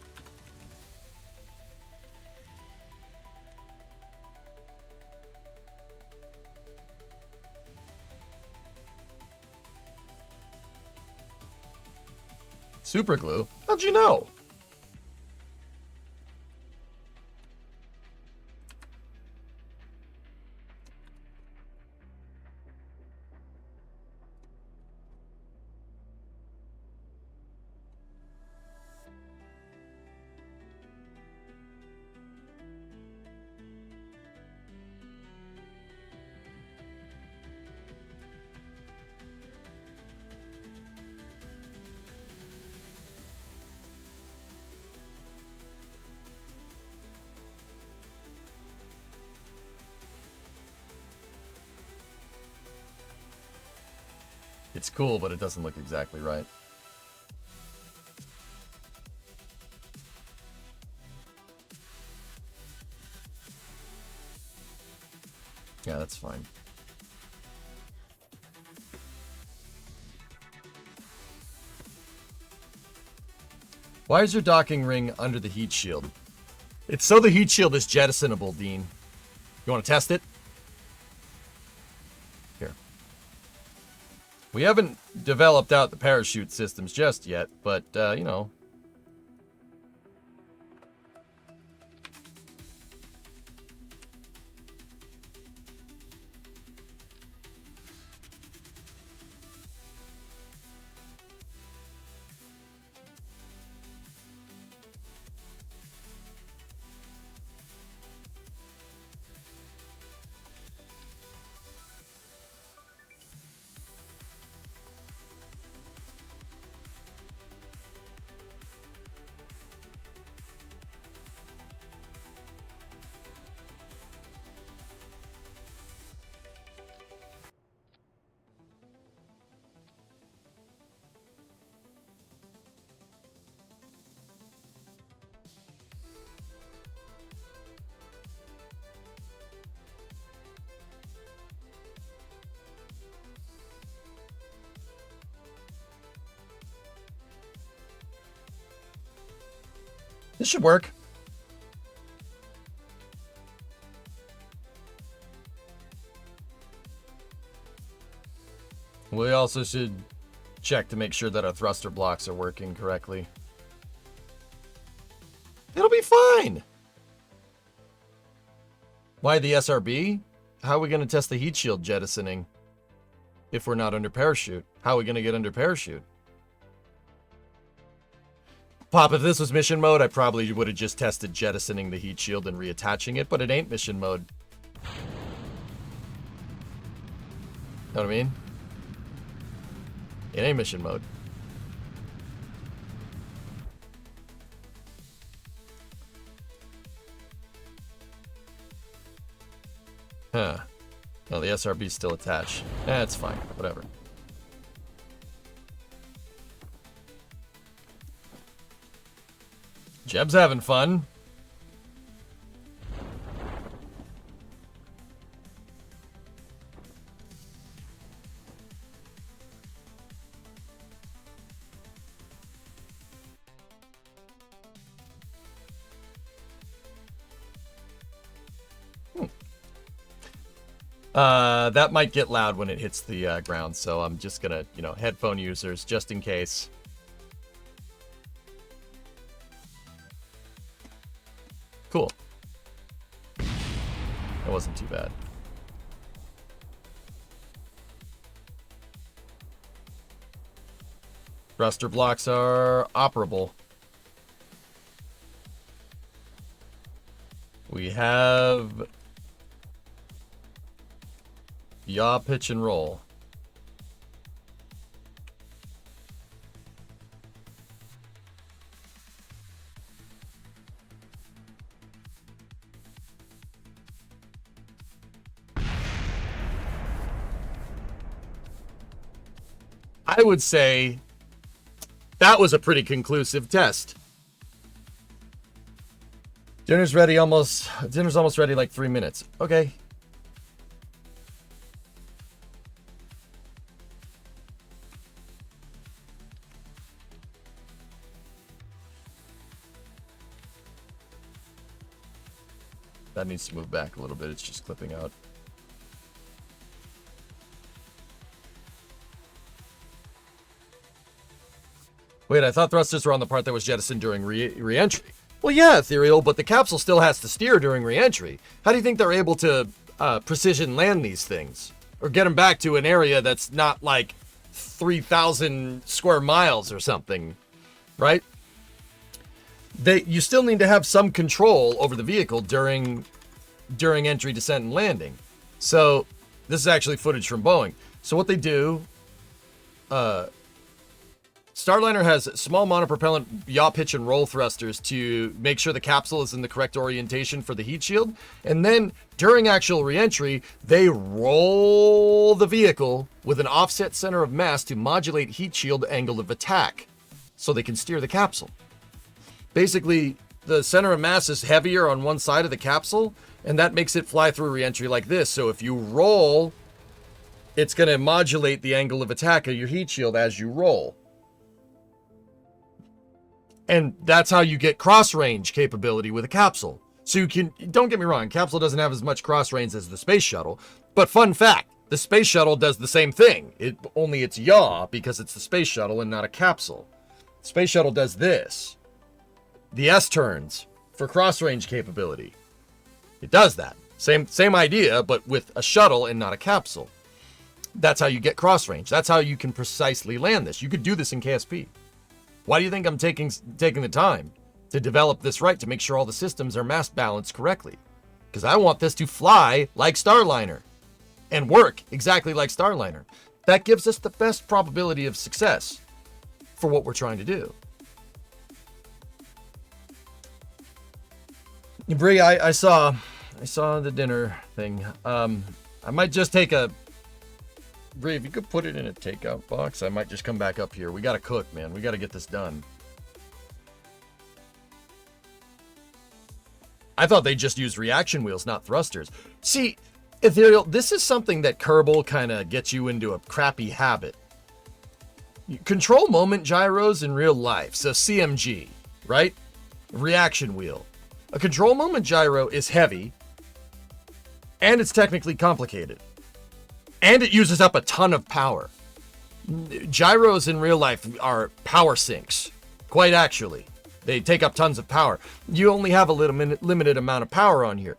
Super glue? How'd you know? It's cool, but it doesn't look exactly right. Yeah, that's fine. Why is your docking ring under the heat shield? It's so the heat shield is jettisonable, Dean. You want to test it? Here. We haven't developed out the parachute systems just yet, but, you know. This should work. We also should check to make sure that our thruster blocks are working correctly. It'll be fine. Why the SRB? How are we going to test the heat shield jettisoning if we're not under parachute? How are we going to get under parachute? Pop, if this was mission mode, I probably would have just tested jettisoning the heat shield and reattaching it, but it ain't mission mode. Know what I mean? It ain't mission mode. Huh. No, the SRB's still attached. It's fine. Whatever. Jeb's having fun. That might get loud when it hits the ground, so I'm just gonna, headphone users, just in case. Cool. That wasn't too bad. Thruster blocks are operable. We have yaw, pitch, and roll. I would say that was a pretty conclusive test. Dinner's almost ready, like 3 minutes. Okay. That needs to move back a little bit. It's just clipping out. Wait, I thought thrusters were on the part that was jettisoned during re-entry. Well, yeah, Ethereal, but the capsule still has to steer during re-entry. How do you think they're able to precision land these things? Or get them back to an area that's not like 3,000 square miles or something, right? You still need to have some control over the vehicle during entry, descent, and landing. So this is actually footage from Boeing. So what they do, Starliner has small monopropellant yaw, pitch, and roll thrusters to make sure the capsule is in the correct orientation for the heat shield. And then during actual reentry, they roll the vehicle with an offset center of mass to modulate heat shield angle of attack so they can steer the capsule. Basically, the center of mass is heavier on one side of the capsule, and that makes it fly through reentry like this. So if you roll, it's going to modulate the angle of attack of your heat shield as you roll. And that's how you get cross-range capability with a capsule. So you can, don't get me wrong, capsule doesn't have as much cross-range as the space shuttle, but fun fact, the space shuttle does the same thing. Only it's yaw because it's the space shuttle and not a capsule. Space shuttle does this. The S-turns for cross-range capability. It does that. Same idea, but with a shuttle and not a capsule. That's how you get cross-range. That's how you can precisely land this. You could do this in KSP. Why do you think I'm taking the time to develop this right, to make sure all the systems are mass balanced correctly? Because I want this to fly like Starliner and work exactly like Starliner. That gives us the best probability of success for what we're trying to do. Bree, I saw the dinner thing. I might just take a... Bree, if you could put it in a takeout box, I might just come back up here. We gotta cook, man. We gotta get this done. I thought they just used reaction wheels, not thrusters. See, Ethereal, this is something that Kerbal kind of gets you into a crappy habit. You control moment gyros in real life, so CMG, right? reaction wheel. A control moment gyro is heavy, and it's technically complicated. And it uses up a ton of power. Gyros in real life are power sinks. Quite actually. They take up tons of power. You only have a limited amount of power on here.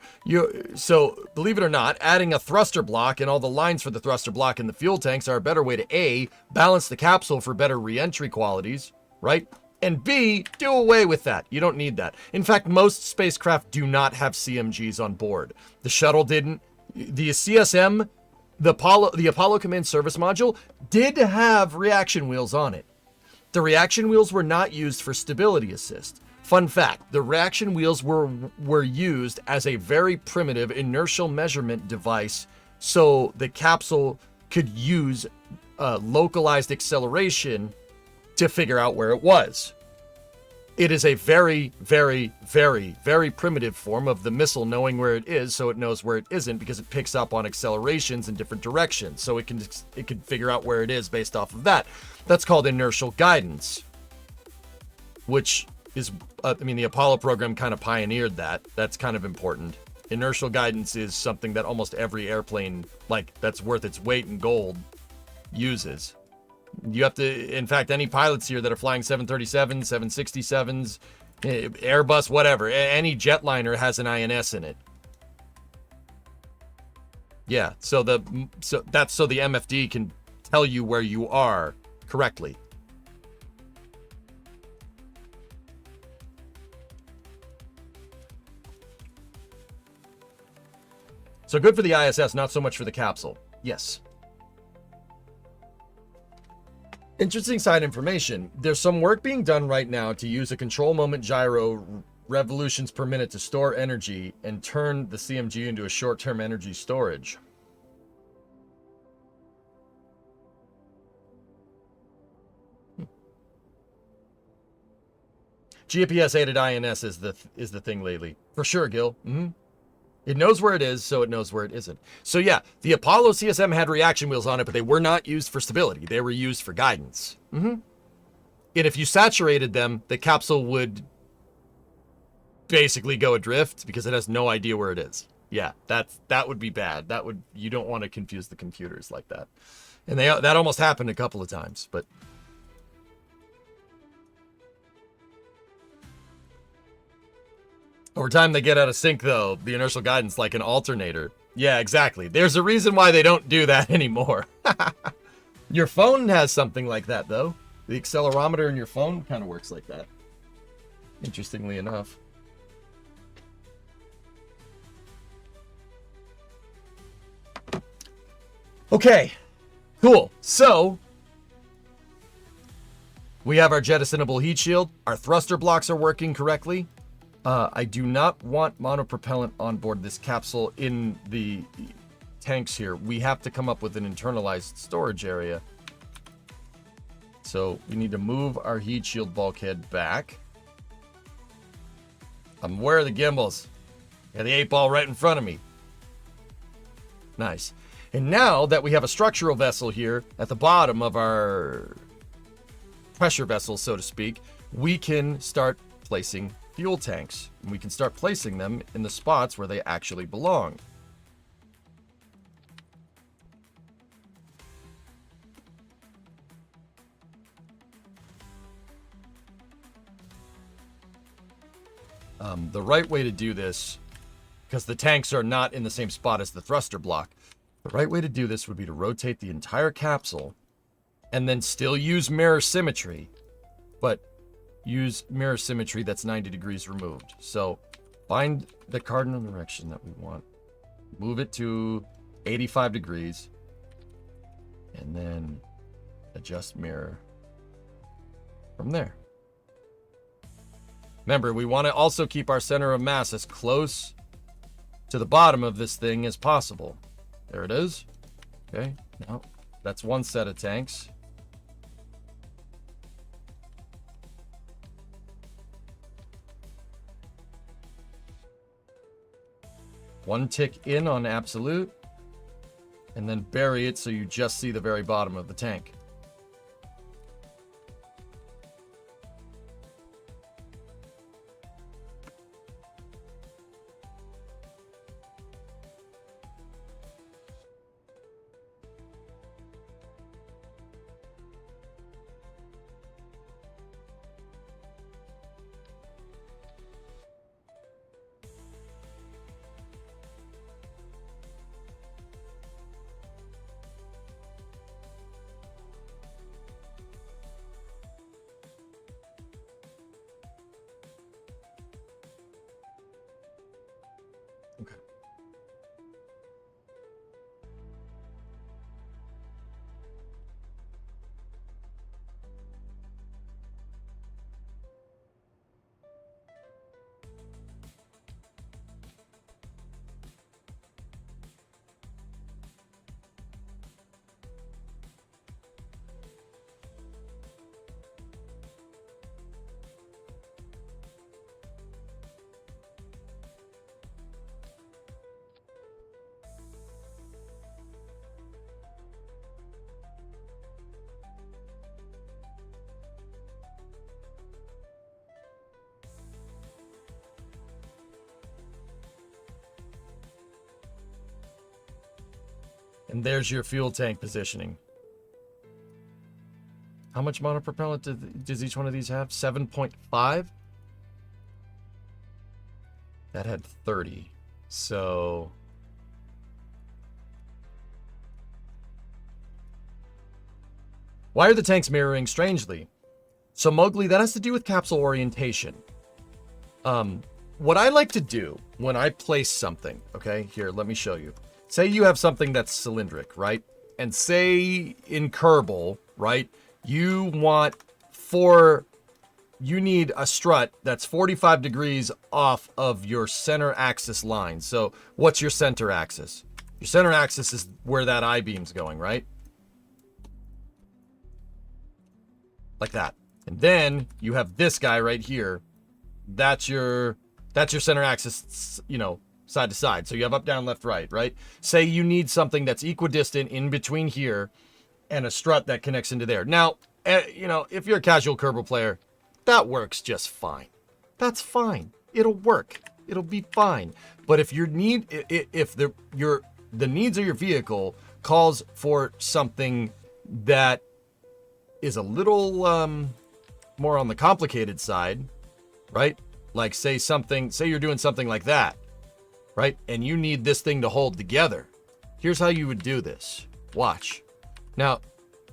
So, believe it or not, adding a thruster block and all the lines for the thruster block in the fuel tanks are a better way to A, balance the capsule for better re-entry qualities, right? And B, do away with that. You don't need that. In fact, most spacecraft do not have CMGs on board. The shuttle didn't. The CSM, the Apollo Command Service Module, did have reaction wheels on it. The reaction wheels were not used for stability assist. Fun fact, the reaction wheels were used as a very primitive inertial measurement device so the capsule could use localized acceleration to figure out where it was. It is a very, very, very, very primitive form of the missile knowing where it is, so it knows where it isn't because it picks up on accelerations in different directions. So it can figure out where it is based off of that. That's called inertial guidance, which is, the Apollo program kind of pioneered that. That's kind of important. Inertial guidance is something that almost every airplane, that's worth its weight in gold, uses. You have to, in fact, any pilots here that are flying 737s, 767s, Airbus, whatever, any jetliner has an INS in it. Yeah, so the MFD can tell you where you are correctly. So good for the ISS, not so much for the capsule. Yes. Interesting side information. There's some work being done right now to use a control moment gyro revolutions per minute to store energy and turn the CMG into a short-term energy storage. GPS-aided INS is the thing lately. For sure, Gil. It knows where it is, so it knows where it isn't. So yeah, the Apollo CSM had reaction wheels on it, but they were not used for stability. They were used for guidance. And if you saturated them, the capsule would basically go adrift because it has no idea where it is. Yeah, that would be bad. You don't want to confuse the computers like that. And that almost happened a couple of times, but over time, they get out of sync, though. The inertial guidance, like an alternator. Yeah, exactly. There's a reason why they don't do that anymore. Your phone has something like that, though. The accelerometer in your phone kind of works like that. Interestingly enough. Okay. Cool. So, we have our jettisonable heat shield. Our thruster blocks are working correctly. I do not want monopropellant on board this capsule in the tanks here. We have to come up with an internalized storage area. So we need to move our heat shield bulkhead back. I'm aware of the gimbals. Got the 8-ball right in front of me. Nice. And now that we have a structural vessel here at the bottom of our pressure vessel, so to speak, we can start placing fuel tanks, and we can start placing them in the spots where they actually belong. The right way to do this, because the tanks are not in the same spot as the thruster block, the right way to do this would be to rotate the entire capsule and then still use mirror symmetry, but use mirror symmetry that's 90 degrees removed. So find the cardinal direction that we want, move it to 85 degrees, and then adjust mirror from there. Remember, we want to also keep our center of mass as close to the bottom of this thing as possible. There it is. Okay, now that's one set of tanks. One tick in on absolute, and then bury it so you just see the very bottom of the tank. And there's your fuel tank positioning. How much monopropellant does each one of these have? 7.5? That had 30. So... why are the tanks mirroring strangely? So Mowgli, that has to do with capsule orientation. What I like to do when I place something, okay, here, let me show you. Say you have something that's cylindric, right? And say in Kerbal, right, you need a strut that's 45 degrees off of your center axis line. So what's your center axis? Your center axis is where that I-beam's going, right? Like that. And then you have this guy right here. That's your center axis, you know, side to side. So you have up, down, left, right? Say you need something that's equidistant in between here and a strut that connects into there. Now, you know, if you're a casual Kerbal player, that works just fine. That's fine. It'll work. It'll be fine. But if the needs of your vehicle calls for something that is a little more on the complicated side, right? Like say you're doing something like that, right? And you need this thing to hold together. Here's how you would do this. Watch. Now,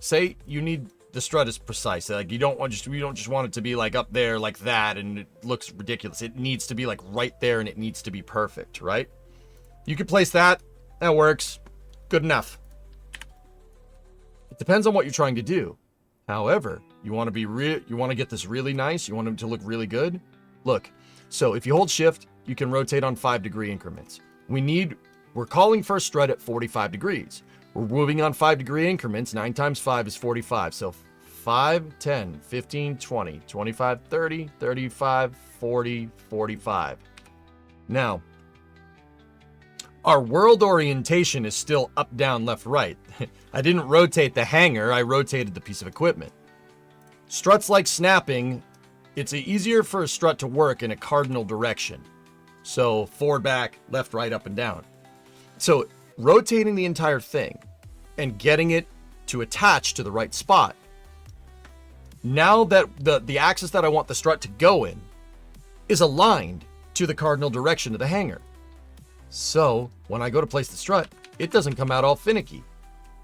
say you need the strut is precise. Like you don't just want it to be like up there like that and it looks ridiculous. It needs to be like right there and it needs to be perfect, right? You could place that. That works. Good enough. It depends on what you're trying to do. However, you want to get this really nice. You want it to look really good. Look, so if you hold shift, you can rotate on 5-degree increments. We're calling for a strut at 45 degrees. We're moving on 5-degree increments. 9 times 5 is 45. So 5, 10, 15, 20, 25, 30, 35, 40, 45. Now, our world orientation is still up, down, left, right. I didn't rotate the hanger, I rotated the piece of equipment. Struts like snapping, it's easier for a strut to work in a cardinal direction. So forward, back, left, right, up, and down. So rotating the entire thing and getting it to attach to the right spot. Now that the axis that I want the strut to go in is aligned to the cardinal direction of the hanger. So when I go to place the strut, it doesn't come out all finicky.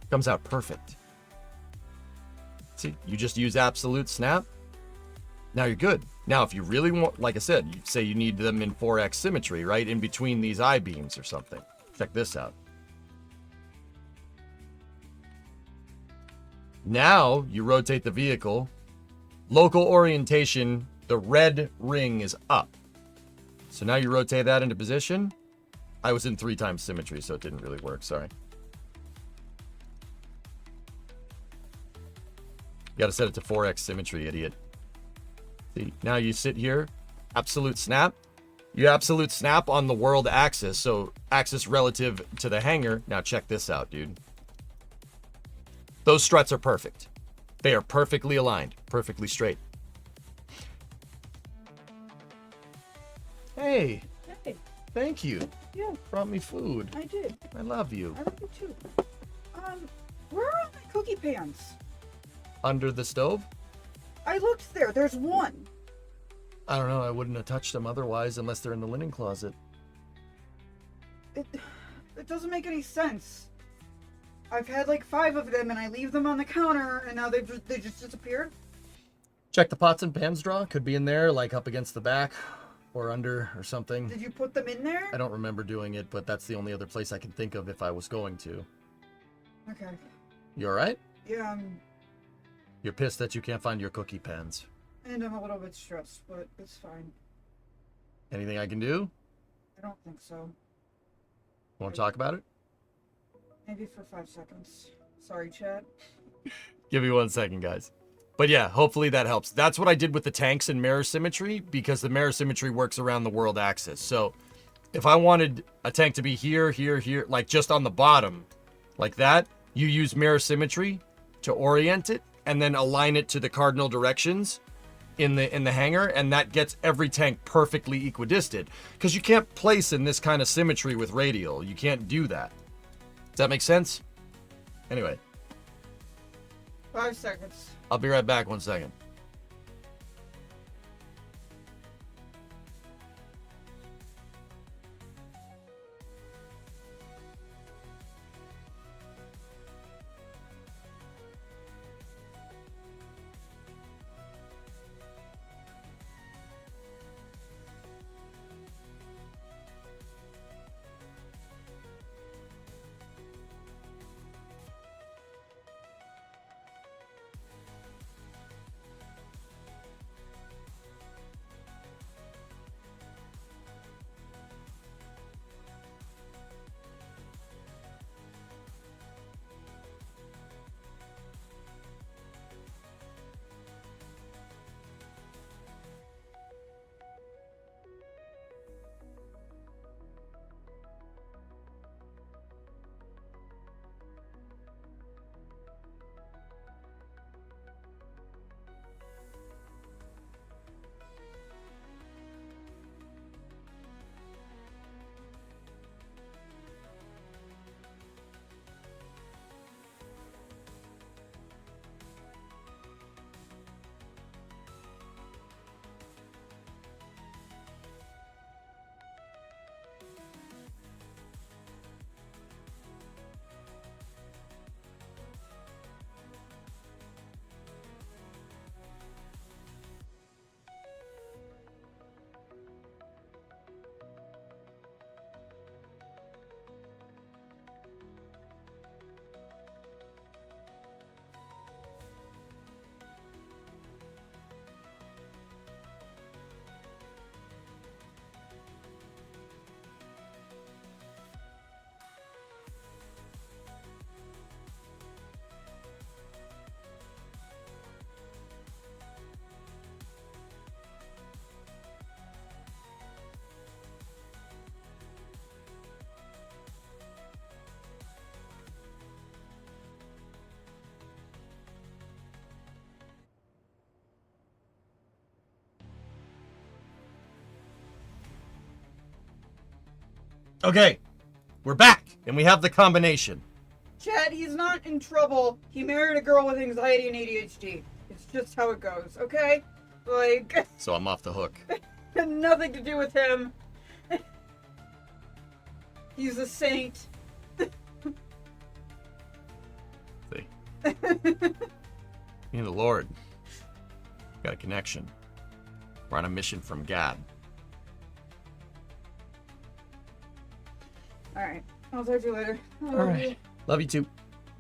It comes out perfect. See, you just use absolute snap. Now you're good. Now, if you really want, like I said, you say you need them in 4x symmetry, right? In between these I-beams or something. Check this out. Now you rotate the vehicle. Local orientation, the red ring is up. So now you rotate that into position. I was in 3 times symmetry, so it didn't really work. Sorry. You got to set it to 4x symmetry, idiot. See, now you sit here, absolute snap. You absolute snap on the world axis, so axis relative to the hanger. Now check this out, dude. Those struts are perfect. They are perfectly aligned, perfectly straight. Hey. Hey. Thank you. Yeah. Brought me food. I did. I love you. I love you too. Where are my cookie pans? Under the stove? I looked there. There's one. I don't know. I wouldn't have touched them otherwise unless they're in the linen closet. It doesn't make any sense. I've had like 5 of them and I leave them on the counter and now they just disappeared. Check the pots and pans drawer. Could be in there, like up against the back or under or something. Did you put them in there? I don't remember doing it, but that's the only other place I can think of if I was going to. Okay. You alright? Yeah, You're pissed that you can't find your cookie pans. and I'm a little bit stressed, but it's fine. Anything I can do? I don't think so. Want to talk about it? Maybe for 5 seconds. Sorry, chat. Give me 1 second, guys. But yeah, hopefully that helps. That's what I did with the tanks and mirror symmetry, because the mirror symmetry works around the world axis. So if I wanted a tank to be here, here, here, like just on the bottom, like that, you use mirror symmetry to orient it and then align it to the cardinal directions in the hangar, and that gets every tank perfectly equidistant, because you can't place in this kind of symmetry with radial. You can't do that. Does that make sense? Anyway, 5 seconds. I'll be right back 1 second. Okay, we're back, and we have the combination. Chad, he's not in trouble. He married a girl with anxiety and ADHD. It's just how it goes, okay? Like, So I'm off the hook. had nothing to do with him. He's a saint. See? Me and the Lord. Got a connection. We're on a mission from God. Alright, I'll talk to you later. All right. Love you too.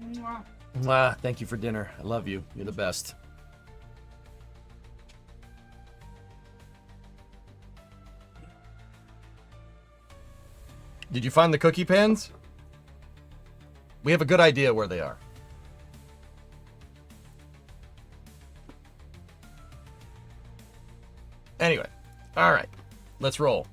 Mwah. Mwah. Thank you for dinner. I love you. You're the best. Did you find the cookie pans? We have a good idea where they are. Anyway, all right, let's roll.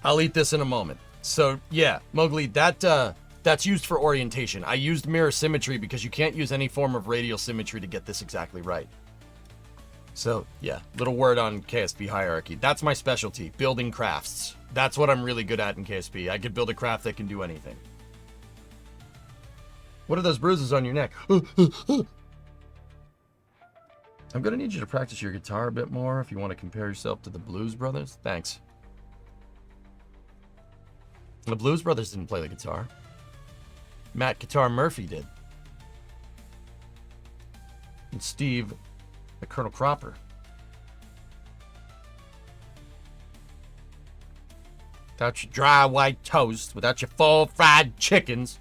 I'll eat this in a moment. So yeah, Mowgli, that's used for orientation. I used mirror symmetry because you can't use any form of radial symmetry to get this exactly right. So yeah, little word on KSP hierarchy. That's my specialty, building crafts. That's what I'm really good at in KSP. I could build a craft that can do anything. What are those bruises on your neck? I'm gonna need you to practice your guitar a bit more if you want to compare yourself to the Blues Brothers. Thanks. The Blues Brothers didn't play the guitar. Matt Guitar Murphy did. And Steve, the Colonel Cropper. Without your dry white toast, without your full fried chickens.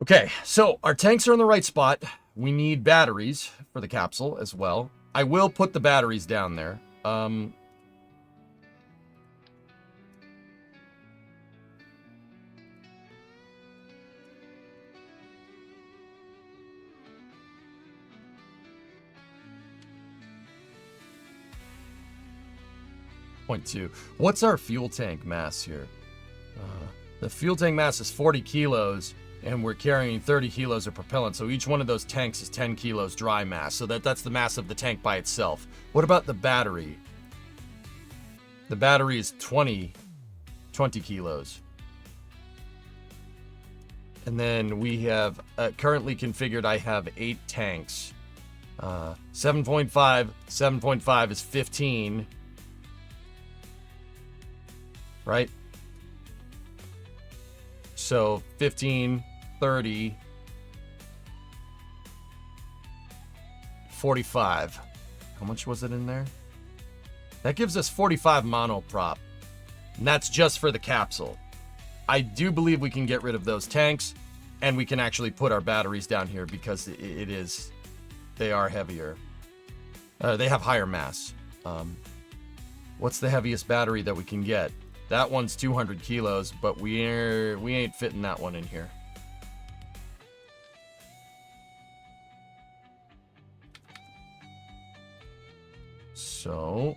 Okay, so our tanks are in the right spot. We need batteries for the capsule as well. I will put the batteries down there. 0.2. What's our fuel tank mass here? The fuel tank mass is 40 kilos, and we're carrying 30 kilos of propellant. So each one of those tanks is 10 kilos dry mass. So that's the mass of the tank by itself. What about the battery? The battery is 20 kilos. And then we have currently configured, I have 8 tanks. 7.5 is 15. Right? So 15, 30, 45. How much was it in there? That gives us 45 monoprop. And that's just for the capsule. I do believe we can get rid of those tanks, and we can actually put our batteries down here because they are heavier. They have higher mass. What's the heaviest battery that we can get? That one's 200 kilos, but we ain't fitting that one in here. So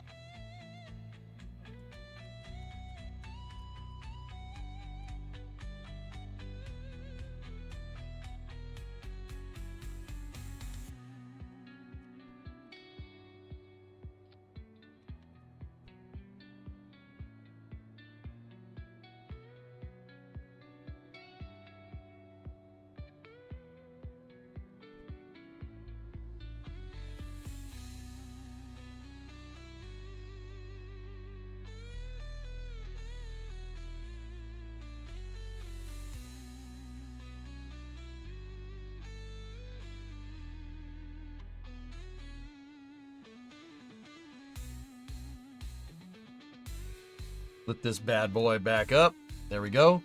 Lift this bad boy back up. There we go.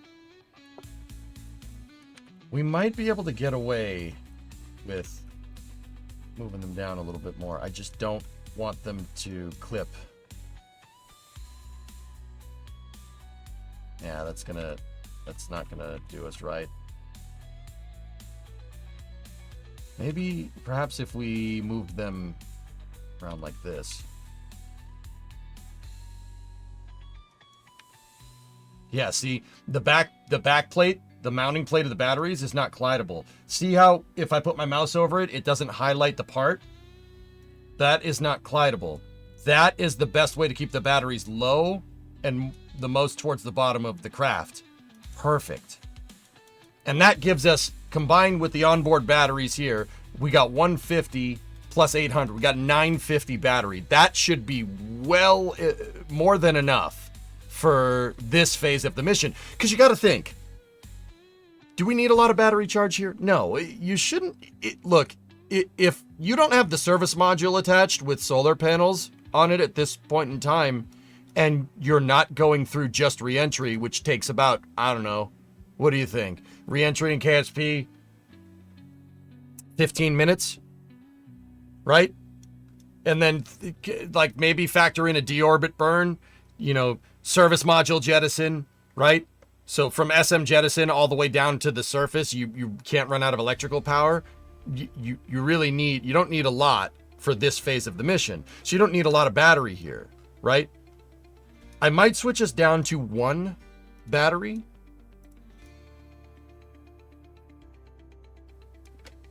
We might be able to get away with moving them down a little bit more. I just don't want them to clip. Yeah, that's not gonna do us right. Maybe, perhaps if we move them around like this. Yeah, see, the back plate, the mounting plate of the batteries is not collidable. See how if I put my mouse over it, it doesn't highlight the part? That is not collidable. That is the best way to keep the batteries low and the most towards the bottom of the craft. Perfect. And that gives us, combined with the onboard batteries here, we got 150 plus 800. We got 950 battery. That should be well more than enough for this phase of the mission. Because you got to think, do we need a lot of battery charge here? No, you shouldn't. Look, if you don't have the service module attached with solar panels on it at this point in time, and you're not going through just re-entry, which takes about, I don't know, what do you think? Re-entry in KSP, 15 minutes, right? And then like maybe factor in a deorbit burn, you know, service module jettison, right? So from SM jettison all the way down to the surface, you can't run out of electrical power. You really need, you don't need a lot for this phase of the mission. So you don't need a lot of battery here, right? I might switch us down to 1 battery.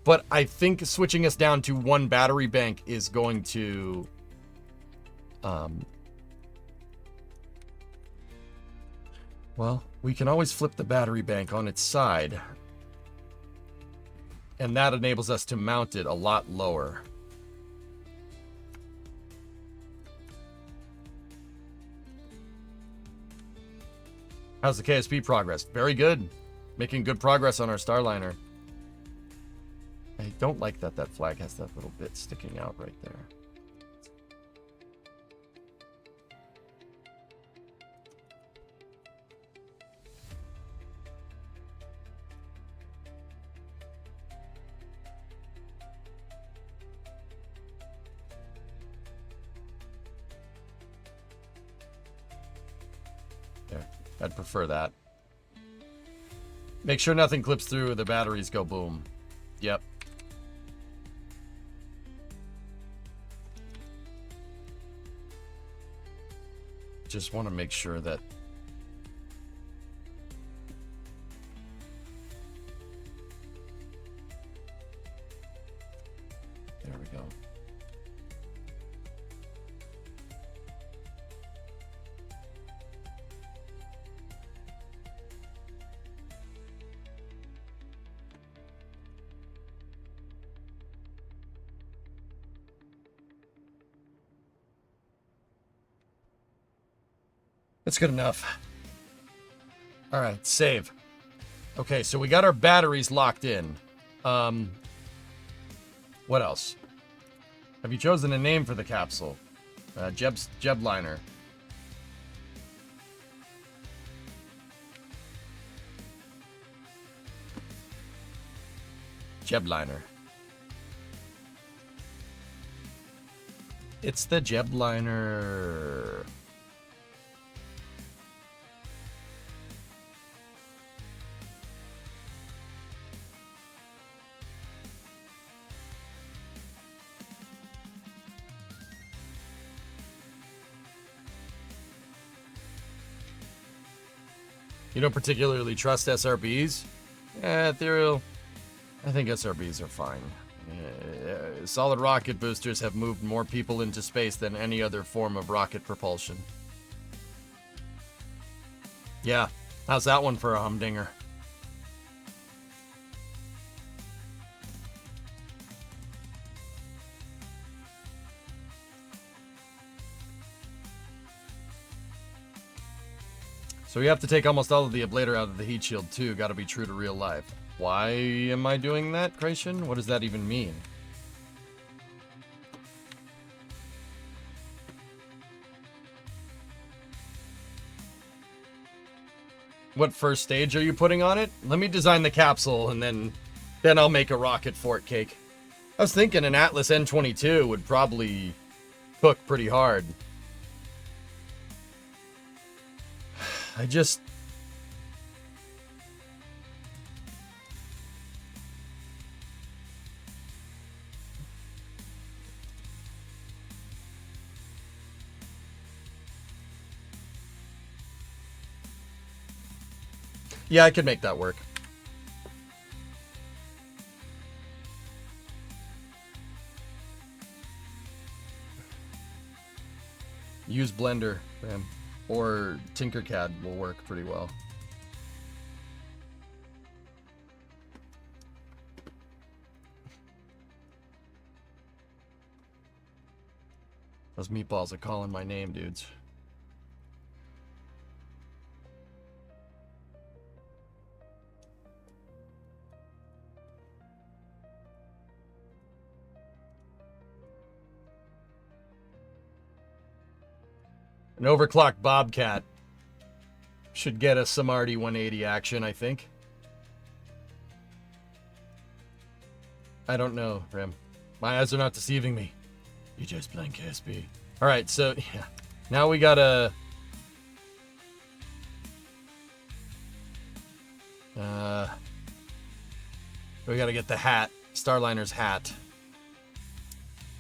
But I think switching us down to 1 battery bank is going to well, we can always flip the battery bank on its side. And that enables us to mount it a lot lower. How's the KSP progress? Very good. Making good progress on our Starliner. I don't like that flag has that little bit sticking out right there. There, I'd prefer that. Make sure nothing clips through, the batteries go boom. Yep. just want to make sure that... There we go. That's good enough. All right, save. Okay, so we got our batteries locked in. What else? Have you chosen a name for the capsule? Jebliner. Jebliner. It's the Jebliner. You don't particularly trust SRBs? Ethereal. I think SRBs are fine. Solid rocket boosters have moved more people into space than any other form of rocket propulsion. Yeah, how's that one for a humdinger? So we have to take almost all of the ablator out of the heat shield too. Gotta be true to real life. Why am I doing that, Creation? What does that even mean? What first stage are you putting on it? Let me design the capsule and then I'll make a rocket fort cake. I was thinking an Atlas N22 would probably cook pretty hard. I just... Yeah, I could make that work. Use Blender, man. Or Tinkercad will work pretty well. Those meatballs are calling my name, dudes. An overclocked Bobcat should get us some RD 180 action, I think. I don't know, Rim. My eyes are not deceiving me. You just playing KSP. Alright, so, yeah. Now we gotta... we gotta get the hat. Starliner's hat.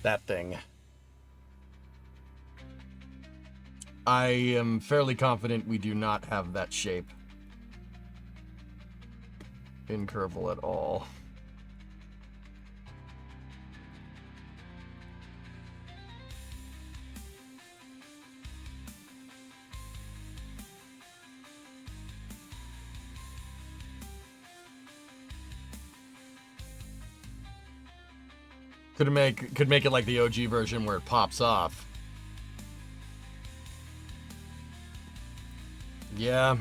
That thing. I am fairly confident we do not have that shape in Kerbal at all. Could make it like the OG version where it pops off. Yeah.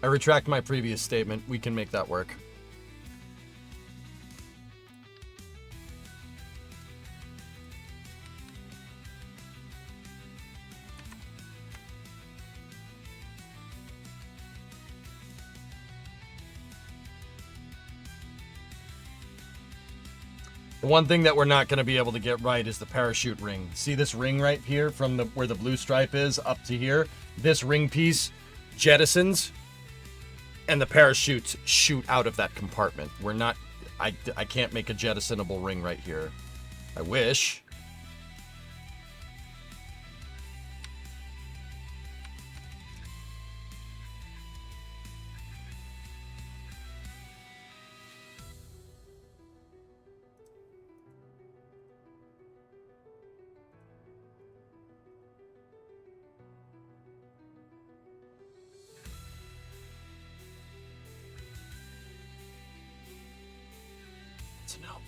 I retract my previous statement. We can make that work. The one thing that we're not going to be able to get right is the parachute ring. See this ring right here from the where the blue stripe is up to here? This ring piece jettisons and the parachutes shoot out of that compartment. We're not, I can't make a jettisonable ring right here. I wish. No.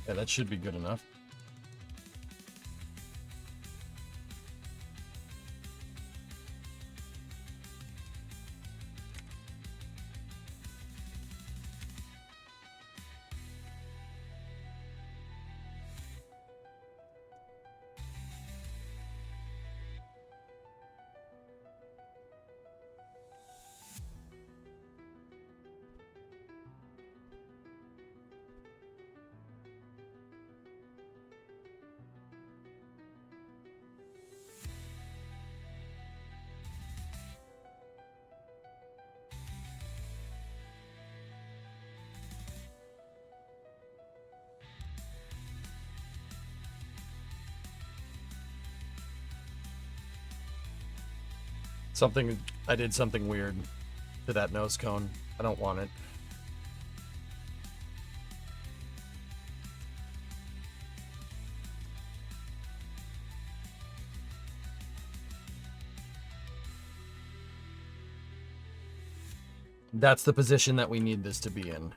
Yeah, that should be good enough. I did something weird to that nose cone. I don't want it. That's the position that we need this to be in.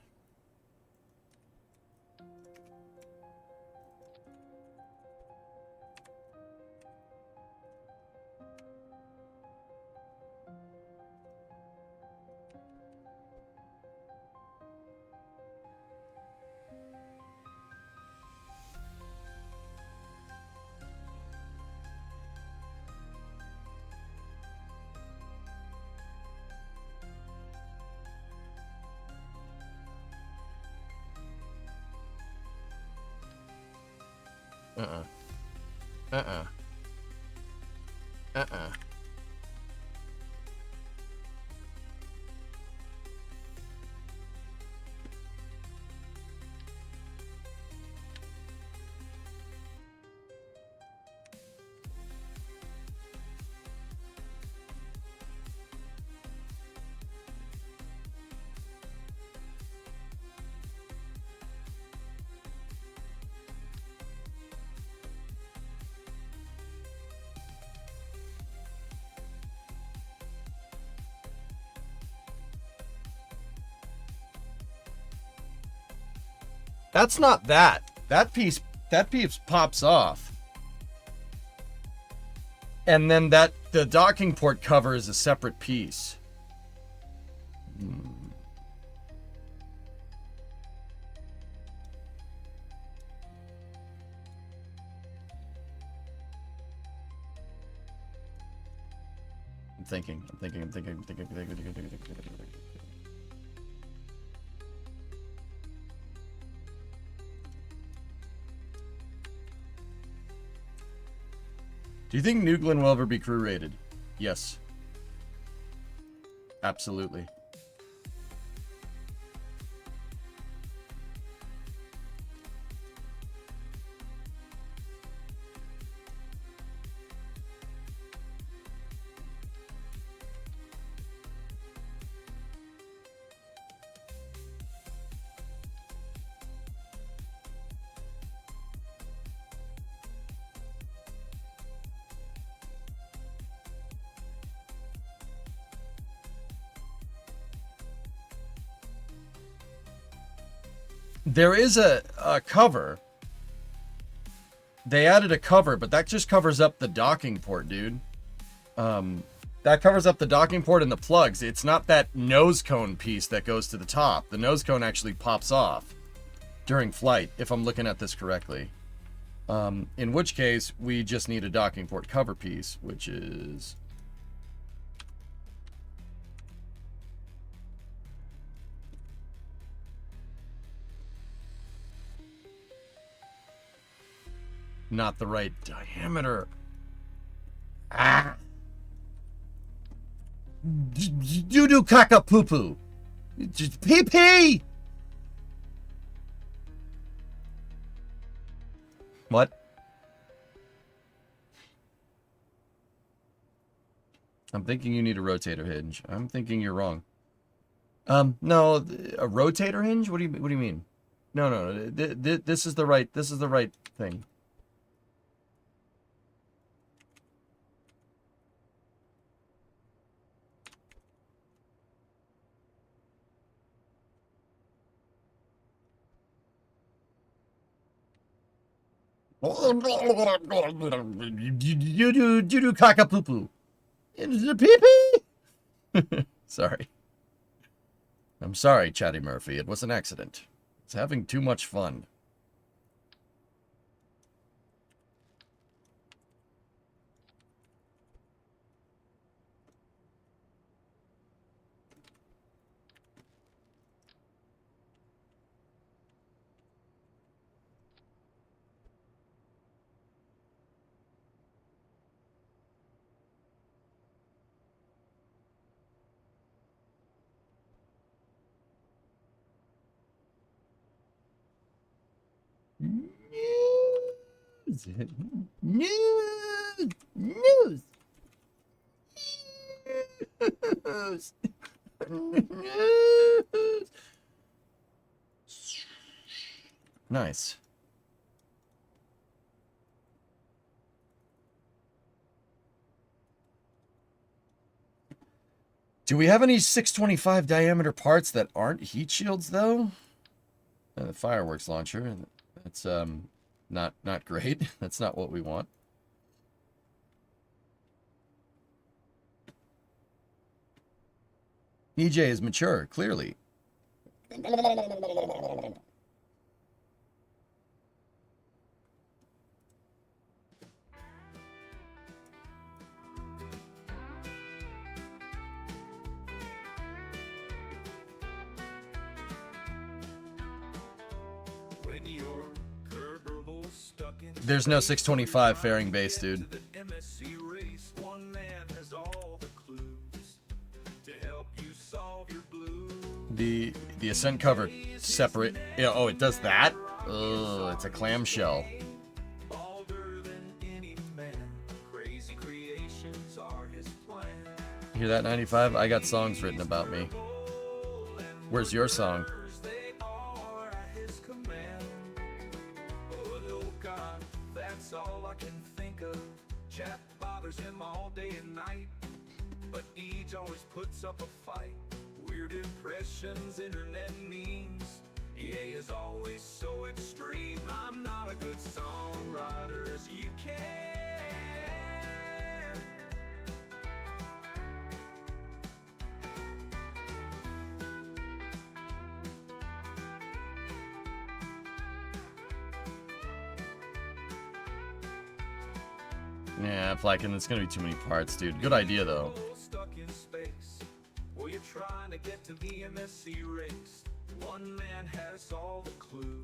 That's not that. That piece pops off. And then the docking port cover is a separate piece. I'm thinking. Do you think New Glenn will ever be crew rated? Yes. Absolutely. There is a cover. They added a cover, but that just covers up the docking port, dude. That covers up the docking port and the plugs. It's not that nose cone piece that goes to the top. The nose cone actually pops off during flight, if I'm looking at this correctly. In which case, we just need a docking port cover piece, which is... not the right diameter. Ah. Doo-doo caca poo-poo. Just pee-pee. What? I'm thinking you need a rotator hinge. I'm thinking you're wrong. No, a rotator hinge? What do you mean? No. This is the right thing. You do caca poo poo. Pee pee. Sorry. I'm sorry, Chatty Murphy. It was an accident. It's having too much fun. News. Nice. Do we have any 625 diameter parts that aren't heat shields, though? The fireworks launcher. That's not great. That's not what we want. EJ is mature, clearly. There's no 625 fairing base, dude. The Ascent cover separate. Yeah, oh, it does that? Oh, it's a clamshell. You hear that, 95? I got songs written about me. Where's your song? Chat bothers him all day and night, but Deej always puts up a fight. Weird impressions, internet memes. EA is always so extreme. I'm not a good songwriter, as you can. Yeah, Flykin, it's gonna be too many parts, dude. Good idea, though. Stuck in space. Well, you're trying to get to the MSC race. One man has all the clues.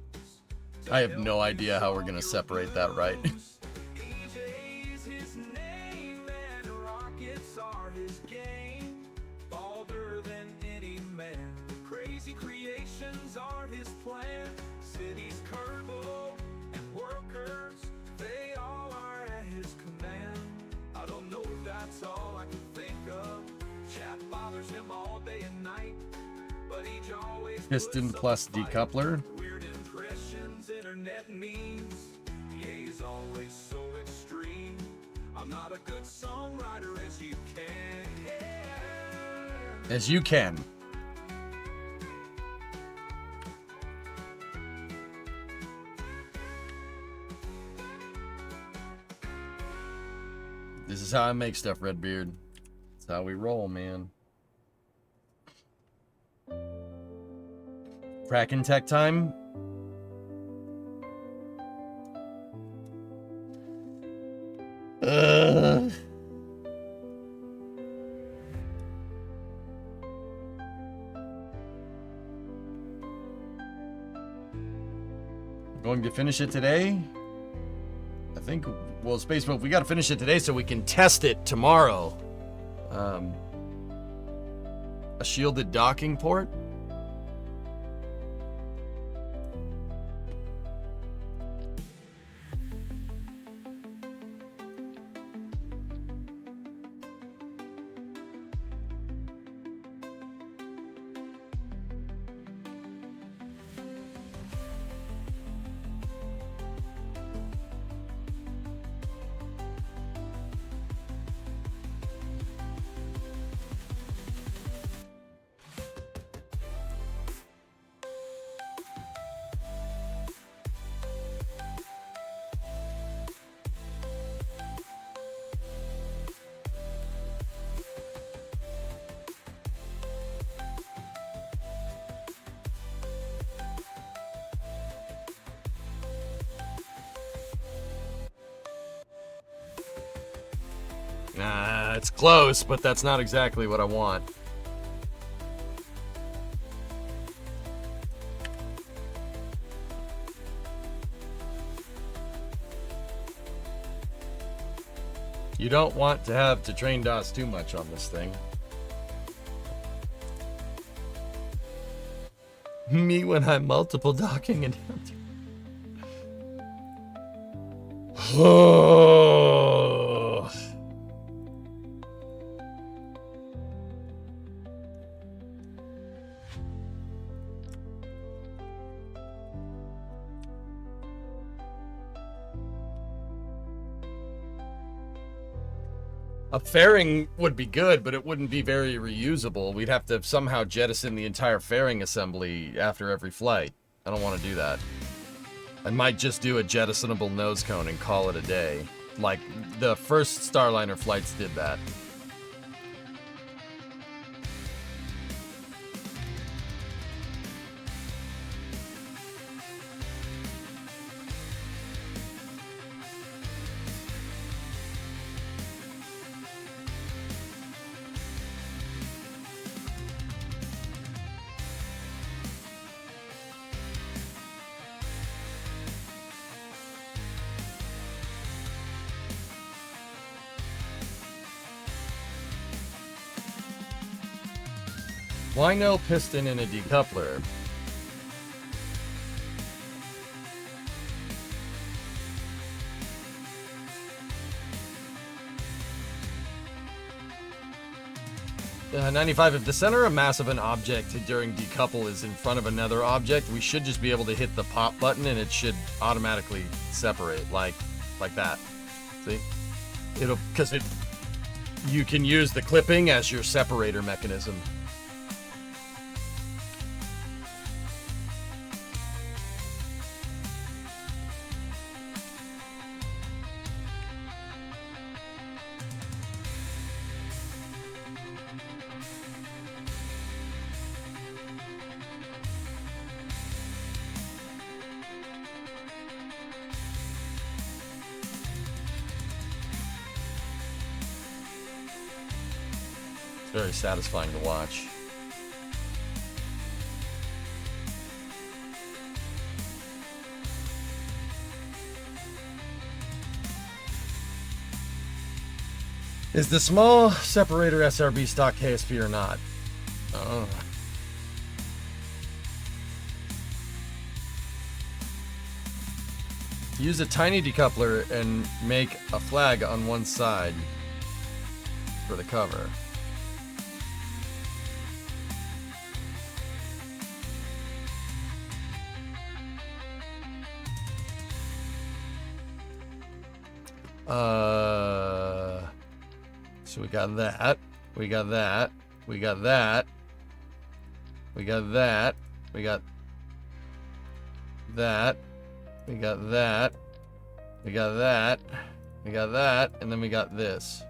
I have no idea how we're gonna separate that right. EJ's his name and rockets are his game. Bolder than any man. Crazy creations are his plan. Cities, Kerbal, and workers, they all are at his command. I don't know if that's all I can think of. Chat bothers him all day and night, but each always Piston puts up plus a fight. decoupler. Weird impressions, internet memes. He's always so extreme. I'm not a good songwriter as you can. Yeah. As you can. This is how I make stuff, Redbeard. That's how we roll, man. Kraken tech time. Going to finish it today? I think, well, Space Wolf, we got to finish it today so we can test it tomorrow. A shielded docking port? It's close, but that's not exactly what I want. You don't want to have to train DOS too much on this thing. Me when I'm multiple docking and oh. A fairing would be good, but it wouldn't be very reusable. We'd have to somehow jettison the entire fairing assembly after every flight. I don't want to do that. I might just do a jettisonable nose cone and call it a day. Like the first Starliner flights did that. Why no piston in a decoupler? Uh, 95, if the center of mass of an object during decouple is in front of another object, we should just be able to hit the pop button and it should automatically separate, like that. See? You can use the clipping as your separator mechanism. very satisfying to watch. Is the small separator SRB stock KSP or not? Oh. Use a tiny decoupler and make a flag on one side for the cover. So we got that. We got that. We got that. We got that. We got that. We got that. We got that. We got that. And then we got this.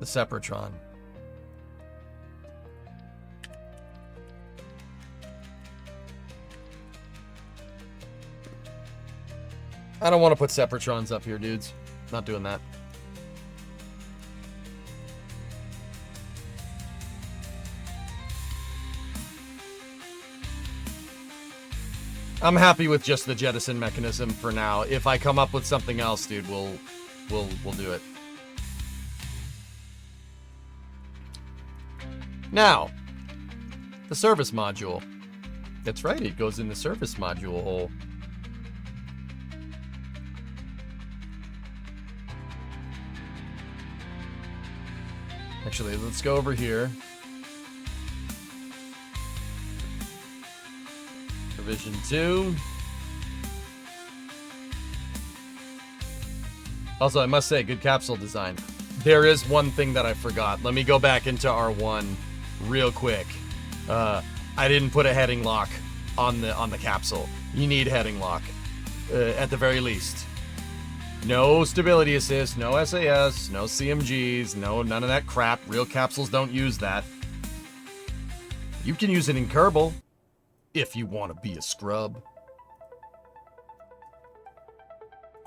The Separatron. I don't want to put Sepatrons up here, dudes. Not doing that. I'm happy with just the jettison mechanism for now. If I come up with something else, dude, we'll do it. Now, the service module. That's right, it goes in the service module hole. Actually, let's go over here. Provision 2. Also, I must say, good capsule design. There is one thing that I forgot. Let me go back into R1 real quick. I didn't put a heading lock on the capsule. You need heading lock, at the very least. No stability assist, no SAS, no CMGs, none of that crap. Real capsules don't use that. You can use it in Kerbal if you want to be a scrub.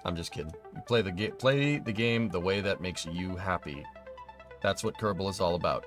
I'm just kidding. You play the game the way that makes you happy. That's what Kerbal is all about.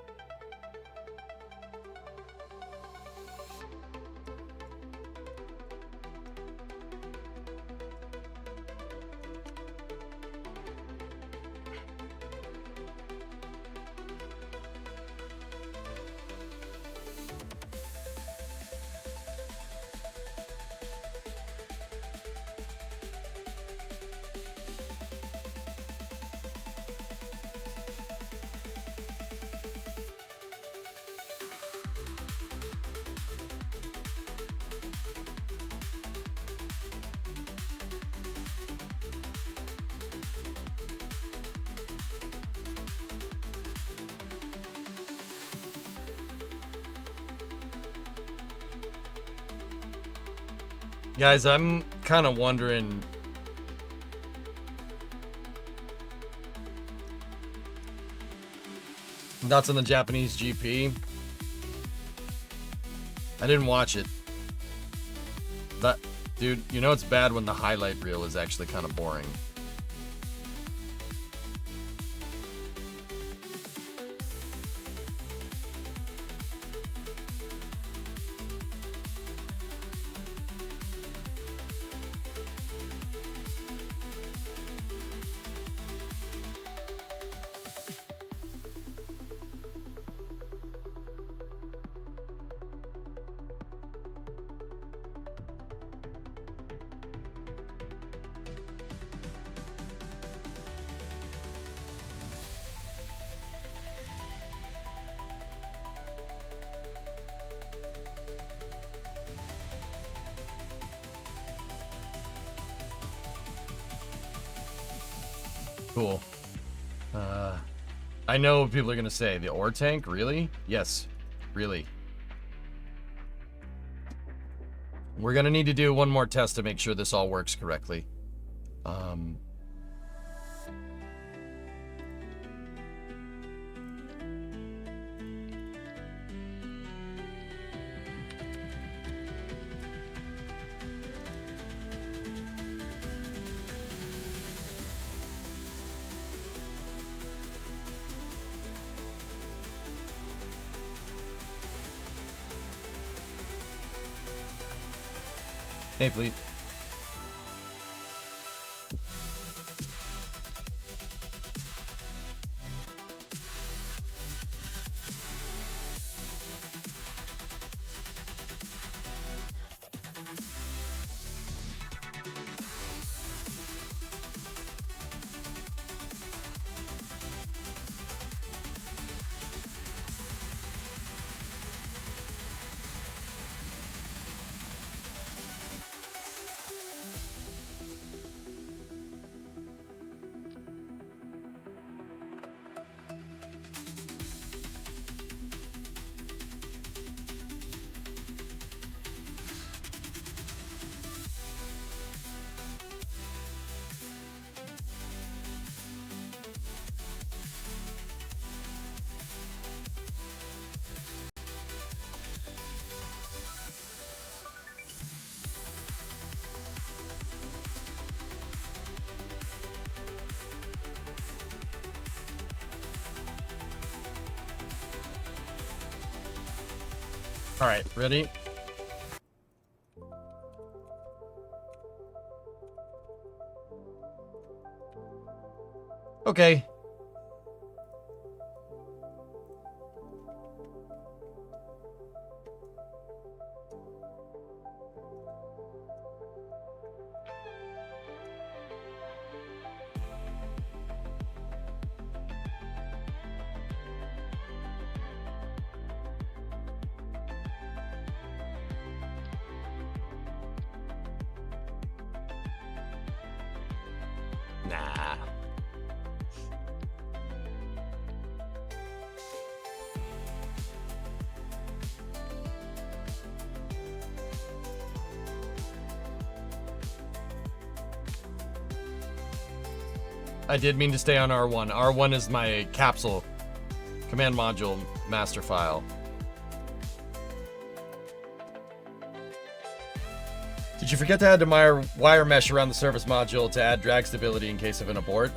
Guys, I'm kind of wondering. That's on the Japanese GP. I didn't watch it. That, dude, you know it's bad when the highlight reel is actually kind of boring. Cool. I know what people are gonna say. The ore tank? Really? Yes. Really. We're gonna need to do one more test to make sure this all works correctly. Hey, Fleet. All right, ready? Okay. Nah. I did mean to stay on R1. R1 is my capsule command module master file. Did you forget to add the wire mesh around the service module to add drag stability in case of an abort?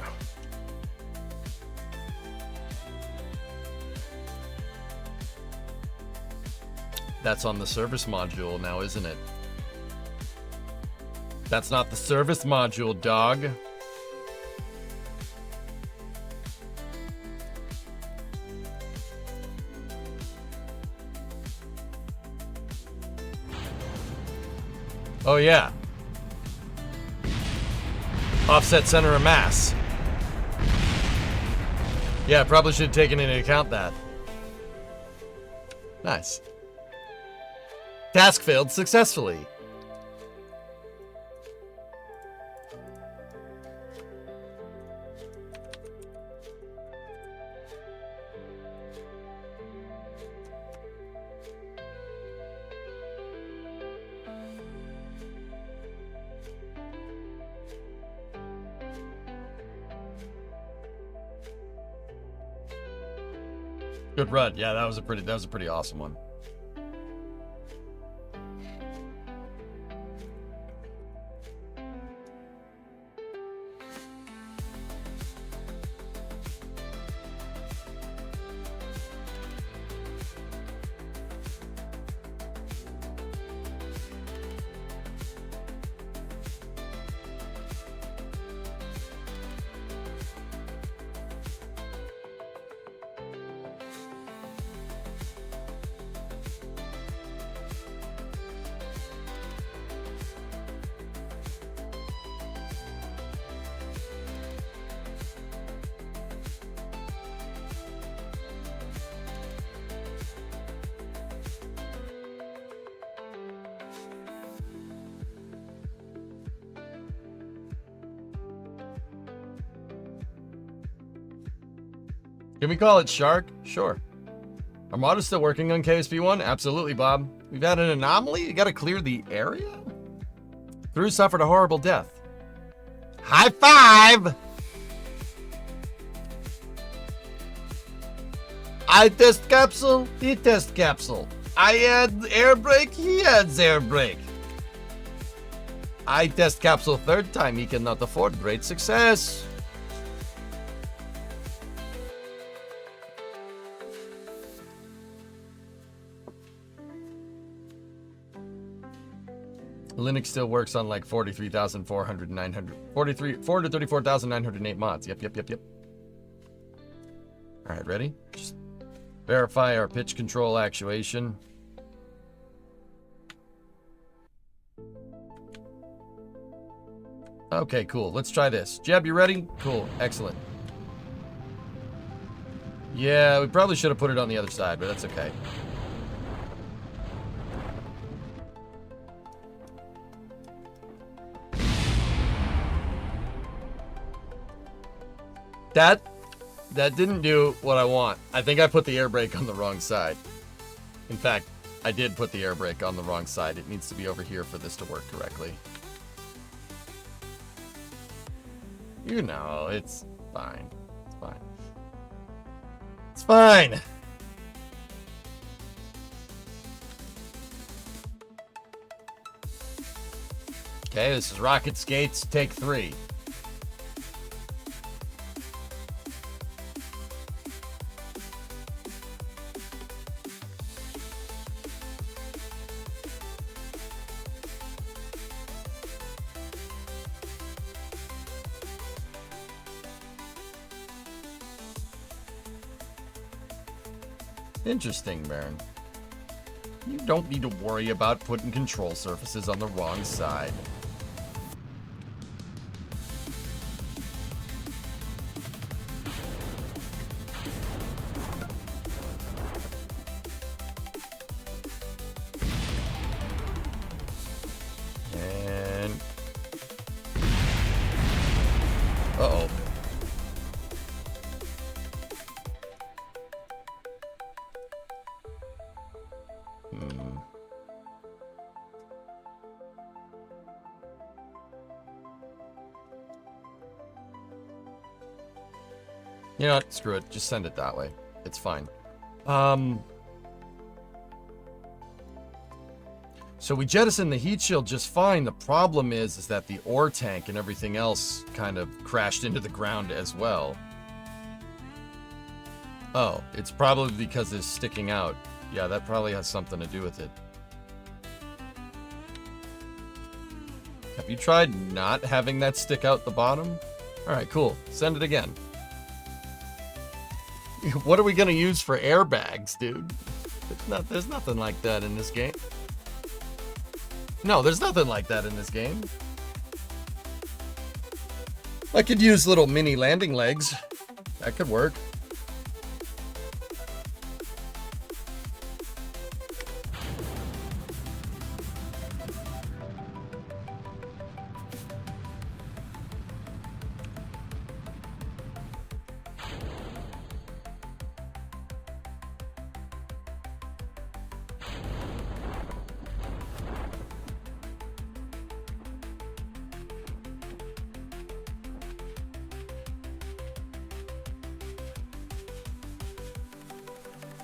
That's on the service module now, isn't it? That's not the service module, dog. Oh yeah. Offset center of mass. Yeah, probably should have taken into account that. Nice. Task failed successfully. Good run. Yeah, that was a pretty awesome one. Can we call it Shark? Sure. Armada's still working on KSP1? Absolutely, Bob. We've had an anomaly? You gotta clear the area? Crew suffered a horrible death. High five! I test capsule, he test capsule. I had air brake, he had air brake. I test capsule third time, he cannot afford great success. Linux still works on like 434,908 mods. Yep. All right, ready? Just verify our pitch control actuation. Okay, cool. Let's try this. Jeb, you ready? Cool. Excellent. Yeah, we probably should have put it on the other side, but that's okay. That didn't do what I want. I think I put the air brake on the wrong side. In fact, I did put the air brake on the wrong side. It needs to be over here for this to work correctly. You know, it's fine. It's fine. It's fine. Okay, this is Rocket Skates, take 3. Interesting, Baron. You don't need to worry about putting control surfaces on the wrong side. And... uh-oh. You know what? Screw it. Just send it that way. It's fine. So we jettisoned the heat shield just fine. The problem is that the ore tank and everything else kind of crashed into the ground as well. Oh, it's probably because it's sticking out. Yeah, that probably has something to do with it. Have you tried not having that stick out the bottom? Alright, cool. Send it again. What are we gonna use for airbags, dude? There's nothing like that in this game. No, there's nothing like that in this game. I could use little mini landing legs. That could work.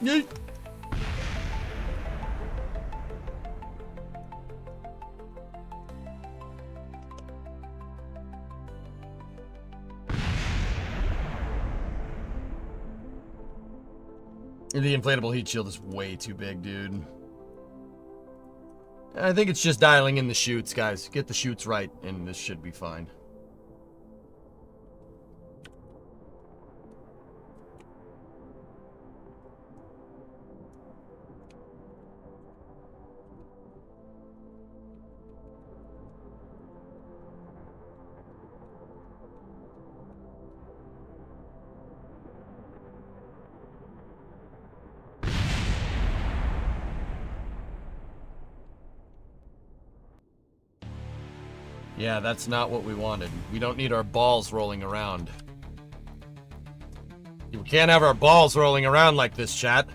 Yeet. The inflatable heat shield is way too big, dude. I think it's just dialing in the chutes, guys. Get the chutes right, and this should be fine. Yeah, that's not what we wanted. We don't need our balls rolling around. We can't have our balls rolling around like this, chat.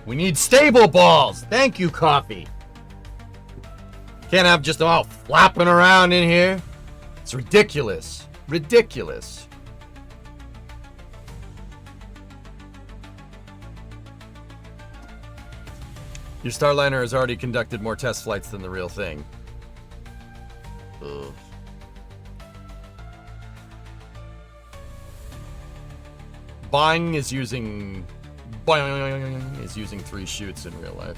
We need stable balls. Thank you, coffee. Can't have just them all flapping around in here. It's ridiculous. Ridiculous. Your Starliner has already conducted more test flights than the real thing. Ugh. Boing is using 3 chutes in real life.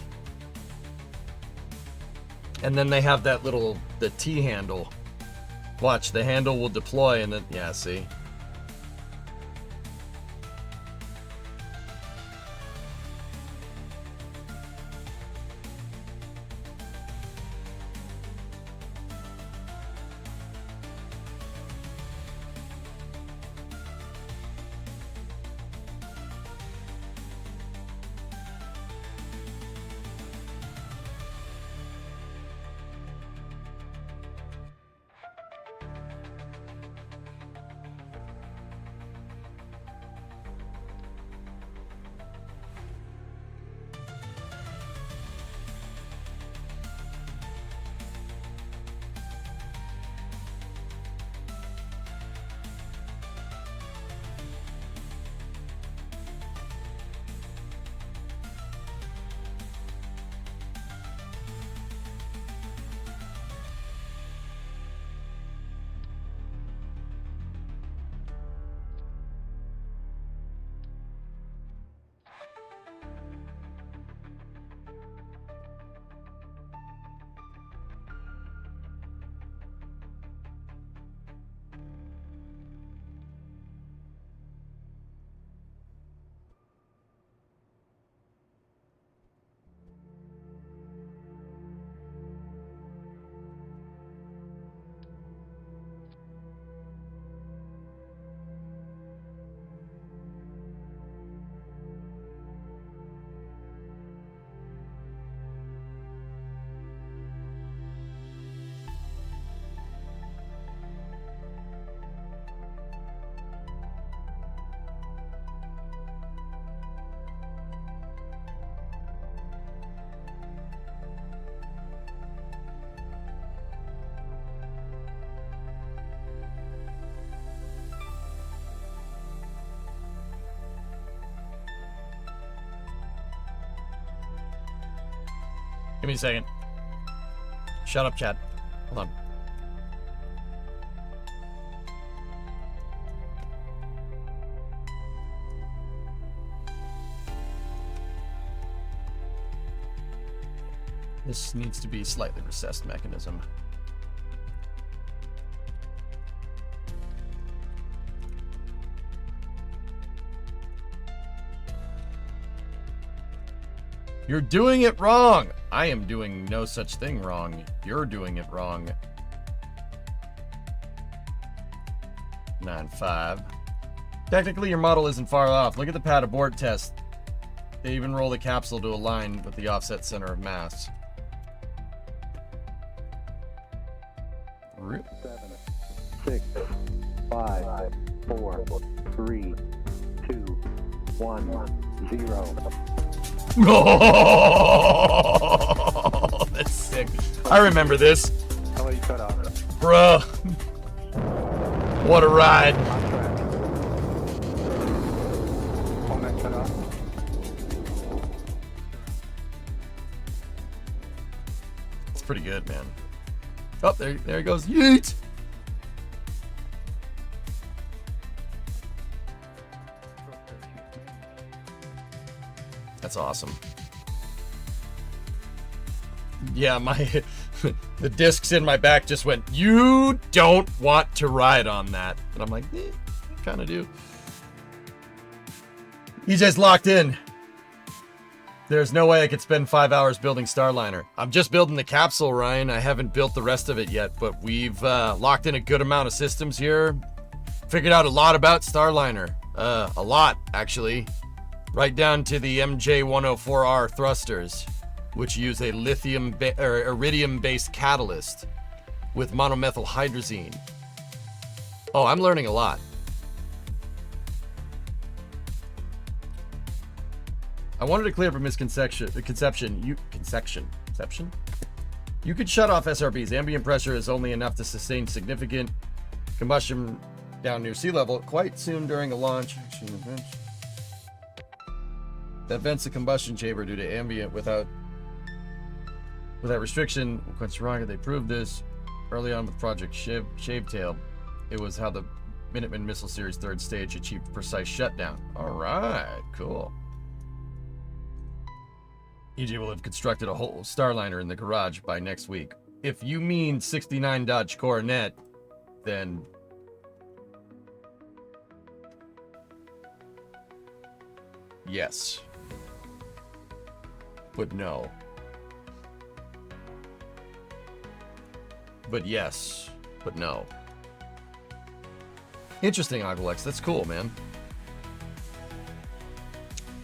And then they have that the T handle. Watch, the handle will deploy and then, yeah, see? Give me a second. Shut up, chat. Hold on. This needs to be slightly recessed mechanism. You're doing it wrong. I am doing no such thing wrong. You're doing it wrong. 9.5. Technically, your model isn't far off. Look at the pad abort test. They even roll the capsule to align with the offset center of mass. 7, 6, 5, 4, 3, 2, 1, 0. Oh, that's sick. I remember this. I'll let you cut off. Bruh. What a ride. Hold that cut off. It's pretty good, man. Oh, there he goes. Yeet! That's awesome. Yeah, the discs in my back just went, you don't want to ride on that. And I'm like, I kind of do. EJ's locked in. There's no way I could spend 5 hours building Starliner. I'm just building the capsule, Ryan. I haven't built the rest of it yet, but we've locked in a good amount of systems here. Figured out a lot about Starliner. A lot, actually. Right down to the MJ104R thrusters, which use a iridium-based catalyst with monomethyl hydrazine. Oh, I'm learning a lot. I wanted to clear up a misconception. You could shut off SRBs. Ambient pressure is only enough to sustain significant combustion down near sea level quite soon during a launch. That vents the combustion chamber due to ambient without restriction. Quench rocket, they proved this. Early on with Project Shavetail, it was how the Minuteman Missile Series 3rd stage achieved precise shutdown. Alright, cool. EJ will have constructed a whole Starliner in the garage by next week. If you mean 69 Dodge Coronet, then... yes. But no. But yes. But no. Interesting, Oglex. That's cool, man.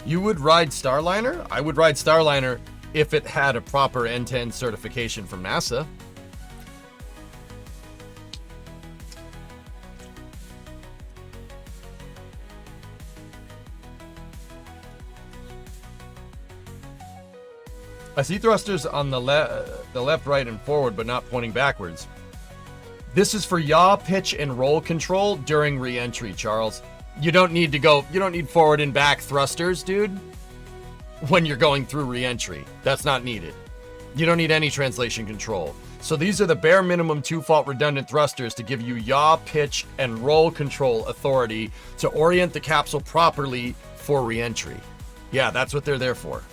You would ride Starliner? I would ride Starliner if it had a proper N10 certification from NASA. I see thrusters on the left, right, and forward, but not pointing backwards. This is for yaw, pitch, and roll control during re-entry, Charles. You don't need forward and back thrusters, dude, when you're going through re-entry. That's not needed. You don't need any translation control. So these are the bare minimum 2-fault redundant thrusters to give you yaw, pitch, and roll control authority to orient the capsule properly for re-entry. Yeah, that's what they're there for.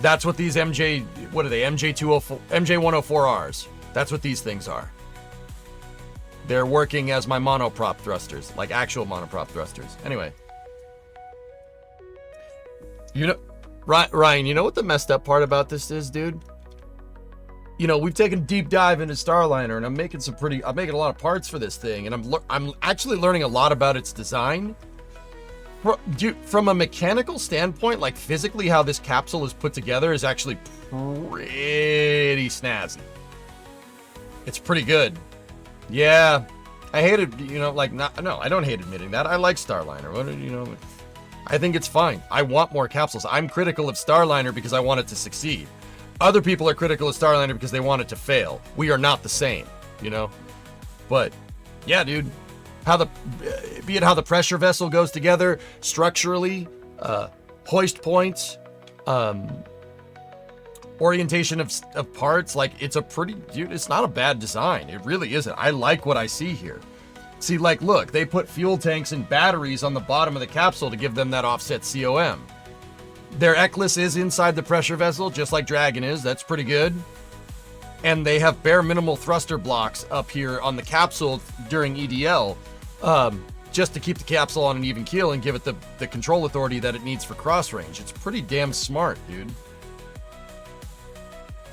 That's what these MJ104Rs. That's what these things are. They're working as my monoprop thrusters, like actual monoprop thrusters. Anyway. You know, Ryan, you know what the messed up part about this is, dude? You know, we've taken a deep dive into Starliner, and I'm making a lot of parts for this thing, and I'm actually learning a lot about its design. Dude, from a mechanical standpoint, like physically how this capsule is put together is actually pretty snazzy. It's pretty good. Yeah, I hated, no, I don't hate admitting that. I like Starliner. I think it's fine. I want more capsules. I'm critical of Starliner because I want it to succeed. Other people are critical of Starliner because they want it to fail. We are not the same, But, yeah, dude. Be it how the pressure vessel goes together structurally, hoist points, orientation of parts, it's not a bad design. It really isn't. I like what I see here. See, look, they put fuel tanks and batteries on the bottom of the capsule to give them that offset COM. Their Eclipse is inside the pressure vessel, just like Dragon is. That's pretty good. And they have bare minimal thruster blocks up here on the capsule during EDL, just to keep the capsule on an even keel and give it the control authority that it needs for cross range. It's pretty damn smart, dude.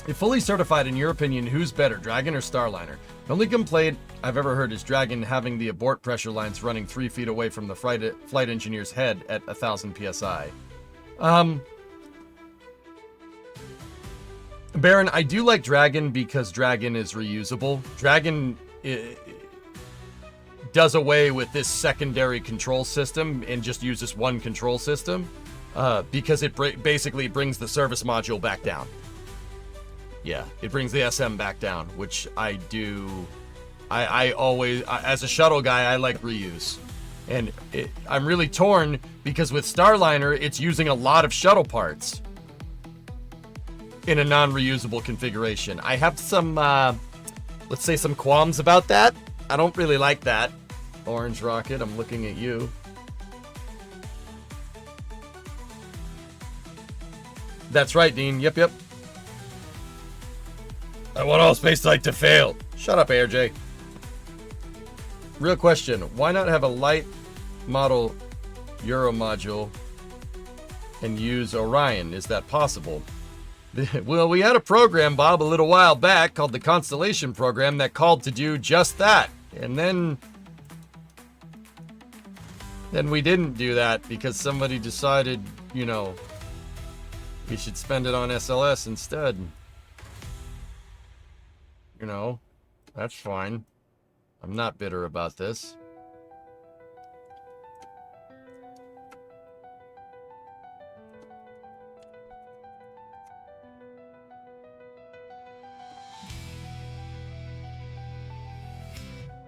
If fully certified, in your opinion, who's better, Dragon or Starliner? The only complaint I've ever heard is Dragon having the abort pressure lines running 3 feet away from the flight engineer's head at 1,000 psi. Baron, I do like Dragon because Dragon is reusable. Dragon does away with this secondary control system and just uses one control system because it basically brings the service module back down. Yeah, it brings the SM back down, which I do. I always, as a shuttle guy, I like reuse. And I'm really torn because with Starliner, it's using a lot of shuttle parts in a non-reusable configuration. I have some, let's say, some qualms about that. I don't really like that. Orange Rocket, I'm looking at you. That's right, Dean. Yep. I want all space flight to fail. Shut up, AirJ. Real question. Why not have a light model Euro module and use Orion? Is that possible? Well, we had a program, Bob, a little while back called the Constellation Program that called to do just that. And then we didn't do that because somebody decided, we should spend it on SLS instead. That's fine. I'm not bitter about this.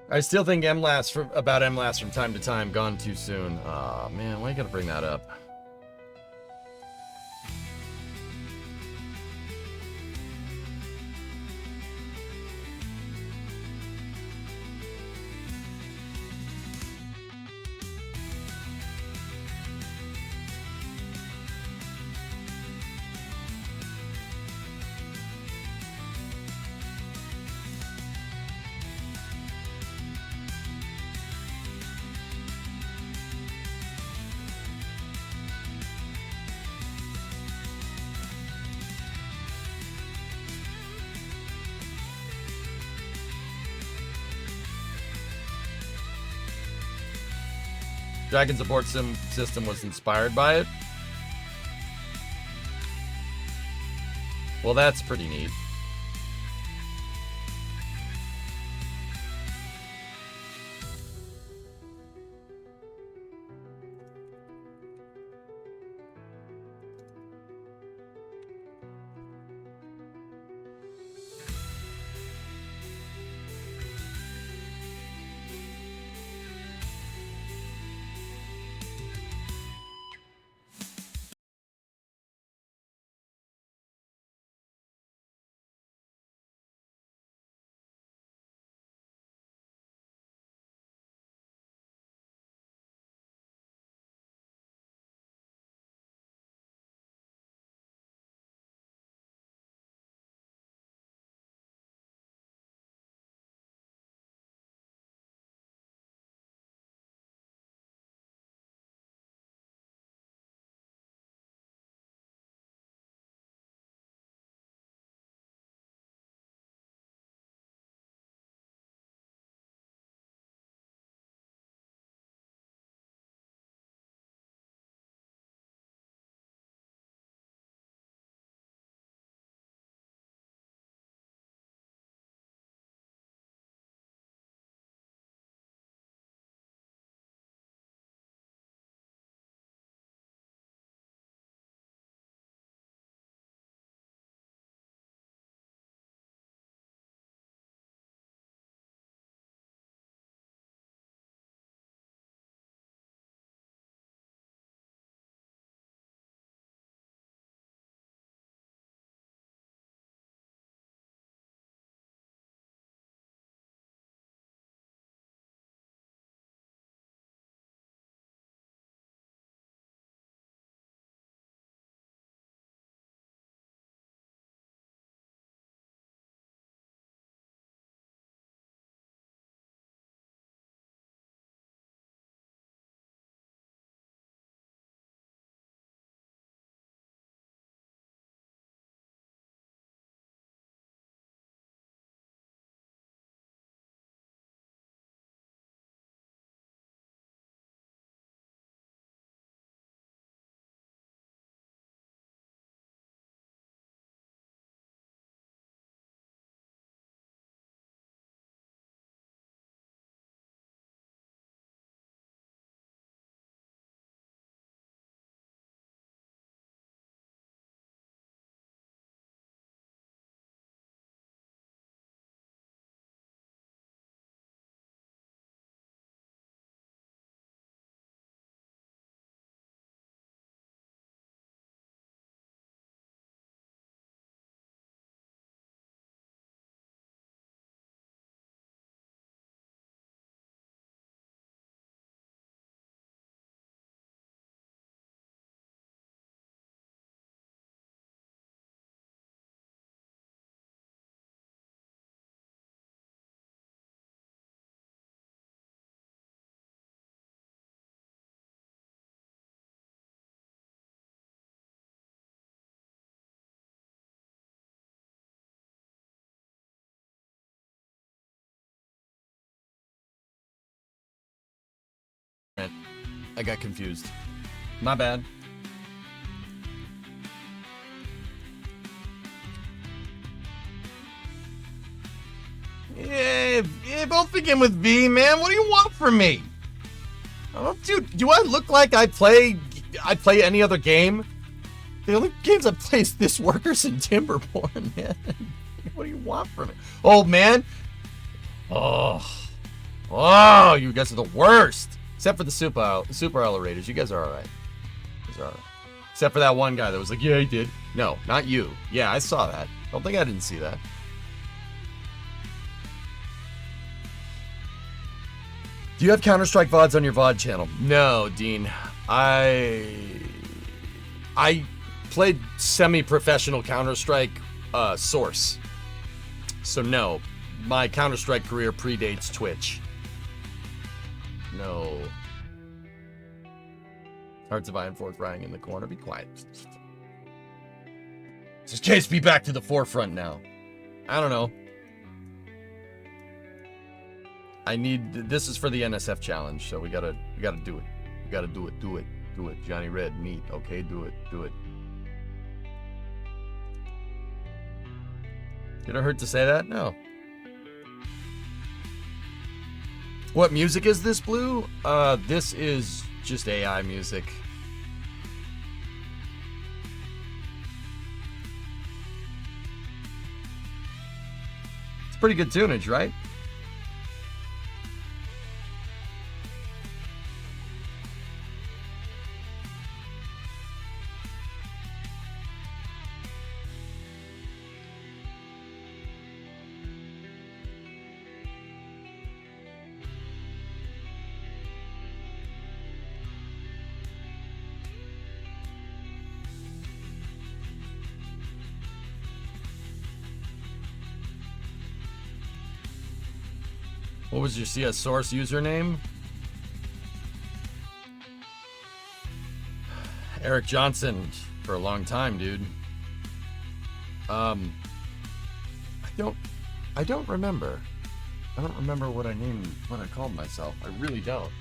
I still think about MLAS from time to time, gone too soon. Aw, man, why you gotta bring that up? Dragon support system was inspired by it. Well, that's pretty neat. I got confused. My bad. Yeah, both begin with V, man. What do you want from me? Do I look like I play any other game? The only games I play is This Workers and Timberborn, man. What do you want from me? Oh, man. Oh, you guys are the worst. Except for the super elevators. You guys are alright. Except for that one guy that was like, yeah, he did. No, not you. Yeah, I saw that. Don't think I didn't see that. Do you have Counter-Strike VODs on your VOD channel? No, Dean. I played semi-professional Counter-Strike Source. So no, my Counter-Strike career predates Twitch. No. Hearts of Iron 4 crying in the corner. Be quiet. Says KSP back to the forefront now. I don't know. This is for the NSF challenge, so we gotta do it. You gotta do it, do it, do it. Johnny Red, neat. Okay, do it, do it. Did it hurt to say that? No. What music is this, Blue? This is just AI music. It's pretty good tunage, right? What was your CS source username? Eric Johnson for a long time, dude. I don't remember. I don't remember what I called myself. I really don't.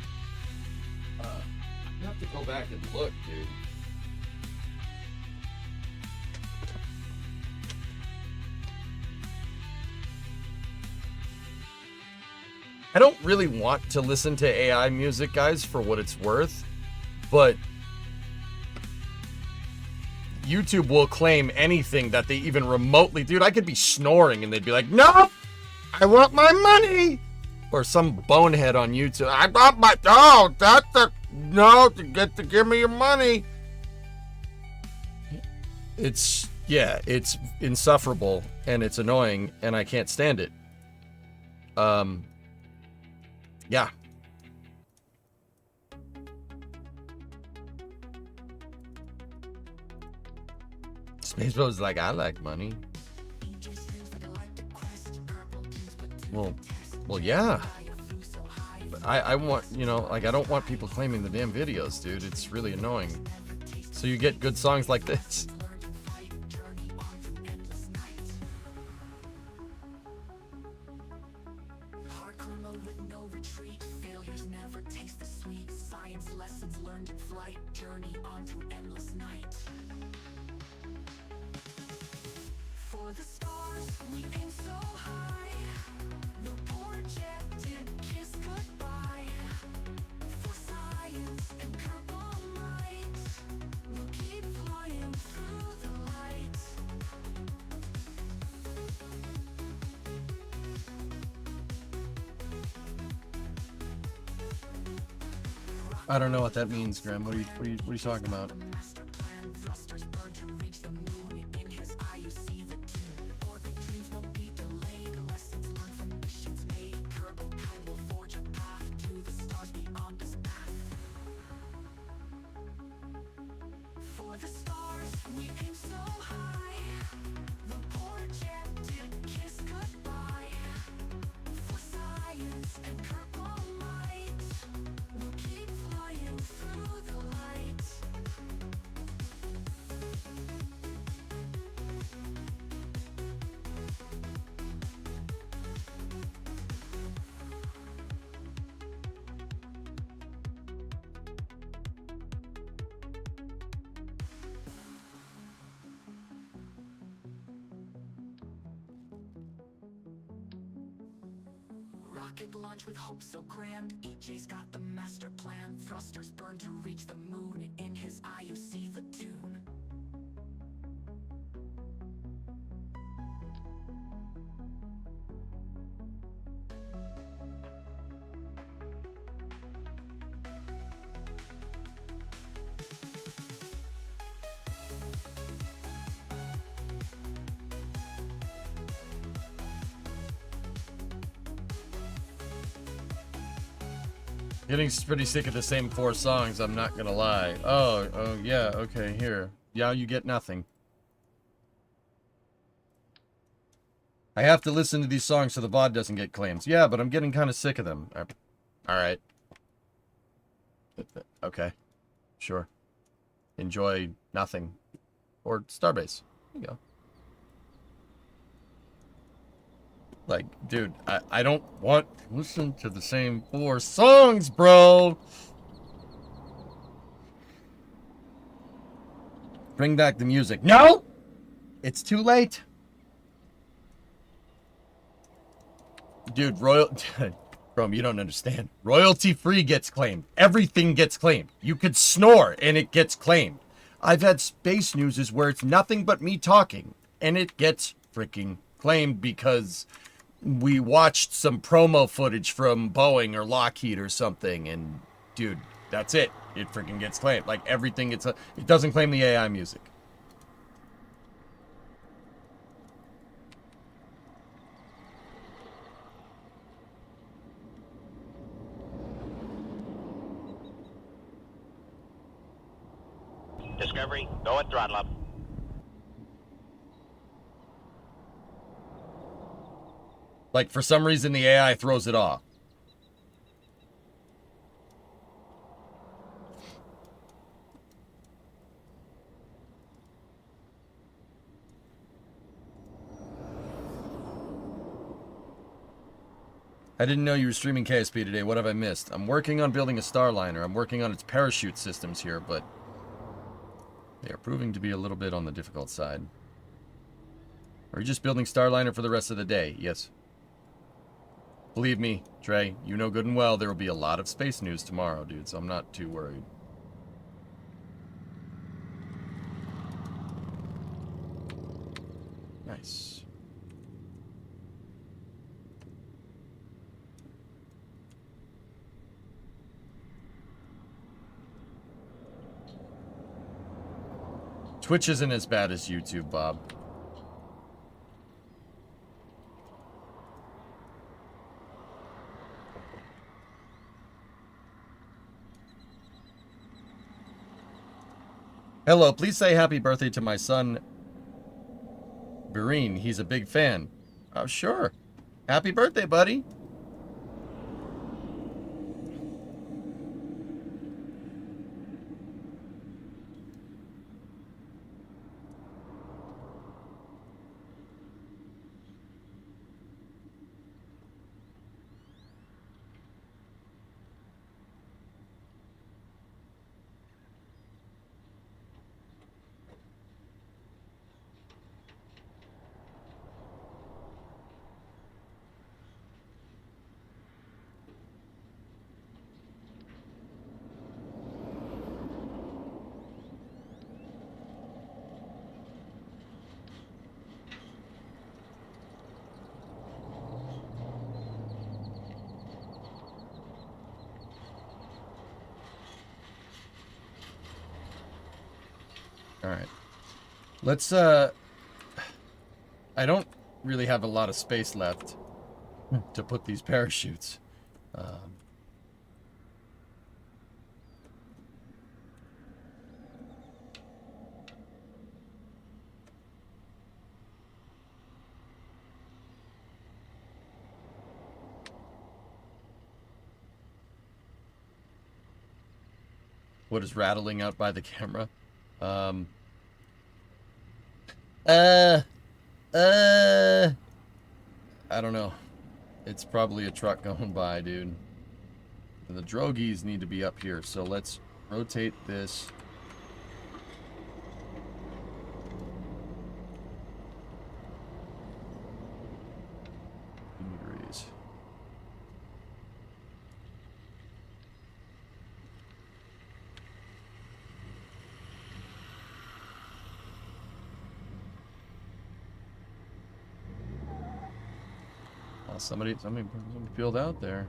You have to go back and look, dude. I don't really want to listen to AI music, guys, for what it's worth, but YouTube will claim anything that they even remotely... Dude, I could be snoring and they'd be like, "No, I want my money!" Or some bonehead on YouTube, "I want my... Oh, that's the... No, to give me your money." It's... Yeah, it's insufferable, and it's annoying, and I can't stand it. Yeah. Space Bro's like, "I like money." Well, yeah. But I want, you know, like, I don't want people claiming the damn videos, dude. It's really annoying. So you get good songs like this. I don't know what that means, Graham. What are you talking about? Rocket launch with hope so grand. EJ's got the master plan. Thrusters burn to reach the moon. In his eye you see the tune. Getting pretty sick of the same 4 songs, I'm not gonna lie. Oh, yeah, okay, here. Yeah, you get nothing. I have to listen to these songs so the VOD doesn't get claims. Yeah, but I'm getting kind of sick of them. Alright. Okay. Sure. Enjoy nothing. Or Starbase. There you go. Like, dude, I don't want to listen to the same 4 songs, bro. Bring back the music. No! It's too late. Dude, Chrome, you don't understand. Royalty free gets claimed. Everything gets claimed. You could snore and it gets claimed. I've had space newses where it's nothing but me talking and it gets freaking claimed because we watched some promo footage from Boeing or Lockheed or something, and dude, that's it. It freaking gets claimed. Like everything it doesn't claim the AI music. Discovery, go at throttle up. Like, for some reason, the AI throws it off. I didn't know you were streaming KSP today. What have I missed? I'm working on building a Starliner. I'm working on its parachute systems here, but they are proving to be a little bit on the difficult side. Are you just building Starliner for the rest of the day? Yes. Believe me, Trey, you know good and well there will be a lot of space news tomorrow, dude, so I'm not too worried. Nice. Twitch isn't as bad as YouTube, Bob. Hello, please say happy birthday to my son, Bareen. He's a big fan. Oh, sure. Happy birthday, buddy. Alright. Let's, I don't really have a lot of space left to put these parachutes. What is rattling out by the camera? I don't know. It's probably a truck going by, dude. And the drogies need to be up here, so let's rotate this. Degrees. Somebody peeled out there.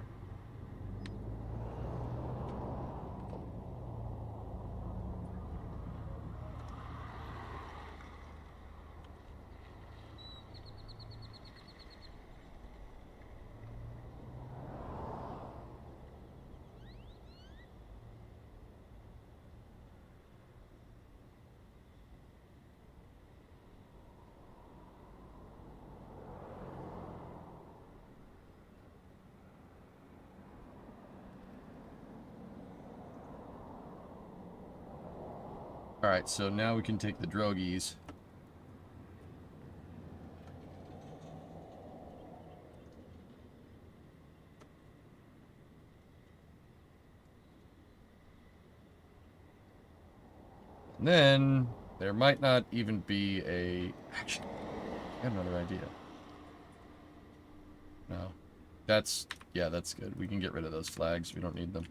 Alright, so now we can take the drogies. And then There might not even be a... Actually, I have another idea. No. That's... Yeah, that's good. We can get rid of those flags. We don't need them.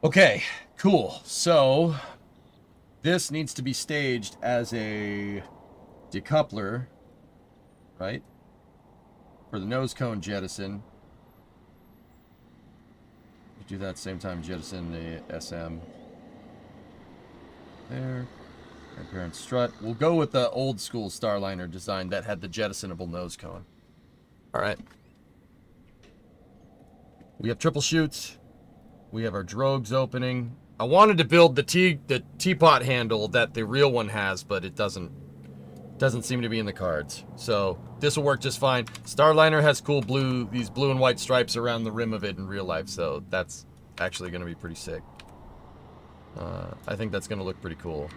Okay, cool. So, this needs to be staged as a decoupler, right? For the nose cone jettison. We do that at the same time, jettison the SM. There. Transparent strut. We'll go with the old school Starliner design that had the jettisonable nose cone. Alright. We have triple chutes. We have our drogues opening. I wanted to build the teapot handle that the real one has, but it doesn't seem to be in the cards. So this will work just fine. Starliner has cool these blue and white stripes around the rim of it in real life, so that's actually going to be pretty sick. I think that's going to look pretty cool.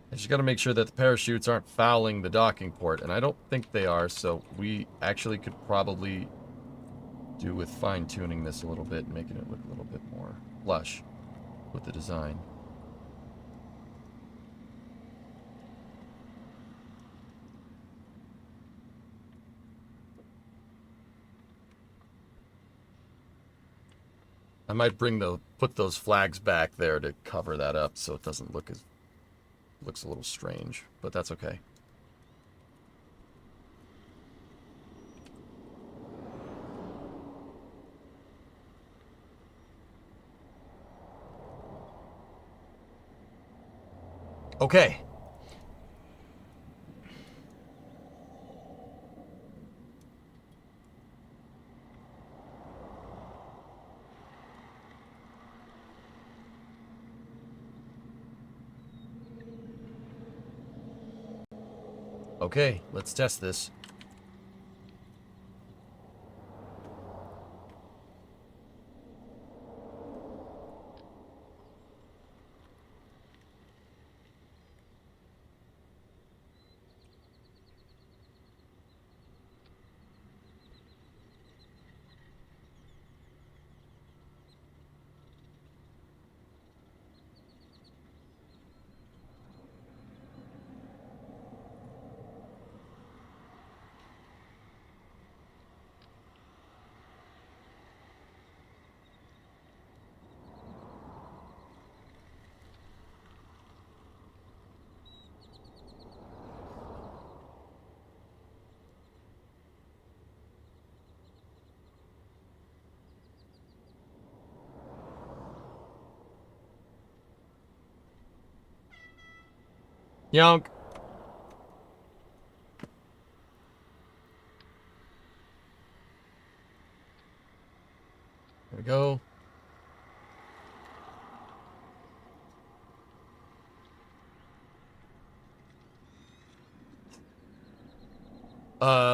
I just got to make sure that the parachutes aren't fouling the docking port, and I don't think they are, so we actually could probably do with fine-tuning this a little bit and making it look a little bit more flush with the design. I might put those flags back there to cover that up so it doesn't look as... Looks a little strange, but that's okay. Okay. Okay, let's test this. Yonk. There we go.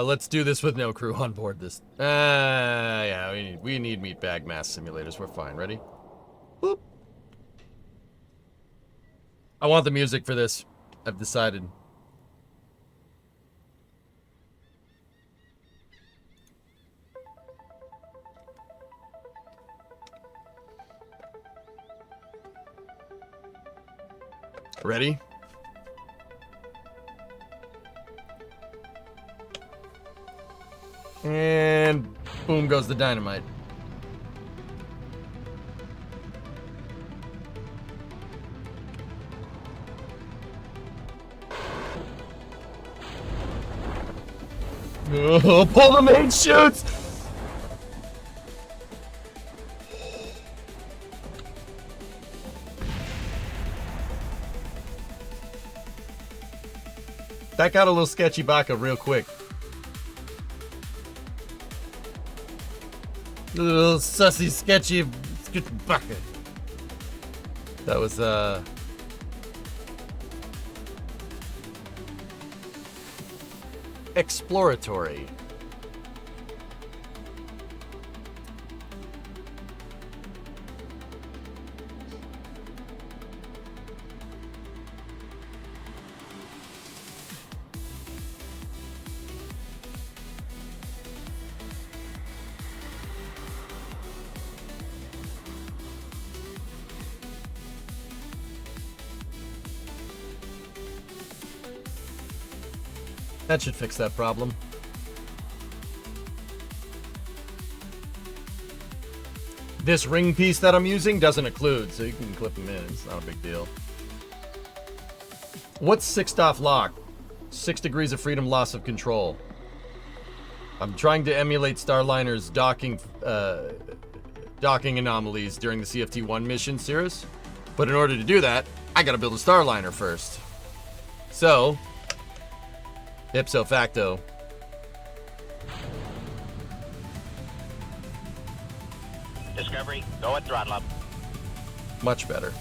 Let's do this with no crew on board this. Yeah, we need meat bag mass simulators. We're fine. Ready? Boop. I want the music for this. I've decided. Ready? And boom goes the dynamite. Oh, pull the main chutes! That got a little sketchy baka real quick. A little sussy sketchy baka. That was exploratory. That should fix that problem. This ring piece that I'm using doesn't occlude, so you can clip them in. It's not a big deal. What's 6-off lock? 6 degrees of freedom, loss of control. I'm trying to emulate Starliner's docking anomalies during the CFT-1 mission series. But in order to do that, I gotta build a Starliner first. So, ipso facto. Discovery, go at throttle up. Much better.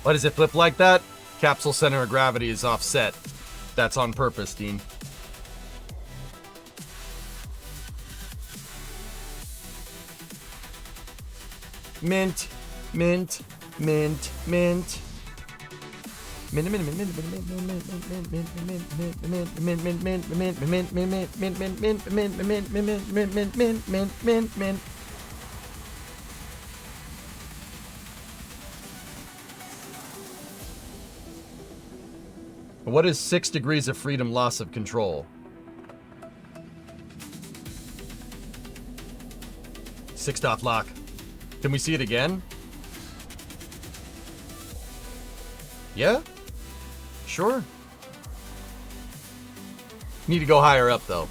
Why does it flip like that? Capsule center of gravity is offset. That's on purpose, Dean. Mint, mint, mint, mint. Mint, mint, mint, mint, mint, mint, mint, mint, mint, mint, mint. What is 6 degrees of freedom, loss of control? 6-dot lock. Can we see it again? Yeah? Sure. Need to go higher up, though.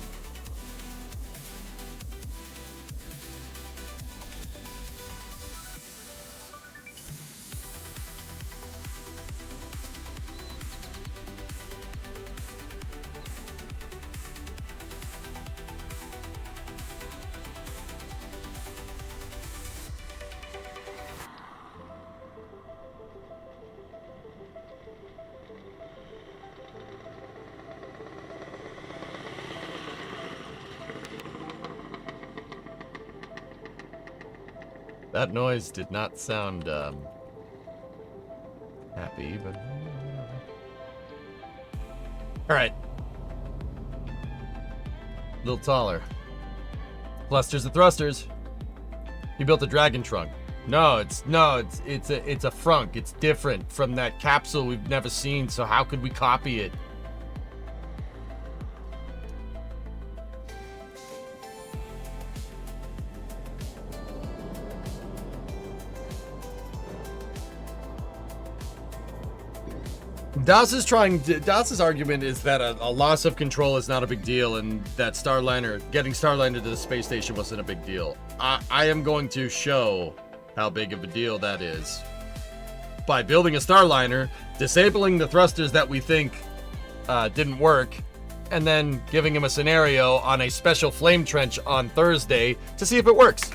That noise did not sound happy, but all right. A little taller. Clusters of thrusters. You built a dragon trunk. No, it's a frunk. It's different from that capsule we've never seen. So how could we copy it? Das's argument is that a loss of control is not a big deal, and that getting Starliner to the space station wasn't a big deal. I am going to show how big of a deal that is by building a Starliner, disabling the thrusters that we think didn't work, and then giving him a scenario on a special flame trench on Thursday to see if it works.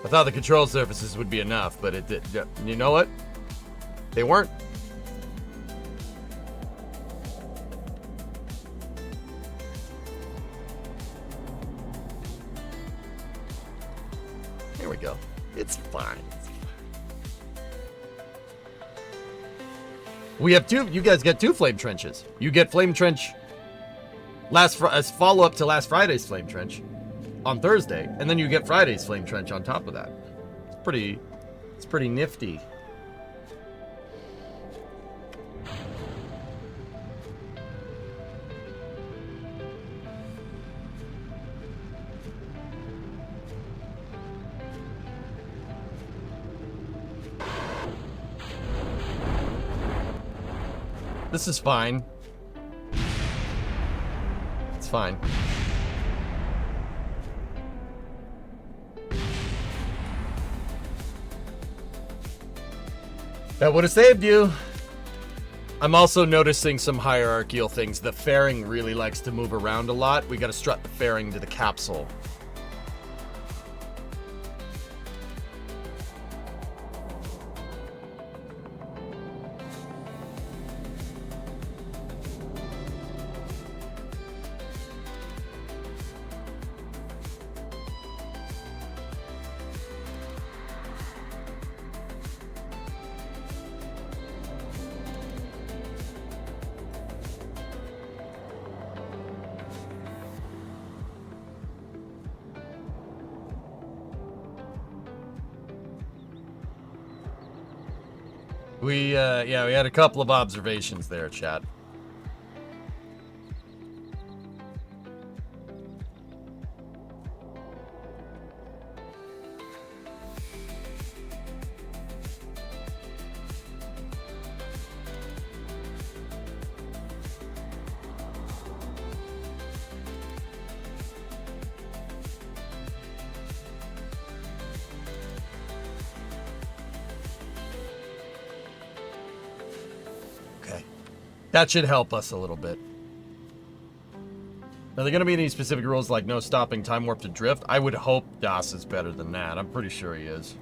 I thought the control surfaces would be enough, but it did. You know what? They weren't. There we go. It's fine. We have two. You guys get 2 flame trenches. You get flame trench as follow up to last Friday's flame trench on Thursday, and then you get Friday's flame trench on top of that. It's pretty nifty. This is fine. It's fine. That would have saved you. I'm also noticing some hierarchical things. The fairing really likes to move around a lot. We got to strut the fairing to the capsule. We had a couple of observations there, chat. That should help us a little bit. Are there going to be any specific rules like no stopping time warp to drift? I would hope DOS is better than that. I'm pretty sure he is.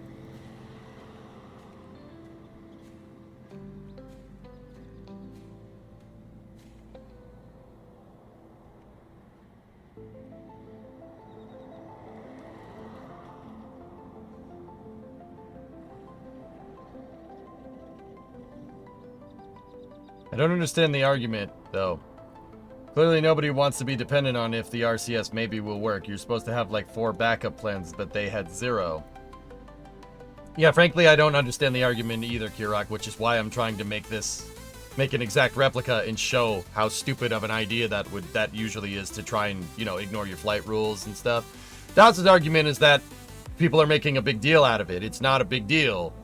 I don't understand the argument, though. Clearly nobody wants to be dependent on if the RCS maybe will work. You're supposed to have like 4 backup plans, but they had 0. Yeah, frankly, I don't understand the argument either, Kirok, which is why I'm trying to make an exact replica and show how stupid of an idea that usually is to try and, ignore your flight rules and stuff. Dodge's argument is that people are making a big deal out of it. It's not a big deal.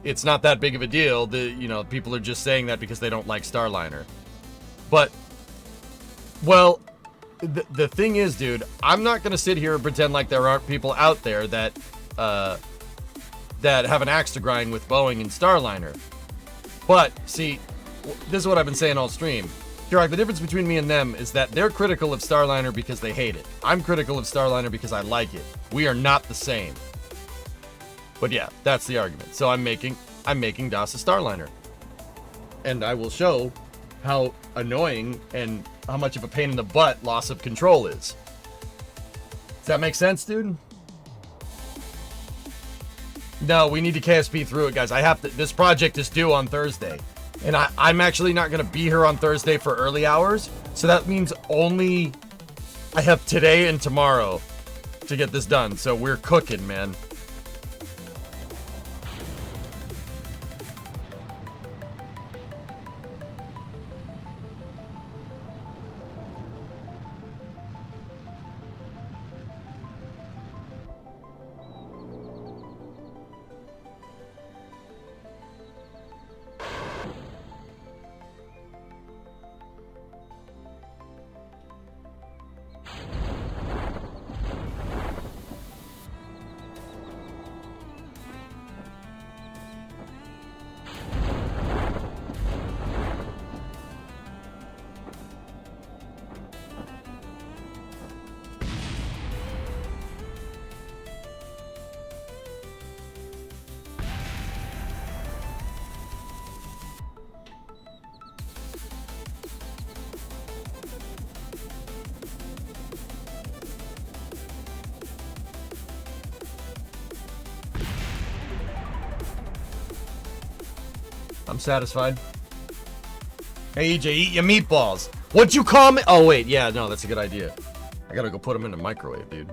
It's not that big of a deal. People are just saying that because they don't like Starliner. But, well, the thing is, dude, I'm not going to sit here and pretend like there aren't people out there that have an axe to grind with Boeing and Starliner. But, see, this is what I've been saying all stream. Kirok, the difference between me and them is that they're critical of Starliner because they hate it. I'm critical of Starliner because I like it. We are not the same. But yeah, that's the argument. So I'm making DOS a Starliner. And I will show how annoying and how much of a pain in the butt loss of control is. Does that make sense, dude? No, we need to KSP through it, guys. This project is due on Thursday. And I'm actually not going to be here on Thursday for early hours. So that means only I have today and tomorrow to get this done. So we're cooking, man. I'm satisfied. Hey, EJ, eat your meatballs. What'd you call me? Oh, wait. Yeah, no, that's a good idea. I gotta go put them in the microwave, dude.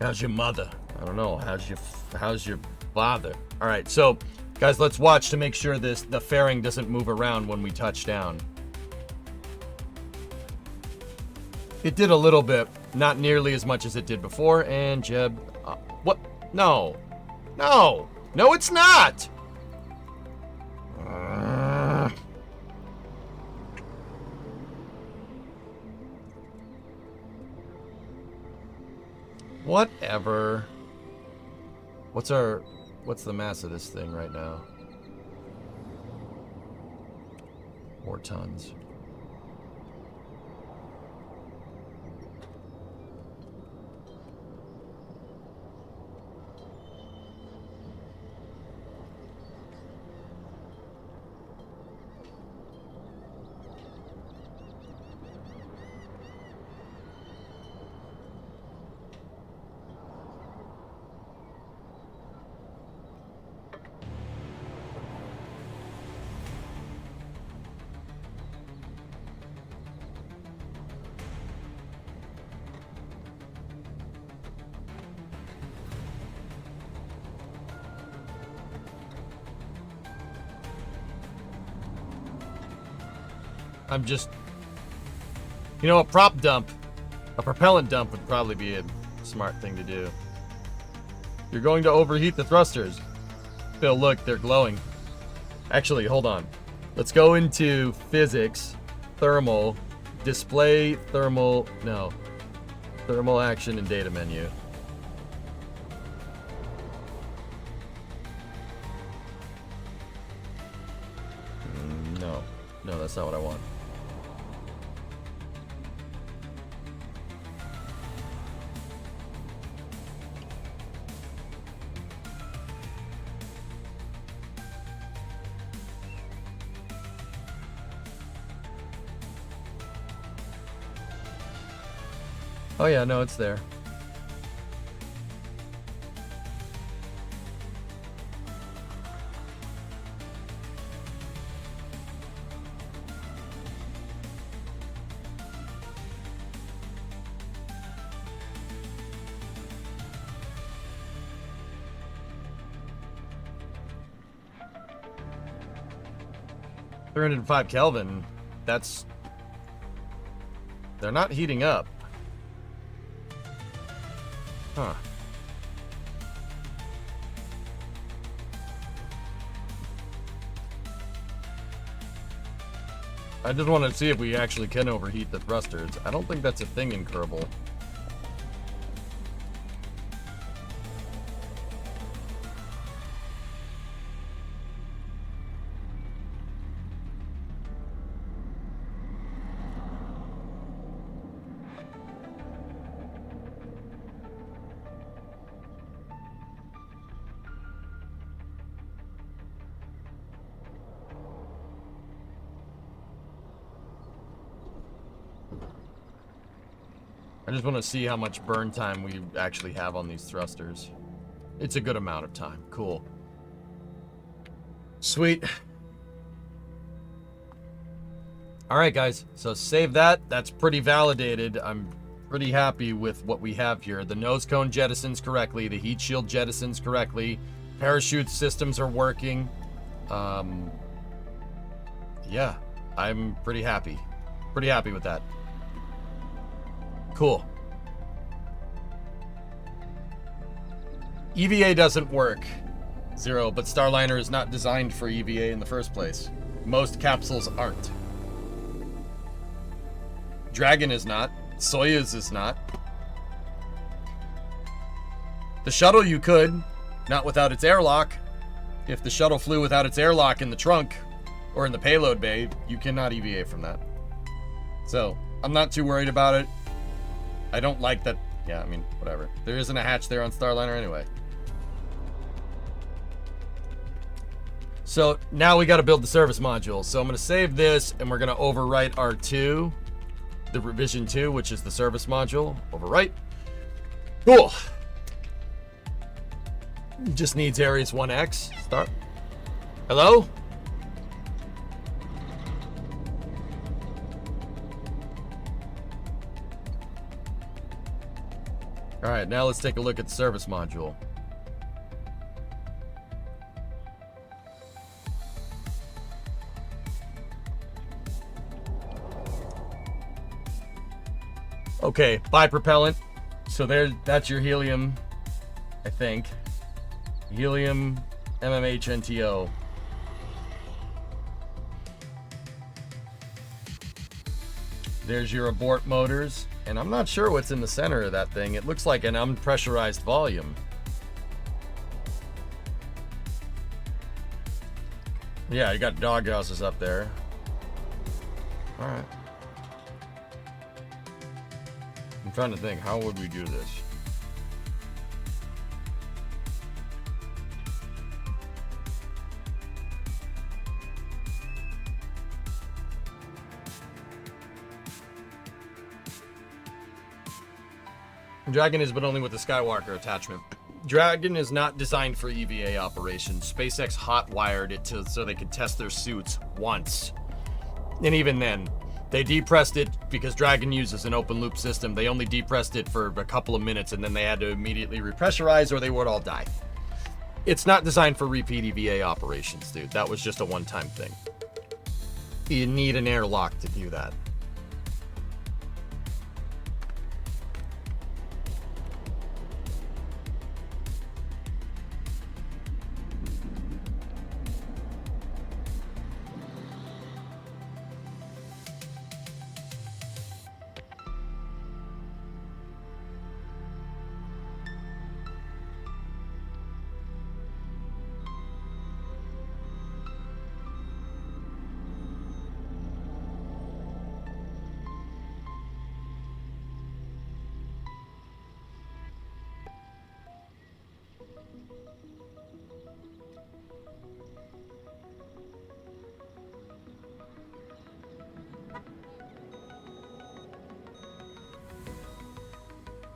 How's your mother? I don't know. How's your father? All right, so guys, let's watch to make sure the fairing doesn't move around when we touch down. It did a little bit, not nearly as much as it did before. And Jeb, what? No, no, no, it's not. Whatever. What's the mass of this thing right now? 4 tons. I'm just, you know, a propellant dump would probably be a smart thing to do. You're going to overheat the thrusters. Phil, look, they're glowing. Actually, hold on. Let's go into physics, thermal, display, thermal action and data menu. No, that's not what I want. Oh yeah, no, it's there. $305 Kelvin. They're not heating up. Huh. I just want to see if we actually can overheat the thrusters. I don't think that's a thing in Kerbal. I just want to see how much burn time we actually have on these thrusters. It's a good amount of time. Cool. Sweet. All right, guys. So save that. That's pretty validated. I'm pretty happy with what we have here. The nose cone jettisons correctly. The heat shield jettisons correctly. Parachute systems are working. Yeah, I'm pretty happy. Pretty happy with that. Cool. EVA doesn't work, Zero, but Starliner is not designed for EVA in the first place. Most capsules aren't. Dragon is not. Soyuz is not. The shuttle you could, not without its airlock. If the shuttle flew without its airlock in the trunk or in the payload bay, you cannot EVA from that. So, I'm not too worried about it. I don't like that. Yeah, I mean, whatever. There isn't a hatch there on Starliner anyway. So now we got to build the service module. So I'm going to save this and we're going to overwrite R2. the revision 2, which is the service module. Overwrite. Cool. Just needs Ares 1X. Start. Hello? All right, now let's take a look at the service module. Okay, bipropellant. So that's your helium, I think. Helium MMHNTO. There's your abort motors. And I'm not sure what's in the center of that thing. It looks like an unpressurized volume. Yeah, you got dog houses up there. All right. I'm trying to think, how would we do this? Dragon is, but only with the Skywalker attachment. Dragon is not designed for EVA operations. SpaceX hot-wired it so they could test their suits once. And even then, they depressed it because Dragon uses an open-loop system. They only depressed it for a couple of minutes, and then they had to immediately repressurize or they would all die. It's not designed for repeat EVA operations, dude. That was just a one-time thing. You need an airlock to do that.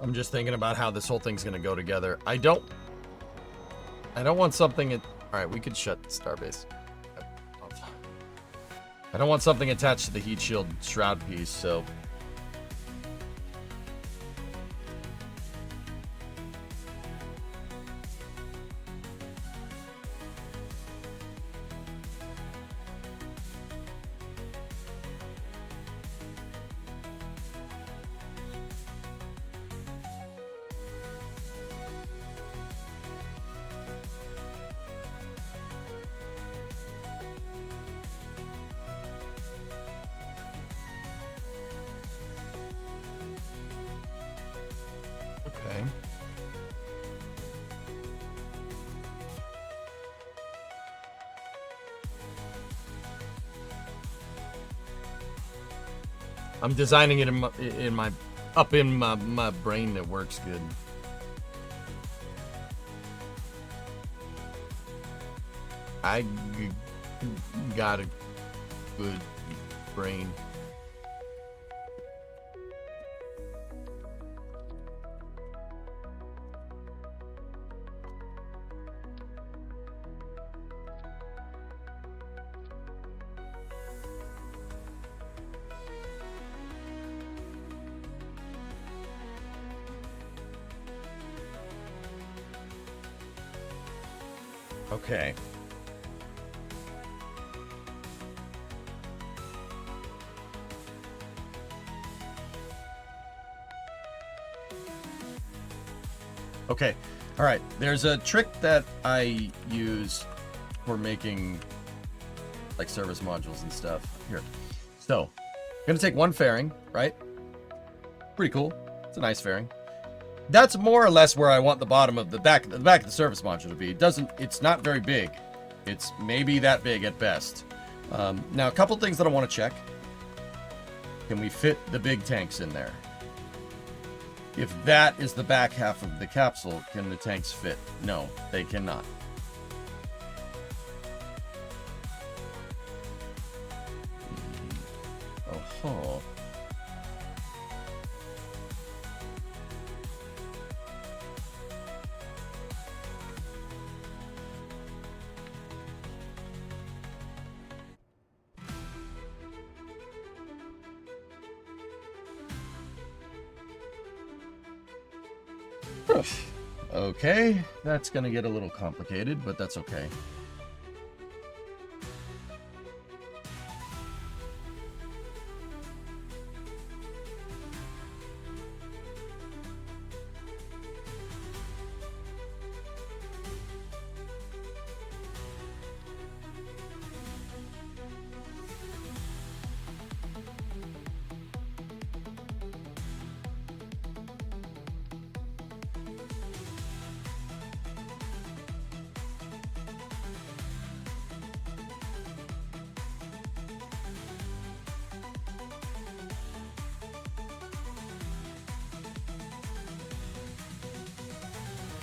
I'm just thinking about how this whole thing's gonna go together. I don't want something all right, we could shut the starbase. I don't want something attached to the heat shield shroud piece, so okay. I'm designing it in my brain that works good. I got a good brain. Okay. Okay. All right. There's a trick that I use for making like service modules and stuff. Here. So, I'm going to take one fairing, right? Pretty cool. It's a nice fairing. That's more or less where I want the bottom of the back of the service module to be. It's not very big. It's maybe that big at best. Now, a couple things that I want to check. Can we fit the big tanks in there? If that is the back half of the capsule, can the tanks fit? No, they cannot. Oh. Okay, that's gonna get a little complicated, but that's okay.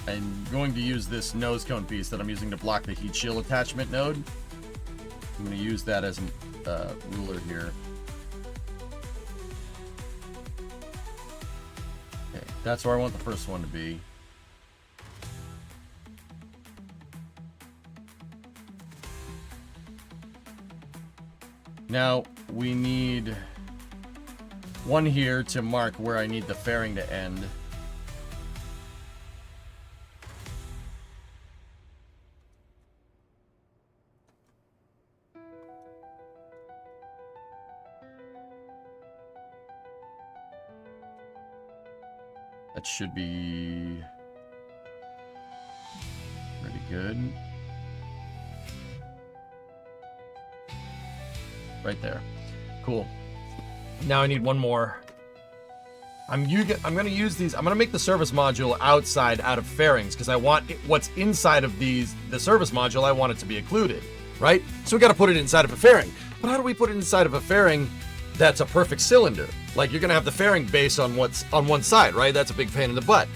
I'm going to use this nose cone piece that I'm using to block the heat shield attachment node. I'm going to use that as a ruler here. Okay, that's where I want the first one to be. Now, we need one here to mark where I need the fairing to end. That should be pretty good. Right there. Cool. Now I need one more. I'm going to use these. I'm going to make the service module outside out of fairings because I want what's inside of the service module, I want it to be occluded, right? So we got to put it inside of a fairing. But how do we put it inside of a fairing that's a perfect cylinder? Like, you're going to have the fairing base on what's on one side, right? That's a big pain in the butt.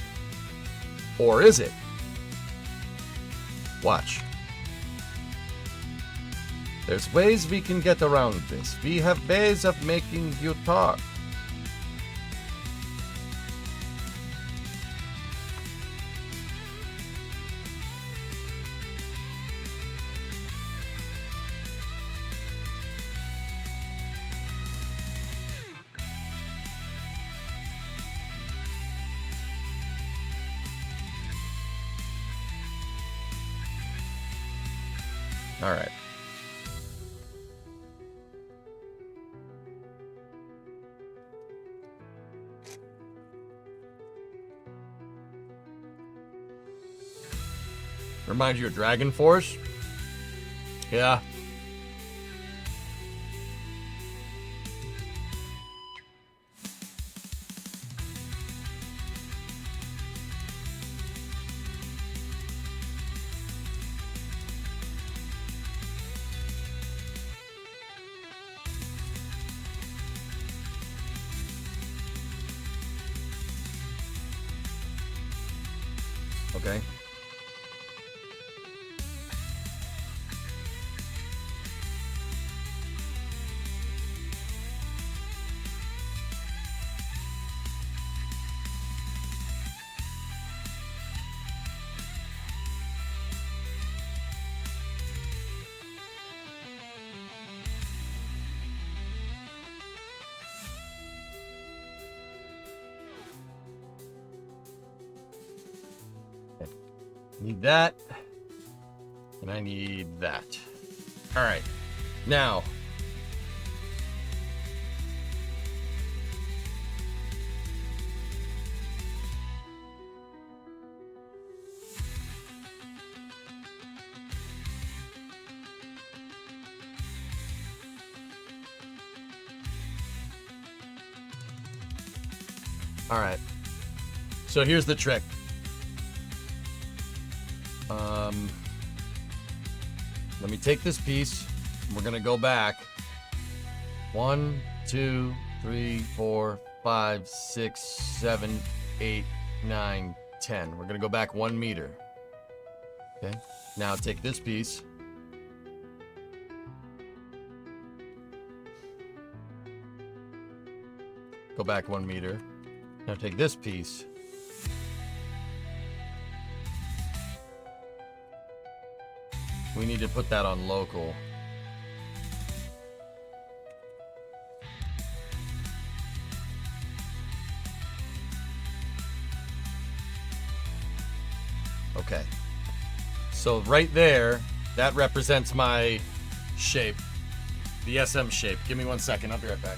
Or is it? Watch. There's ways we can get around this. We have ways of making you talk. All right. Reminds you of Dragon Force? Yeah. Okay. Need that. And I need that. All right. Now. All right. So here's the trick. Let me take this piece. We're gonna go back 1, 2, 3, 4, 5, 6, 7, 8, 9, 10. We're gonna go back 1 meter. Okay. Now take this piece. Go back 1 meter. Now take this piece. We need to put that on local. Okay. So right there, that represents my shape. The SM shape. Give me 1 second. I'll be right back.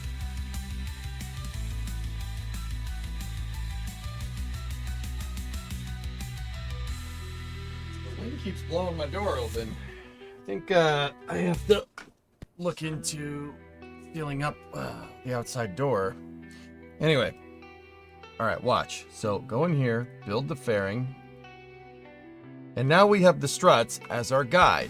The wind keeps blowing my door open. I think I have to look into sealing up the outside door. Anyway. All right, watch. So go in here, build the fairing. And now we have the struts as our guide.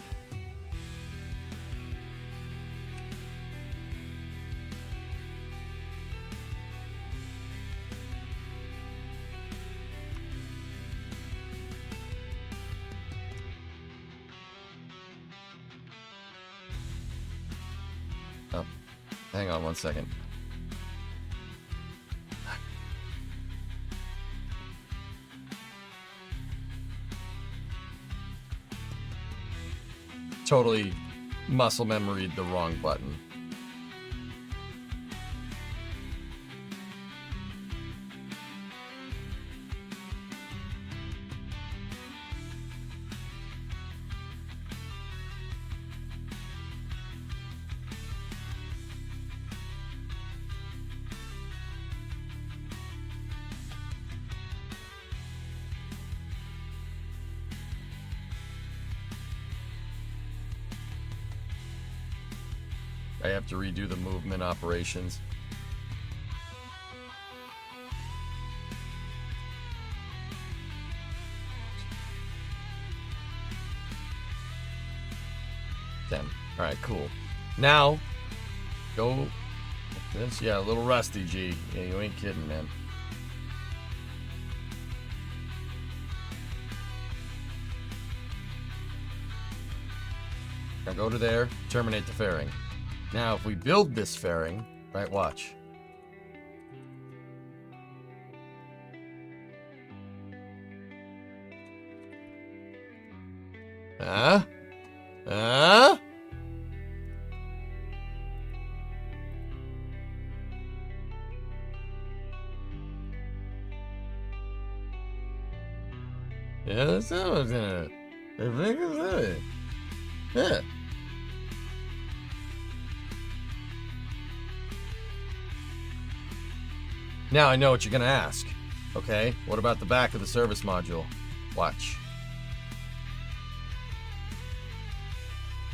Oh, hang on 1 second. Totally muscle memoried the wrong button. I have to redo the movement operations. All right, cool. Now, go this. Yeah, a little rusty, G. Yeah, you ain't kidding, man. Now go to there, terminate the fairing. Now, if we build this fairing, right, watch. Huh? Huh? Yeah, that's what I was gonna. Yeah. Now I know what you're gonna ask. Okay, what about the back of the service module? Watch.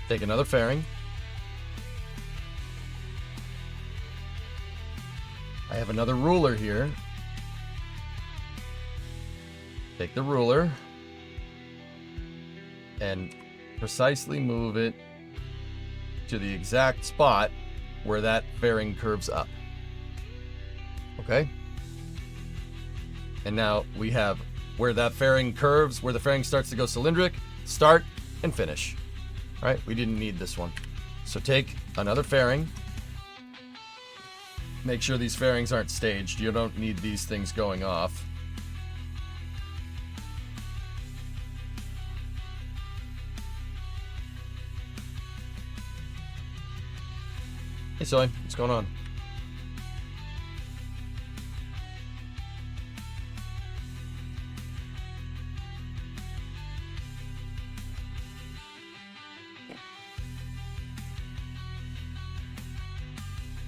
Take another fairing. I have another ruler here. Take the ruler and precisely move it to the exact spot where that fairing curves up. Okay? And now we have where that fairing curves, where the fairing starts to go cylindric, start and finish. All right, we didn't need this one. So take another fairing. Make sure these fairings aren't staged. You don't need these things going off. Hey, Soy, what's going on?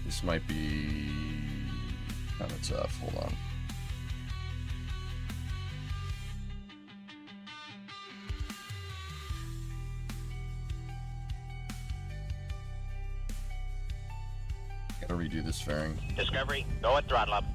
This might be kind of tough. Hold on. Gotta redo this fairing. Discovery, go at throttle up.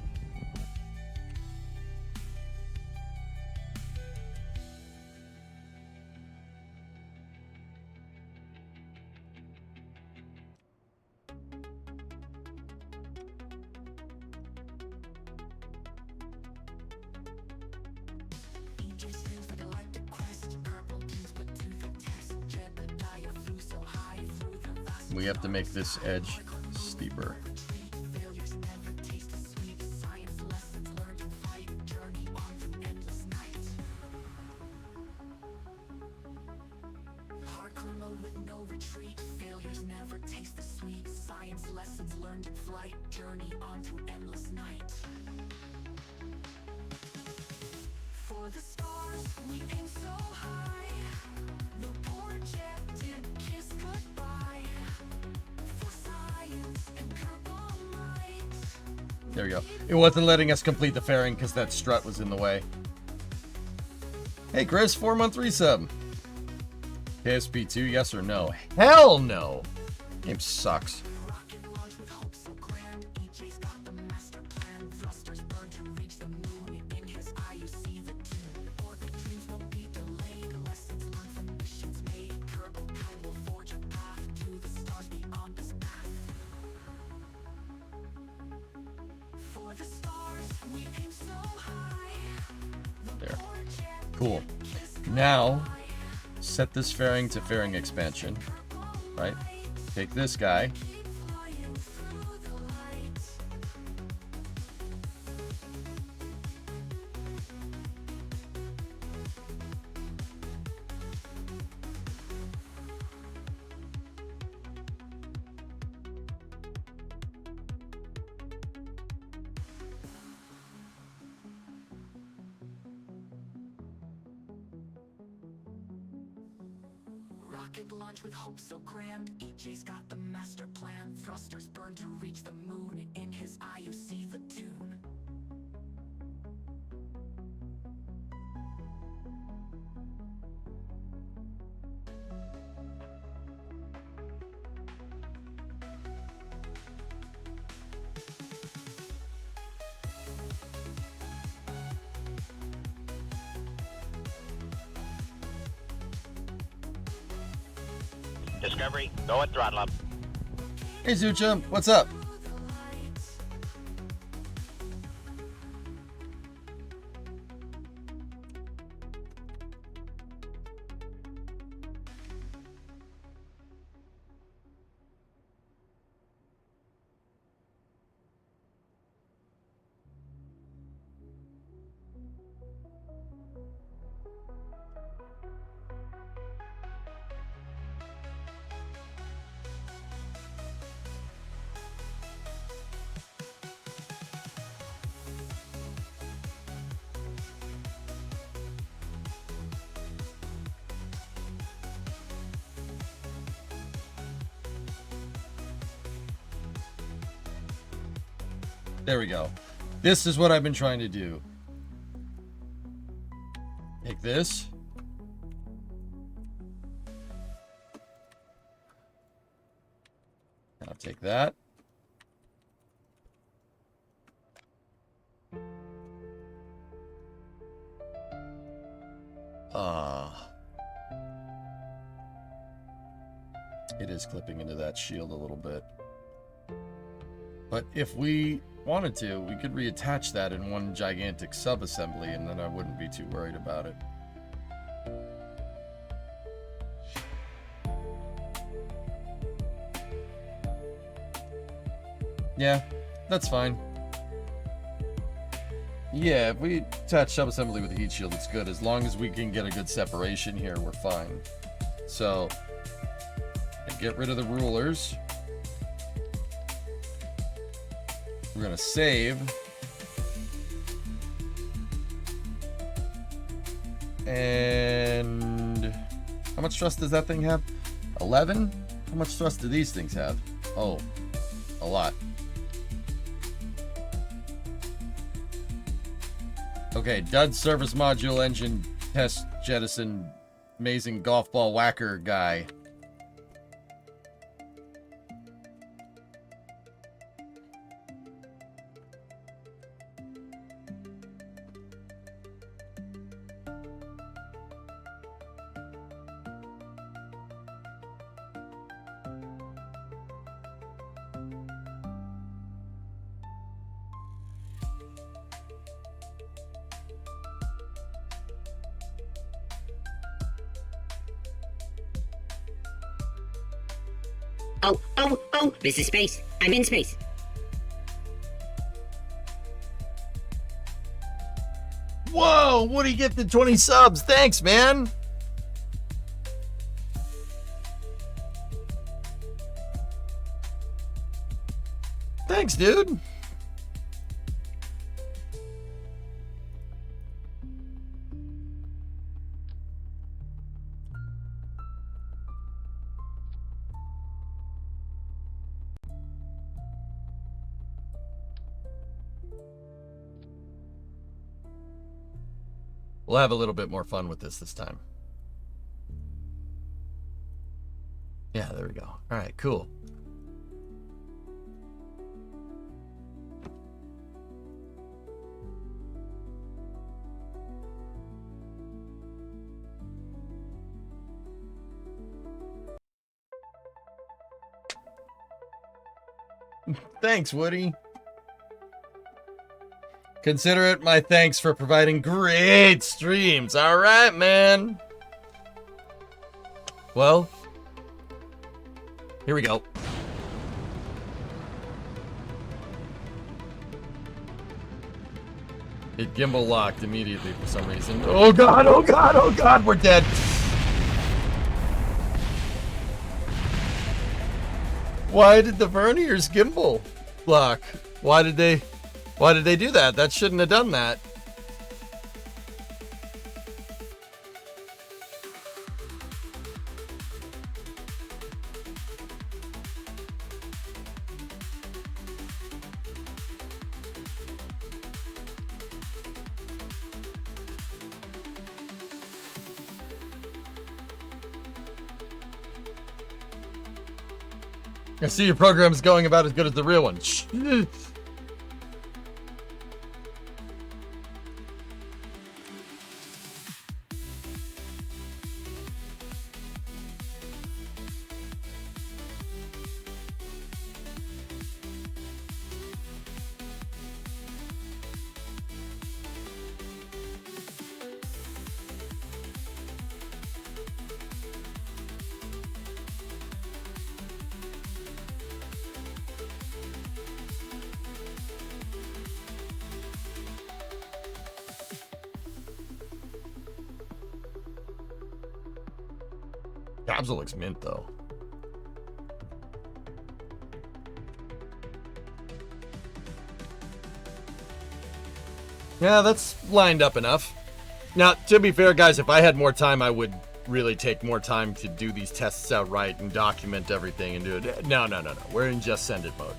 We have to make this edge steeper. For the stars, we aim so high. The poor jet did kiss goodbye. For science and carbonite. There we go. It wasn't letting us complete the fairing because that strut was in the way. Hey, Chris, 4-month resub. KSP 2, yes or no? Hell no! Game sucks. Rocket launch with hope so grand. EJ's got the master plan. Thrusters burn to reach the moon. In his eye you see the tune. Orbit dreams won't be delayed. Lessons learned from missions made. Kerbal Pound will forge a path to the stars beyond this path. For the stars, we aim so high. The There. poor jet Cool. did kiss Now, set this fairing to fairing expansion, right? Take this guy. flying through the light. Rocket launch with hope so grand. EJ's got the master plan. Thrusters burn to reach the moon. In his eye you see the tune. Discovery, go at throttle up. Hey, Zucha, what's up? There we go. This is what I've been trying to do. Take this. And I'll take that. It is clipping into that shield a little bit. But if we wanted to, we could reattach that in one gigantic sub-assembly, and then I wouldn't be too worried about it. Yeah, that's fine. Yeah, if we attach sub-assembly with a heat shield, it's good. As long as we can get a good separation here, we're fine. So, get rid of the rulers. We're gonna save. And how much thrust does that thing have? 11? How much thrust do these things have? Oh, a lot. Okay, dud service module engine test jettison amazing golf ball whacker guy. Oh, this is space. I'm in space. Whoa, Woody gifted 20 subs. Thanks, man. Thanks, dude. We'll have a little bit more fun with this time. Yeah, there we go. All right, cool. Thanks, Woody. Consider it my thanks for providing great streams. All right, man. Well, here we go. It gimbal locked immediately for some reason. Oh god, oh god, oh god, we're dead. Why did the Verniers gimbal lock? Why did they do that? That shouldn't have done that. I see your program is going about as good as the real one. Capsule looks mint though. Yeah, that's lined up enough. Now, to be fair, guys, if I had more time, I would really take more time to do these tests out right and document everything and do it. No. We're in just send it mode.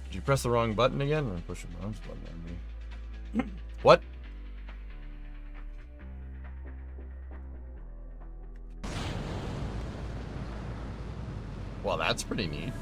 Did you press the wrong button again? Or push the mouse button on me? What? Well, that's pretty neat.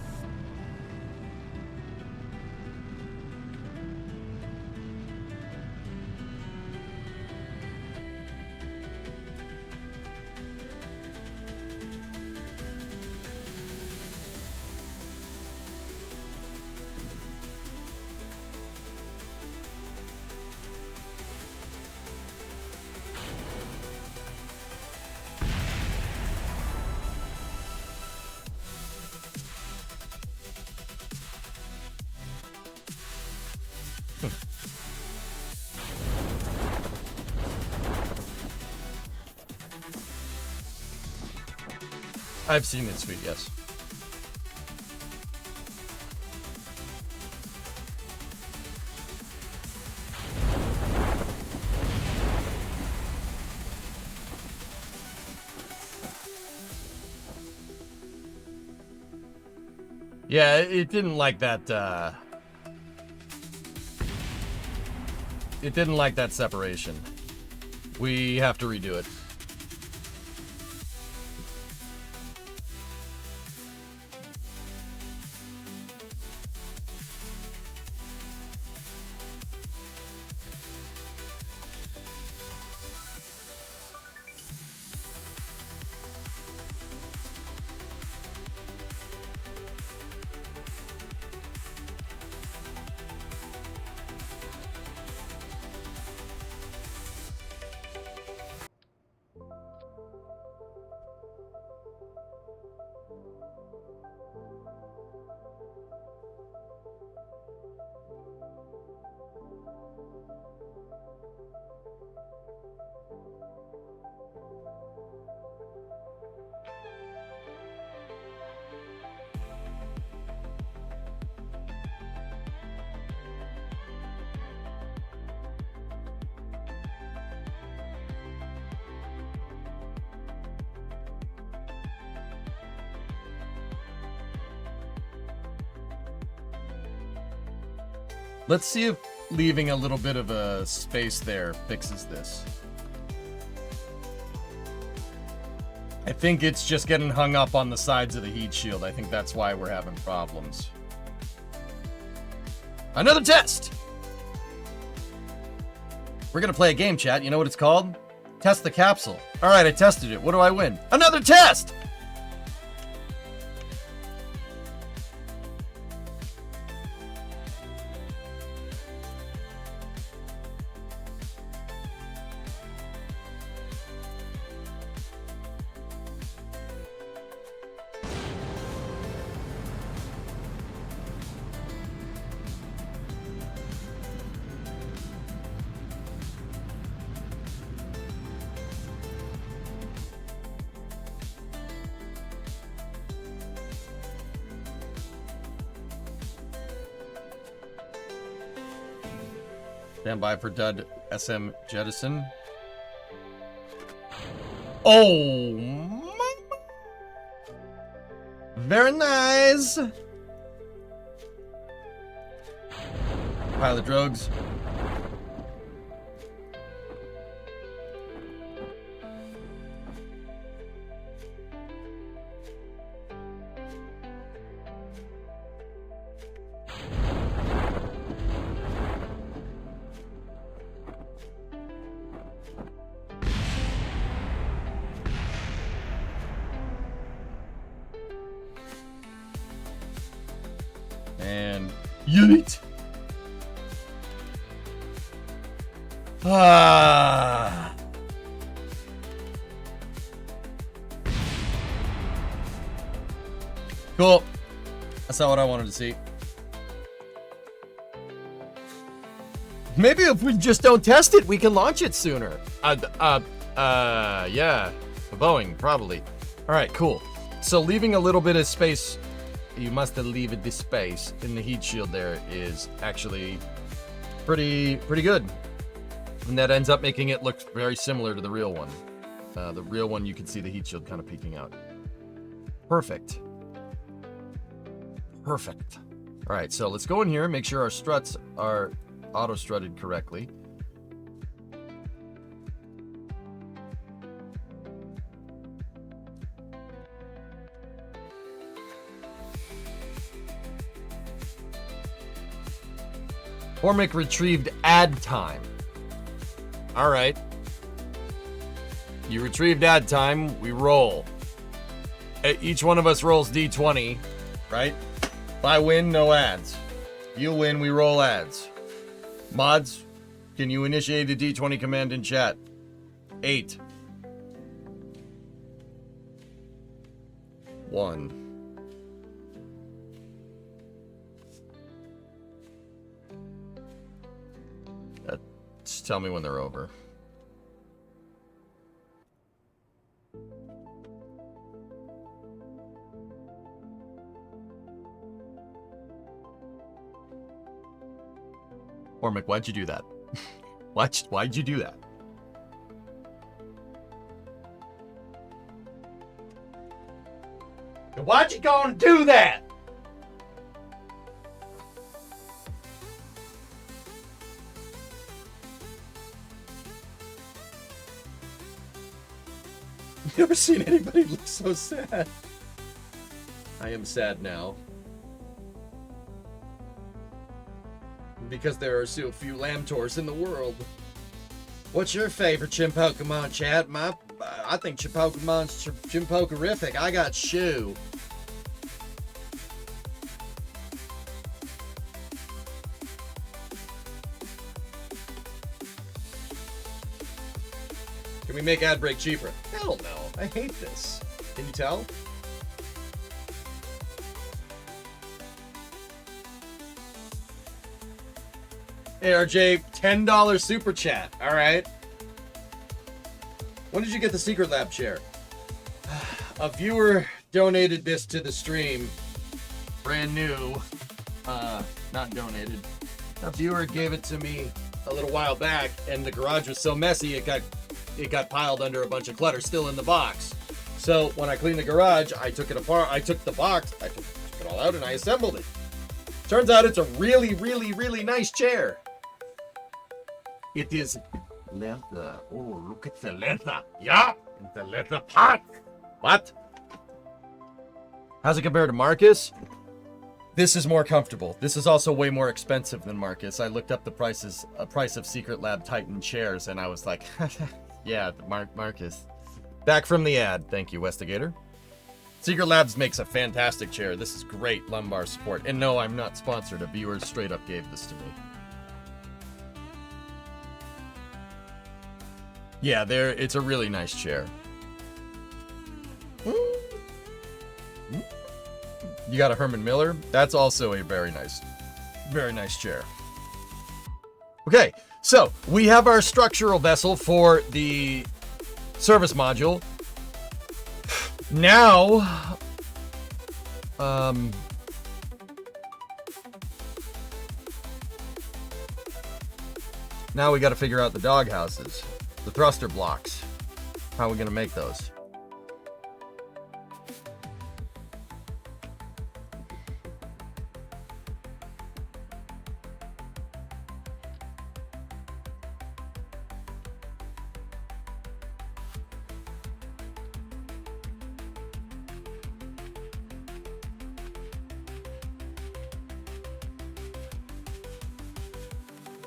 I've seen it, sweet, yes. Yeah, it didn't like that, it didn't like that separation. We have to redo it. Let's see if leaving a little bit of a space there fixes this. I think it's just getting hung up on the sides of the heat shield. I think that's why we're having problems. Another test! We're gonna play a game, chat. You know what it's called? Test the capsule. All right, I tested it. What do I win? Another test! Stand by for Dud SM Jettison. Oh, very nice. Pilot drogues. And yeet. Ah. Cool. That's not what I wanted to see. Maybe if we just don't test it, we can launch it sooner. Yeah. Boeing, probably. All right, cool. So leaving a little bit of space, you must leave this space in the heat shield there is actually pretty good. And that ends up making it look very similar to the real one. The real one, you can see the heat shield kind of peeking out. Perfect. Perfect. All right, so let's go in here and make sure our struts are auto-strutted correctly. Cormac retrieved add time. All right. You retrieved add time. We roll. Each one of us rolls D20, right? If I win, no ads. You win, we roll ads. Mods, can you initiate a D20 command in chat? 8. 1. Just tell me when they're over. Ormic, why'd you do that? Why'd you do that? Why'd you gonna do that? Never seen anybody look so sad. I am sad now. Because there are so few Lamtors in the world. What's your favorite Chimpokemon, chat? I think Chimpokemon's Chimpokerific. I got Shoe. Can we make ad break cheaper? Hell no. I hate this. Can you tell? Hey, RJ, $10 super chat. All right. When did you get the Secret Lab chair? A viewer donated this to the stream. Brand new. Not donated. A viewer gave it to me a little while back, and the garage was so messy it got piled under a bunch of clutter still in the box. So when I cleaned the garage, I took it apart. I took the box, I took it all out, and I assembled it. Turns out it's a really, really, really nice chair. It is leather. Oh, look at the leather. Yeah, the leather part. What? How's it compared to Marcus? This is more comfortable. This is also way more expensive than Marcus. I looked up the price of Secret Lab Titan chairs, and I was like, yeah, Marcus. Back from the ad. Thank you, Westigator. Secret Labs makes a fantastic chair. This is great lumbar support. And no, I'm not sponsored. A viewer straight up gave this to me. Yeah, it's a really nice chair. You got a Herman Miller? That's also a very nice chair. Okay, so we have our structural vessel for the service module. Now, now we got to figure out the dog houses, the thruster blocks. How are we going to make those?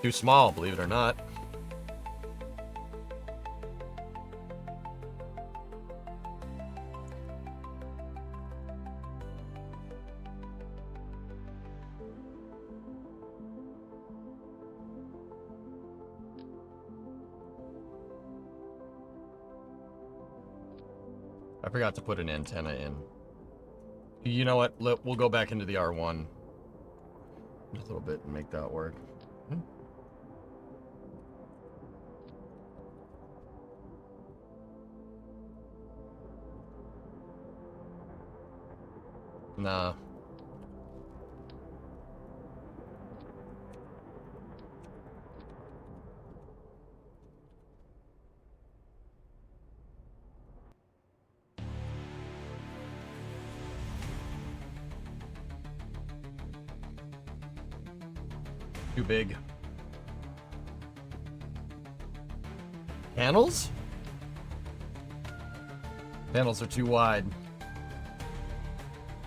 Too small, believe it or not. I forgot to put an antenna in. You know what? We'll go back into the R1 a little bit and make that work. Nah. Too big. Panels? Panels are too wide.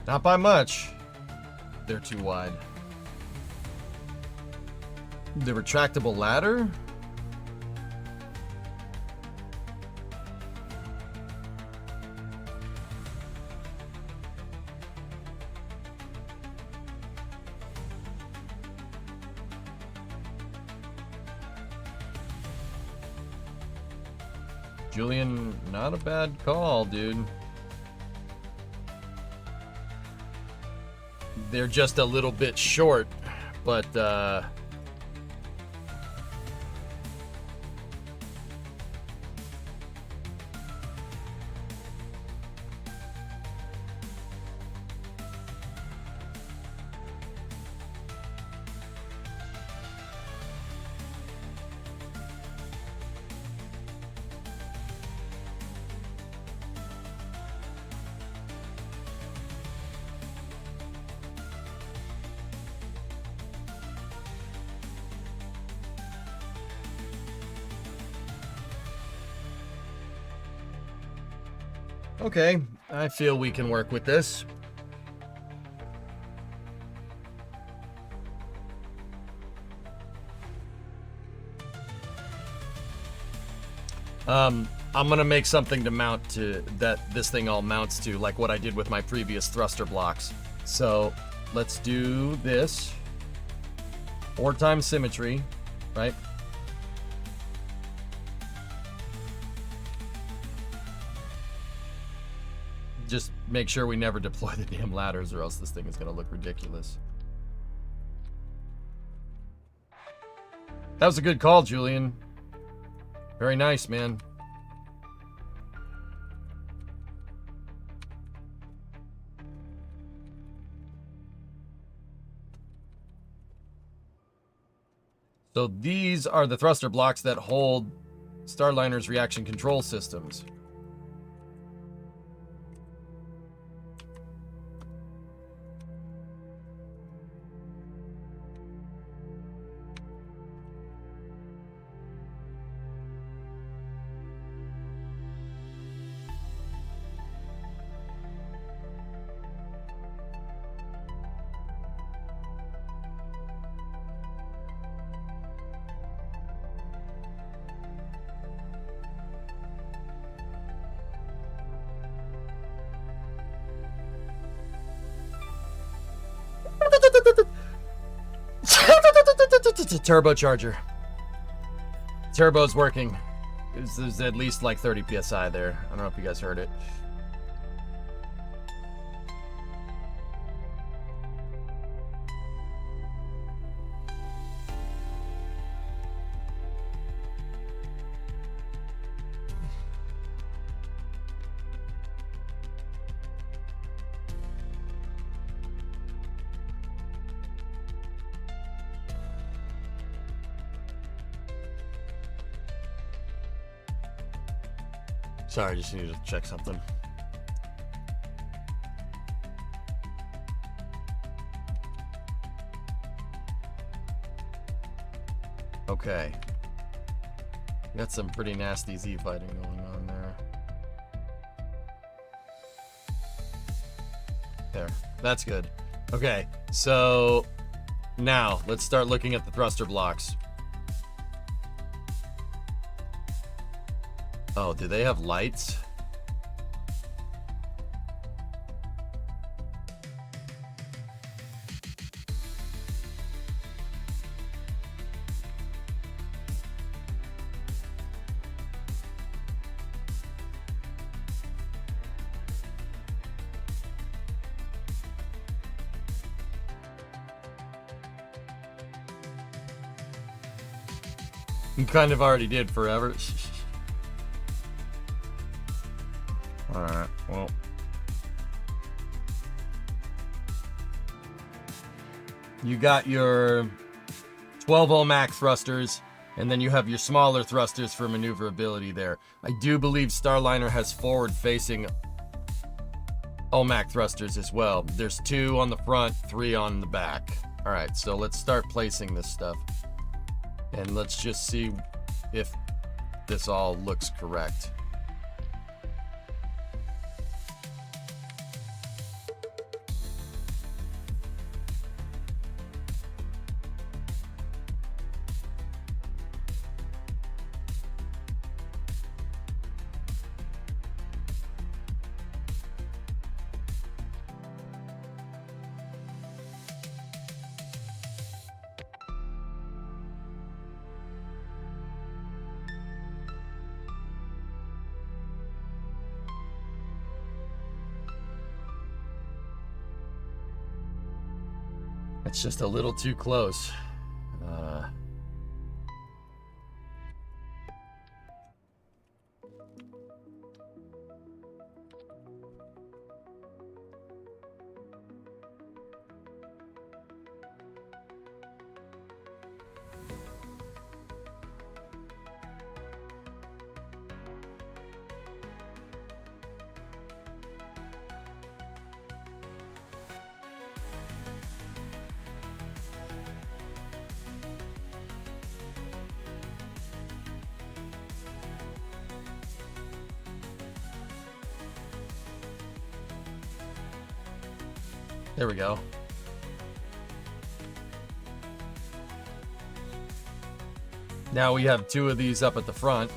Not by much. They're too wide. The retractable ladder? Julian, not a bad call, dude. They're just a little bit short, but okay, I feel we can work with this. I'm gonna make something to mount to that this thing all mounts to, like what I did with my previous thruster blocks. So let's do this. 4 times symmetry, right? Just make sure we never deploy the damn ladders or else this thing is gonna look ridiculous. That was a good call, Julian. Very nice, man. So these are the thruster blocks that hold Starliner's reaction control systems. just a turbocharger. Turbo's working. There's at least like 30 psi there. I don't know if you guys heard it. Sorry, I just needed to check something. Okay. Got some pretty nasty Z fighting going on there. There. That's good. Okay, so now let's start looking at the thruster blocks. Oh, do they have lights? You kind of already did forever. Alright, well. You got your 12 OMAC thrusters, and then you have your smaller thrusters for maneuverability there. I do believe Starliner has forward-facing OMAC thrusters as well. There's 2 on the front, 3 on the back. Alright, so let's start placing this stuff. And let's just see if this all looks correct. It's just a little too close. There we go. Now we have 2 of these up at the front.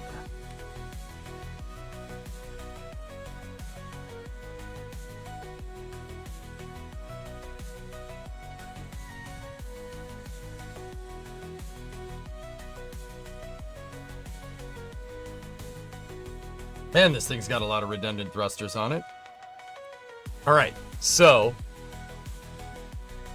And this thing's got a lot of redundant thrusters on it. All right, so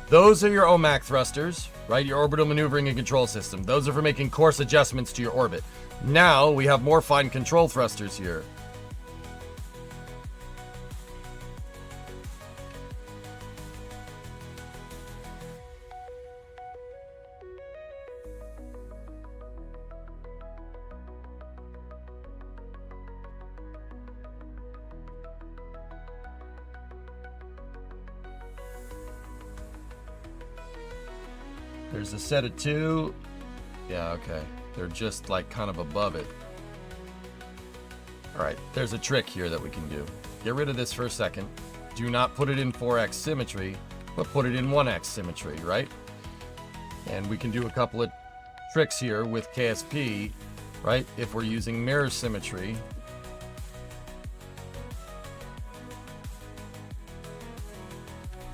those are your OMAC thrusters, right? Your orbital maneuvering and control system. Those are for making course adjustments to your orbit. Now we have more fine control thrusters here. There's a set of 2. Yeah, okay. They're just like kind of above it. All right, there's a trick here that we can do. Get rid of this for a second. Do not put it in 4x symmetry, but put it in 1x symmetry, right? And we can do a couple of tricks here with KSP, right? If we're using mirror symmetry.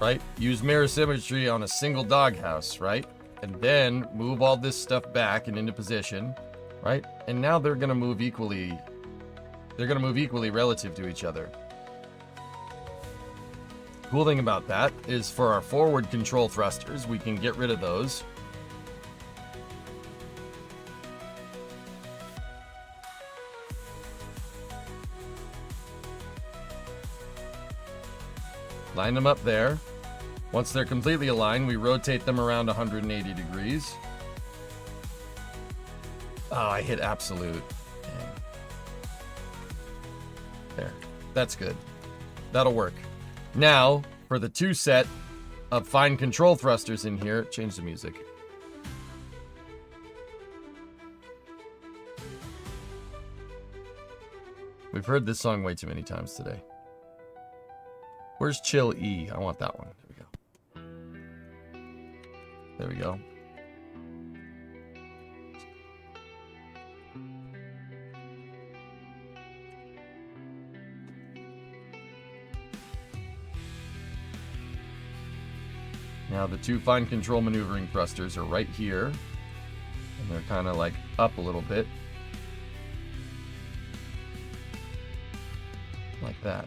Right? Use mirror symmetry on a single doghouse, right? And then move all this stuff back and into position, right? And now they're going to move equally. They're going to move equally relative to each other. Cool thing about that is for our forward control thrusters, we can get rid of those. Line them up there. Once they're completely aligned, we rotate them around 180 degrees. Oh, I hit absolute. Dang. There. That's good. That'll work. Now, for the 2 set of fine control thrusters in here, change the music. We've heard this song way too many times today. Where's Chill E? I want that one. There we go. There we go. Now the 2 fine control maneuvering thrusters are right here. And they're kind of like up a little bit. Like that.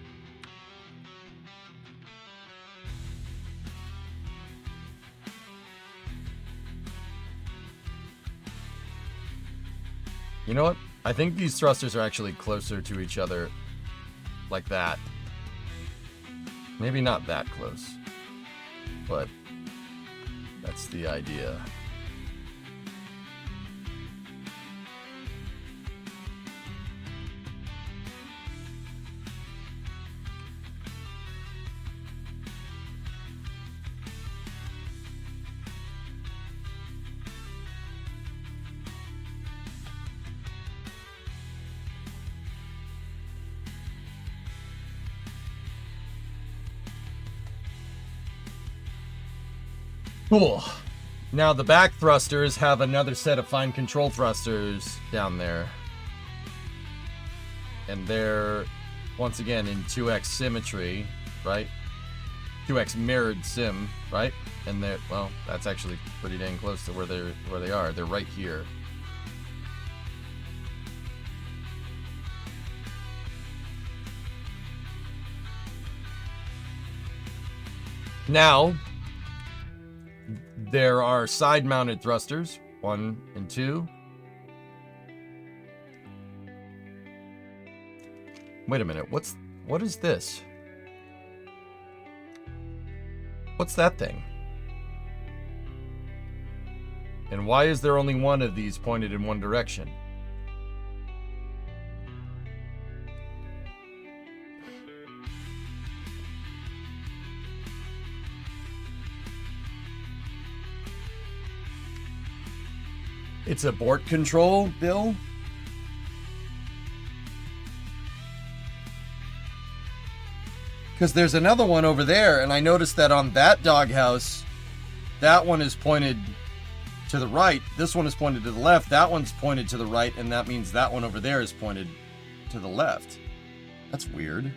You know what? I think these thrusters are actually closer to each other like that. Maybe not that close, but that's the idea. Cool. Now the back thrusters have another set of fine control thrusters down there. And they're, once again, in 2x symmetry, right? 2x mirrored sim, right? And they're, well, that's actually pretty dang close to where they are. They're right here. Now, there are side-mounted thrusters, 1 and 2. Wait a minute, what is this? What's that thing? And why is there only one of these pointed in one direction? It's abort control, Bill? Because there's another one over there, and I noticed that on that doghouse, that one is pointed to the right, this one is pointed to the left, that one's pointed to the right, and that means that one over there is pointed to the left. That's weird.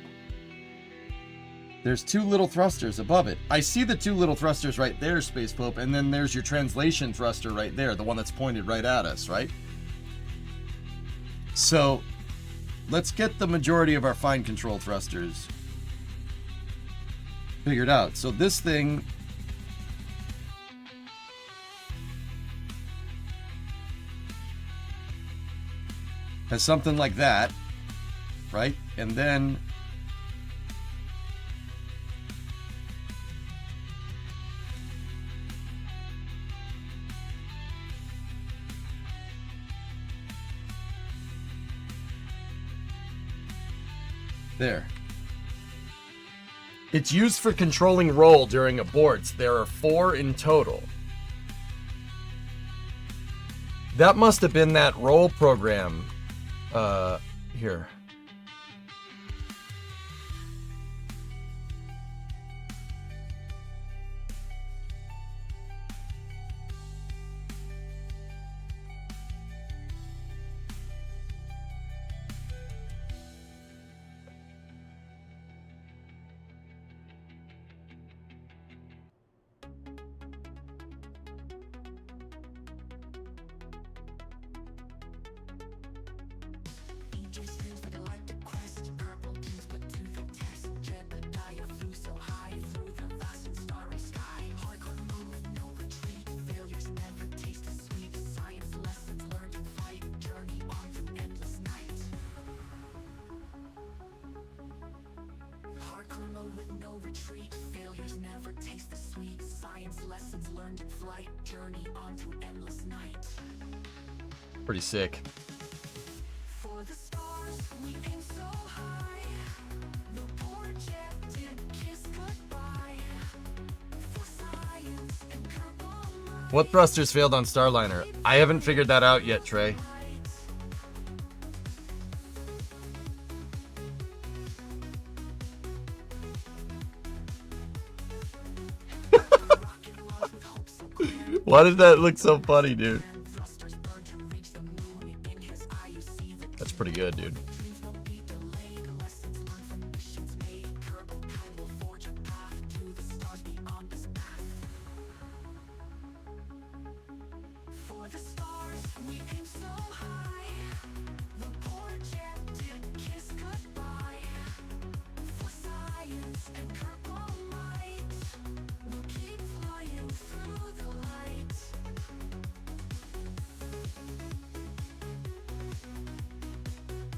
There's 2 little thrusters above it. I see the 2 little thrusters right there, Space Pope, and then there's your translation thruster right there, the one that's pointed right at us, right? So, let's get the majority of our fine control thrusters figured out. So this thing has something like that, right? And then there. It's used for controlling roll during aborts. There are 4 in total. That must have been that roll program. Here. retreat. Failures never taste the sweet. Science lessons learned in flight. Journey on to endless night. Pretty sick. For the stars, we aim so high. The poor jet did kiss goodbye. For science and purple light. What thrusters failed on Starliner? I haven't figured that out yet, Trey. Why did that look so funny, dude? That's pretty good, dude. For the stars, we aim so high. The poor jet did kiss goodbye. For science and purple light, we'll keep flying through the light.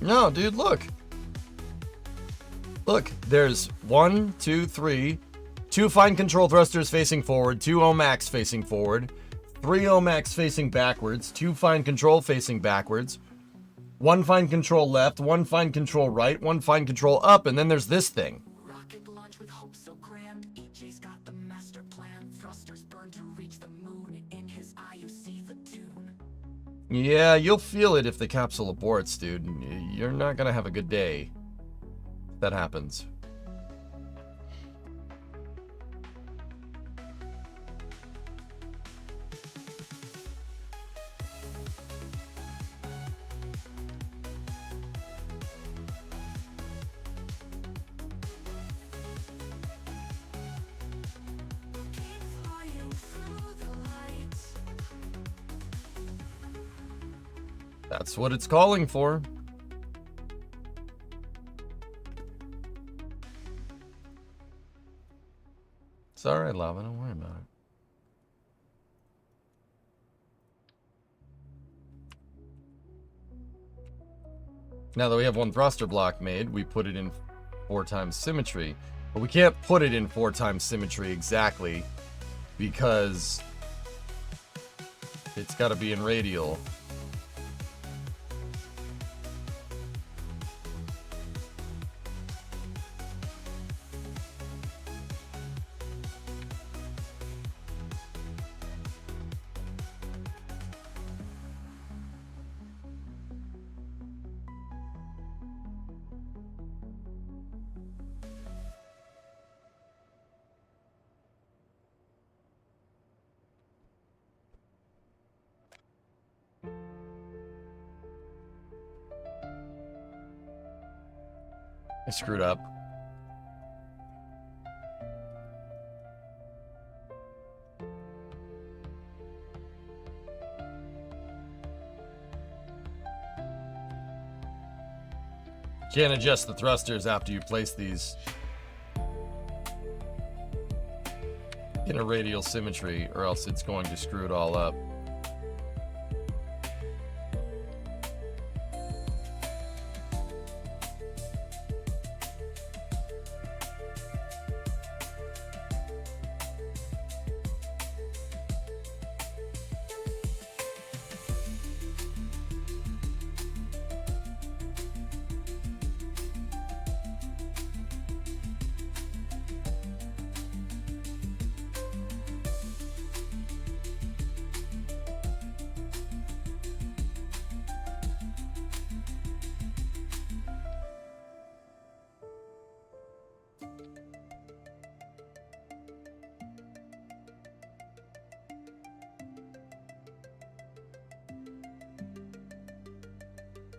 No, dude, look. Look, there's 1, 2, 3, 2 fine control thrusters facing forward, 2 OMAX facing forward, 3 OMAX facing backwards, 2 fine control facing backwards, 1 fine control left, 1 fine control right, 1 fine control up, and then there's this thing. Rocket launch with hope so grand. EJ's got the master plan. Thrusters burn to reach the moon. In his eye you see the tune. Yeah, you'll feel it if the capsule aborts, dude. You're not gonna have a good day if that happens. Keep flying through the light. That's what it's calling for. It's alright, Lava, don't worry about it. Now that we have 1 thruster block made, we put it in 4 times symmetry. But we can't put it in 4 times symmetry exactly because it's got to be in radial. I screwed up. Can't adjust the thrusters after you place these in a radial symmetry, or else it's going to screw it all up.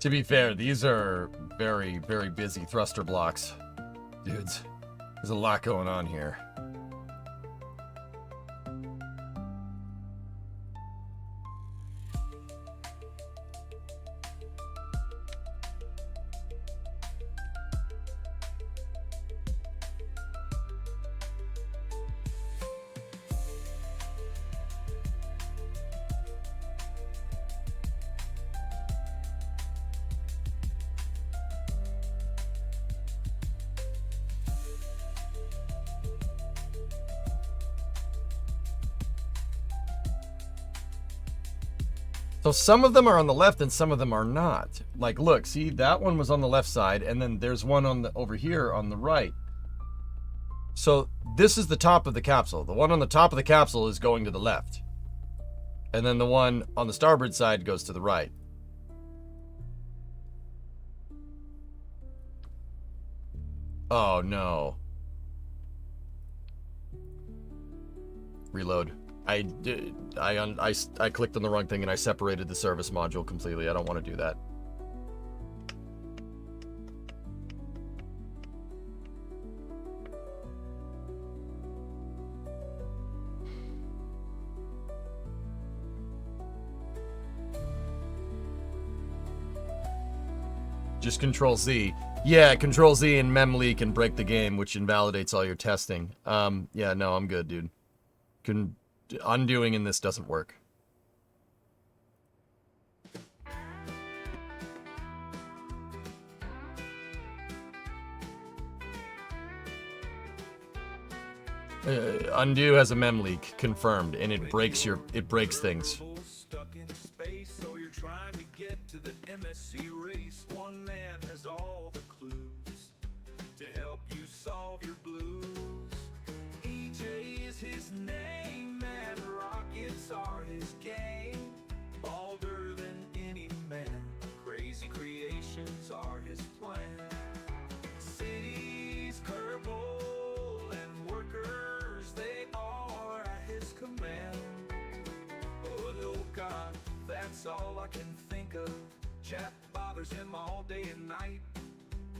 To be fair, these are very, very busy thruster blocks. Dudes, there's a lot going on here. So some of them are on the left and some of them are not. Like, look, see, that one was on the left side, and then there's one on the over here on the right. So this is the top of the capsule. The one on the top of the capsule is going to the left. And then the one on the starboard side goes to the right. Oh, no. Reload. I clicked on the wrong thing and I separated the service module completely. I don't want to do that. Just Control Z. Yeah, Control Z and memleak can break the game, which invalidates all your testing. Yeah, no, I'm good, dude. Undoing in this doesn't work. Undo has a memleak confirmed, and it breaks things. Stuck in space, so you're trying to get to the MSC race. One man has all the clues to help you solve your blues. EJ is his name, and rockets are his game. Bolder than any man, crazy creations are his plan. Cities, Kerbal, and workers, they all are at his command. Oh God, that's all I can think of. Chat bothers him all day and night,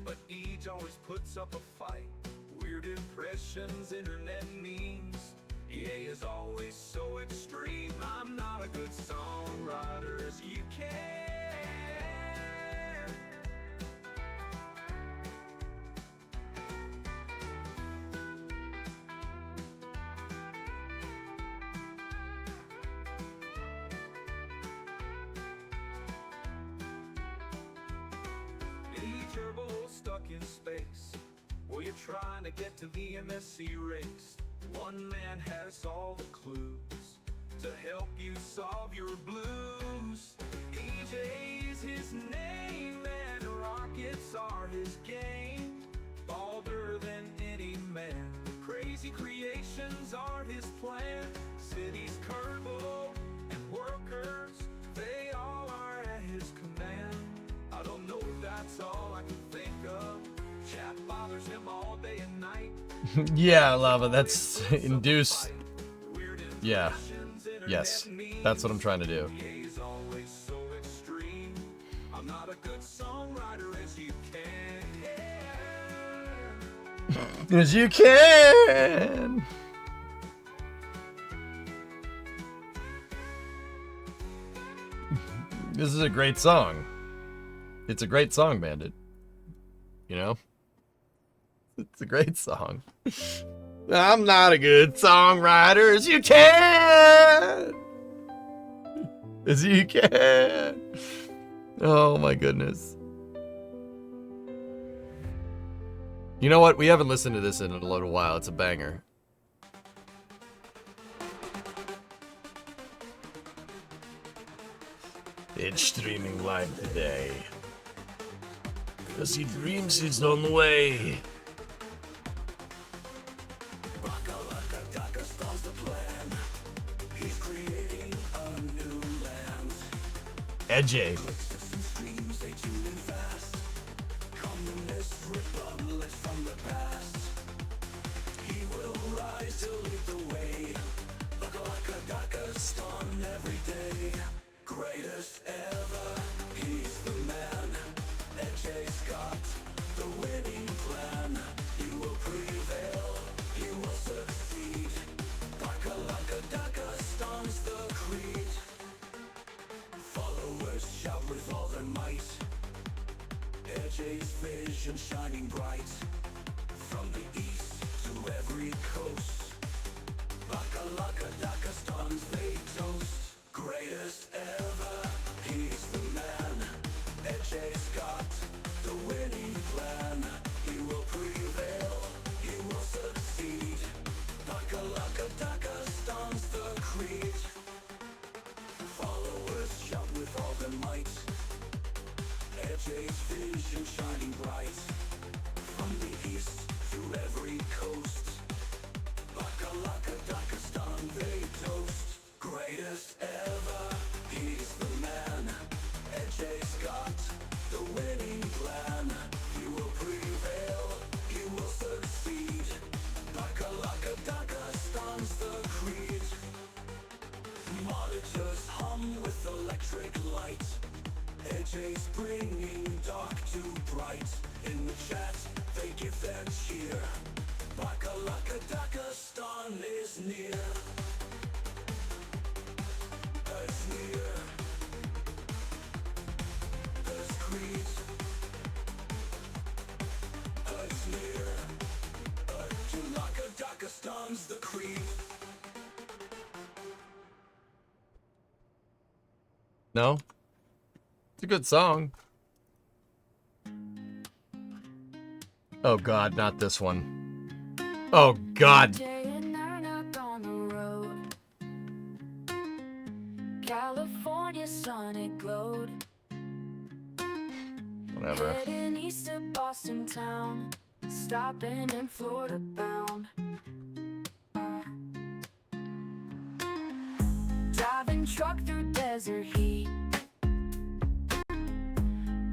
but Eej always puts up a fight. Weird impressions, internet memes. EA is always so extreme. I'm not a good songwriter as you can. Turbo stuck in space, well, you're trying to get to the MSC race. One man has all the clues to help you solve your blues. EJ's his name, and rockets are his game. Bolder than any man, crazy creations are his plan. Cities, Kerbal, and workers, they all are at his command. I don't know if that's all I can think of. Chat bothers him all day and night. Yeah, Lava, that's induced. Yeah. Yes. That's what I'm trying to do. He's always so extreme. I'm not a good songwriter as you can. As you can. This is a great song. It's a great song, Bandit. You know? It's a great song. I'm not a good songwriter as you can. As you can. Oh my goodness. You know what? We haven't listened to this in a little while. It's a banger. It's streaming live today. Because he dreams he's on the way. Edgy. Greatest ever, he's the man. EJ's got the winning plan. He will prevail, he will succeed. Daka's the creed. Followers shout with all their might. EJ's vision shining bright. From the east to every coast. Daka stuns they toast. Greatest ever, he's the man. EJ's got the winning plan. He will prevail, he will succeed. Daka stuns the creed. Followers shout with No? It's a good song. Oh god, not this one. Oh god. California sun it glowed. Whatever. Heading east of Boston town, stopping in Florida bound. Driving truck through desert heat.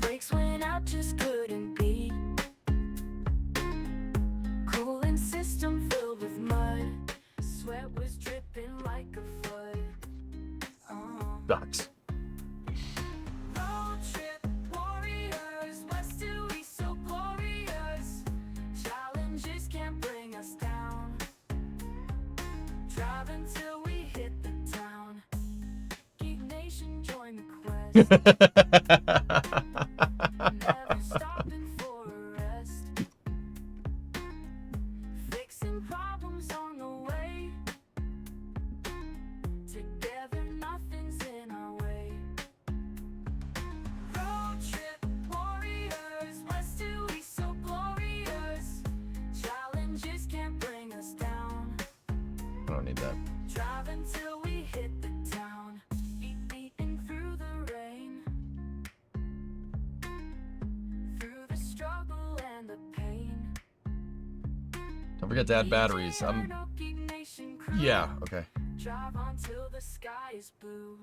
Brakes went out, just couldn't beat. Cooling system filled with mud. Sweat was dripping like a flood. Sucks. Road trip warriors, west to east so glorious. Challenges can't bring us down. Driving till we hit the town. Geek Nation join the quest. Never stopping for a rest. Fixing problems on the way. Together nothing's in our way. Road trip warriors, west to east so glorious. Challenges can't bring us down. I don't need that. Driving till we hit the town. Beating through the rain. Through the struggle and the pain. Don't forget to add batteries. Yeah, okay. Drive on till the sky is blue.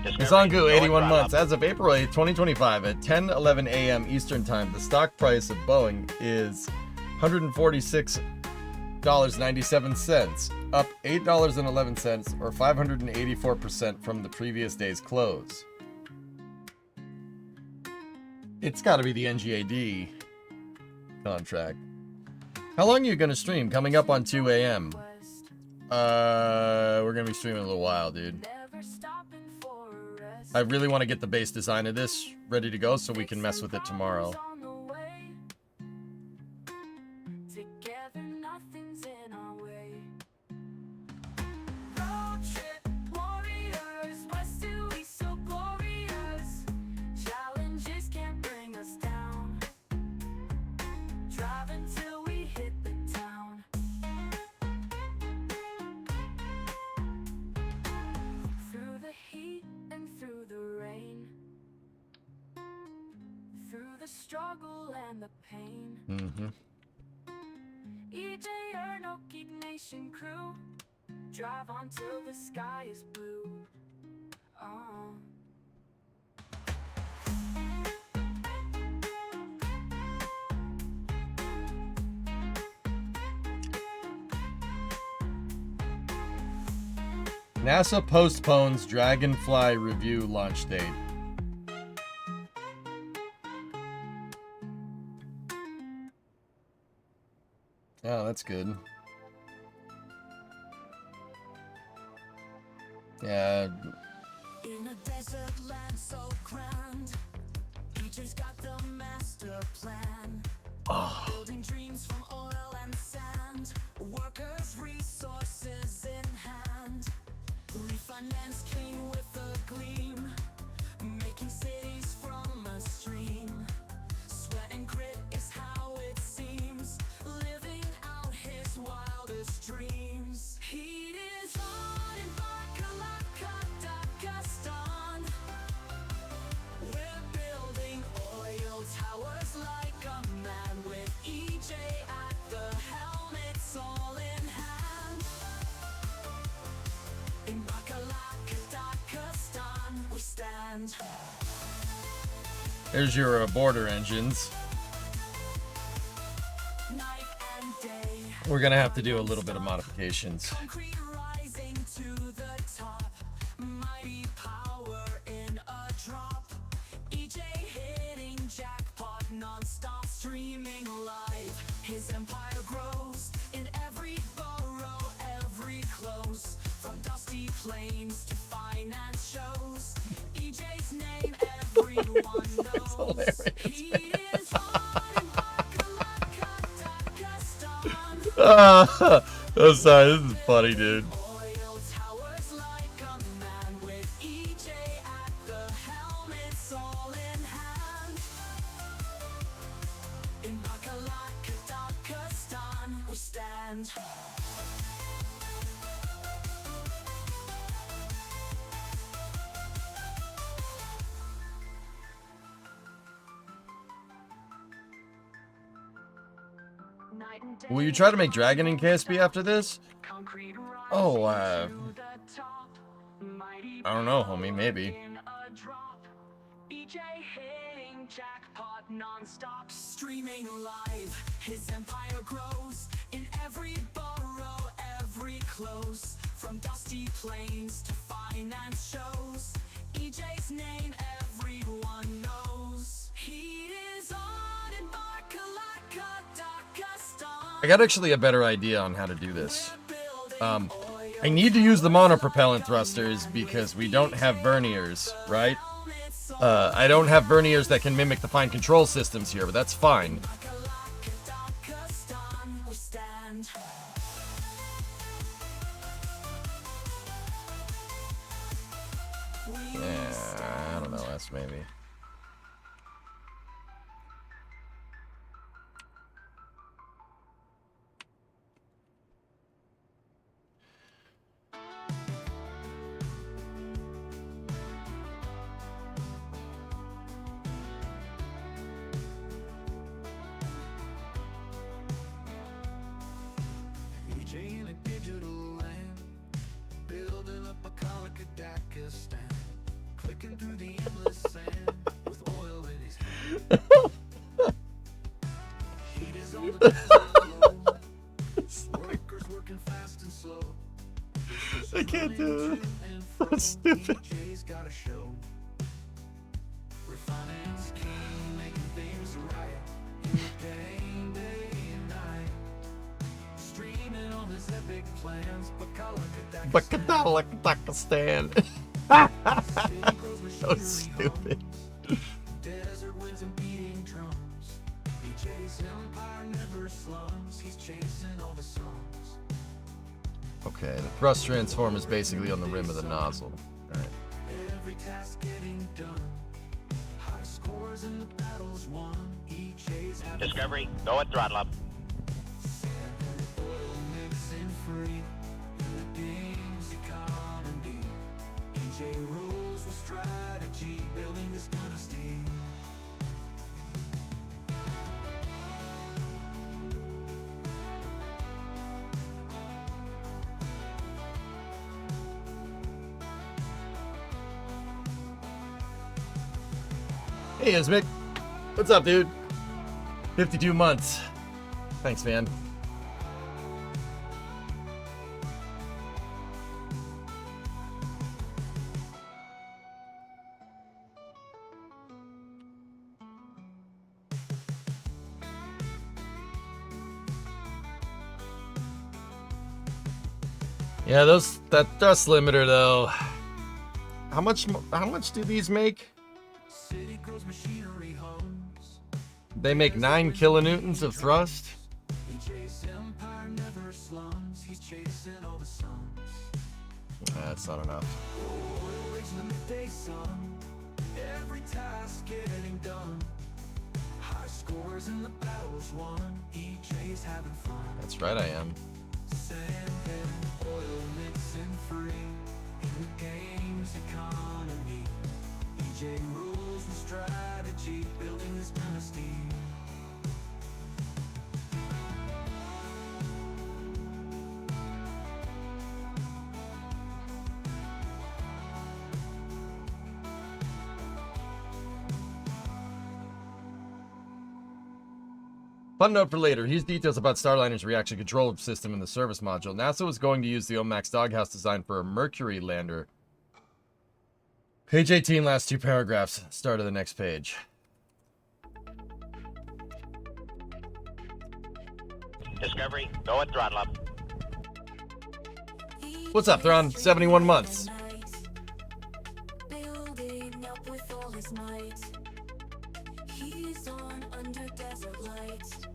Kazangu, 81 months. As of April 8th, 2025, at 10:11 a.m. Eastern Time, the stock price of Boeing is $146.97, up $8.11, or 584% from the previous day's close. It's got to be the NGAD contract. How long are you going to stream? Coming up on 2 a.m. We're going to be streaming a little while, dude. I really want to get the base design of this ready to go so we can mess with it tomorrow. Together nothing's in our way. Road trip warriors, west to east so glorious. Challenges can't bring us down. Driving till we hit the town. Through the heat and through the rain. Through the struggle and the pain. Mm-hmm. EJ Erno, Geek Nation crew. Drive on till the sky is blue. NASA postpones Dragonfly review launch date. Oh, that's good. Yeah. In a desert land so grand, EJ's got the master plan. Building dreams from oil and sand. Workers, resources in hand. Refinance clean with a gleam. Making cities from a stream. Sweat and grit is how it seems. Living out his wildest dreams. Heat is on in Pakistan. We're building oil towers like a man with EJ at the helm. It's all in hand. In Pakistan we stand. There's your border engines. Night and day. We're gonna have to do a little bit of modifications. Concrete rising to the top. Mighty power in a drop. EJ hitting jackpot non-stop. streaming live. His empire grows in every borough, every close. From dusty plains to finance shows, EJ's name everyone knows. He is on I'm sorry, this is funny, dude. Oil towers like a man with EJ at the helm, it's all in hand. In Bakalakadakistan we stand. Will you try to make Dragon in KSP after this? Oh, I don't know, homie, maybe. EJ hitting jackpot non-stop, streaming live. His empire grows in every borough, every close. From dusty plains to finance shows, EJ's name everyone knows. He is on in Bakalakadakistan. I got actually a better idea on how to do this. I need to use the monopropellant thrusters because we don't have verniers, right? I don't have verniers that can mimic the fine control systems here, but that's fine. Yeah, I don't know, that's maybe. EJ in a digital land, building up a Bakalakadakistan, clicking through the endless sand with oil in his hand. Heat is on the desert globe, workers working fast and slow. I can't do it. That's stupid. EJ's got a show. Refinance king, making things right. In the day and night. Streaming on his epic plans, Bakalakadakistan. So stupid. Desert winds and beating drums. EJ's empire never slums. He's chasing all the songs. Okay, the thrust transform is basically on the rim of the nozzle. Alright. Every task getting done. High scores in the battles won. EJ's having Discovery, go at throttle up. oil mixing free. The game's economy. EJ rules with strategy, building this dynasty. Hey, Ismic. What's up, dude? 52 months. Thanks, man. Yeah, that thrust limiter though. How much do these make? City grows machinery homes. They make 9 kilonewtons of thrust. EJ's empire never slums. He's chasing all the songs. That's not enough. Oil rigs in the midday sun. Every task getting done. High scores in the battles won. EJ's having fun. That's right, I am. Sand and oil mixing free. In the game's economy. EJ rules with strategy, building this dynasty. Fun note for later. Here's details about Starliner's reaction control system in the service module. NASA was going to use the OMAX doghouse design for a Mercury lander. Page 18, last 2 paragraphs. Start of the next page. Discovery, go at throttle up. What's up, Thron? 71 months. Building up with all his might. He's on under desert light.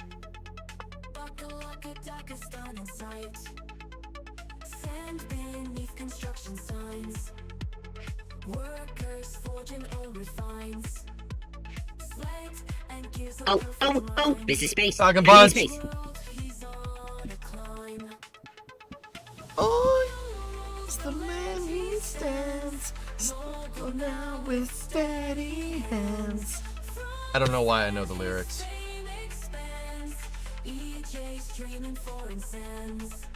Buckle like a Dagestan in sight. Sand beneath construction signs. Workers forging oil refines. Sleds and gears of Oh, this is space. Talking I'm in punch. space. he's on a climb. Oh, it's the man he stands. Go now with steady hands. I don't know why I know the lyrics. Fame expands. EJ's dreaming foreign sands.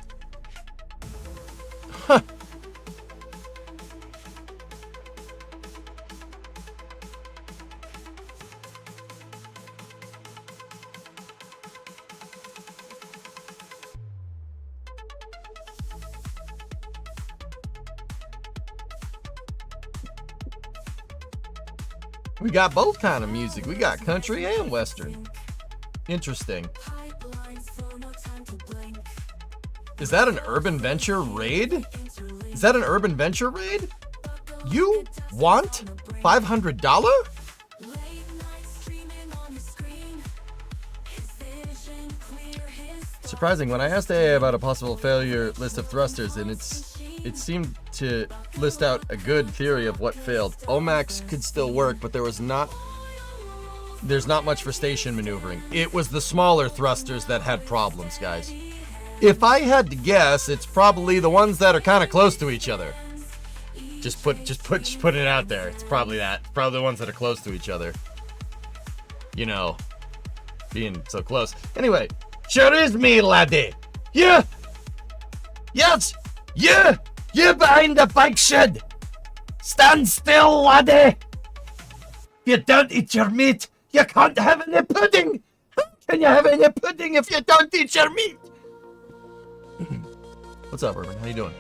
We got both kind of music. We got country and western. Interesting. Pipelines flow, no time to blink. Is that an urban venture raid? Is that an urban venture raid? You want $500? Late nights streaming on the screen. His vision clear, his Surprising, when I asked AA about a possible failure list of thrusters, and it seemed to list out a good theory of what failed. OMAX could still work, but there's not much for station maneuvering. It was the smaller thrusters that had problems, guys. If I had to guess, it's probably the ones that are kind of close to each other. Just put it out there. It's probably that. It's probably the ones that are close to each other. You know, being so close. Anyway, sure is me, laddie. Yeah. Yes. Yeah. You behind the bike shed. Stand still, laddie. You don't eat your meat. You can't have any pudding. How can you have any pudding if you don't eat your meat? What's up, Urban? How you doing?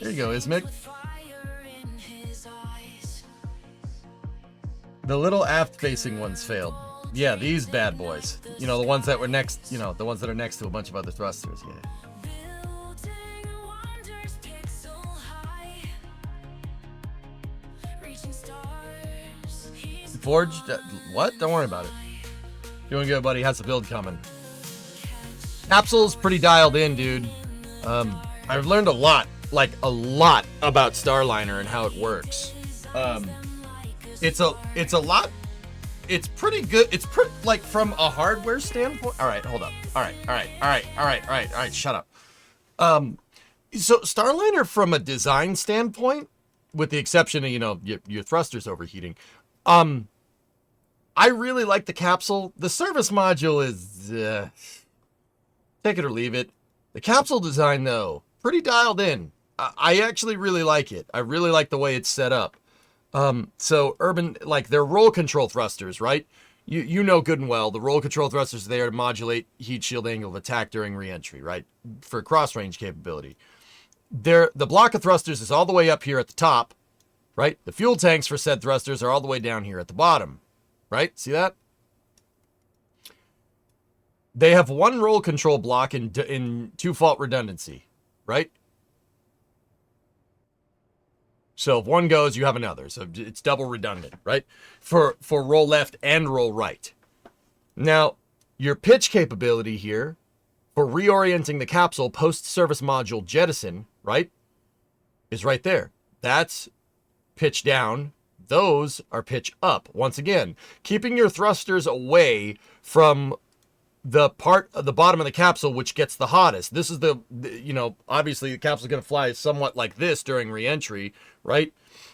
There you go, Ismic. The little aft-facing ones failed. Yeah, these bad boys. You know, the ones that were next, you know, the ones that are next to a bunch of other thrusters, yeah. Forged? What? Don't worry about it. Doing good, buddy. How's the build coming? Capsule's pretty dialed in, dude. I've learned a lot about Starliner and how it works. It's a lot. It's pretty good. It's pretty, like, from a hardware standpoint. All right, hold up. All right. Shut up. So Starliner, from a design standpoint, with the exception of, you know, your thrusters overheating, I really like the capsule. The service module is take it or leave it. The capsule design, though, pretty dialed in. I actually really like it. I really like the way it's set up. So Urban, like, they're roll control thrusters, right? You know good and well, the roll control thrusters are there to modulate heat shield angle of attack during reentry, right? For cross range capability. The block of thrusters is all the way up here at the top, right? The fuel tanks for said thrusters are all the way down here at the bottom, right? See that? They have one roll control block in two fault redundancy, right? So if one goes, you have another. So it's double redundant, right? For roll left and roll right. Now, your pitch capability here for reorienting the capsule post-service module jettison, right, is right there. That's pitch down. Those are pitch up. Once again, keeping your thrusters away from the part of the bottom of the capsule which gets the hottest. This is the you know, obviously the capsule is going to fly somewhat like this during reentry, right?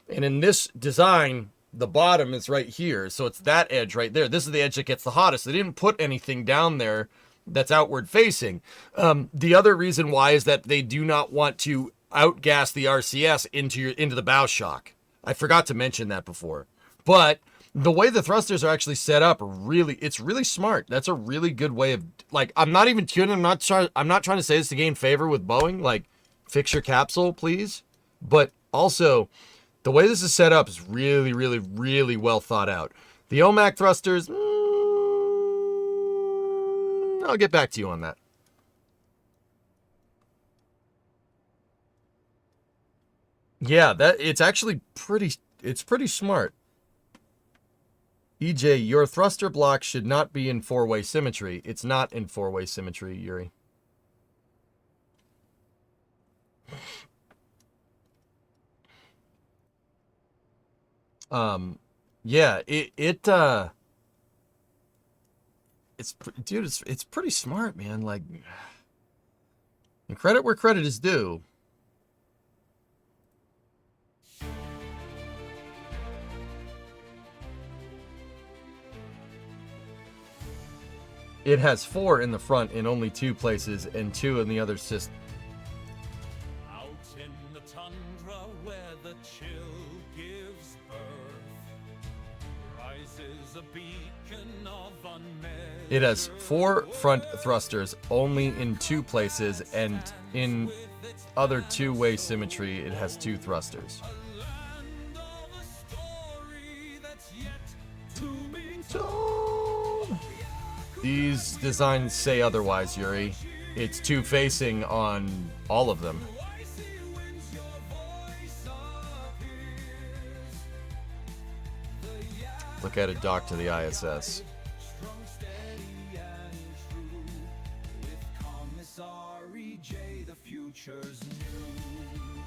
And in this design, the bottom is right here. So it's that edge right there. This is the edge that gets the hottest. They didn't put anything down there that's outward facing. The other reason why is that they do not want to outgas the RCS into the bow shock. I forgot to mention that before. But the way the thrusters are actually set up, it's really smart. That's a really good way of, like, I'm not even tuning. I'm not trying to say this to gain favor with Boeing. Like, fix your capsule, please. But also, The way this is set up is really, really, really well thought out. The OMAC thrusters, I'll get back to you on that. Yeah, it's actually pretty smart. EJ, your thruster block should not be in four-way symmetry. It's not in four-way symmetry, Yuri. Yeah, it's pretty smart, man. Like, and credit where credit is due. It has 4 in the front in only 2 places and 2 in the other system. Out in the tundra where the chill gives birth, rises a beacon of unmeasured. It has 4 front thrusters only in 2 places, and in other two-way symmetry, it has 2 thrusters. A land of a story that's yet to be told. These designs say otherwise, Yuri. It's 2 facing on all of them. Look at it dock to the ISS.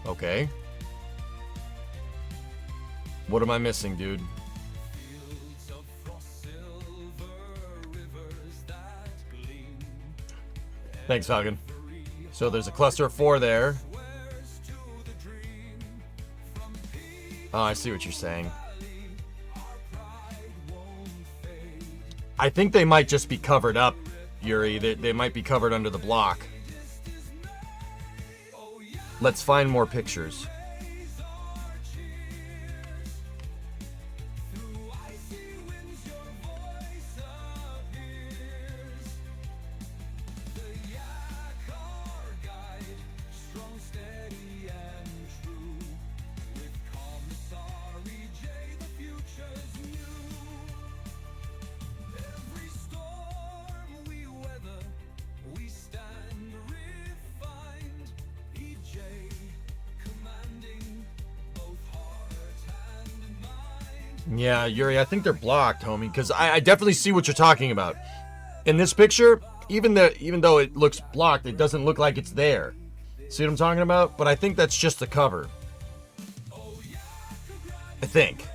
Okay. What am I missing, dude? Thanks, Falcon. So there's a cluster of 4 there. Oh, I see what you're saying. I think they might just be covered up, Yuri. They might be covered under the block. Let's find more pictures. Yeah, Yuri, I think they're blocked, homie, because I definitely see what you're talking about. In this picture, even though it looks blocked, it doesn't look like it's there. See what I'm talking about? But I think that's just the cover. I think.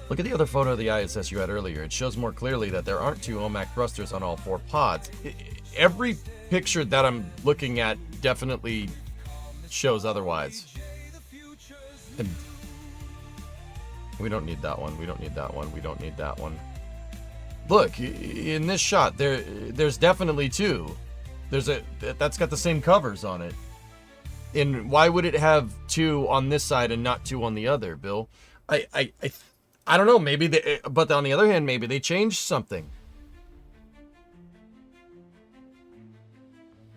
Look at the other photo of the ISS you had earlier. It shows more clearly that there aren't 2 OMAC thrusters on all 4 pods. Every picture that I'm looking at definitely shows otherwise. And we don't need that one. We don't need that one. We don't need that one. Look, in this shot, there's definitely 2. That's got the same covers on it. And why would it have 2 on this side and not 2 on the other, Bill? I don't know. Maybe but on the other hand, maybe they changed something.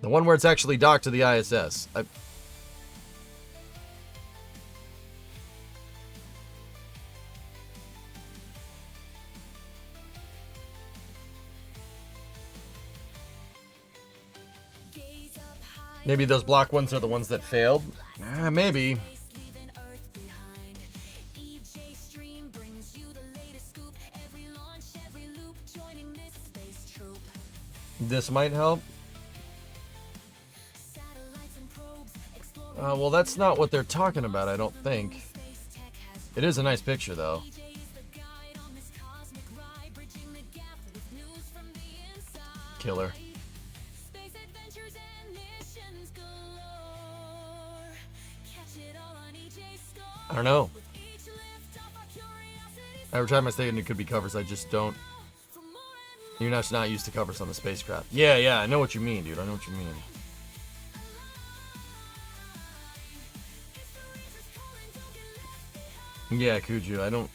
The one where it's actually docked to the ISS. Maybe those block ones are the ones that failed? Maybe. This might help. Well, that's not what they're talking about, I don't think. It is a nice picture, though. Killer. I don't know. Every time I say it could be covers, I just don't. You're not used to covers on the spacecraft. Yeah, I know what you mean, dude. I know what you mean. Yeah, Kuju, I don't...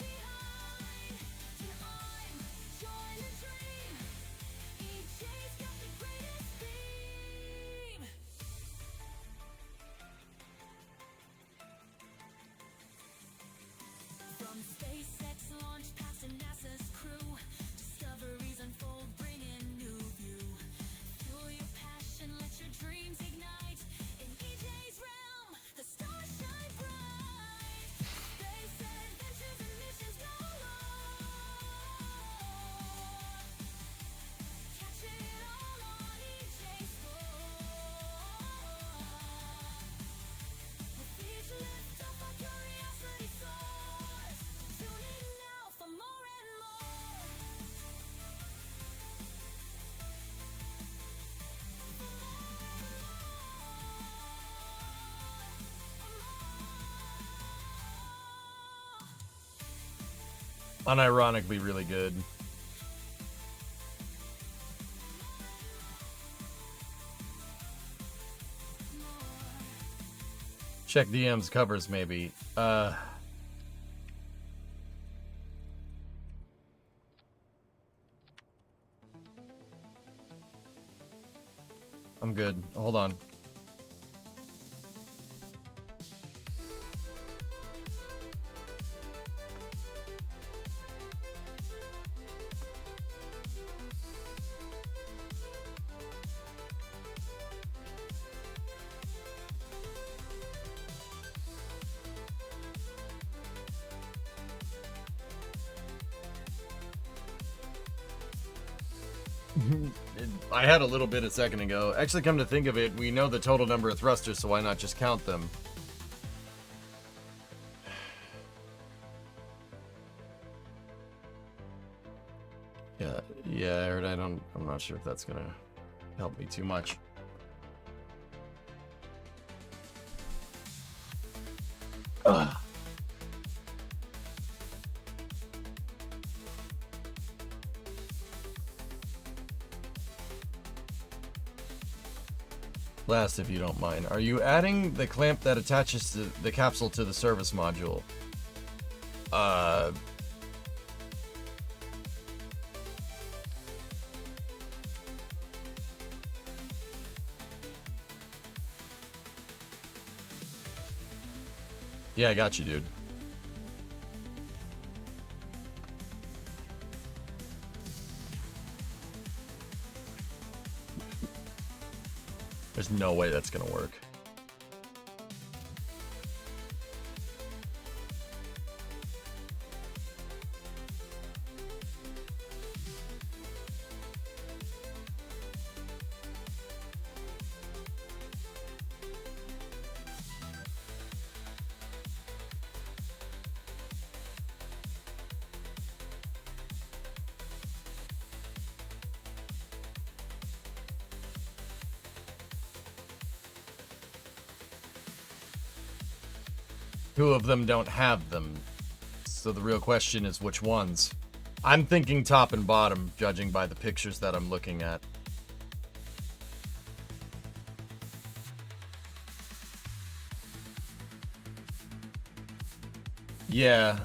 unironically really good. Check DMs covers maybe. I'm good. Hold on. I had a little bit a second ago. Actually, come to think of it, we know the total number of thrusters, so why not just count them? Yeah, Aaron, I'm not sure if that's gonna help me too much. Ugh. Last, if you don't mind, are you adding the clamp that attaches the capsule to the service module? Yeah, I got you, dude. There's no way that's gonna work. Two of them don't have them. So the real question is which ones? I'm thinking top and bottom, judging by the pictures that I'm looking at. Yeah.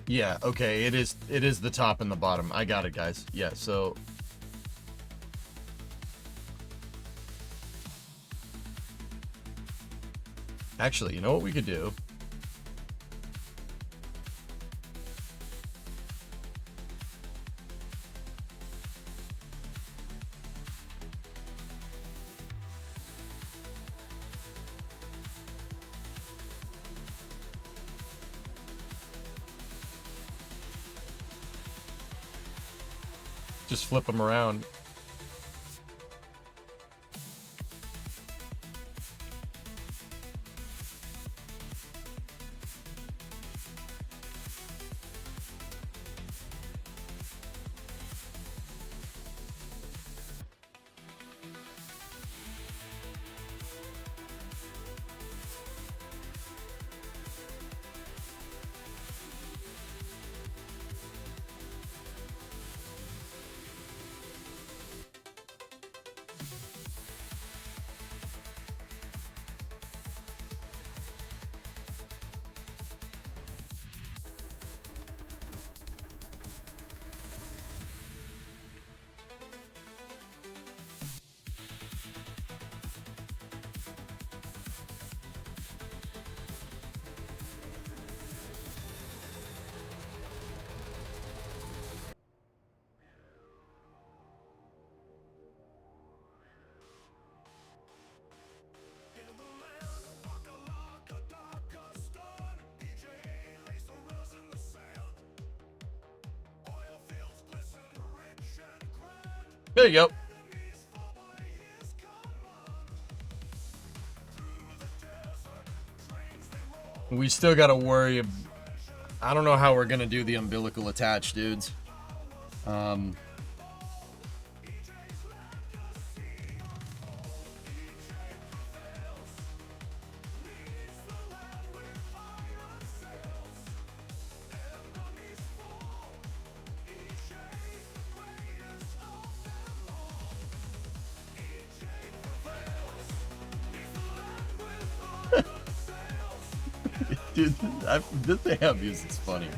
Yeah, okay, it is the top and the bottom. I got it, guys. Yeah, so actually, you know what we could do? Just flip them around. There you go. We still gotta worry. I don't know how we're gonna do the umbilical attach, dudes. Dude, this thing I've used is funny, man.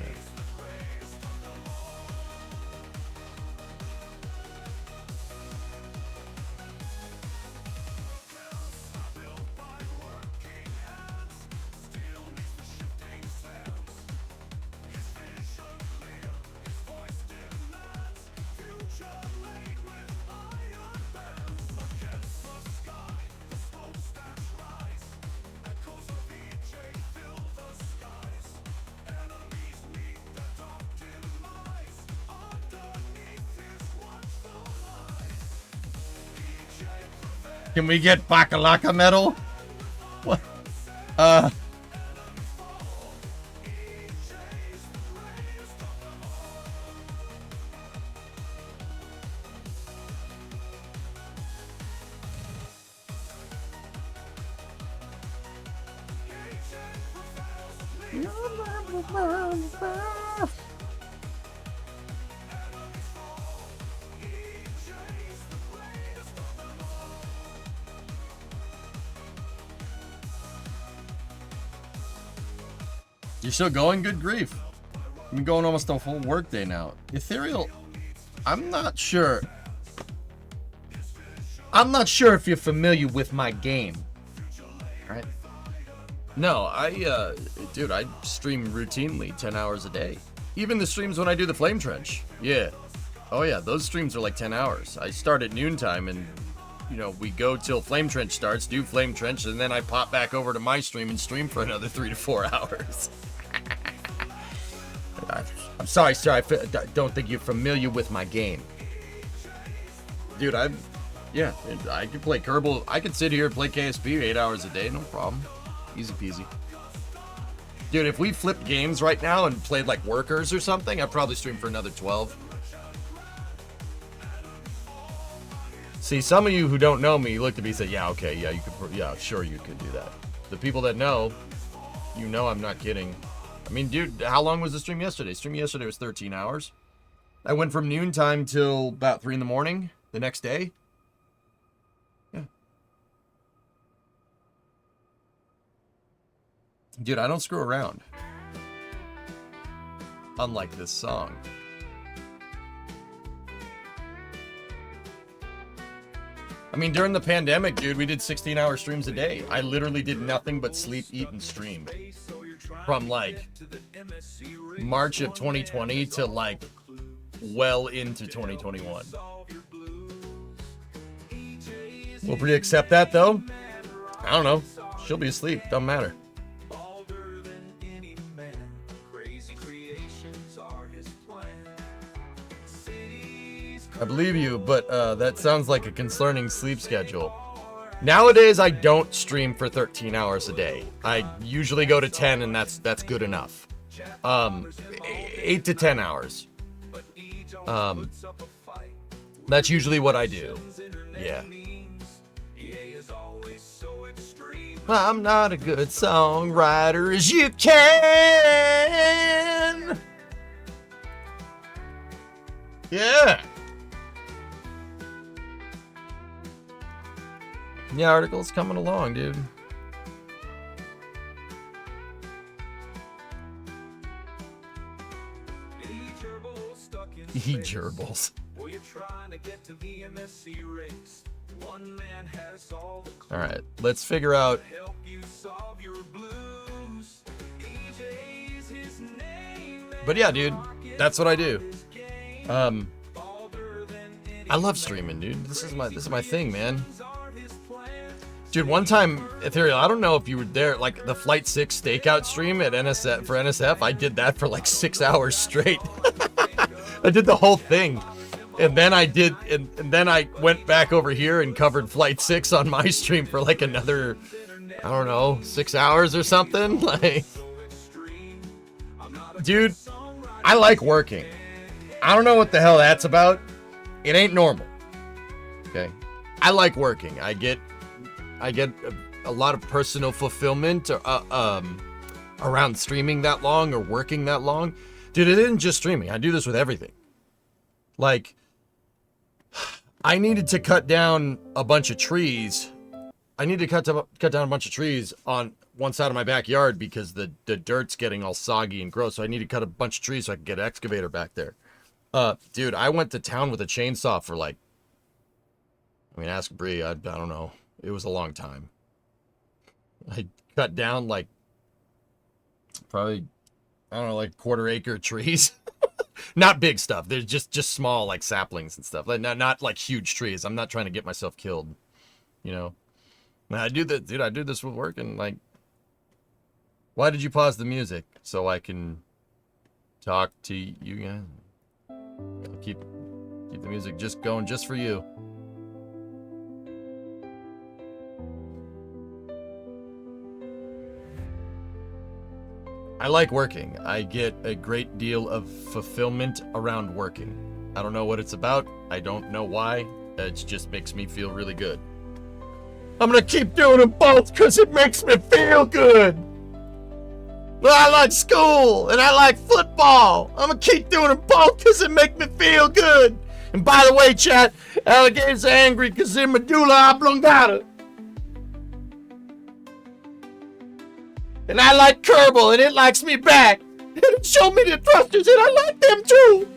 Can we get Bakalaka metal? What? You're still going? Good grief. I've been going almost a full workday now. Ethereal, I'm not sure. I'm not sure if you're familiar with my game. Right? No, dude, I stream routinely 10 hours a day. Even the streams when I do the Flame Trench. Yeah. Oh yeah, those streams are like 10 hours. I start at noontime and, you know, we go till Flame Trench starts, do Flame Trench, and then I pop back over to my stream and stream for another 3 to 4 hours. I'm sorry, sir. I don't think you're familiar with my game. Dude, yeah, I can play Kerbal. I could sit here and play KSP 8 hours a day, no problem. Easy peasy. Dude, if we flipped games right now and played like Workers or something, I'd probably stream for another 12. See, some of you who don't know me looked at me and said, yeah, okay, yeah, you could, yeah, sure you could do that. The people that know, you know I'm not kidding. I mean, dude, how long was the stream yesterday? Stream yesterday was 13 hours. I went from noontime till about 3 in the morning the next day. Yeah. Dude, I don't screw around. Unlike this song. I mean, during the pandemic, dude, we did 16-hour streams a day. I literally did nothing but sleep, eat, and stream. From, like, March of 2020 to, like, well into 2021. Will Brie accept that, though? I don't know. She'll be asleep. Doesn't matter. I believe you, but that sounds like a concerning sleep schedule. Nowadays, I don't stream for 13 hours a day. I usually go to 10, and that's good enough. 8 to 10 hours. That's usually what I do. Yeah. I'm not a good songwriter as you can. Yeah. Yeah, article's coming along, dude. E-gerbils. Alright, let's figure out. But yeah, dude, that's what I do. I love streaming, dude. This is my thing, man. Dude, one time, Ethereal, I don't know if you were there, like the Flight 6 stakeout stream at NSF for NSF, I did that for like 6 hours straight. I did the whole thing. And then I went back over here and covered Flight 6 on my stream for like another, I don't know, 6 hours or something. Like, dude, I like working. I don't know what the hell that's about. It ain't normal. Okay. I like working. I get a lot of personal fulfillment around streaming that long or working that long. Dude, it isn't just streaming. I do this with everything. Like, I needed to cut down a bunch of trees. I need to cut down a bunch of trees on one side of my backyard because the dirt's getting all soggy and gross. So I need to cut a bunch of trees so I can get an excavator back there. Dude, I went to town with a chainsaw for like, I mean, ask Bree, I don't know. It was a long time. I cut down like probably, I don't know, like quarter-acre trees. Not big stuff. There's just small like saplings and stuff. Like not like huge trees. I'm not trying to get myself killed, you know. And I do that, dude. I do this with work and like. Why did you pause the music? So I can talk to you guys. I'll keep the music just going just for you. I like working. I get a great deal of fulfillment around working. I don't know what it's about. I don't know why. It just makes me feel really good. I'm gonna keep doing them both because it makes me feel good. Well, I like school and I like football. I'm gonna keep doing them both because it makes me feel good. And by the way, chat, alligators are angry because they're medulla oblongata. And I like Kerbal, and it likes me back. And it showed me the thrusters, and I like them too.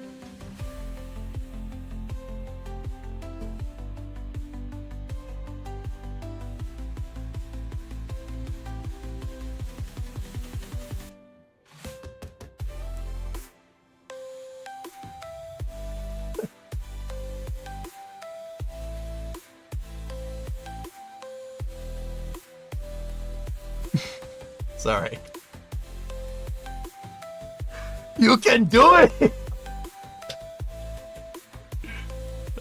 Sorry. You can do it!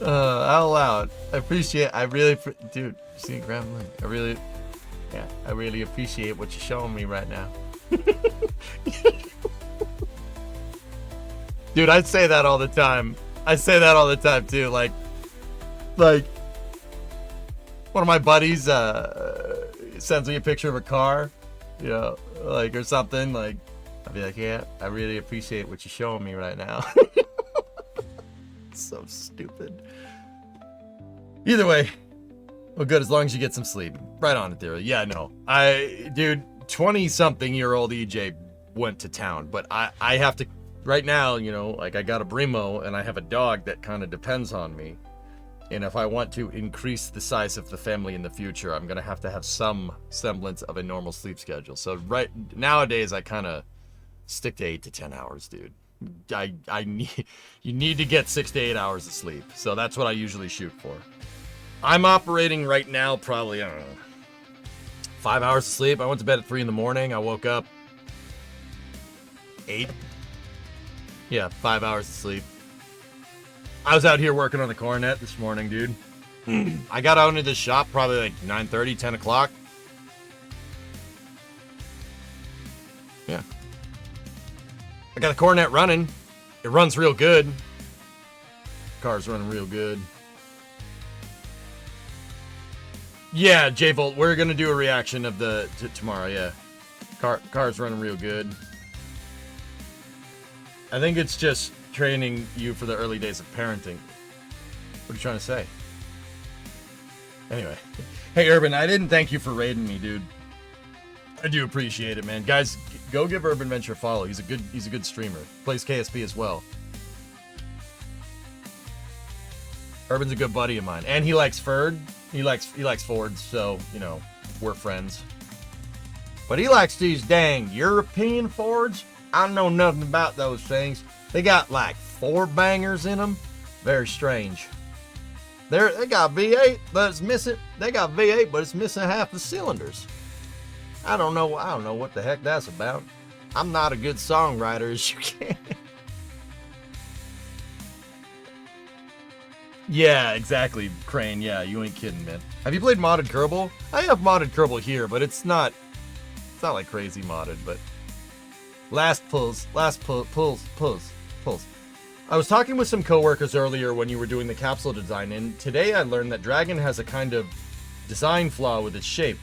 Out loud. I really, dude, see, grab link. I really appreciate what you're showing me right now. Dude, I say that all the time. I say that all the time too. Like, one of my buddies sends me a picture of a car. You know, like, or something, like, I'll be like, yeah, I really appreciate what you're showing me right now. So stupid. Either way, well, good, as long as you get some sleep. Right on it there. Yeah, no. Dude, 20-something-year-old EJ went to town, but I have to, right now, you know, like, I got a Brimo, and I have a dog that kind of depends on me. And if I want to increase the size of the family in the future, I'm going to have some semblance of a normal sleep schedule. So right nowadays, I kind of stick to 8 to 10 hours, dude. You need to get 6 to 8 hours of sleep. So that's what I usually shoot for. I'm operating right now probably, I don't know, 5 hours of sleep. I went to bed at 3 in the morning. I woke up 8. Yeah, 5 hours of sleep. I was out here working on the Coronet this morning, dude. I got out into the shop probably like 9:30, 10 o'clock. Yeah. I got the Coronet running. It runs real good. Car's running real good. Yeah, J-Volt, we're going to do a reaction of the tomorrow, yeah. Car's running real good. I think it's just training you for the early days of parenting. What are you trying to say? Anyway. Hey, Urban, I didn't thank you for raiding me, dude. I do appreciate it, man. Guys, go give Urban Venture a follow. He's a good streamer. Plays KSP as well. Urban's a good buddy of mine. And he likes Ford. He likes Fords, so, you know, we're friends. But he likes these dang European Fords. I don't know nothing about those things. They got like 4 bangers in them. Very strange. They got V8, but it's missing. They got V8, but it's missing half the cylinders. I don't know what the heck that's about. I'm not a good songwriter, as you can. Yeah, exactly, Crane. Yeah, you ain't kidding, man. Have you played modded Kerbal? I have modded Kerbal here, but it's not like crazy modded, but last pulls. I was talking with some coworkers earlier when you were doing the capsule design, and today I learned that Dragon has a kind of design flaw with its shape.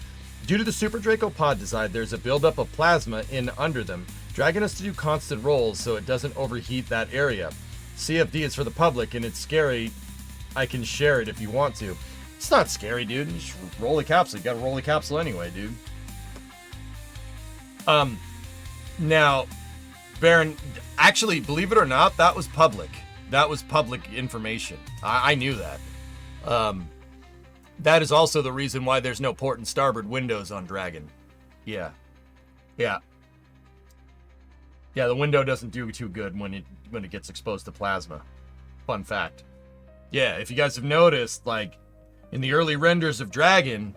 Due to the Super Draco pod design, there's a buildup of plasma in under them. Dragon has to do constant rolls so it doesn't overheat that area. CFD is for the public, and it's scary. I can share it if you want to. It's not scary, dude. You just roll the capsule. You gotta roll the capsule anyway, dude. Now, Baron, actually, believe it or not, that was public. That was public information. I knew that. That is also the reason why there's no port and starboard windows on Dragon. Yeah. Yeah. Yeah, the window doesn't do too good when it gets exposed to plasma. Fun fact. Yeah, if you guys have noticed, like, in the early renders of Dragon,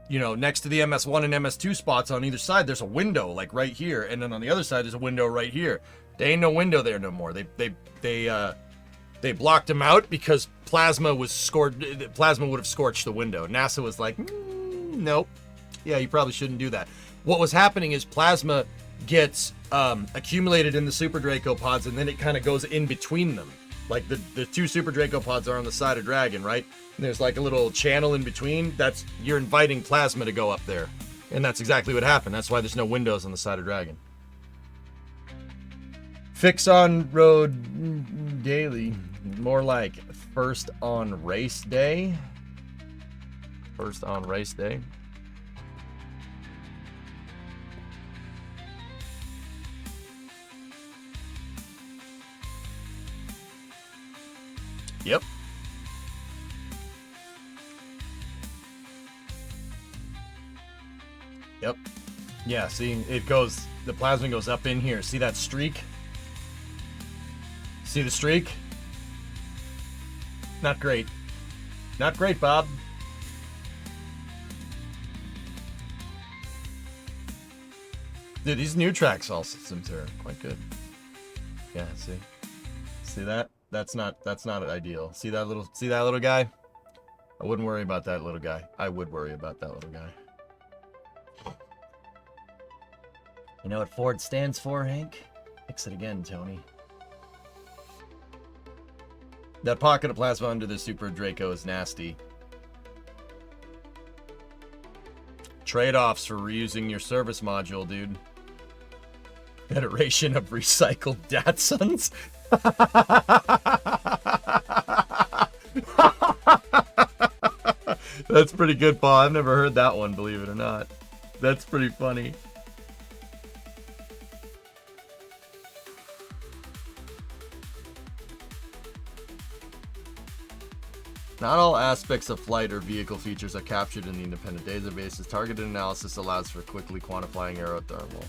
you know, next to the MS1 and MS2 spots on either side, there's a window, like, right here. And then on the other side, there's a window right here. There ain't no window there no more. They blocked them out because plasma would have scorched the window. NASA was like, nope. Yeah, you probably shouldn't do that. What was happening is plasma gets accumulated in the Super Draco pods, and then it kind of goes in between them. Like the two Super Draco pods are on the side of Dragon, right? And there's like a little channel in between. You're inviting plasma to go up there. And that's exactly what happened. That's why there's no windows on the side of Dragon. Fix on road daily. More like first on race day. First on race day. Yep. Yep. Yeah, see, the plasma goes up in here. See that streak? See the streak? Not great. Not great, Bob. Dude, these new track all systems are quite good. Yeah, see? See that? That's not ideal. See that little guy? I wouldn't worry about that little guy. I would worry about that little guy. You know what Ford stands for, Hank? Fix it again, Tony. That pocket of plasma under the Super Draco is nasty. Trade-offs for reusing your service module, dude. Federation of Recycled Datsuns? That's pretty good, Paul. I've never heard that one, believe it or not. That's pretty funny. Not all aspects of flight or vehicle features are captured in the independent databases. Targeted analysis allows for quickly quantifying aerothermal.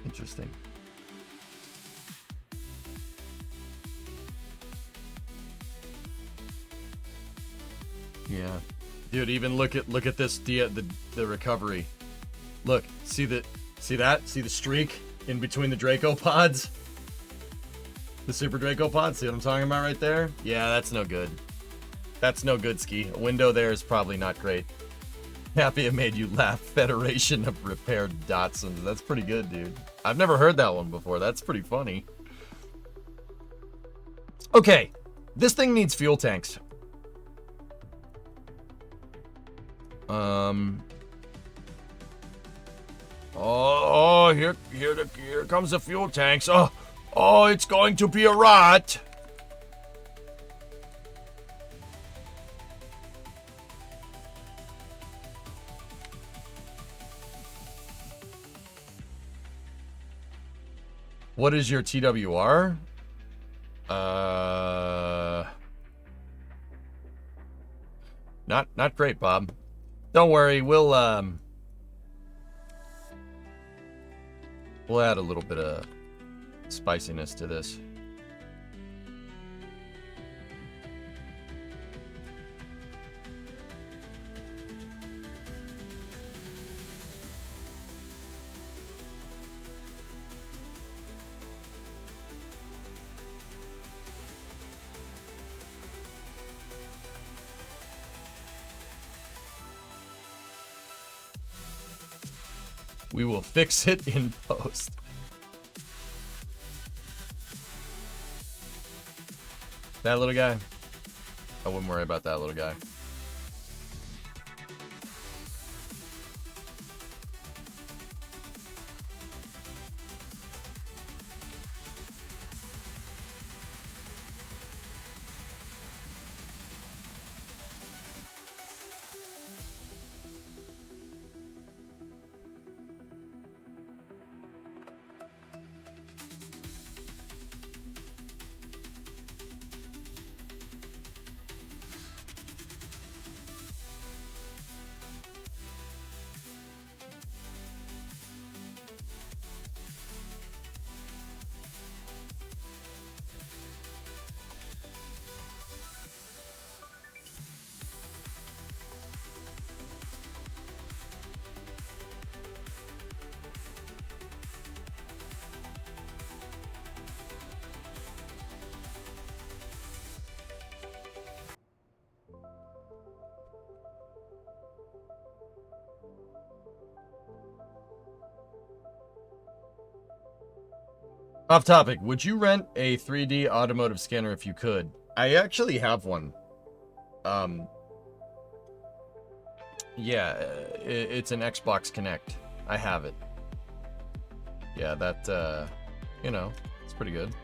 Interesting. Yeah. Dude, even look at this the recovery. Look, see that? See the streak in between the Draco pods? The Super Draco pods, see what I'm talking about right there? Yeah, that's no good. That's no good, Ski. A window there is probably not great. Happy it made you laugh. Federation of Repaired Datsuns. That's pretty good, dude. I've never heard that one before. That's pretty funny. Okay, this thing needs fuel tanks. Oh, here comes the fuel tanks. Oh, it's going to be a rot. What is your TWR? Not great, Bob. Don't worry, we'll add a little bit of spiciness to this. We will fix it in post. That little guy? I wouldn't worry about that little guy. Off topic, would you rent a 3D automotive scanner if you could? I actually have one. Yeah, it's an Xbox Connect. I have it. Yeah, that, you know, it's pretty good.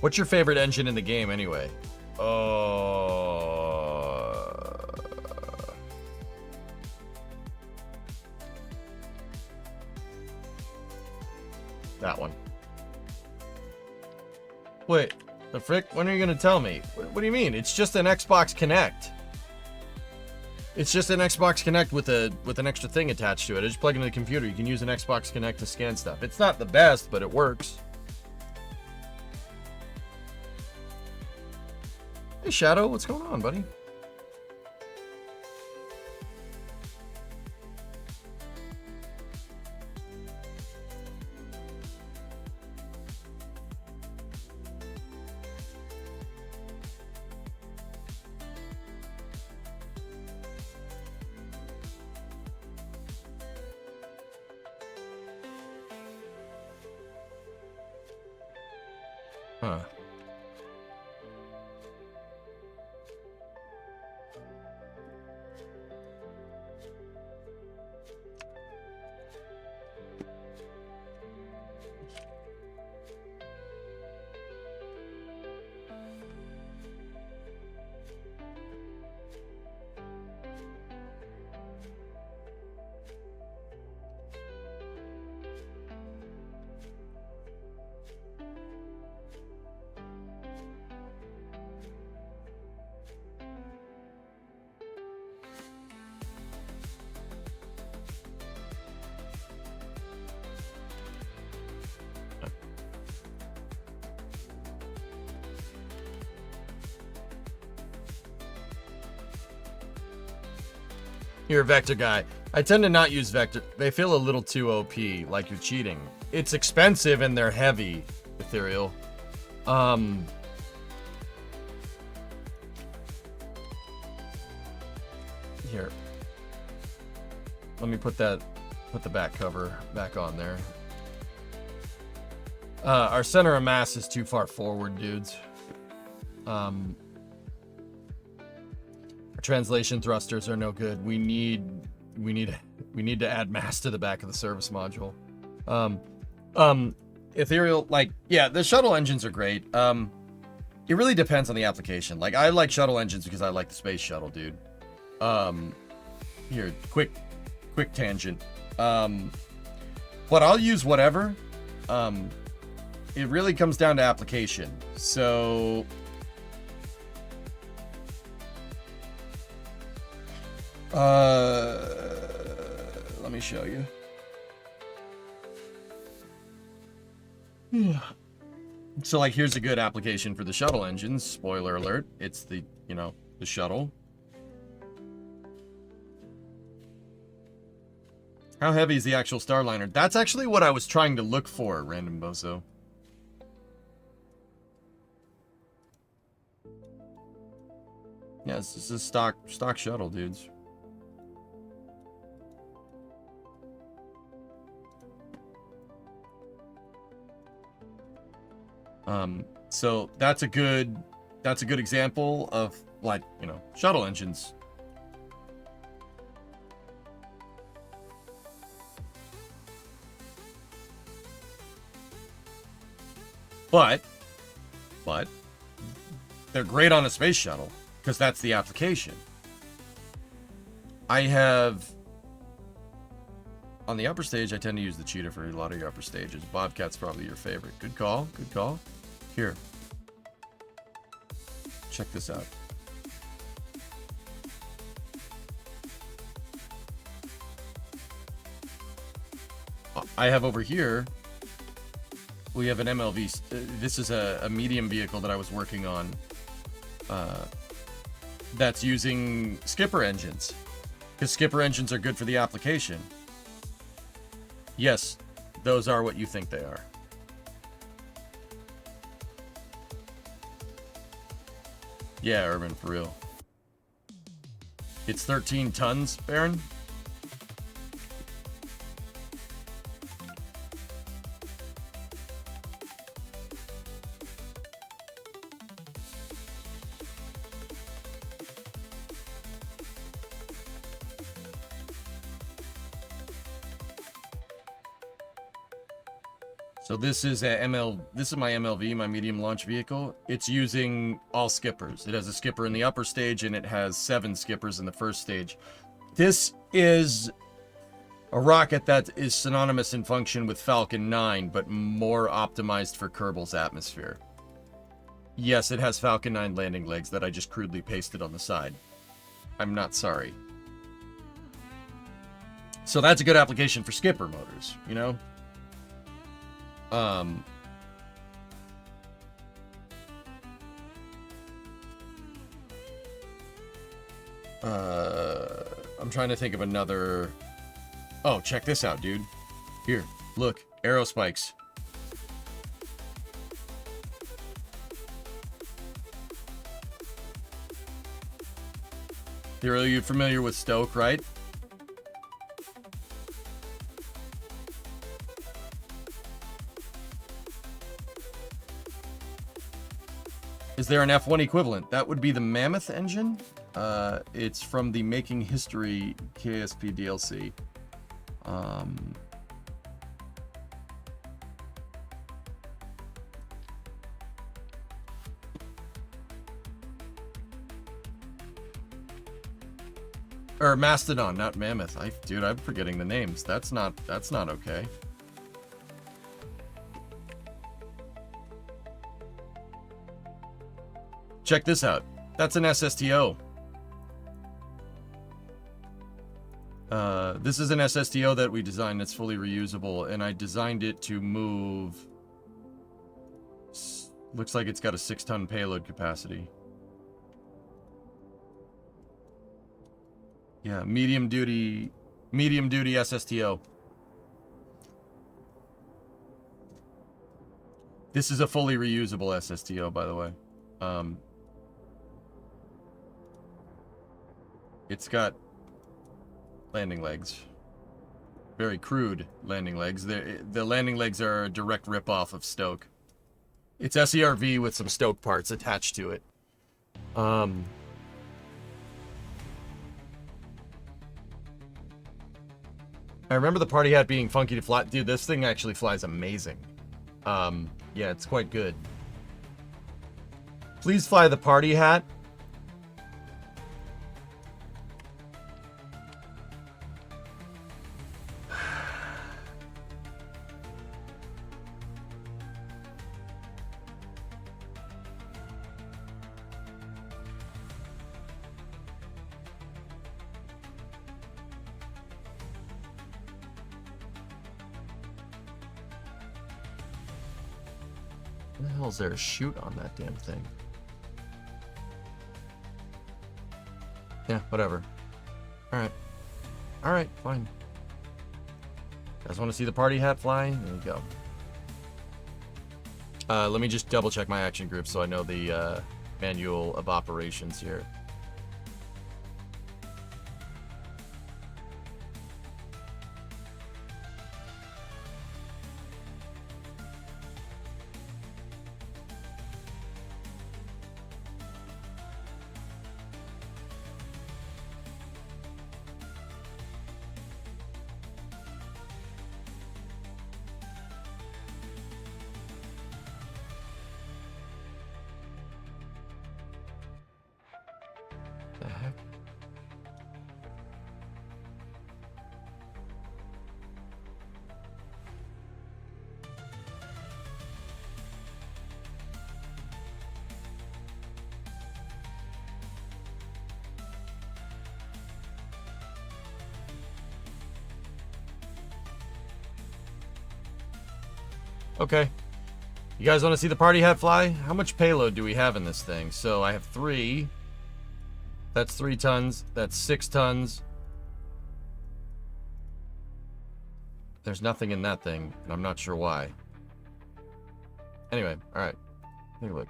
What's your favorite engine in the game, anyway? That one. Wait, the frick? When are you gonna tell me? What do you mean? It's just an Xbox Connect. It's just an Xbox Connect with an extra thing attached to it. I just plug it into the computer. You can use an Xbox Connect to scan stuff. It's not the best, but it works. Hey, Shadow, what's going on, buddy? Huh. You're a Vector guy. I tend to not use Vector. They feel a little too OP, like you're cheating. It's expensive and they're heavy, Ethereal. Here. Let me put the back cover back on there. Our center of mass is too far forward, dudes. Our translation thrusters are no good. We need to add mass to the back of the service module. Ethereal, like, yeah, the shuttle engines are great. It really depends on the application. Like, I like shuttle engines because I like the space shuttle, dude. Here, quick tangent. But I'll use whatever. It really comes down to application. So let me show you. So, like, here's a good application for the shuttle engines. Spoiler alert, it's the, you know, the shuttle. How heavy is the actual Starliner? That's actually what I was trying to look for, Random Bozo. Yeah, this is a stock shuttle, dudes. So that's a good example of, like, you know, shuttle engines. But they're great on a space shuttle because that's the application. I have on the upper stage, I tend to use the Cheetah for a lot of your upper stages. Bobcat's probably your favorite. Good call. Good call. Here. Check this out. I have over here, we have an MLV. This is a medium vehicle that I was working on that's using skipper engines. Because skipper engines are good for the application. Yes, those are what you think they are. Yeah, Urban, for real. It's 13 tons, Baron? So this is my MLV, my medium launch vehicle. It's using all skippers. It has a skipper in the upper stage and it has 7 skippers in the first stage. This is a rocket that is synonymous in function with Falcon 9, but more optimized for Kerbal's atmosphere. Yes, it has Falcon 9 landing legs that I just crudely pasted on the side. I'm not sorry. So that's a good application for skipper motors, you know? I'm trying to think of another. Oh, check this out, dude. Here, look, arrow spikes. Here, are you familiar with Stoke, right? Is there an F1 equivalent? That would be the Mammoth engine. It's from the Making History KSP DLC. Or Mastodon, not Mammoth. Dude, I'm forgetting the names. That's not okay. Check this out. That's an SSTO. This is an SSTO that we designed that's fully reusable, and I designed it to move. Looks like it's got a 6-ton payload capacity. Yeah, medium duty SSTO. This is a fully reusable SSTO, by the way. It's got landing legs. Very crude landing legs. The landing legs are a direct ripoff of Stoke. It's SERV with some Stoke parts attached to it. I remember the party hat being funky to fly. Dude, this thing actually flies amazing. Yeah, it's quite good. Please fly the party hat. What the hell is there a chute on that damn thing? Yeah, whatever. Alright. Alright, fine. You guys want to see the party hat fly? There you go. Let me just double check my action group so I know the manual of operations here. The heck? Okay. You guys want to see the party hat fly? How much payload do we have in this thing? So I have 3. That's 3 tons. That's 6 tons. There's nothing in that thing, and I'm not sure why. Anyway, alright. Take a look.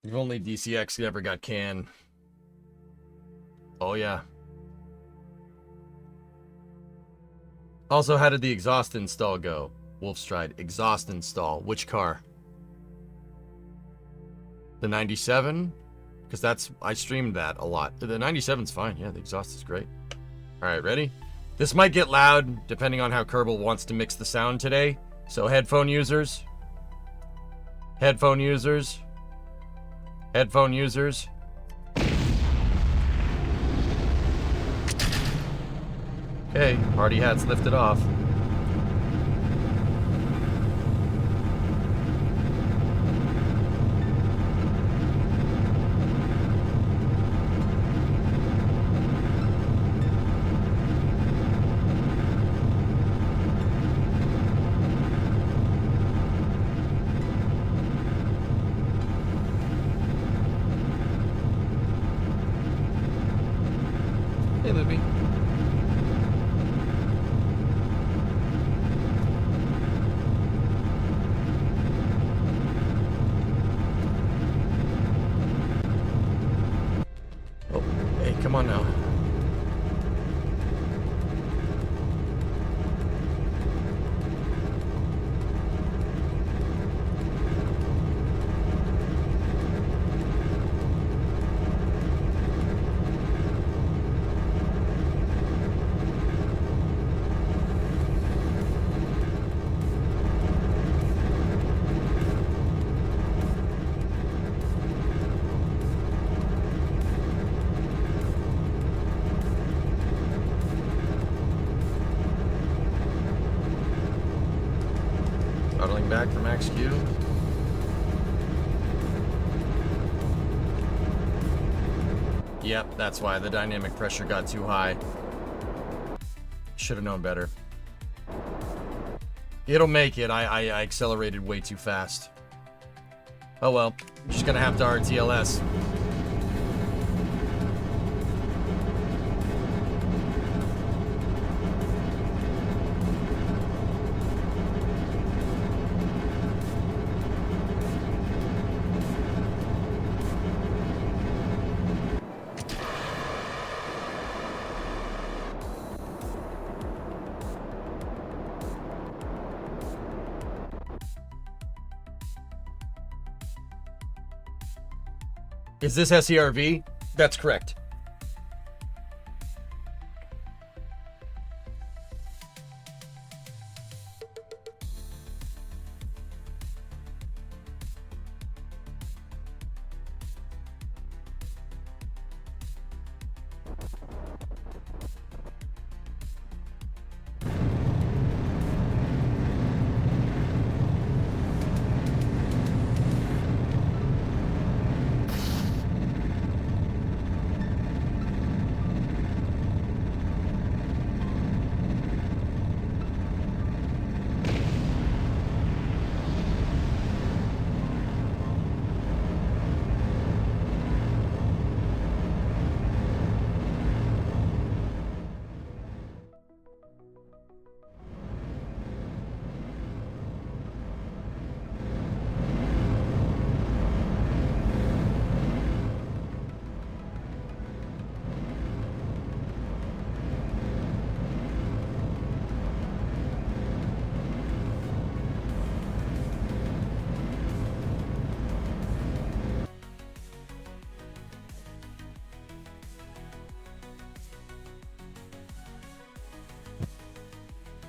If only DCX ever got canned. Oh, yeah. Also, how did the exhaust install go? Wolfstride, exhaust install. Which car? The 97? Because that's, I streamed that a lot. The 97's fine. Yeah, the exhaust is great. Alright, ready? This might get loud, depending on how Kerbal wants to mix the sound today. So headphone users. Headphone users. Headphone users. Okay, party hat's lifted off. Hey, Libby. Oh, hey, come on now. Throttling back for max Q. Yep, that's why the dynamic pressure got too high. Should have known better. It'll make it. I accelerated way too fast. Oh well, I'm just gonna have to RTLS. Is this SERV? That's correct.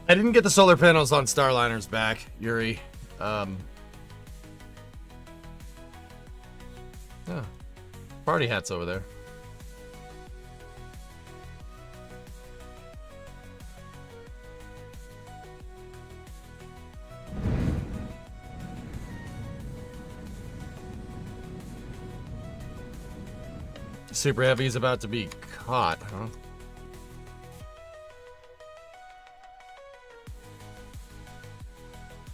I didn't get the solar panels on Starliner's back, Yuri. Oh, party hat's over there. Super Heavy is about to be caught, huh?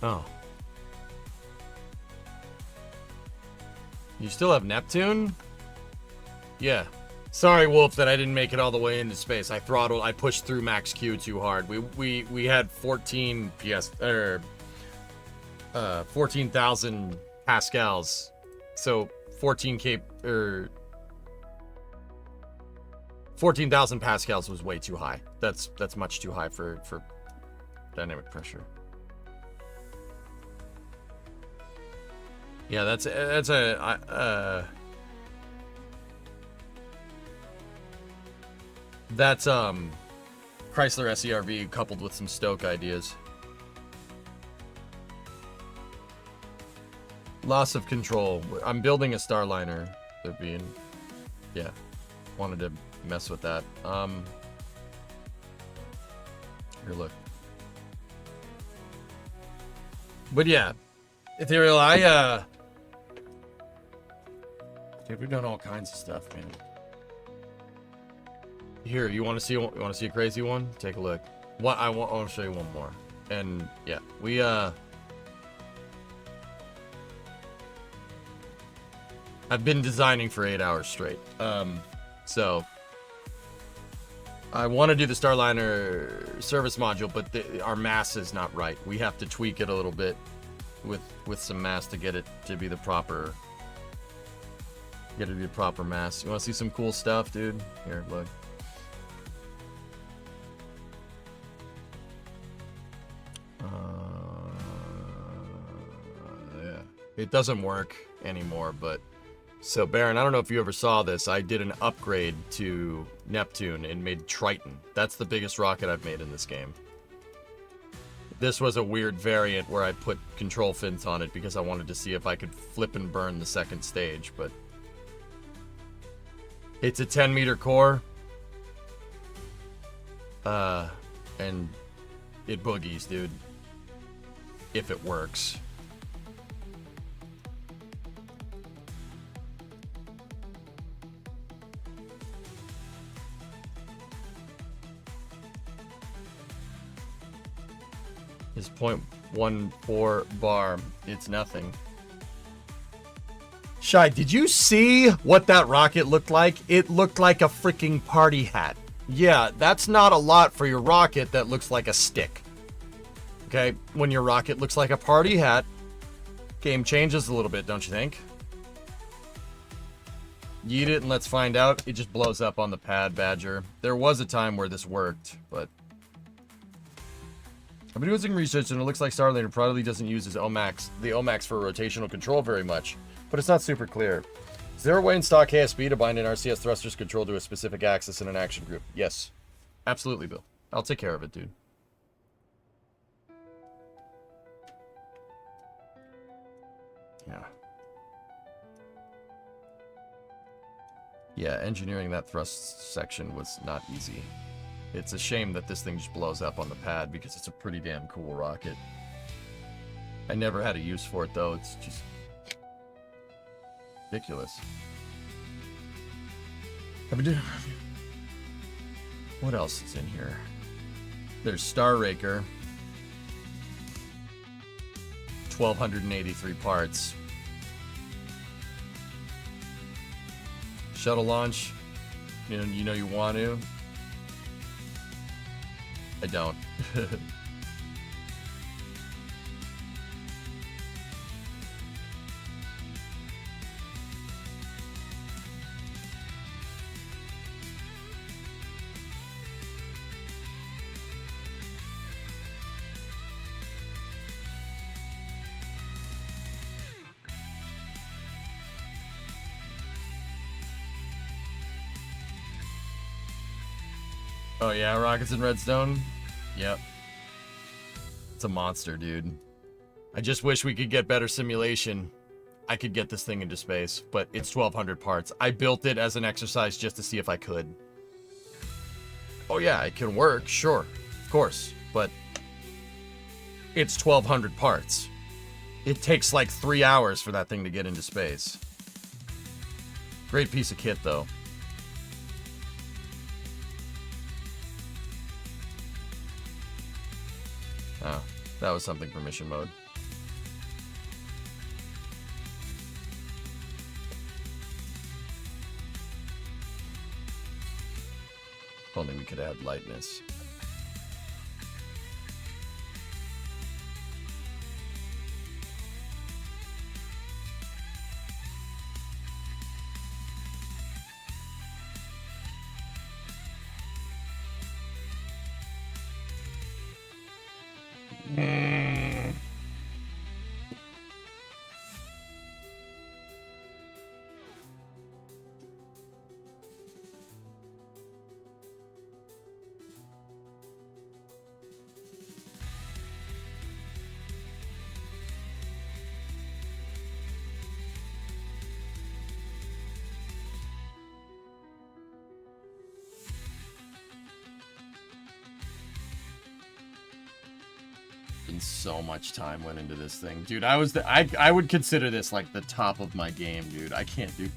Oh. You still have Neptune? Yeah. Sorry, Wolf, that I didn't make it all the way into space. I pushed through max Q too hard. We had 14,000 pascals. So 14,000 pascals was way too high. That's much too high for dynamic pressure. Yeah, that's Chrysler SERV coupled with some Stoke ideas. Loss of control. I'm building a Starliner. They're being, yeah, wanted to mess with that. Here, look. But yeah, Ethereal, dude, we've done all kinds of stuff, man. Here, you want to see a crazy one? Take a look. I want to show you one more. And yeah, we I've been designing for 8 hours straight. So I want to do the Starliner service module, but our mass is not right. We have to tweak it a little bit with some mass to get it to be the proper mass. You want to see some cool stuff, dude? Here, look. Yeah, it doesn't work anymore, but so Baron, I don't know if you ever saw this. I did an upgrade to Neptune and made Triton. That's the biggest rocket I've made in this game. This was a weird variant where I put control fins on it because I wanted to see if I could flip and burn the second stage, but it's a 10-meter core. And it boogies, dude. If it works. Is 0.14 bar. It's nothing. Shy, did you see what that rocket looked like? It looked like a freaking party hat. Yeah, that's not a lot for your rocket that looks like a stick. Okay, when your rocket looks like a party hat, game changes a little bit, don't you think? Yeet it and let's find out. It just blows up on the pad, Badger. There was a time where this worked, but I've been doing some research and it looks like Starliner probably doesn't use the OMAX for rotational control very much, but it's not super clear. Is there a way in stock KSP to bind an RCS thrusters control to a specific axis in an action group? Yes. Absolutely, Bill. I'll take care of it, dude. Yeah. Yeah, engineering that thrust section was not easy. It's a shame that this thing just blows up on the pad because it's a pretty damn cool rocket. I never had a use for it though. It's just ridiculous. What else is in here? There's Star Raker. 1,283 parts. Shuttle launch. You know you want to. I don't. Oh yeah, rockets in Redstone? Yep. It's a monster, dude. I just wish we could get better simulation. I could get this thing into space, but it's 1,200 parts. I built it as an exercise just to see if I could. Oh yeah, it can work, sure. Of course. But it's 1,200 parts. It takes like 3 hours for that thing to get into space. Great piece of kit, though. Oh, that was something for mission mode. If only we could add lightness. So much time went into this thing, dude. I would consider this like the top of my game, dude. I can't do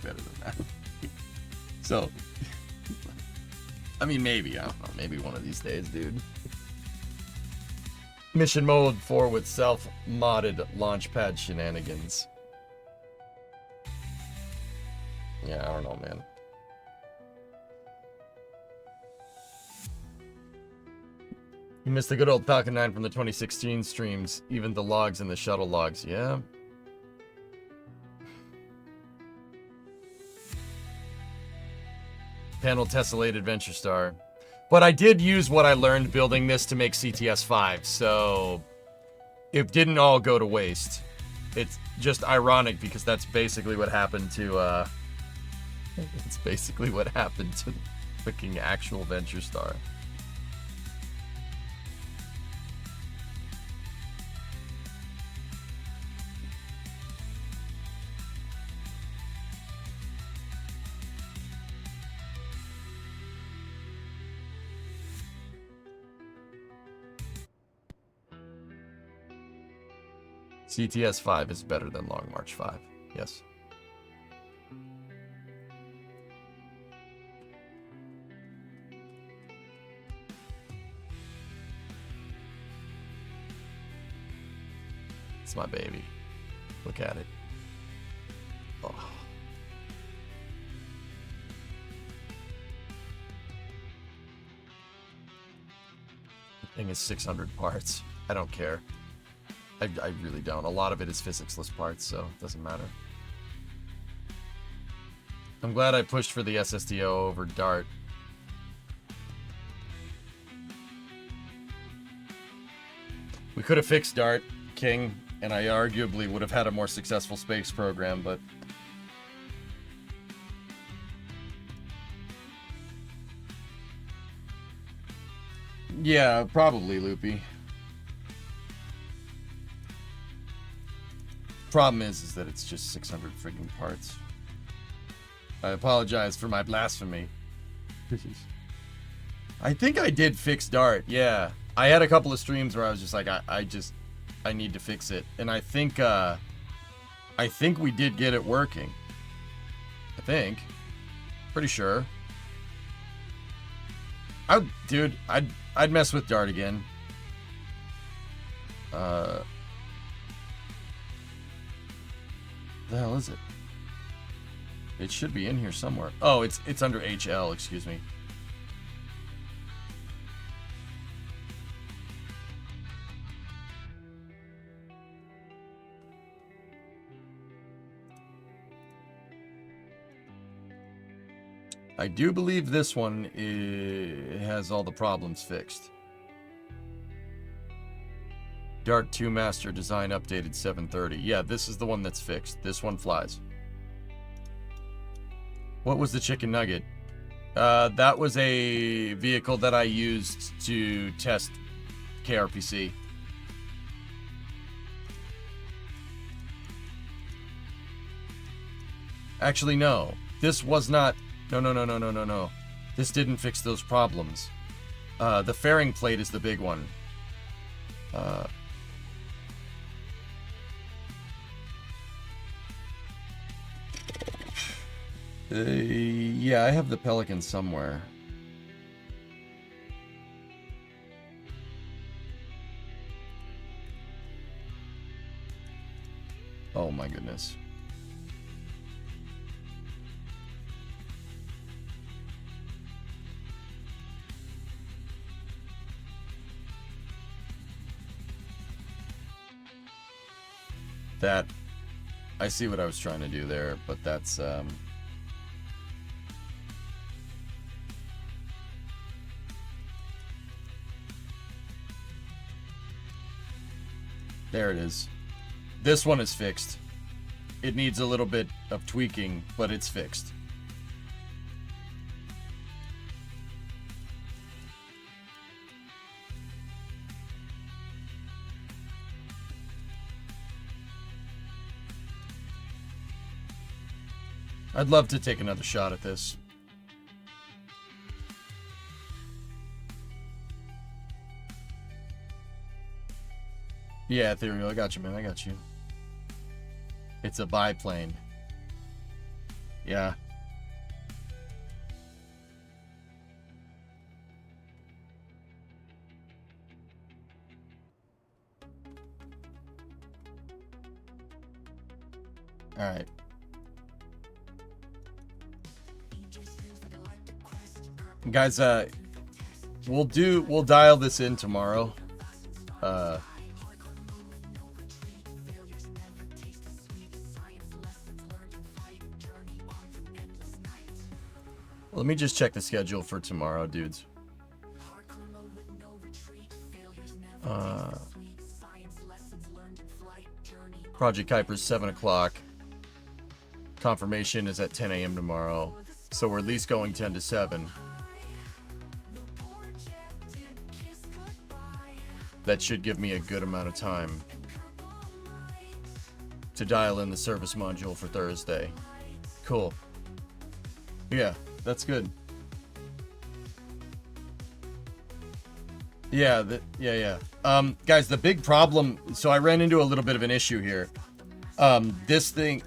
better than that. So, I mean, maybe, I don't know, maybe one of these days, dude. Mission mode 4 with self-modded launchpad shenanigans. Yeah, I don't know, man. You missed the good old Falcon 9 from the 2016 streams, even the logs and the shuttle logs, yeah. Panel tessellated Venture Star. But I did use what I learned building this to make CTS 5, so it didn't all go to waste. It's just ironic because that's basically what happened to, it's basically what happened to freaking actual Venture Star. CTS 5 is better than Long March 5. Yes. It's my baby. Look at it. Oh. The thing is 600 parts. I don't care. I really don't. A lot of it is physics-less parts, so it doesn't matter. I'm glad I pushed for the SSDO over Dart. We could have fixed Dart, King, and I arguably would have had a more successful space program, but... Yeah, probably, Loopy. Problem is that it's just 600 friggin' parts. I apologize for my blasphemy. I think I did fix Dart, yeah. I had a couple of streams where I was just like, I need to fix it. And I think we did get it working. I think. Pretty sure. Dude, I'd mess with Dart again. The hell is it? It should be in here somewhere. Oh, it's under HL, excuse me. I do believe this one has all the problems fixed. Dart 2 Master Design updated 730. Yeah, this is the one that's fixed. This one flies. What was the chicken nugget? That was a vehicle that I used to test KRPC. Actually, no. This was not... No. This didn't fix those problems. The fairing plate is the big one. Yeah, I have the Pelican somewhere. Oh my goodness. That, I see what I was trying to do there, but that's, there it is. This one is fixed. It needs a little bit of tweaking, but it's fixed. I'd love to take another shot at this. Yeah, Ethereal, I got you, man. I got you. It's a biplane. Yeah. All right. Guys, we'll dial this in tomorrow. Let me just check the schedule for tomorrow, dudes. Project Kuiper's 7 o'clock. Confirmation is at 10 a.m. tomorrow. So we're at least going 10 to 7. That should give me a good amount of time to dial in the service module for Thursday. Cool. Yeah, that's good. Yeah, guys, the big problem, so I ran into a little bit of an issue here. This thing,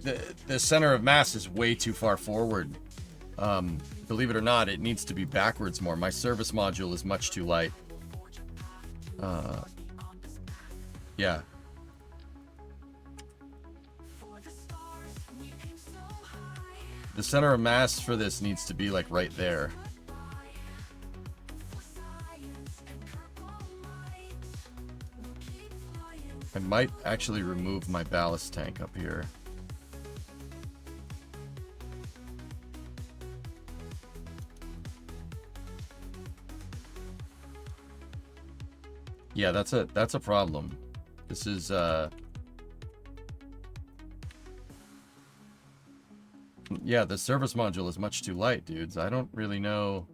the center of mass is way too far forward. Believe it or not, it needs to be backwards more. My service module is much too light. Yeah. The center of mass for this needs to be like right there. I might actually remove my ballast tank up here. Yeah, that's a problem. This is yeah, the service module is much too light, dudes. I don't really know.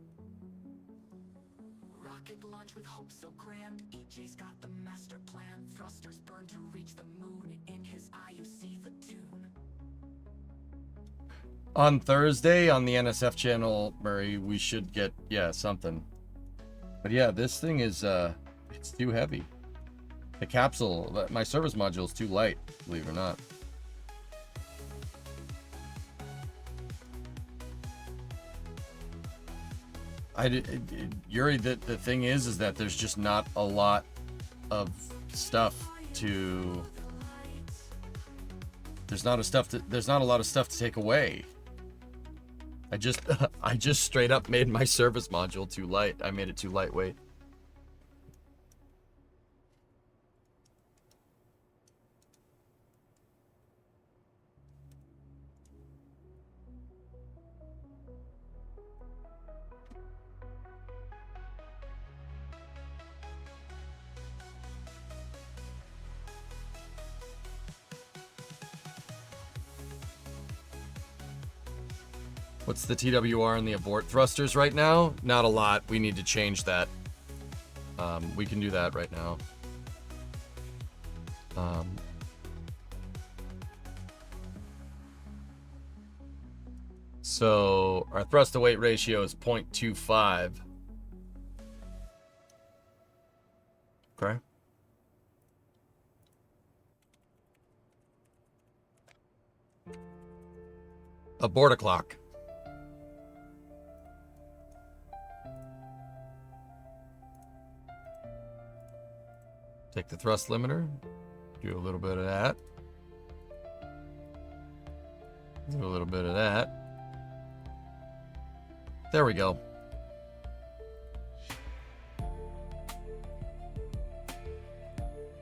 Rocket launch with hope so grand. EJ's got the master plan. Thrusters burn to reach the moon. In his eye you see the tune. On Thursday on the NSF channel, Murray, we should get, yeah, something. But yeah, this thing is it's too heavy. The capsule, my service module is too light, believe it or not. Yuri, the thing is that there's just not a lot of stuff to. There's not a lot of stuff to take away. I just straight up made my service module too light. I made it too lightweight. What's the TWR and the abort thrusters right now? Not a lot. We need to change that. We can do that right now. So our thrust to weight ratio is 0.25. Okay. Abort a clock. Take the thrust limiter, do a little bit of that, do a little bit of that. There we go.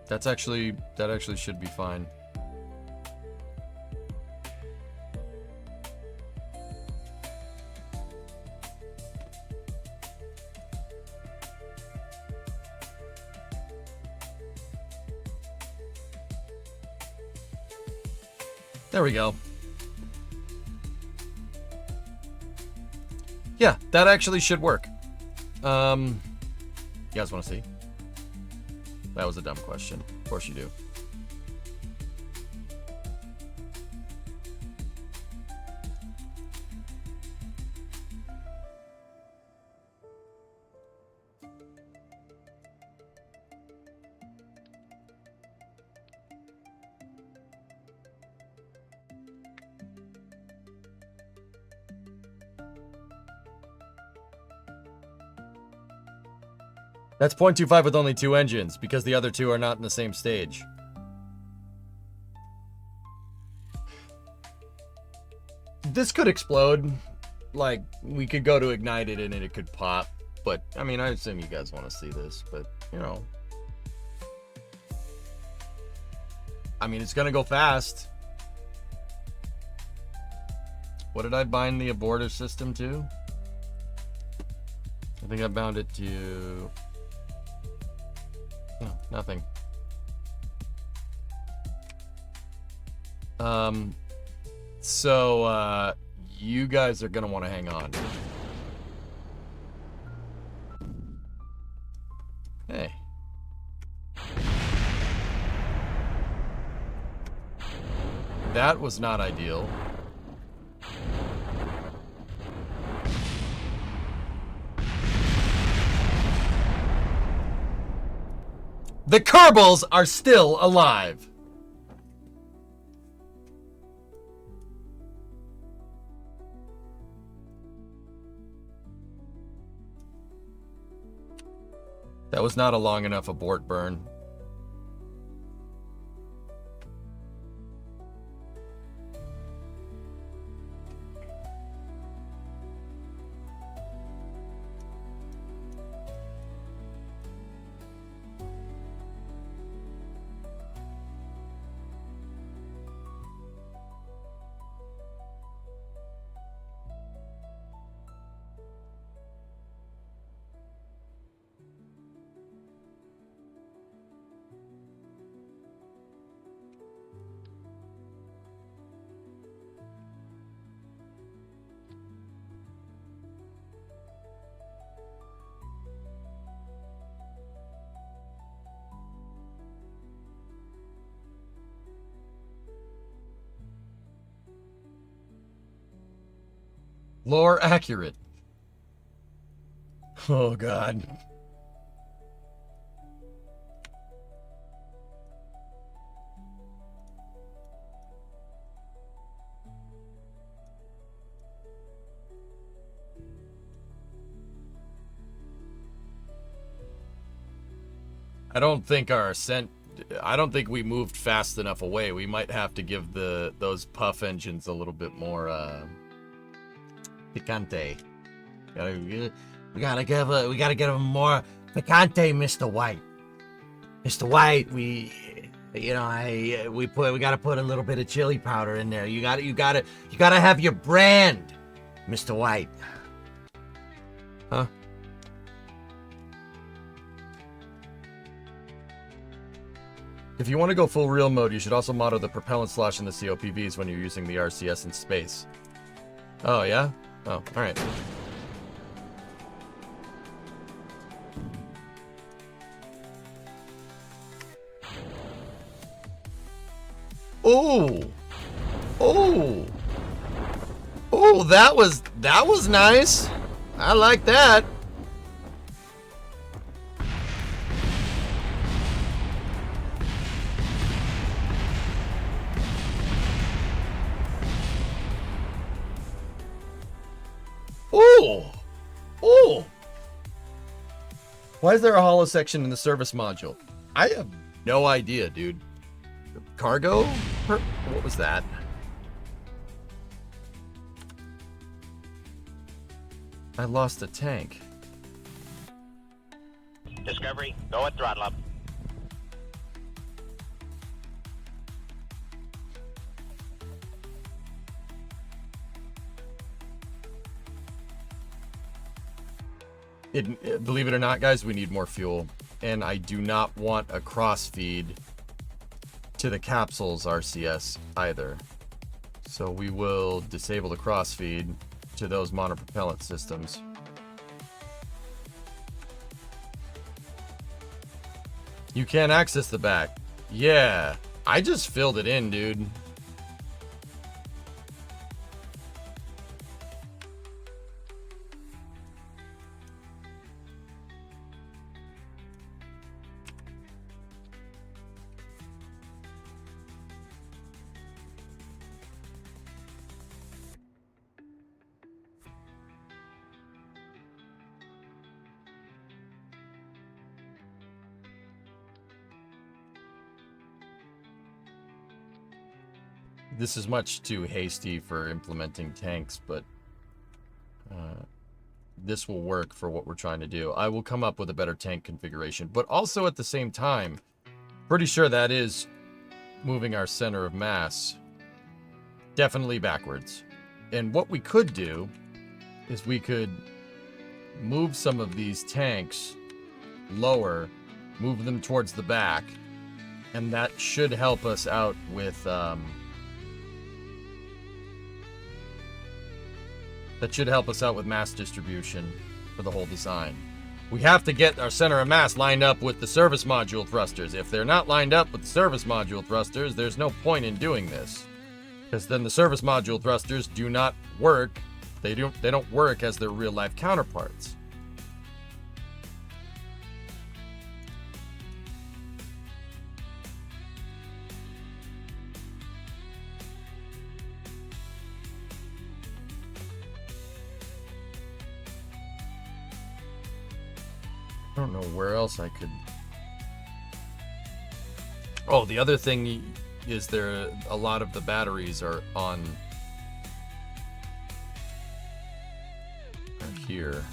That actually should be fine. There we go. Yeah, that actually should work. You guys want to see? That was a dumb question. Of course you do. That's 0.25 with only 2 engines, because the other 2 are not in the same stage. This could explode. Like, we could go to ignite it and it could pop. But, I mean, I assume you guys want to see this, but, you know. I mean, it's going to go fast. What did I bind the abortive system to? I think I bound it to... No, nothing. So, you guys are gonna want to hang on. Hey. That was not ideal. The Kerbals are still alive. That was not a long enough abort burn. Lore accurate. Oh, God. I don't think our ascent... I don't think we moved fast enough away. We might have to give those puff engines a little bit more, picante. We gotta give them more picante, Mr. White. Mr. White, we gotta put a little bit of chili powder in there. You gotta have your brand, Mr. White. Huh? If you want to go full real mode, you should also model the propellant slosh in the COPVs when you're using the RCS in space. Oh, yeah? Oh, alright. Oh! Oh! Oh, that was nice! I like that! Oh! Oh! Why is there a hollow section in the service module? I have no idea, dude. Cargo? What was that? I lost a tank. Discovery, go at throttle up. Believe it or not, guys, we need more fuel. And I do not want a cross feed to the capsules RCS either. So we will disable the crossfeed to those monopropellant systems. You can't access the back. Yeah, I just filled it in, dude. This is much too hasty for implementing tanks, but this will work for what we're trying to do. I will come up with a better tank configuration, but also at the same time, pretty sure that is moving our center of mass definitely backwards. And what we could do is we could move some of these tanks lower, move them towards the back, and that should help us out with mass distribution for the whole design. We have to get our center of mass lined up with the service module thrusters. If they're not lined up with the service module thrusters, there's no point in doing this. Because then the service module thrusters do not work. They don't work as their real life counterparts. I don't know where else I could. Oh, the other thing is a lot of the batteries are on here.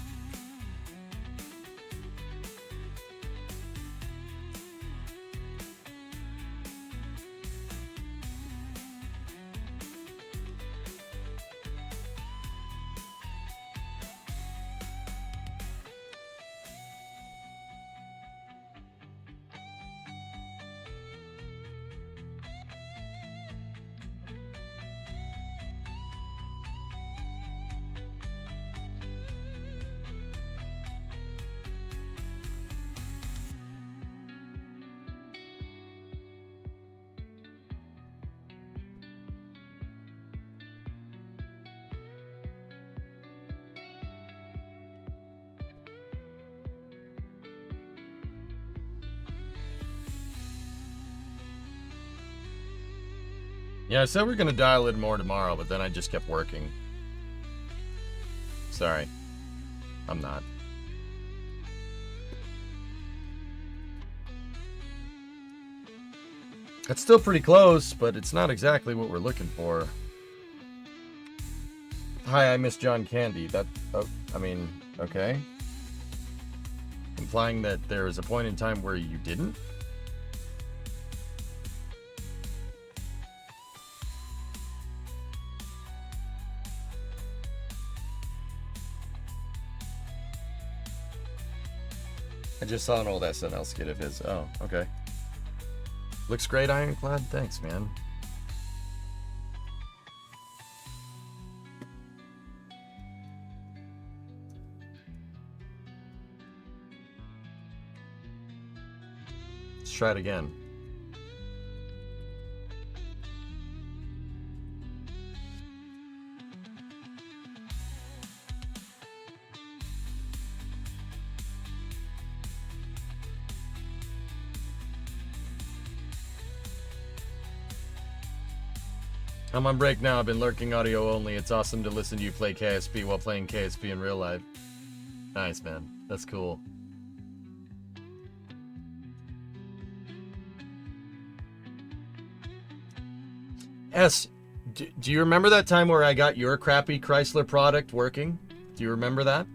Yeah, I said we're gonna dial in more tomorrow, but then I just kept working. Sorry. I'm not. It's still pretty close, but it's not exactly what we're looking for. Hi, I miss John Candy. Okay. Implying that there is a point in time where you didn't? I just saw an old SNL skit of his. Oh, okay. Looks great, Ironclad. Thanks, man. Let's try it again. I'm on break now. I've been lurking audio only. It's awesome to listen to you play KSP while playing KSP in real life. Nice, man. That's cool. S, do you remember that time where I got your crappy Chrysler product working? Do you remember that?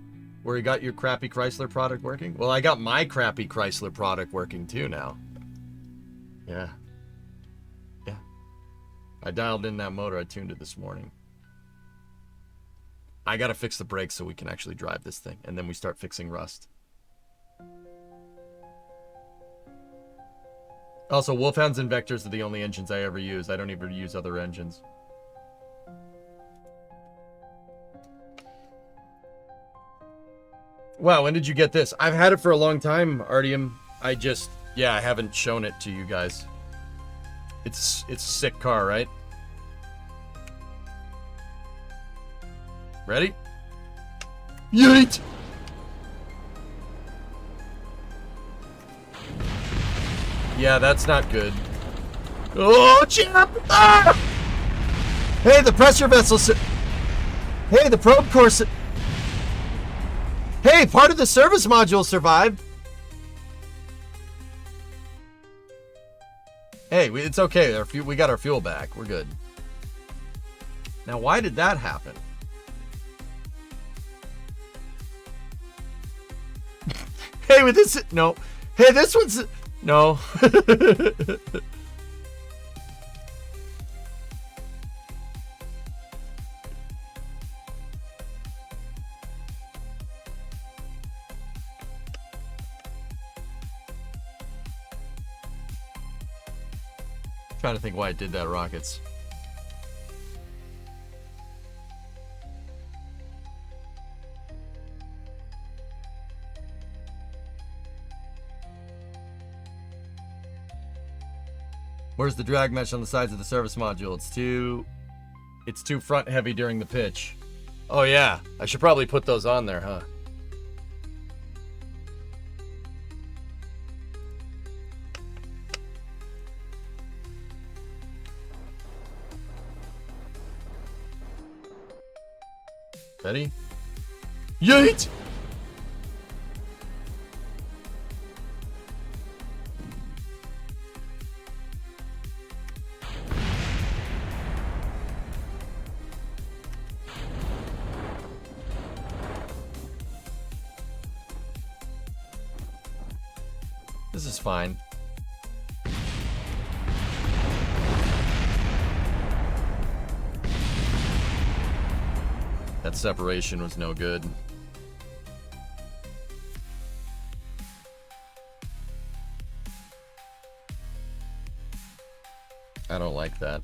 Where you got your crappy Chrysler product working? Well, I got my crappy Chrysler product working too now. Yeah. I dialed in that motor. I tuned it this morning. I gotta fix the brakes so we can actually drive this thing, and then we start fixing rust. Also, Wolfhounds and Vectors are the only engines I ever use. I don't even use other engines. Wow, when did you get this? I've had it for a long time, Artyom. I just, yeah, I haven't shown it to you guys. It's a sick car, right? Ready? Yeet! Yeah, that's not good. Oh, champ! Ah! Hey, the pressure vessel. Hey, the probe course. Hey, part of the service module survived. Hey, it's okay. We got our fuel back. We're good. Now, why did that happen? Hey, with this, no. Hey, this one's, no. Trying to think why it did that, Rockets. Where's the drag mesh on the sides of the service module? It's too front heavy during the pitch. Oh yeah, I should probably put those on there, huh? Ready? Yeet! This is fine. That separation was no good. I don't like that.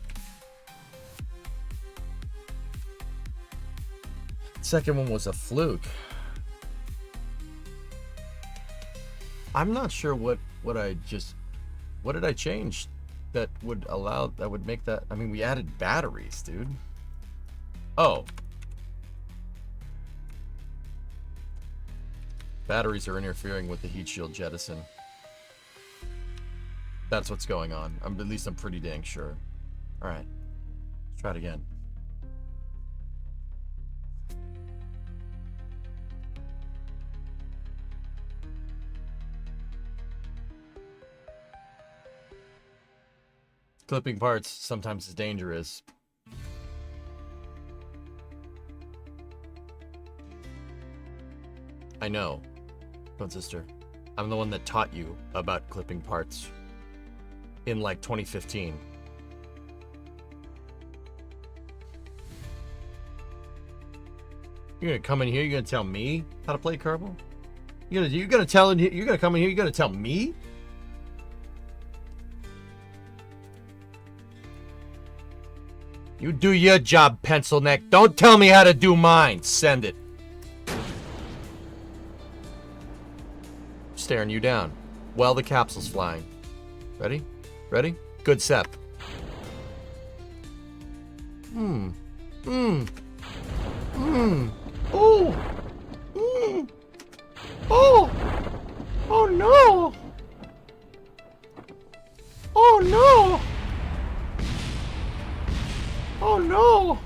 Second one was a fluke. I'm not sure what did I change that would make that. I mean, we added batteries, dude. Oh. Batteries are interfering with the heat shield jettison. That's what's going on. At least I'm pretty dang sure. Alright. Let's try it again. Clipping parts sometimes is dangerous. I know, Phone Sister. I'm the one that taught you about clipping parts in like 2015. You're gonna come in here, you're gonna tell me how to play Kerbal? You're gonna come in here, you're gonna tell me? You do your job, pencil neck. Don't tell me how to do mine. Send it. Staring you down. Well, the capsule's flying. Ready? Ready? Good sep. Oh. Oh. Oh no. Oh no. Oh no.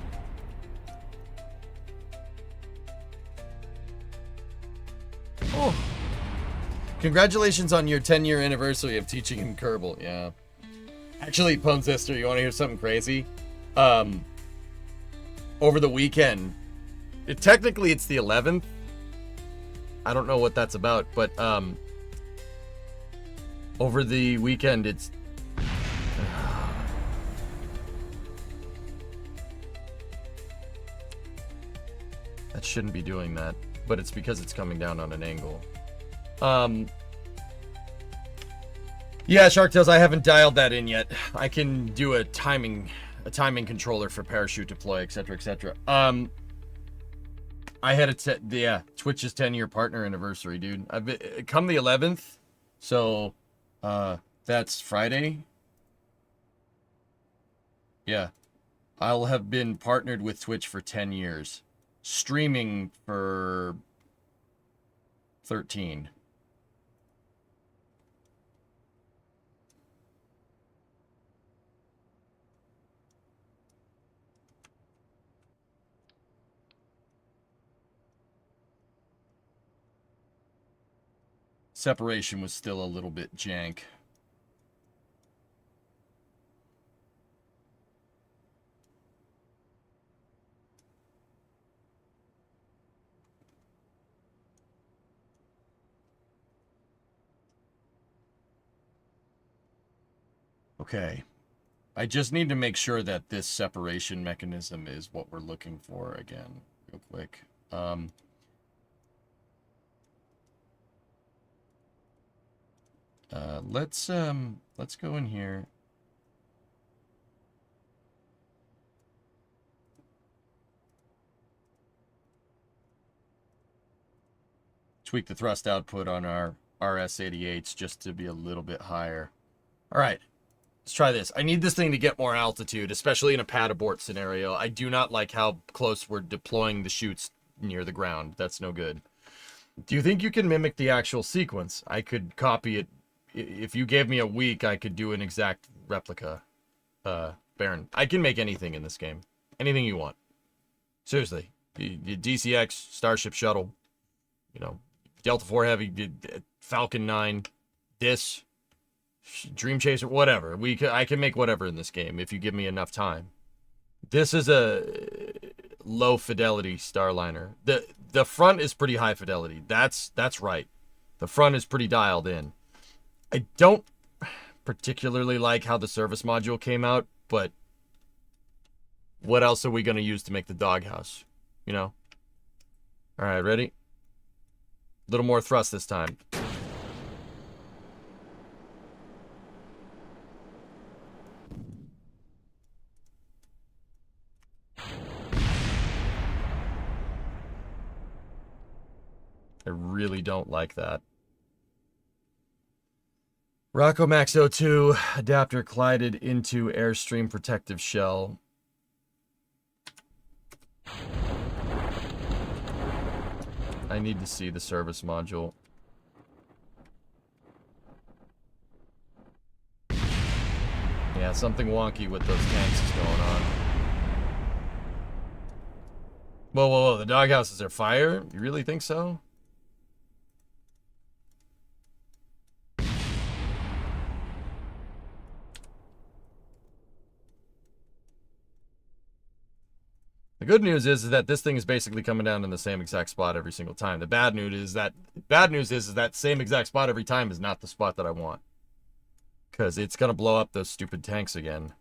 Oh. Congratulations on your 10-year anniversary of teaching him Kerbal. Yeah. Actually, Pwn Sister, you want to hear something crazy? Over the weekend, technically it's the 11th. I don't know what that's about, but over the weekend it's that shouldn't be doing that, but it's because it's coming down on an angle. Yeah, Sharktails, I haven't dialed that in yet. I can do a timing controller for parachute deploy, etc., etc. I had Twitch's 10-year partner anniversary, dude. I've been, come the 11th, so that's Friday. Yeah, I'll have been partnered with Twitch for 10 years, streaming for 13. Separation was still a little bit jank. Okay. I just need to make sure that this separation mechanism is what we're looking for again, real quick. Let's go in here. Tweak the thrust output on our RS-88s just to be a little bit higher. All right, let's try this. I need this thing to get more altitude, especially in a pad abort scenario. I do not like how close we're deploying the chutes near the ground. That's no good. Do you think you can mimic the actual sequence? I could copy it. If you gave me a week, I could do an exact replica. Baron, I can make anything in this game. Anything you want. Seriously. DCX, Starship Shuttle, you know, Delta 4 Heavy, Falcon 9, this, Dream Chaser, whatever. I can make whatever in this game if you give me enough time. This is a low fidelity Starliner. The front is pretty high fidelity. That's right. The front is pretty dialed in. I don't particularly like how the service module came out, but what else are we going to use to make the doghouse? You know? All right, ready? A little more thrust this time. I really don't like that. Rocco Max 02 adapter collided into Airstream protective shell. I need to see the service module. Yeah, something wonky with those tanks is going on. Whoa, whoa, whoa, the doghouse is there fire? You really think so? The good news is that this thing is basically coming down in the same exact spot every single time. The bad news is that same exact spot every time is not the spot that I want. Because it's going to blow up those stupid tanks again.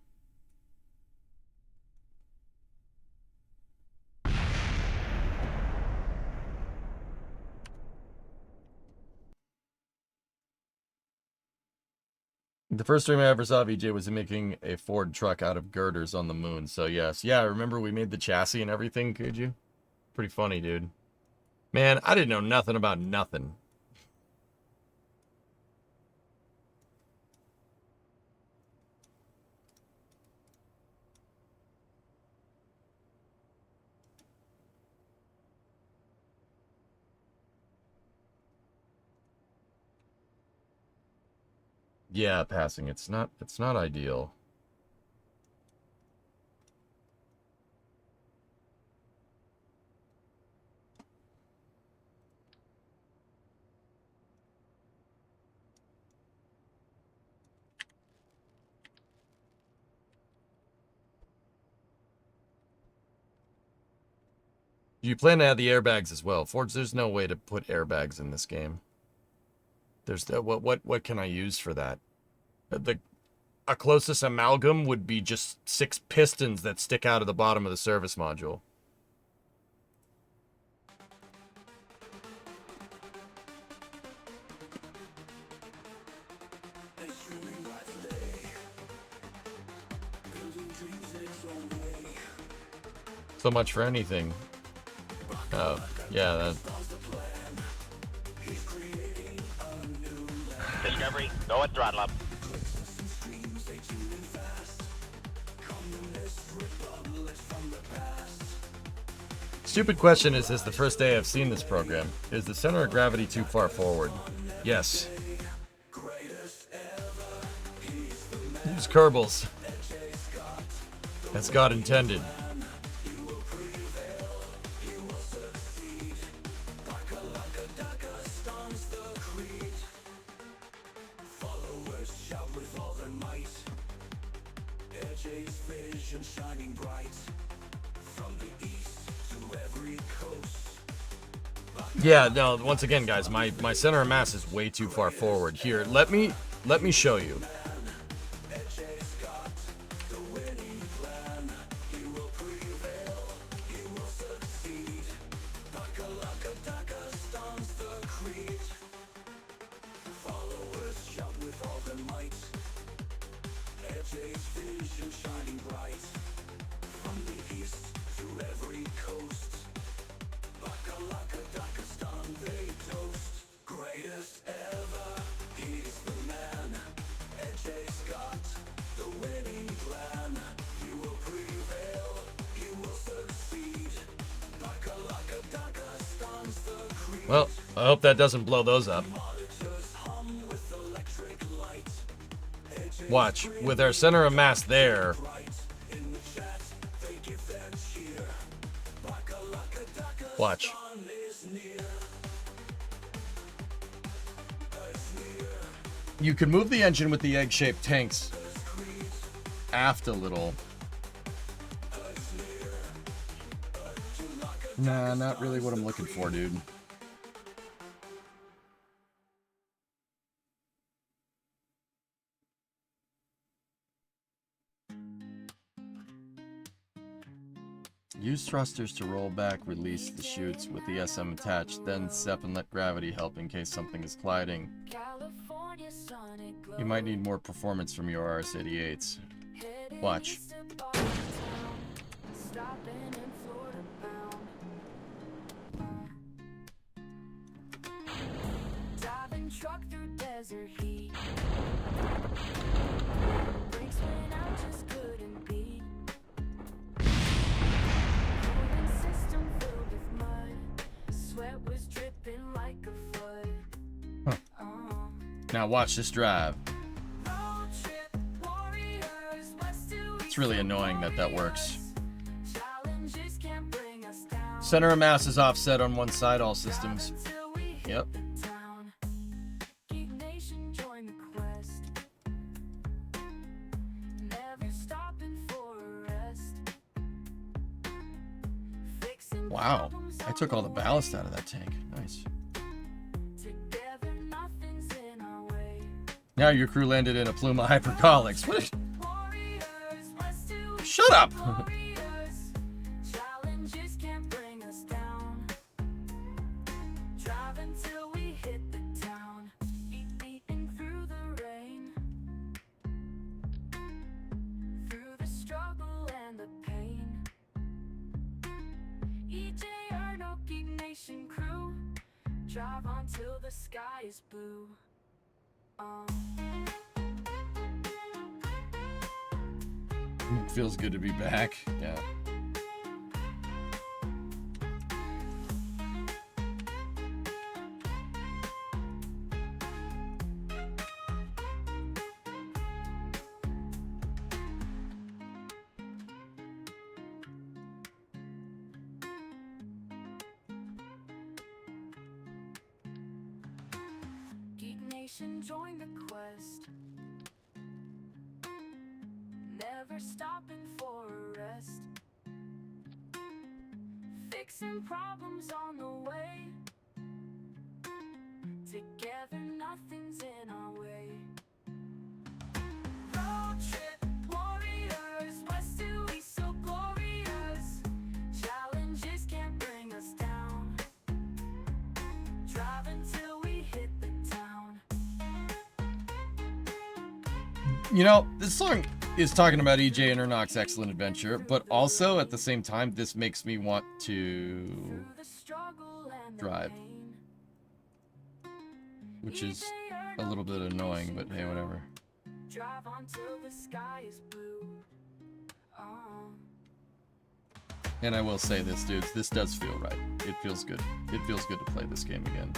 The first stream I ever saw VJ was making a Ford truck out of girders on the moon. So yes, yeah, remember we made the chassis and everything, could you? Pretty funny, dude. Man, I didn't know nothing about nothing. Yeah, passing. It's not ideal. You plan to add the airbags as well. Forge, there's no way to put airbags in this game. There's what can I use for that? A closest amalgam would be just 6 pistons that stick out of the bottom of the service module. So much for anything. Oh, yeah, that... Discovery, go at throttle up. Stupid question is this the first day I've seen this program? Is the center of gravity too far forward? Yes. Use Kerbals. As God intended. Yeah, no, once again, guys, my center of mass is way too far forward. Here, let me show you. Well, I hope that doesn't blow those up. Watch, with our center of mass there. Watch. You can move the engine with the egg-shaped tanks aft a little. Nah, not really what I'm looking for, dude. Use thrusters to roll back, release the chutes with the SM attached, then step and let gravity help in case something is colliding. You might need more performance from your RS-88s. Watch. Now watch this drive. It's really annoying that that works. Center of mass is offset on one side, all systems. Yep. Wow, I took all the ballast out of that tank. Nice. Now your crew landed in a plume of hypercolics. What? Shut up! Drive until the sky is blue. It feels good to be back. Yeah. Join the quest. Never stopping for a rest. Fixing problems on the way. Together nothing's in our way. Road trip warriors, west to east so glorious. Challenges can't bring us down. Drive until we hit the town. You know, this song is talking about EJ Internock's excellent adventure, but also at the same time, this makes me want to drive, which is a little bit annoying, but hey, whatever. Drive until the sky is blue. And I will say this, dudes, this does feel right. It feels good. It feels good to play this game again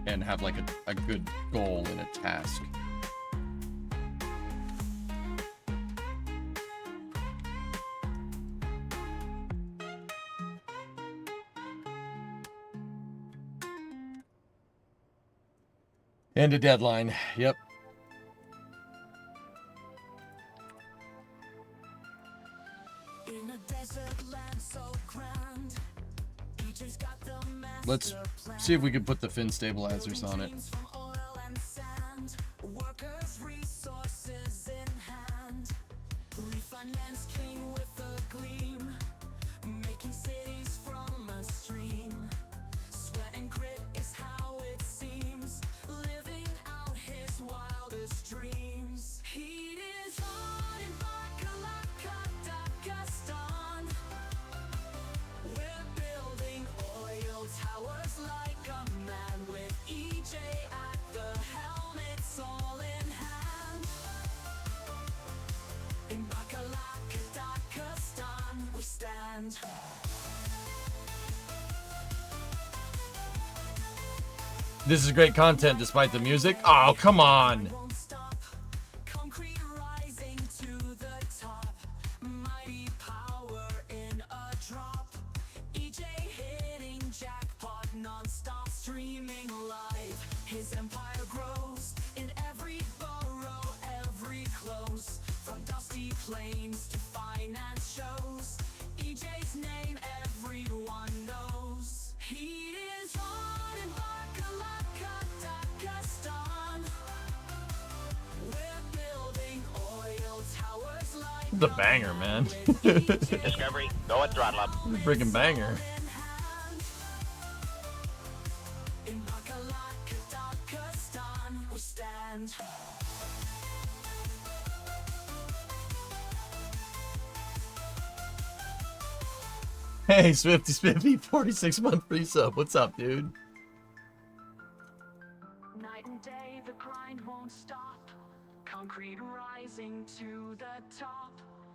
and have like a good goal and a task. And a deadline. Yep. Let's see if we can put the fin stabilizers on it. This is great content despite the music. Oh, come on. The banger, man. Discovery, go at throttle up. Freaking banger. Hey, Swifty Spiffy, 46-month free sub. What's up, dude? Night and day, the grind won't stop. Concrete rising to the top.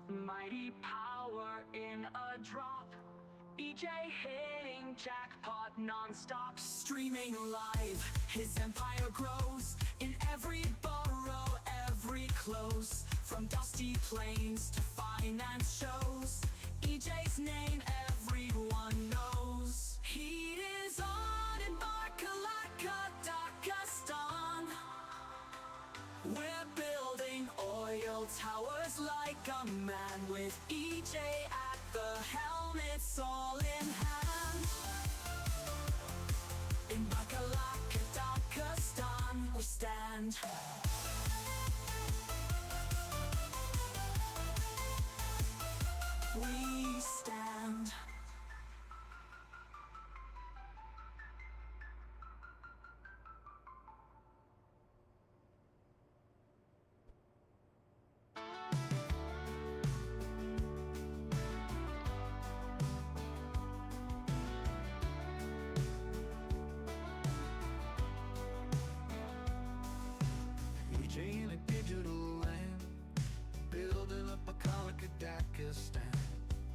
Mighty power in a drop. EJ hitting jackpot non-stop. Streaming live, his empire grows. In every borough, every close. From dusty plains to finance shows. EJ's name everyone knows. Heat is on in Dakistan. We're building oil towers like a man with EJ at the helm, it's all in hand. In Dakistan we stand. We stand. EJ in a digital land, building up a Dakistan.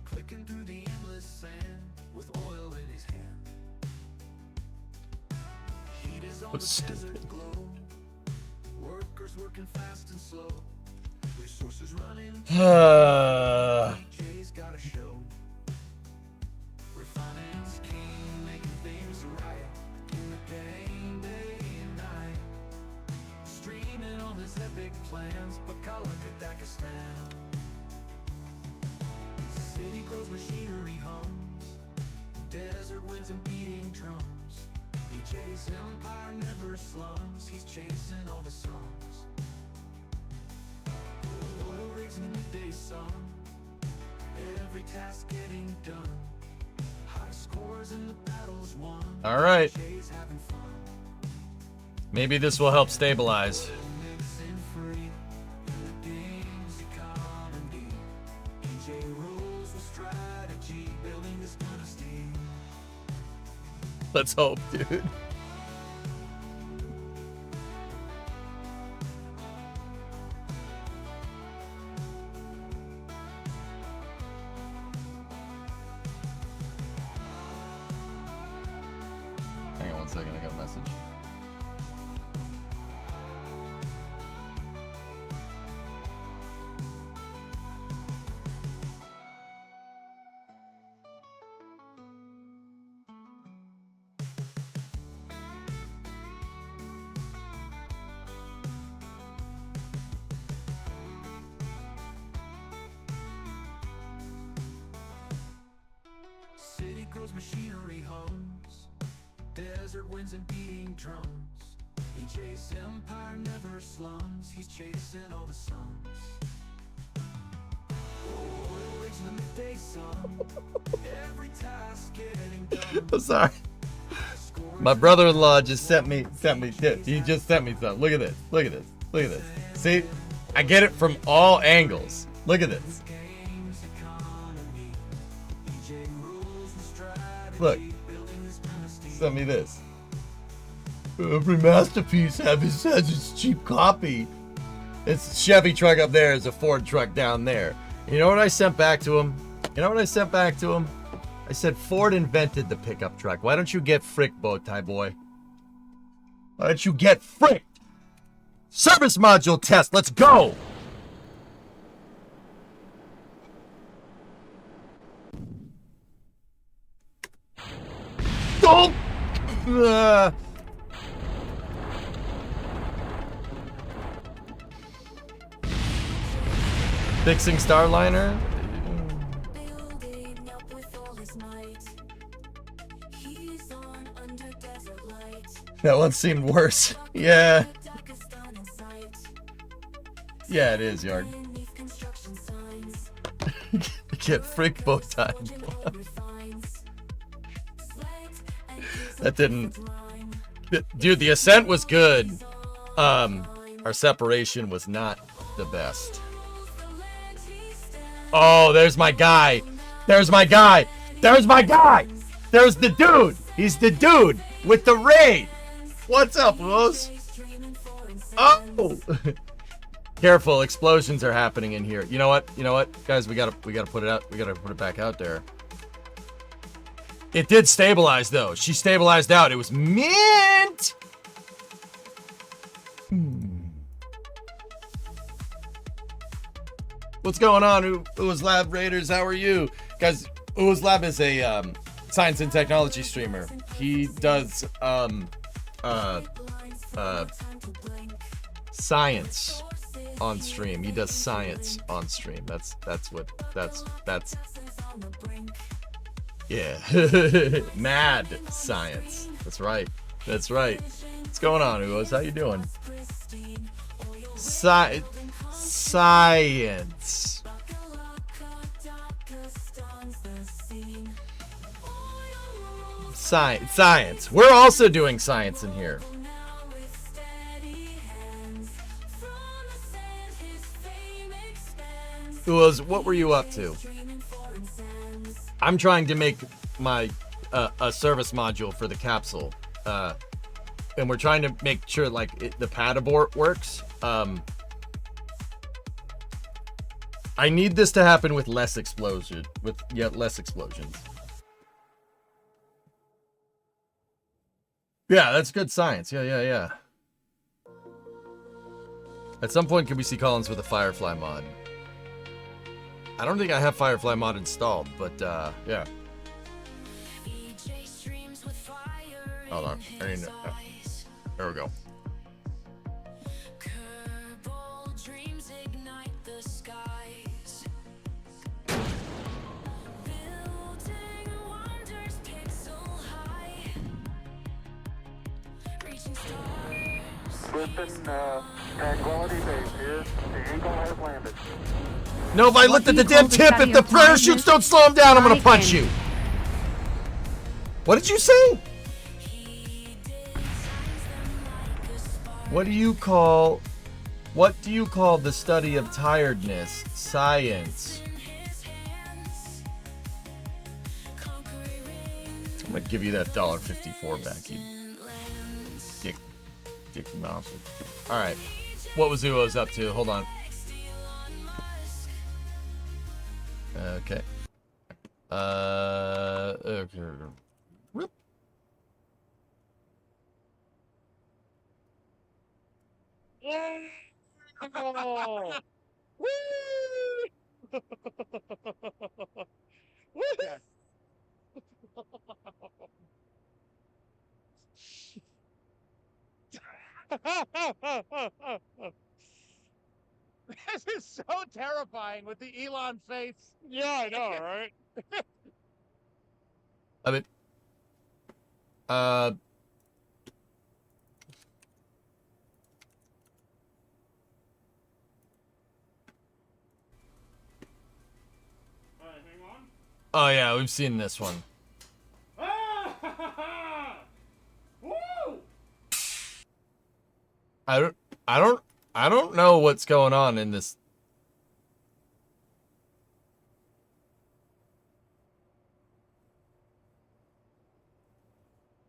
Clicking through the endless sand with oil in his hand. Heat is on the desert glow. Workers working fast and slow. Resources running. DJ's got a show. Refinance king, making things right. In the game, day and night. Streaming on his epic plans. Dakistan. City grows, machinery hums. Desert winds and beating drums. DJ's empire never slums. He's chasing all the songs. Oil rigs in the midday sun. Every task getting done. High scores in the battles won. All right. DJ's having fun. Maybe this will help stabilize. Mixing free in the game's economy. EJ rules with strategy, building this dynasty. Let's hope, dude. Hang on one second, I got a message. City grows, machinery hums, desert winds and beating drums. He chased empire, never slums. He's chasing all the suns. Oil rigs in the midday sun. Every task getting done. I'm sorry. My brother-in-law just sent me tips. He just sent me something. Look at this. Look at this. Look at this. See? I get it from all angles. Look at this. Look. Send me this. Every masterpiece has its cheap copy. It's a Chevy truck up there. It's a Ford truck down there. You know what I sent back to him? You know what I sent back to him? I said, Ford invented the pickup truck. Why don't you get fricked, bow tie boy? Why don't you get fricked? Service module test. Let's go. Don't. Fixing Starliner. That one seemed worse. Yeah. Yeah, it is, Yard. Get frick bow tie. That didn't... Dude, the ascent was good. Our separation was not the best. Oh, there's my guy. There's my guy. There's my guy. There's the dude. He's the dude with the raid. What's up, Rose? Oh. Careful, explosions are happening in here. You know what? You know what? Guys, we gotta put it out. We gotta put it back out there. It did stabilize though. She stabilized out. It was mint. What's going on, U's Lab Raiders? How are you? Guys, U's Lab is a science and technology streamer. He does science on stream. He does science on stream. That's yeah. Mad science. That's right. That's right. What's going on, Uos? How you doing? Science. Science. We're also doing science in here. Uos, what were you up to? I'm trying to make my a service module for the capsule, and we're trying to make sure like the pad abort works. I need this to happen with less explosions. Less explosions. Yeah, that's good science. Yeah. At some point, can we see Collins with a Firefly mod? I don't think I have Firefly mod installed, but yeah. Hold on. I need to, there we go. Listen, Tranquility Base here. The Eagle has landed. No, if I looked at the damn tip, if the parachutes don't slow him down, I'm gonna punch you. What did you say? What do you call the study of tiredness? Science. I'm gonna give you that $1.54 back, you dick mouth. All right, what was Uo's up to? Hold on. Okay. Whoop. This is so terrifying with the Elon face. Yeah, I know, right? I mean, Hang on. oh yeah, we've seen this one. Woo! I don't know what's going on in this.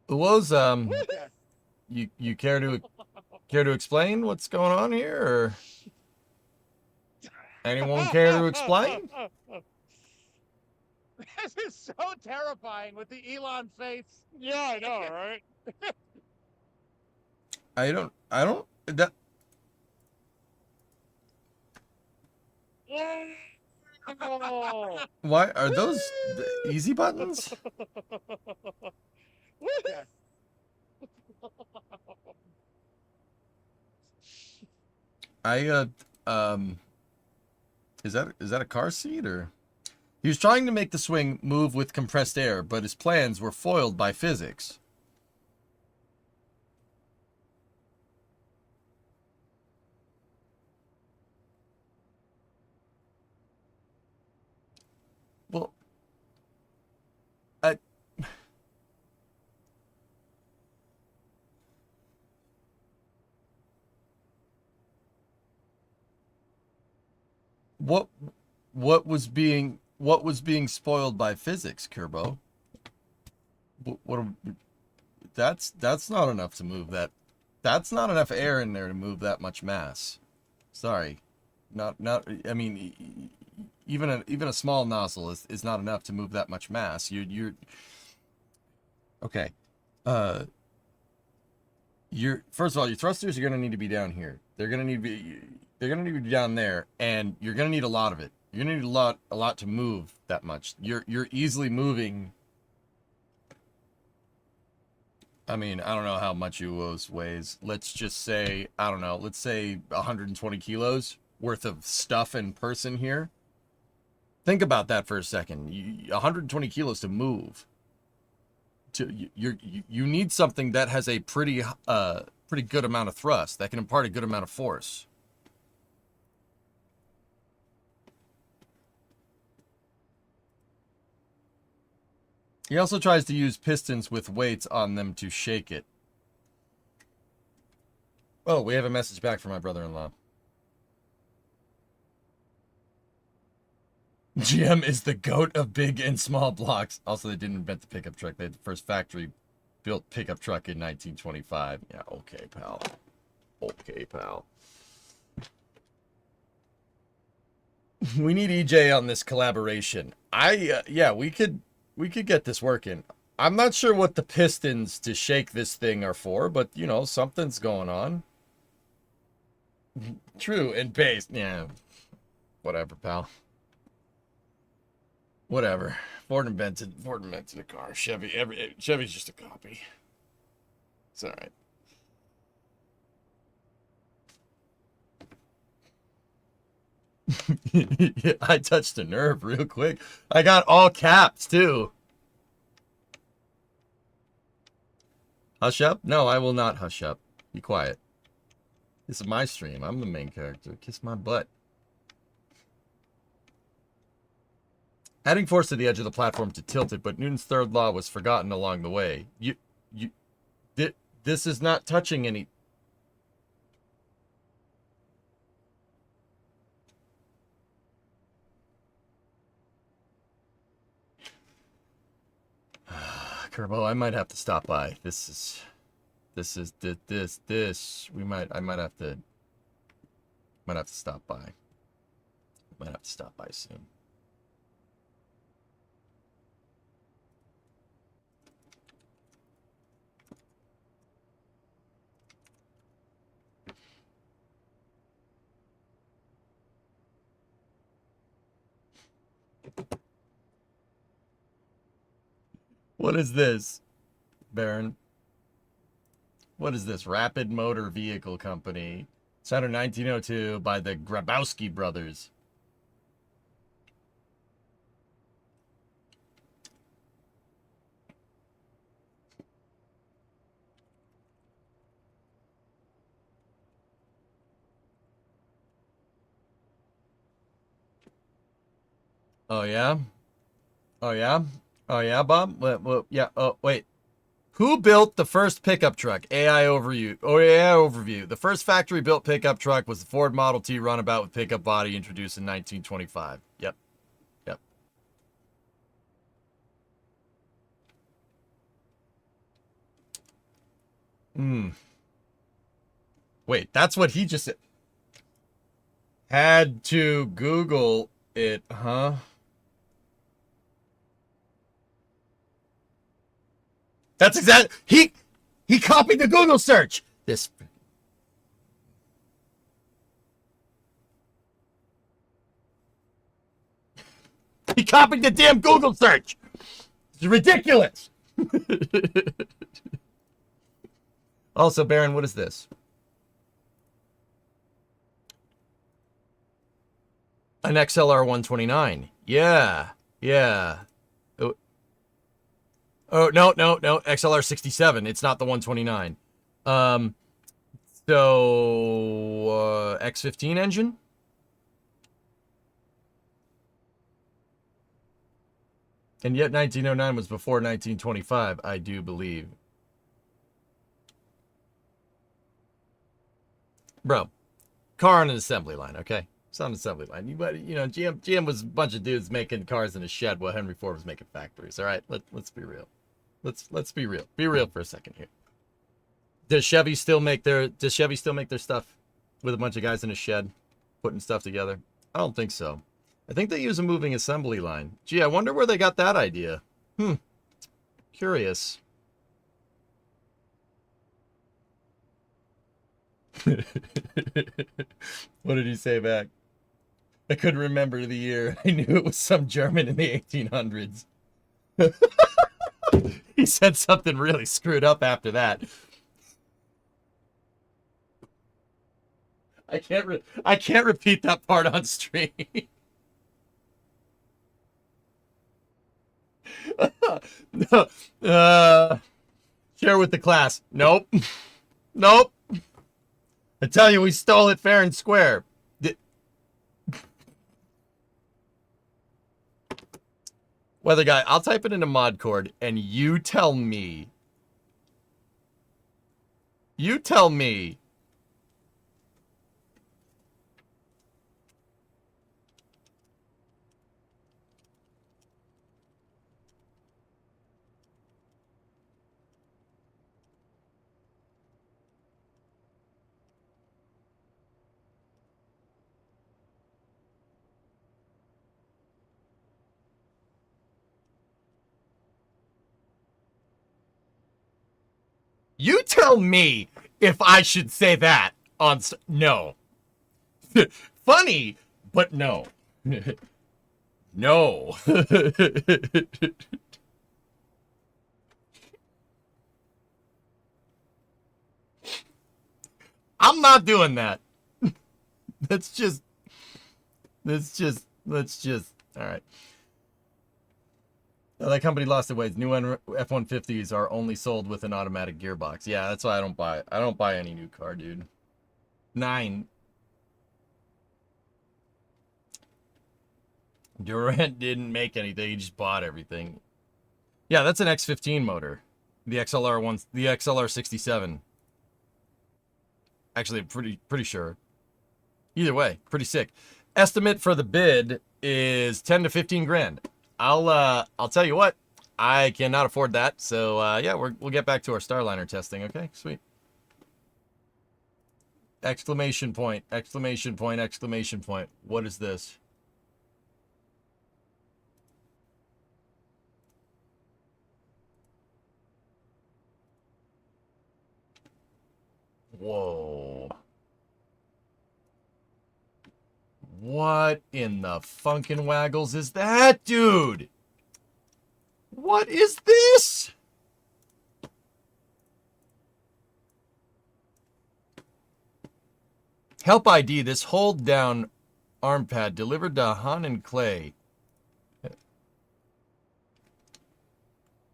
Uo's, you care to explain what's going on here, or anyone care to explain? This is so terrifying with the Elon face. Yeah, I know, right? I don't that why are those the easy buttons? I is that a car seat, or he was trying to make the swing move with compressed air, but his plans were foiled by physics. Well, I what what was being spoiled by physics, Kerbo? What that's not enough to move that. That's not enough air in there to move that much mass. Sorry. Not I mean, even a small nozzle is not enough to move that much mass. You're okay. You're first of all, your thrusters are going to need to be down here. They're going to need to be down there, and you're going to need a lot of it. You're going to need a lot to move that much. You're easily moving. I mean, I don't know how much Uo's weighs. Let's just say, I don't know, let's say 120 kilos worth of stuff in person here. Think about that for a second. 120 kilos to move. You need something that has a pretty good amount of thrust, that can impart a good amount of force. He also tries to use pistons with weights on them to shake it. Oh, we have a message back from my brother-in-law. GM is the goat of big and small blocks. Also, they didn't invent the pickup truck. They had the first factory-built pickup truck in 1925. Yeah, okay, pal. Okay, pal. We need EJ on this collaboration. Yeah, we could get this working. I'm not sure what the pistons to shake this thing are for, but, you know, something's going on. True, and based. Yeah. Whatever, pal. Whatever. Ford invented a car. Chevy's just a copy. It's all right. Yeah, I touched a nerve real quick. I got all caps too. Hush up? No, I will not hush up. Be quiet. This is my stream. I'm the main character. Kiss my butt. Adding force to the edge of the platform to tilt it, but Newton's third law was forgotten along the way. This is not touching any. Kerbo, I might have to stop by. This. I might have to stop by. Might have to stop by soon. What is this, Baron? What is this? Rapid Motor Vehicle Company. Founded in 1902 by the Grabowski brothers. Oh, yeah? Oh, yeah? Oh, yeah, Bob? Well, yeah. Oh, wait. Who built the first pickup truck? AI overview. Oh, AI overview. The first factory-built pickup truck was the Ford Model T runabout with pickup body introduced in 1925. Yep. Yep. Wait, that's what he just said. Had to Google it, huh? That's exactly he copied the Google search. This he copied the damn Google search. It's ridiculous. Also, Baron, what is this? An XLR 129. Yeah. Yeah. Oh, no. XLR 67. It's not the 129. X15 engine? And yet 1909 was before 1925, I do believe. Bro, car on an assembly line, okay? It's on an assembly line. You know, GM was a bunch of dudes making cars in a shed while Henry Ford was making factories. All right, let's be real. Let's be real. Be real for a second here. Does Chevy still make their stuff with a bunch of guys in a shed putting stuff together? I don't think so. I think they use a moving assembly line. Gee, I wonder where they got that idea. Curious. What did he say back? I couldn't remember the year. I knew it was some German in the 1800s. He said something really screwed up after that. I can't repeat that part on stream. No. Share with the class. Nope. Nope. I tell you, we stole it fair and square. Weather guy, I'll type it into Modcord, and you tell me. You tell me. You tell me if I should say that on... No. Funny, but no. No. I'm not doing that. Let's just... All right. That company lost their ways. New F-150s are only sold with an automatic gearbox. Yeah, that's why I don't buy it. I don't buy any new car, dude. 9. Durant didn't make anything. He just bought everything. Yeah, that's an X15 motor. The XLR 67. Actually, pretty sure. Either way, pretty sick. Estimate for the bid is 10 to 15 grand. I'll tell you what, I cannot afford that. So yeah, we'll get back to our Starliner testing. Okay, sweet. Exclamation point! Exclamation point! Exclamation point! What is this? Whoa. What in the funkin' waggles is that, dude? What is this? Help ID, this hold down arm pad delivered to Han and Clay.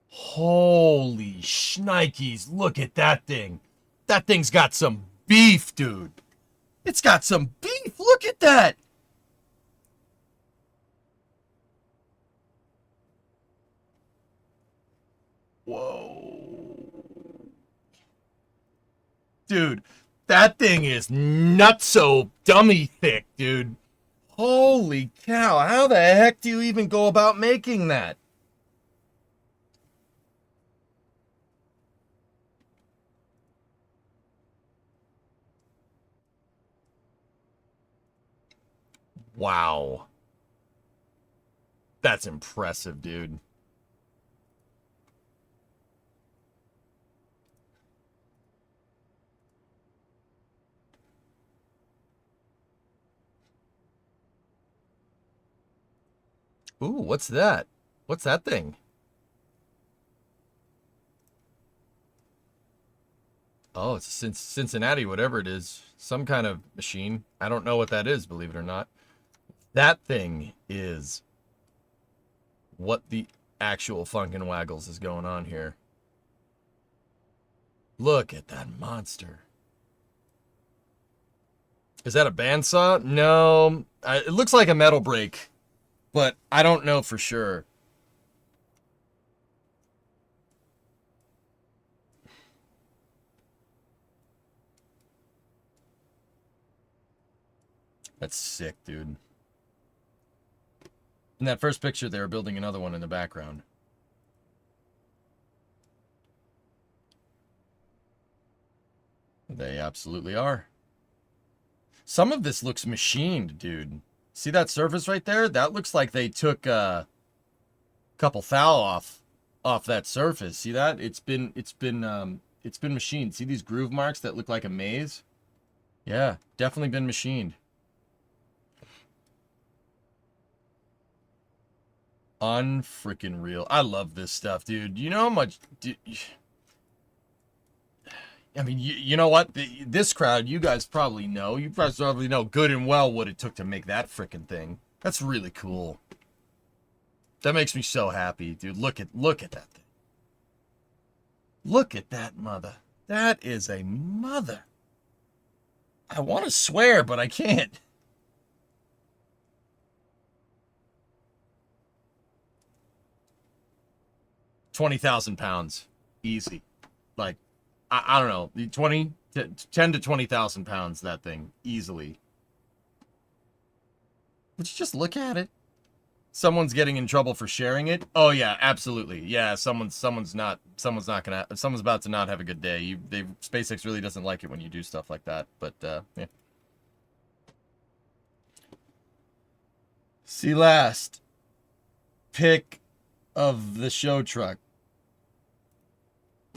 Holy shnikes, look at that thing. That thing's got some beef, dude. It's got some beef. Look at that. Whoa. Dude, that thing is nutso dummy thick, dude. Holy cow. How the heck do you even go about making that? Wow. That's impressive, dude. Ooh, what's that? What's that thing? Oh, it's Cincinnati, whatever it is. Some kind of machine. I don't know what that is, believe it or not. That thing is what the actual funkin' waggles is going on here. Look at that monster. Is that a bandsaw? No. It looks like a metal brake, but I don't know for sure. That's sick, dude. In that first picture, they were building another one in the background. They absolutely are. Some of this looks machined, dude. See that surface right there? That looks like they took a couple thou off that surface. See that? It's been machined. See these groove marks that look like a maze? Yeah, definitely been machined. Unfreaking real. I love this stuff, dude. You know how much... I mean, you know what? This crowd, you guys probably know. You probably know good and well what it took to make that freaking thing. That's really cool. That makes me so happy, dude. Look at that thing. Look at that mother. That is a mother. I want to swear, but I can't. £20,000. Easy. Like, I don't know, 10 to 20,000 pounds, that thing, easily. Would you just look at it? Someone's getting in trouble for sharing it? Oh yeah, absolutely. Yeah, someone's about to not have a good day. SpaceX really doesn't like it when you do stuff like that, but yeah. See last pick of the show truck.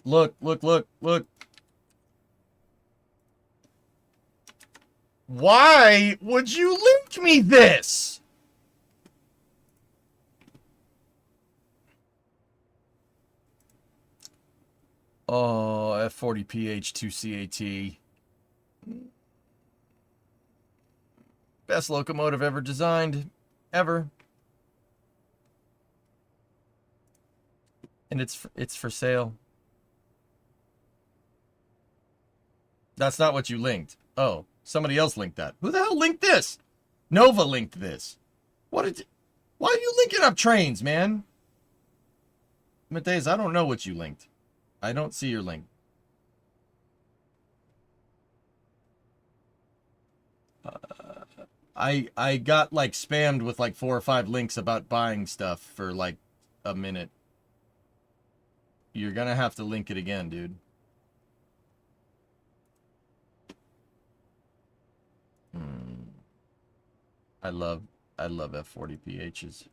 Look. Why would you link me this? Oh, F40PH2CAT. Best locomotive ever designed. Ever. And it's for sale. That's not what you linked. Oh, somebody else linked that. Who the hell linked this? Nova linked this. Why are you linking up trains, man? Mateus, I don't know what you linked. I don't see your link. I got like spammed with like 4 or 5 links about buying stuff for like a minute. You're gonna have to link it again, dude. I love F40 PHs.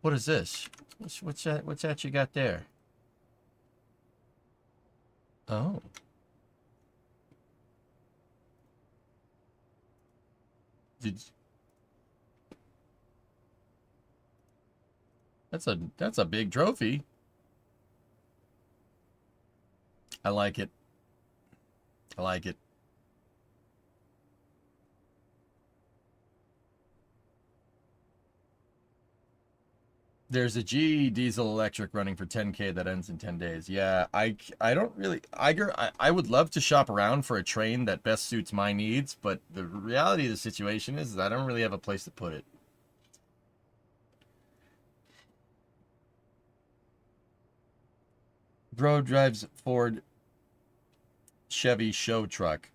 What is this? What's that you got there? Oh. That's a big trophy. I like it. I like it. There's a G diesel electric running for 10K that ends in 10 days. Yeah, I don't really... I would love to shop around for a train that best suits my needs, but the reality of the situation is I don't really have a place to put it. Bro drives Ford Chevy show truck.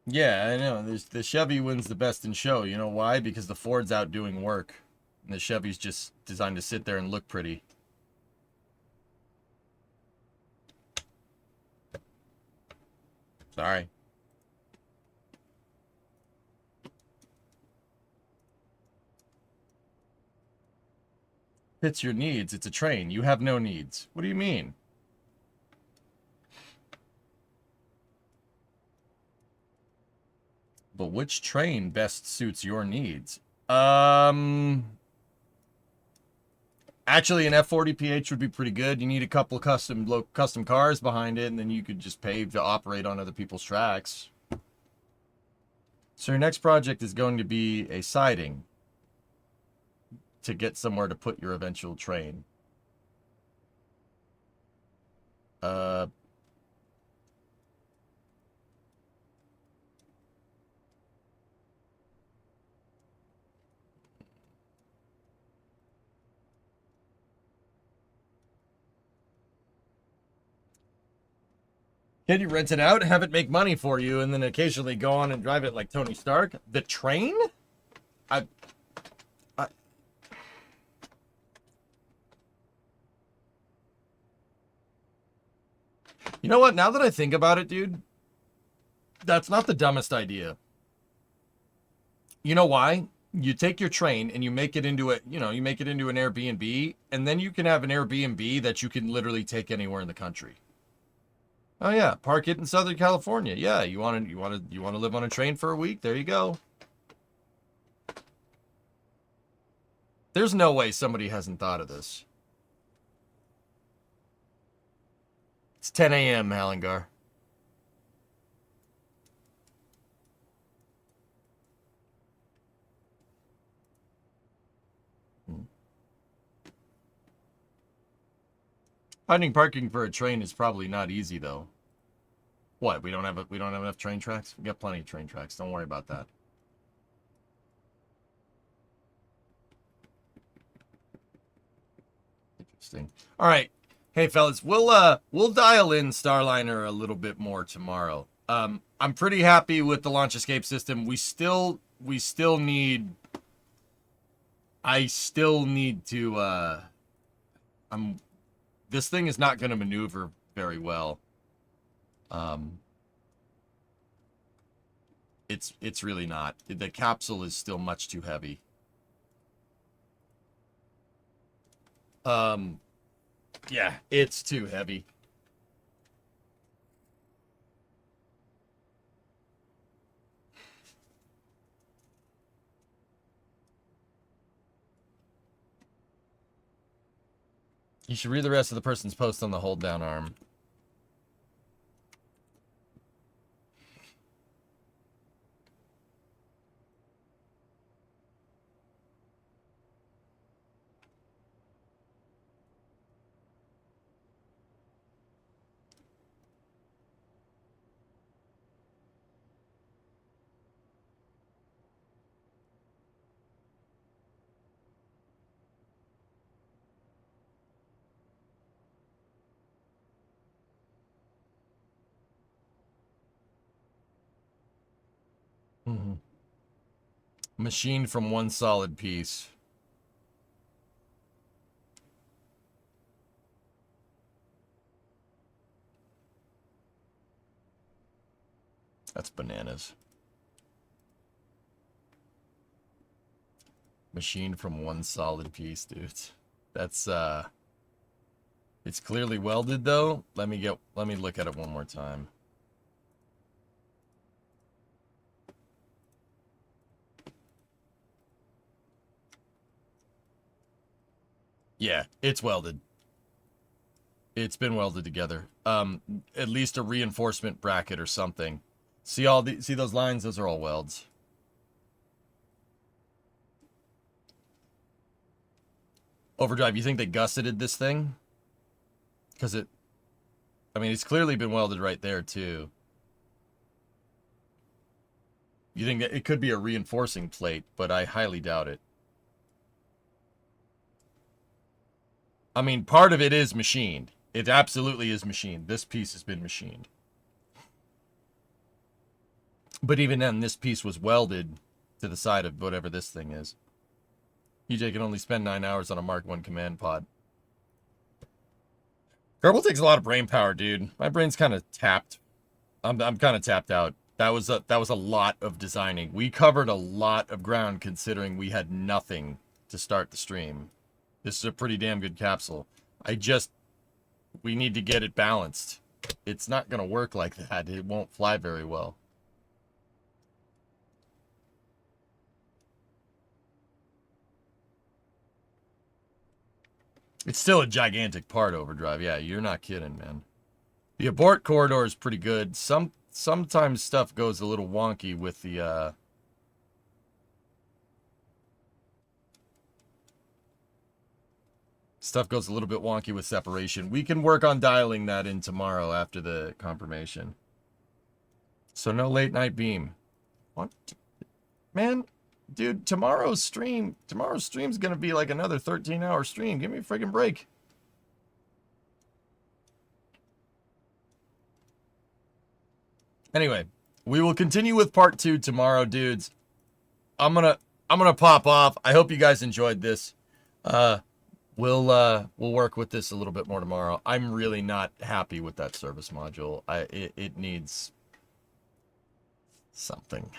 Yeah, I know. The Chevy wins the best in show. You know why? Because the Ford's out doing work. And the Chevy's just designed to sit there and look pretty. Sorry. Fits your needs. It's a train. You have no needs. What do you mean? But which train best suits your needs? Actually, an F40 PH would be pretty good. You need a couple of custom cars behind it, and then you could just pay to operate on other people's tracks. So your next project is going to be a siding to get somewhere to put your eventual train. Can you rent it out, have it make money for you, and then occasionally go on and drive it like Tony Stark? The train? You know what? Now that I think about it, dude, that's not the dumbest idea. You know why? You take your train and you make it into you make it into an Airbnb, and then you can have an Airbnb that you can literally take anywhere in the country. Oh yeah, park it in Southern California. Yeah, you want to live on a train for a week? There you go. There's no way somebody hasn't thought of this. It's 10 a.m., Halingar. Finding parking for a train is probably not easy though. What? We don't have enough train tracks? We got plenty of train tracks. Don't worry about that. Interesting. All right. Hey fellas, we'll dial in Starliner a little bit more tomorrow. I'm pretty happy with the launch escape system. I still need to this thing is not going to maneuver very well. It's really not. The capsule is still much too heavy. Yeah, it's too heavy. You should read the rest of the person's post on the hold down arm. Machined from one solid piece. That's bananas. Machined from one solid piece, dudes. That's it's clearly welded though. Let me look at it one more time. Yeah, it's welded. It's been welded together. At least a reinforcement bracket or something. See those lines? Those are all welds. Overdrive, you think they gusseted this thing? Because I mean, it's clearly been welded right there too. You think that it could be a reinforcing plate, but I highly doubt it. I mean, part of it is machined. It absolutely is machined. This piece has been machined. But even then, this piece was welded to the side of whatever this thing is. EJ can only spend 9 hours on a Mark 1 command pod. Kerbal takes a lot of brain power, dude. My brain's kind of tapped. I'm kind of tapped out. That was a lot of designing. We covered a lot of ground considering we had nothing to start the stream. This is a pretty damn good capsule. We need to get it balanced. It's not going to work like that. It won't fly very well. It's still a gigantic part, Overdrive. Yeah, you're not kidding, man. The abort corridor is pretty good. Sometimes stuff goes a little wonky with the stuff goes a little bit wonky with separation. We can work on dialing that in tomorrow after the confirmation. So no late night beam. What? Man, dude, tomorrow's stream's gonna be like another 13-hour stream. Give me a friggin' break. Anyway, we will continue with part 2 tomorrow, dudes. I'm gonna pop off. I hope you guys enjoyed this. We'll work with this a little bit more tomorrow. I'm really not happy with that service module. It needs something.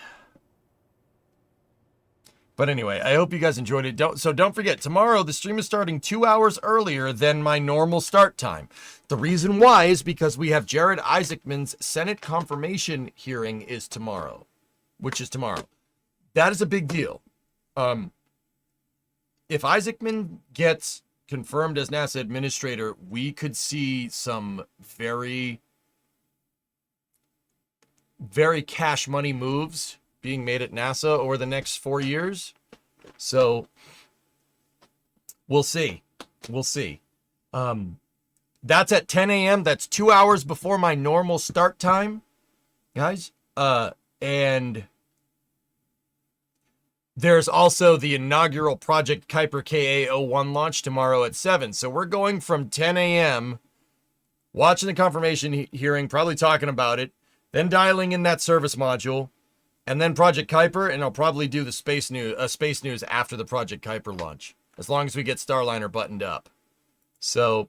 But anyway, I hope you guys enjoyed it. Don't forget, tomorrow the stream is starting 2 hours earlier than my normal start time. The reason why is because we have Jared Isaacman's Senate confirmation hearing is tomorrow, which is tomorrow. That is a big deal. If Isaacman gets confirmed as NASA administrator, we could see some very, very cash money moves being made at NASA over the next 4 years. So we'll see. We'll see. That's at 10 a.m. That's 2 hours before my normal start time, guys. And there's also the inaugural Project Kuiper KA-01 launch tomorrow at 7. So we're going from 10 a.m., watching the confirmation hearing, probably talking about it, then dialing in that service module, and then Project Kuiper, and I'll probably do the space news after the Project Kuiper launch, as long as we get Starliner buttoned up. So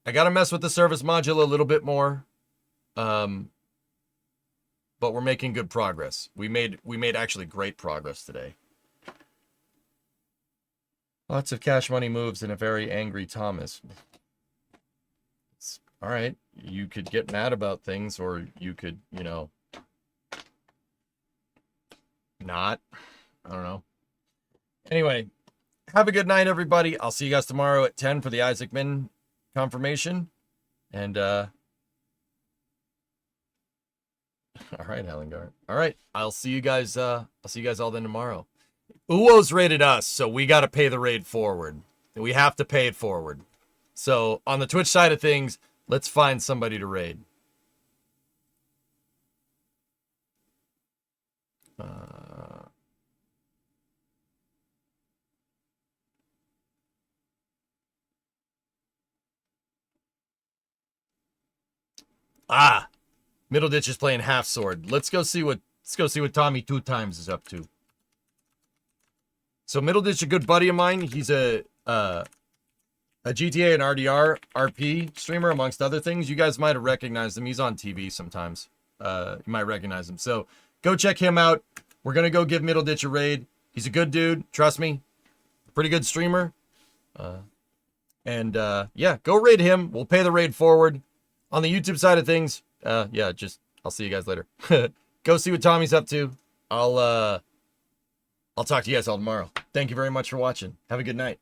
I got to mess with the service module a little bit more, but we're making good progress. We made actually great progress today. Lots of cash money moves and a very angry Thomas. All right, you could get mad about things, or you could, not. I don't know. Anyway, have a good night, everybody. I'll see you guys tomorrow at 10 for the Isaacman confirmation. And all right, Hellinger. All right, I'll see you guys all then tomorrow. Uwo's raided us, so we got to pay the raid forward. We have to pay it forward. So on the Twitch side of things, let's find somebody to raid. Middle Ditch is playing half sword. Let's go see what Tommy 2 times is up to. So Middleditch, a good buddy of mine. He's a GTA and RDR RP streamer, amongst other things. You guys might have recognized him. He's on TV sometimes. You might recognize him. So go check him out. We're going to go give Middleditch a raid. He's a good dude. Trust me. Pretty good streamer. Yeah, go raid him. We'll pay the raid forward. On the YouTube side of things, yeah, I'll see you guys later. Go see what Tommy's up to. I'll talk to you guys all tomorrow. Thank you very much for watching. Have a good night.